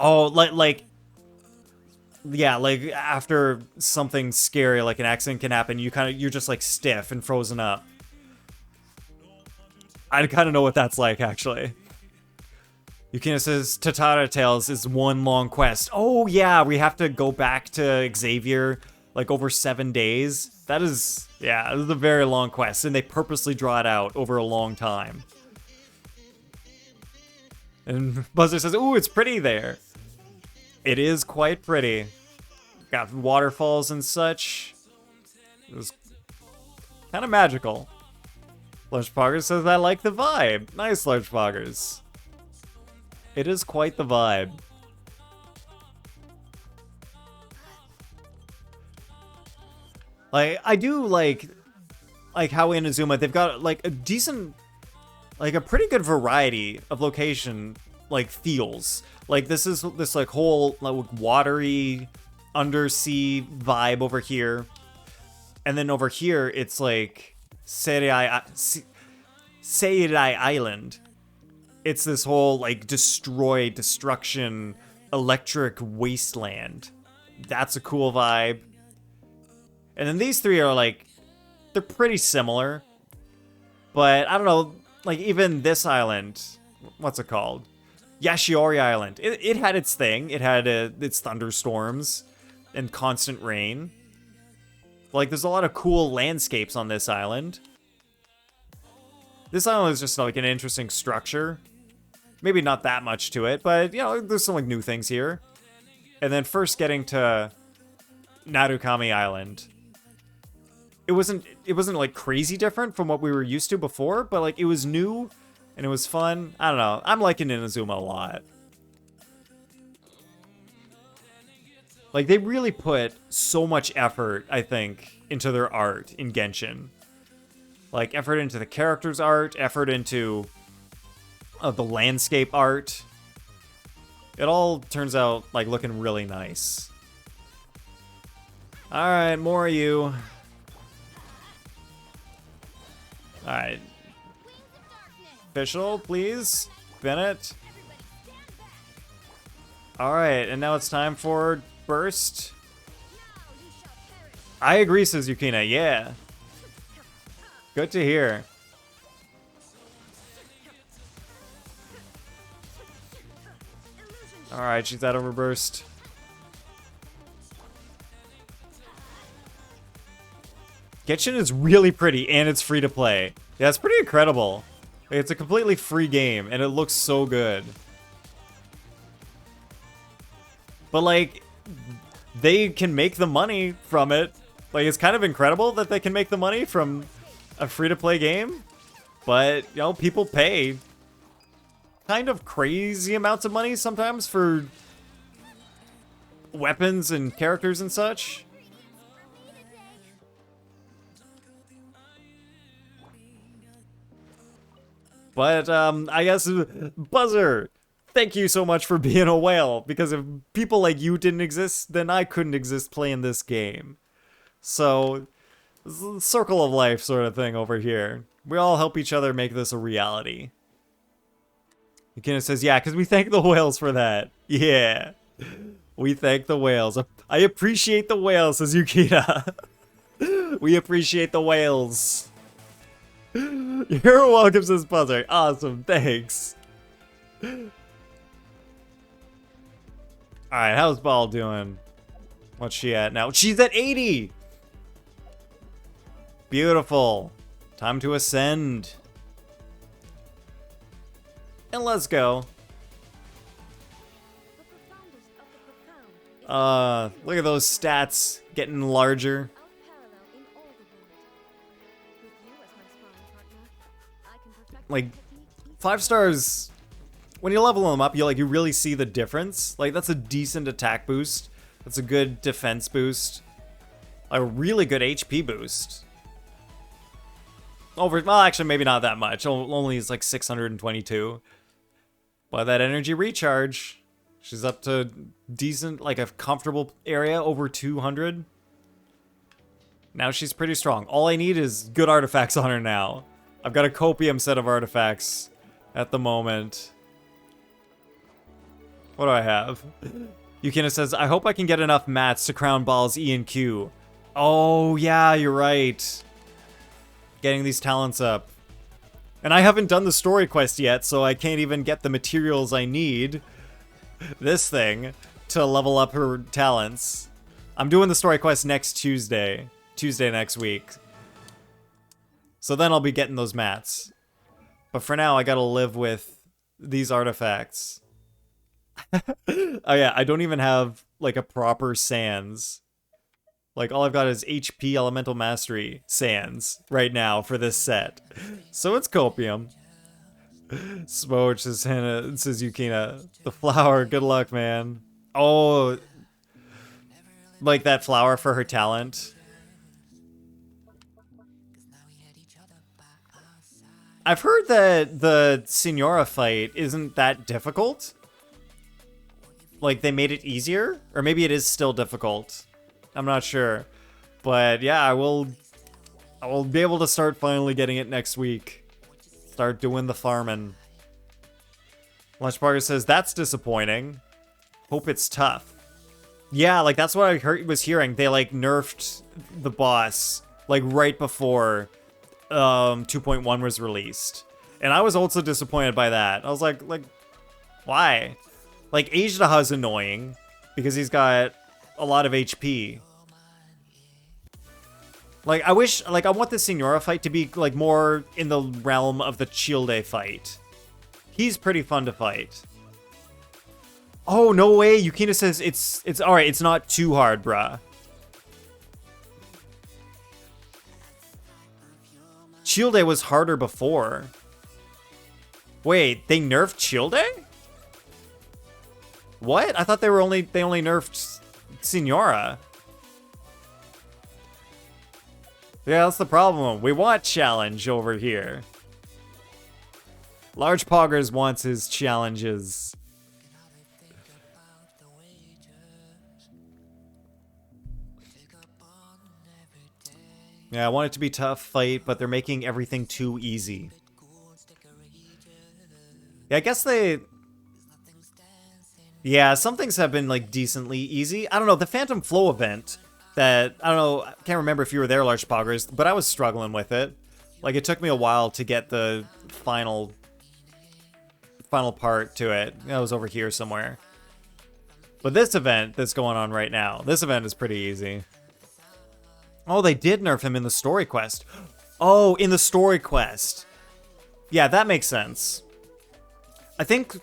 Oh, yeah, like, after something scary, like an accident can happen, you're just, like, stiff and frozen up. I kind of know what that's like, actually. Yukina says, Tatara Tales is one long quest. Oh, yeah, we have to go back to Xavier, like, over 7 days. That is, yeah, it is a very long quest, and they purposely draw it out over a long time. And Buzzer says, ooh, it's pretty there. It is quite pretty. Got waterfalls and such. It was kind of magical. Lunch Poggers says, I like the vibe. Nice, Lunch Poggers. It is quite the vibe. Like, I do like how in Inazuma they've got like a decent, like a pretty good variety of location, like feels. Like this like whole like watery undersea vibe over here. And then over here it's like Seirei Island. It's this whole, like, destruction, electric wasteland. That's a cool vibe. And then these three are, like, they're pretty similar. But, I don't know, like, even this island, what's it called? Yashiori Island. It had its thing. It had its thunderstorms and constant rain. Like, there's a lot of cool landscapes on this island. This island is just, like, an interesting structure. Maybe not that much to it, but, you know, there's some, like, new things here. And then first getting to Narukami Island. It wasn't, like, crazy different from what we were used to before, but, like, it was new, and it was fun. I don't know. I'm liking Inazuma a lot. Like, they really put so much effort, I think, into their art in Genshin. Like, effort into the characters' art, effort into the landscape art. It all turns out, like, looking really nice. Alright, more of you. Alright. Official, please. Bennett. Alright, and now it's time for Burst. I agree, says Yukina. Yeah. Good to hear. Alright, she's out of her burst. Genshin is really pretty, and it's free to play. Yeah, it's pretty incredible. It's a completely free game, and it looks so good. But, like, they can make the money from it. Like, it's kind of incredible that they can make the money from a free-to-play game. But, you know, people pay kind of crazy amounts of money sometimes for weapons and characters and such. But, I guess, Buzzer, thank you so much for being a whale, because if people like you didn't exist, then I couldn't exist playing this game. So, circle of life sort of thing over here. We all help each other make this a reality. Yukina says, yeah, because we thank the whales for that. Yeah. We thank the whales. I appreciate the whales, says Yukina. We appreciate the whales. You're welcome, says Buzzer. Awesome, thanks. Alright, how's Ball doing? What's she at now? She's at 80! Beautiful. Time to ascend. And let's go. Look at those stats getting larger. Like, 5 stars, when you level them up, you really see the difference. Like, that's a decent attack boost. That's a good defense boost. A really good HP boost. Well, actually, maybe not that much. Only is like 622. But that energy recharge, she's up to decent, like a comfortable area, over 200. Now she's pretty strong. All I need is good artifacts on her now. I've got a copium set of artifacts at the moment. What do I have? Yukina says, I hope I can get enough mats to crown Ball's E and Q. Oh, yeah, you're right. Getting these talents up. And I haven't done the story quest yet, so I can't even get the materials I need. This thing. To level up her talents. I'm doing the story quest next Tuesday. Tuesday next week. So then I'll be getting those mats. But for now, I gotta live with these artifacts. Oh yeah, I don't even have, like, a proper Sans. Like, all I've got is HP Elemental Mastery Sans right now for this set. So it's copium. Smoach says, Hannah, says Yukina. The flower, good luck, man. Oh, like that flower for her talent. I've heard that the Signora fight isn't that difficult. Like, they made it easier? Or maybe it is still difficult. I'm not sure. But yeah, I will be able to start finally getting it next week. Start doing the farming. Lunchbarger says, that's disappointing. Hope it's tough. Yeah, like, that's what I was hearing. They, like, nerfed the boss, like, right before 2.1 was released. And I was also disappointed by that. I was like, why? Like, Ajdaha's annoying because he's got a lot of HP. Like, I want the Signora fight to be, like, more in the realm of the Childe fight. He's pretty fun to fight. Oh, no way. Yukina says it's alright, it's not too hard, bruh. Childe was harder before. Wait, they nerfed Childe? What? I thought they only nerfed Signora. Yeah, that's the problem. We want challenge over here. Large Poggers wants his challenges. Yeah, I want it to be a tough fight, but they're making everything too easy. Yeah, I guess they... Yeah, some things have been, like, decently easy. I don't know, the Phantom Flow event that... I don't know, I can't remember if you were there, Large Poggers, but I was struggling with it. Like, it took me a while to get the final part to it. It was over here somewhere. But this event that's going on right now, this event is pretty easy. Oh, they did nerf him in the story quest. Oh, in the story quest. Yeah, that makes sense. I think,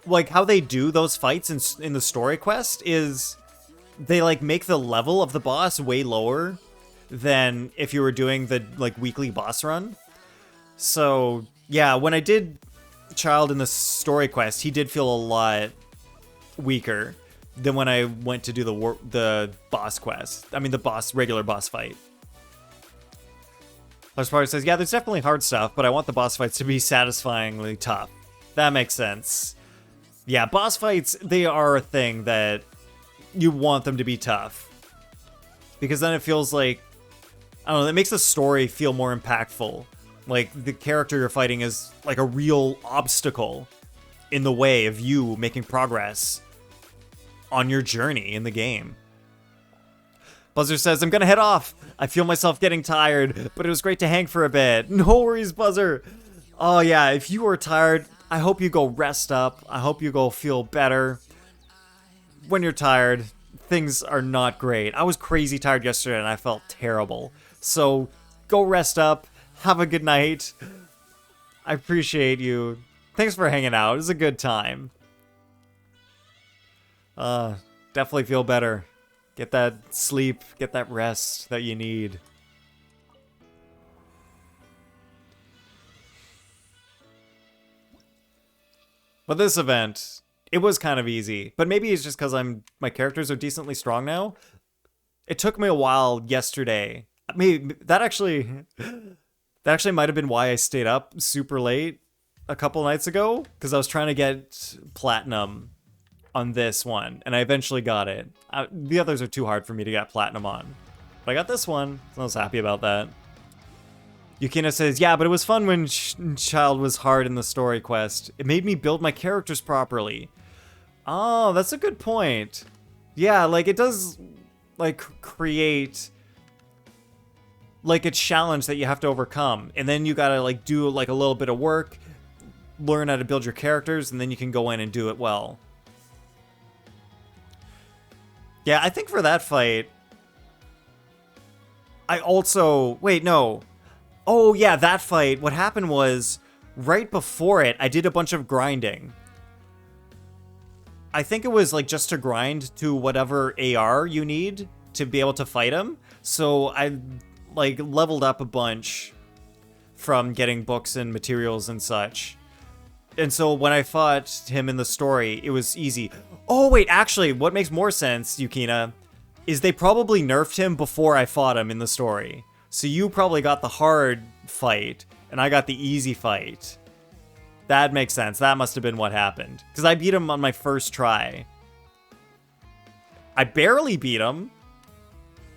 like, how they do those fights in the story quest is they, like, make the level of the boss way lower than if you were doing the, like, weekly boss run. So, yeah, when I did Child in the story quest, he did feel a lot weaker than when I went to do the boss quest. I mean, the regular boss fight. Lars Party says, yeah, there's definitely hard stuff, but I want the boss fights to be satisfyingly tough. That makes sense. Yeah, boss fights, they are a thing that you want them to be tough. Because then it feels like, I don't know, it makes the story feel more impactful. Like, the character you're fighting is like a real obstacle in the way of you making progress on your journey in the game. Buzzer says, I'm gonna head off. I feel myself getting tired, but it was great to hang for a bit. No worries, Buzzer. Oh yeah, if you are tired, I hope you go rest up. I hope you go feel better. When you're tired, things are not great. I was crazy tired yesterday and I felt terrible. So go rest up. Have a good night. I appreciate you. Thanks for hanging out. It was a good time. Definitely feel better. Get that sleep, get that rest that you need. But this event, it was kind of easy. But maybe it's just because my characters are decently strong now. It took me a while yesterday. Maybe that actually might have been why I stayed up super late a couple nights ago, because I was trying to get platinum on this one, and I eventually got it. The others are too hard for me to get platinum on. But I got this one, so I was happy about that. Yukina says, yeah, but it was fun when Child was hard in the story quest. It made me build my characters properly. Oh, that's a good point. Yeah, like, it does, like, create, like, a challenge that you have to overcome. And then you gotta, like, do, like, a little bit of work, learn how to build your characters, and then you can go in and do it well. Yeah, I think for that fight, I also... Wait, no. Oh, yeah, that fight. What happened was, right before it, I did a bunch of grinding. I think it was, like, just to grind to whatever AR you need to be able to fight him. So I, like, leveled up a bunch from getting books and materials and such. And so when I fought him in the story, it was easy. Oh, wait, actually, what makes more sense, Yukina, is they probably nerfed him before I fought him in the story. So you probably got the hard fight, and I got the easy fight. That makes sense. That must have been what happened. Because I beat him on my first try. I barely beat him,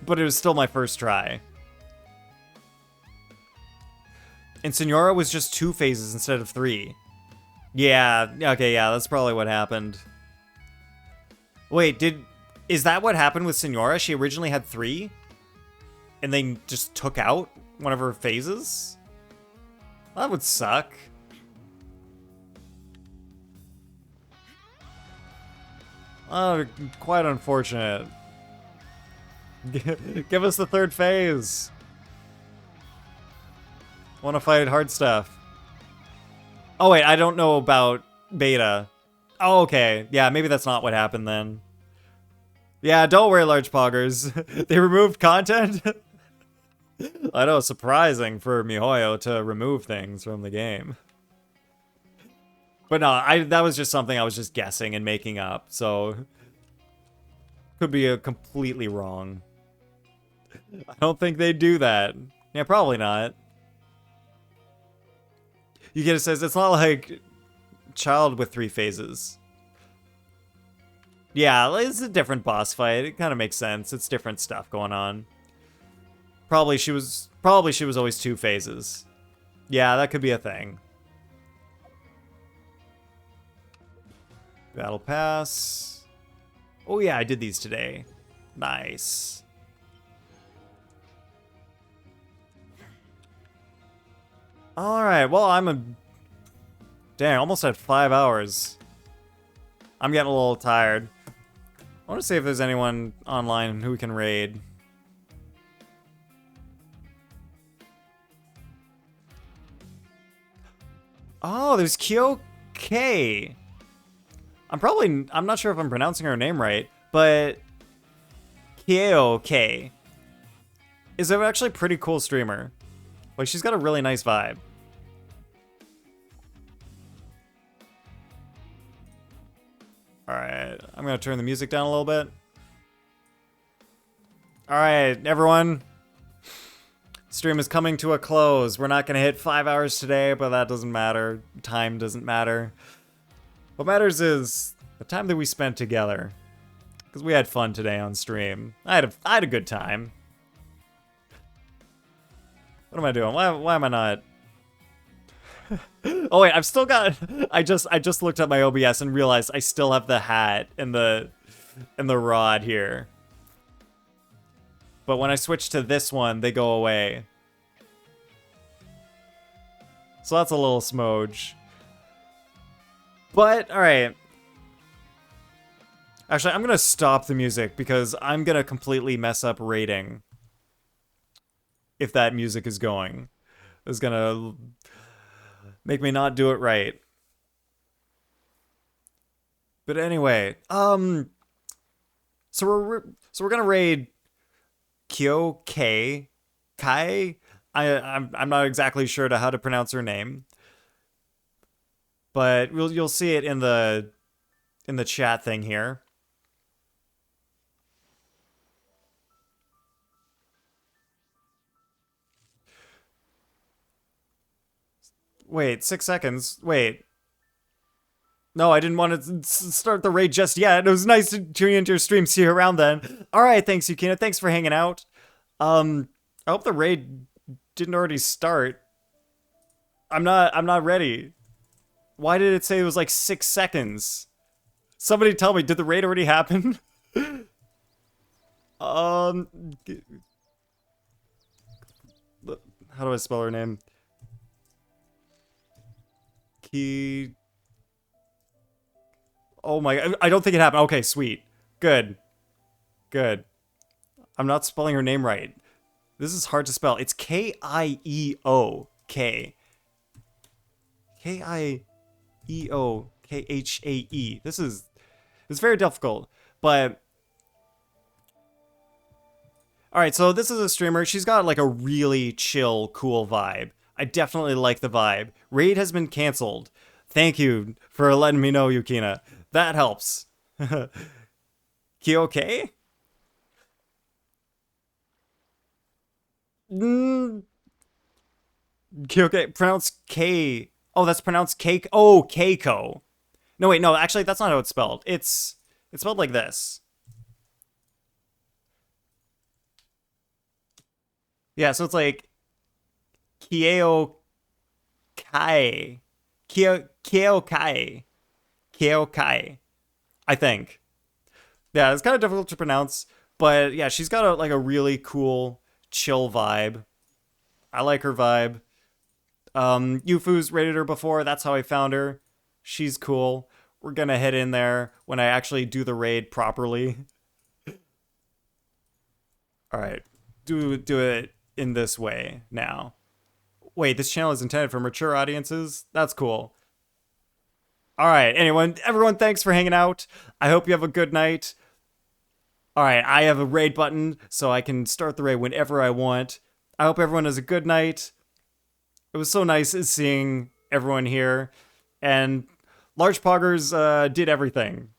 but it was still my first try. And Senora was just 2 phases instead of 3. Yeah, okay, yeah, that's probably what happened. Wait, is that what happened with Senora? She originally had 3? And they just took out one of her phases? That would suck. Oh, quite unfortunate. Give us the 3rd phase. Want to fight hard stuff. Oh wait, I don't know about beta. Oh, okay. Yeah, maybe that's not what happened then. Yeah, don't worry, large poggers. They removed content? I know, surprising for MiHoYo to remove things from the game. But no, that was just something I was just guessing and making up, so... Could be completely wrong. I don't think they'd do that. Yeah, probably not. Yukina says, it's not like Child with 3 phases. Yeah, it's a different boss fight. It kind of makes sense. It's different stuff going on. Probably she was always 2 phases. Yeah, that could be a thing. Battle Pass. Oh yeah, I did these today. Nice. Alright, well, dang, almost at 5 hours. I'm getting a little tired. I want to see if there's anyone online who we can raid. Oh, there's Kyoke. I'm not sure if I'm pronouncing her name right, but Kyoke is actually a pretty cool streamer. Like, she's got a really nice vibe. Alright, I'm gonna turn the music down a little bit. Alright, everyone. Stream is coming to a close. We're not gonna hit 5 hours today, but that doesn't matter. Time doesn't matter. What matters is the time that we spent together. Because we had fun today on stream. I had a good time. What am I doing? Why am I not? Oh wait, I've still got. I just looked at my OBS and realized I still have the hat and the rod here. But when I switch to this one, they go away. So that's a little smudge. But all right. Actually, I'm gonna stop the music because I'm gonna completely mess up rating. If that music is going, it's gonna make me not do it right. But anyway, so we're gonna raid Kyoke Kai. I'm not exactly sure to how to pronounce her name, but you'll see it in the chat thing here. Wait, 6 seconds. Wait. No, I didn't want to start the raid just yet. It was nice to tune into your stream. See you around then. All right, thanks, Yukina. Thanks for hanging out. I hope the raid didn't already start. I'm not ready. Why did it say it was like 6 seconds? Somebody tell me, did the raid already happen? How do I spell her name? Oh my, I don't think it happened. Okay, sweet. Good. Good. I'm not spelling her name right. This is hard to spell. It's K-I-E-O-K. K-I-E-O-K-H-A-E. It's very difficult, but all right, so this is a streamer. She's got like a really chill, cool vibe. I definitely like the vibe. Raid has been canceled. Thank you for letting me know, Yukina. That helps. Kyoke? Kyoke, pronounced K. Oh, that's pronounced cake. Oh, Keiko. No, wait, no, actually, that's not how it's spelled. It's spelled like this. Yeah, so it's like Kyokai. Kyokai. Kyokai. I think. Yeah, it's kind of difficult to pronounce, but yeah, she's got like a really cool, chill vibe. I like her vibe. Yufu's rated her before. That's how I found her. She's cool. We're gonna head in there when I actually do the raid properly. All right, do it in this way now. Wait, this channel is intended for mature audiences? That's cool. All right, everyone, thanks for hanging out. I hope you have a good night. All right, I have a raid button, so I can start the raid whenever I want. I hope everyone has a good night. It was so nice seeing everyone here. And Large Poggers did everything.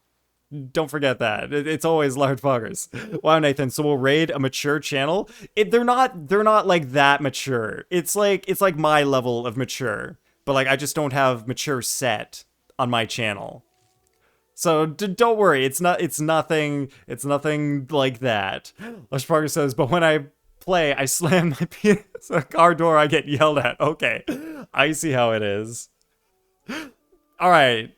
Don't forget that. It's always Large Poggers. Wow, Nathan. So we'll raid a mature channel. They're not like that mature. It's like my level of mature, but like I just don't have mature set on my channel. So don't worry. It's nothing like that. Large Poggers says, but when I play, I slam my car door. I get yelled at. Okay, I see how it is. All right.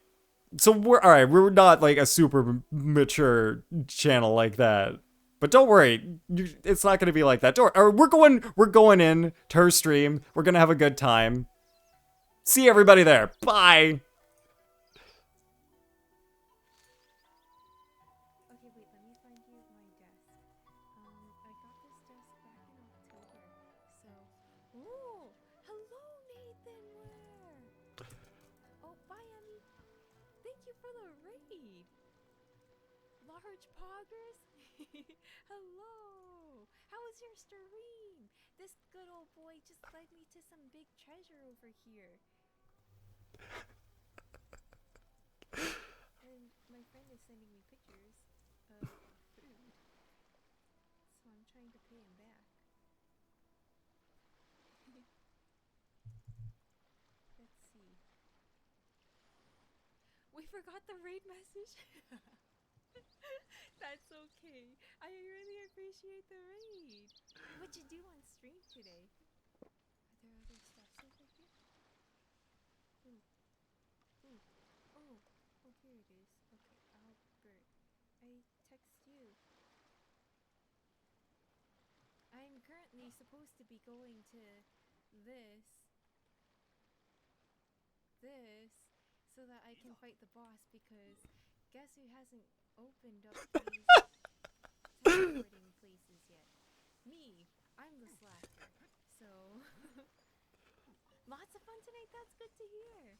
So we're not like a super mature channel like that. But don't worry, it's not going to be like that. We're going in to her stream. We're going to have a good time. See everybody there. Bye. Okay, wait, let me find you my desk. I got this desk back in October. So, ooh, hello, Nathan. Where? for the raid. Large poggers? Hello! How was your stream? This good old boy just led me to some big treasure over here. And my friend is sending me pictures of food. So I'm trying to pay him back. Let's see. We forgot the raid message. That's okay. I really appreciate the raid. What'd you do on stream today? Are there other stuffs over here? Ooh. Ooh. Oh. Oh, here it is. Okay, Albert. I text you. I'm currently supposed to be going to this, so that I can fight the boss, because guess who hasn't opened up these teleporting places yet? Me. I'm the slacker. So, lots of fun tonight. That's good to hear.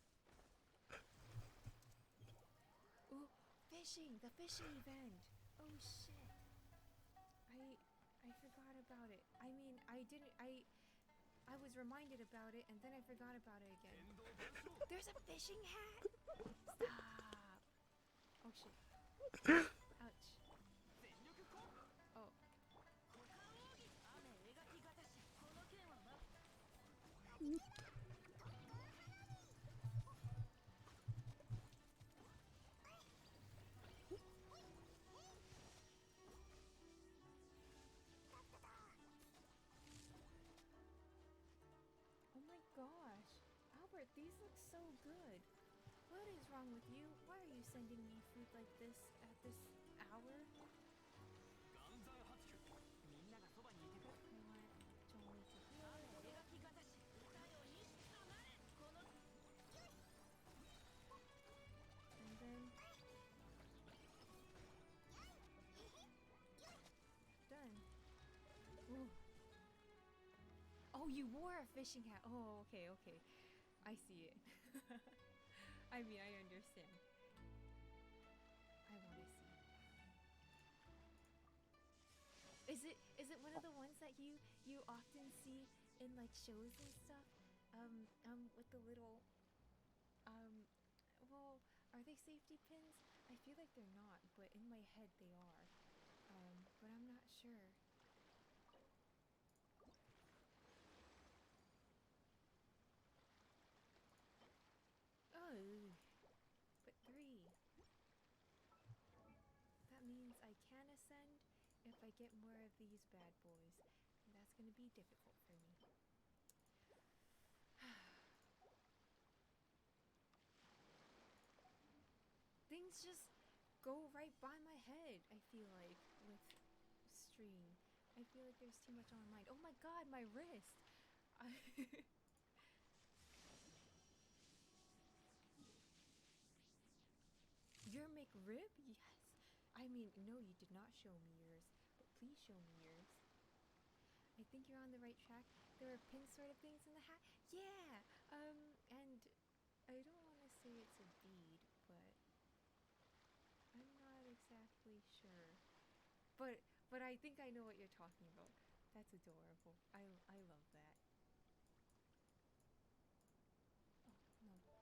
Ooh, fishing! The fishing event! Oh shit. I forgot about it. I mean, I was reminded about it and then I forgot about it again. There's a fishing hat! Stop! Oh shit. Ouch. Oh. Oh my gosh. Albert, these look so good. What is wrong with you? Why are you sending me food like this at this hour? I want Jolie to heal. And then done. Ooh. Oh, you wore a fishing hat. Oh, okay, okay. I see it. I mean, I understand. I want to see. Is it one of the ones that you often see in like shows and stuff? With the little well, are they safety pins? I feel like they're not, but in my head they are. But I'm not sure. Oh, but 3. That means I can ascend if I get more of these bad boys. And that's gonna be difficult for me. Things just go right by my head, I feel like, with stream. I feel like there's too much on my mind. Oh my god, my wrist! Your McRib? Yes. I mean, no, you did not show me yours, but please show me yours. I think you're on the right track. There are pin sort of things in the hat. Yeah. And I don't want to say it's a bead, but I'm not exactly sure. But I think I know what you're talking about. That's adorable.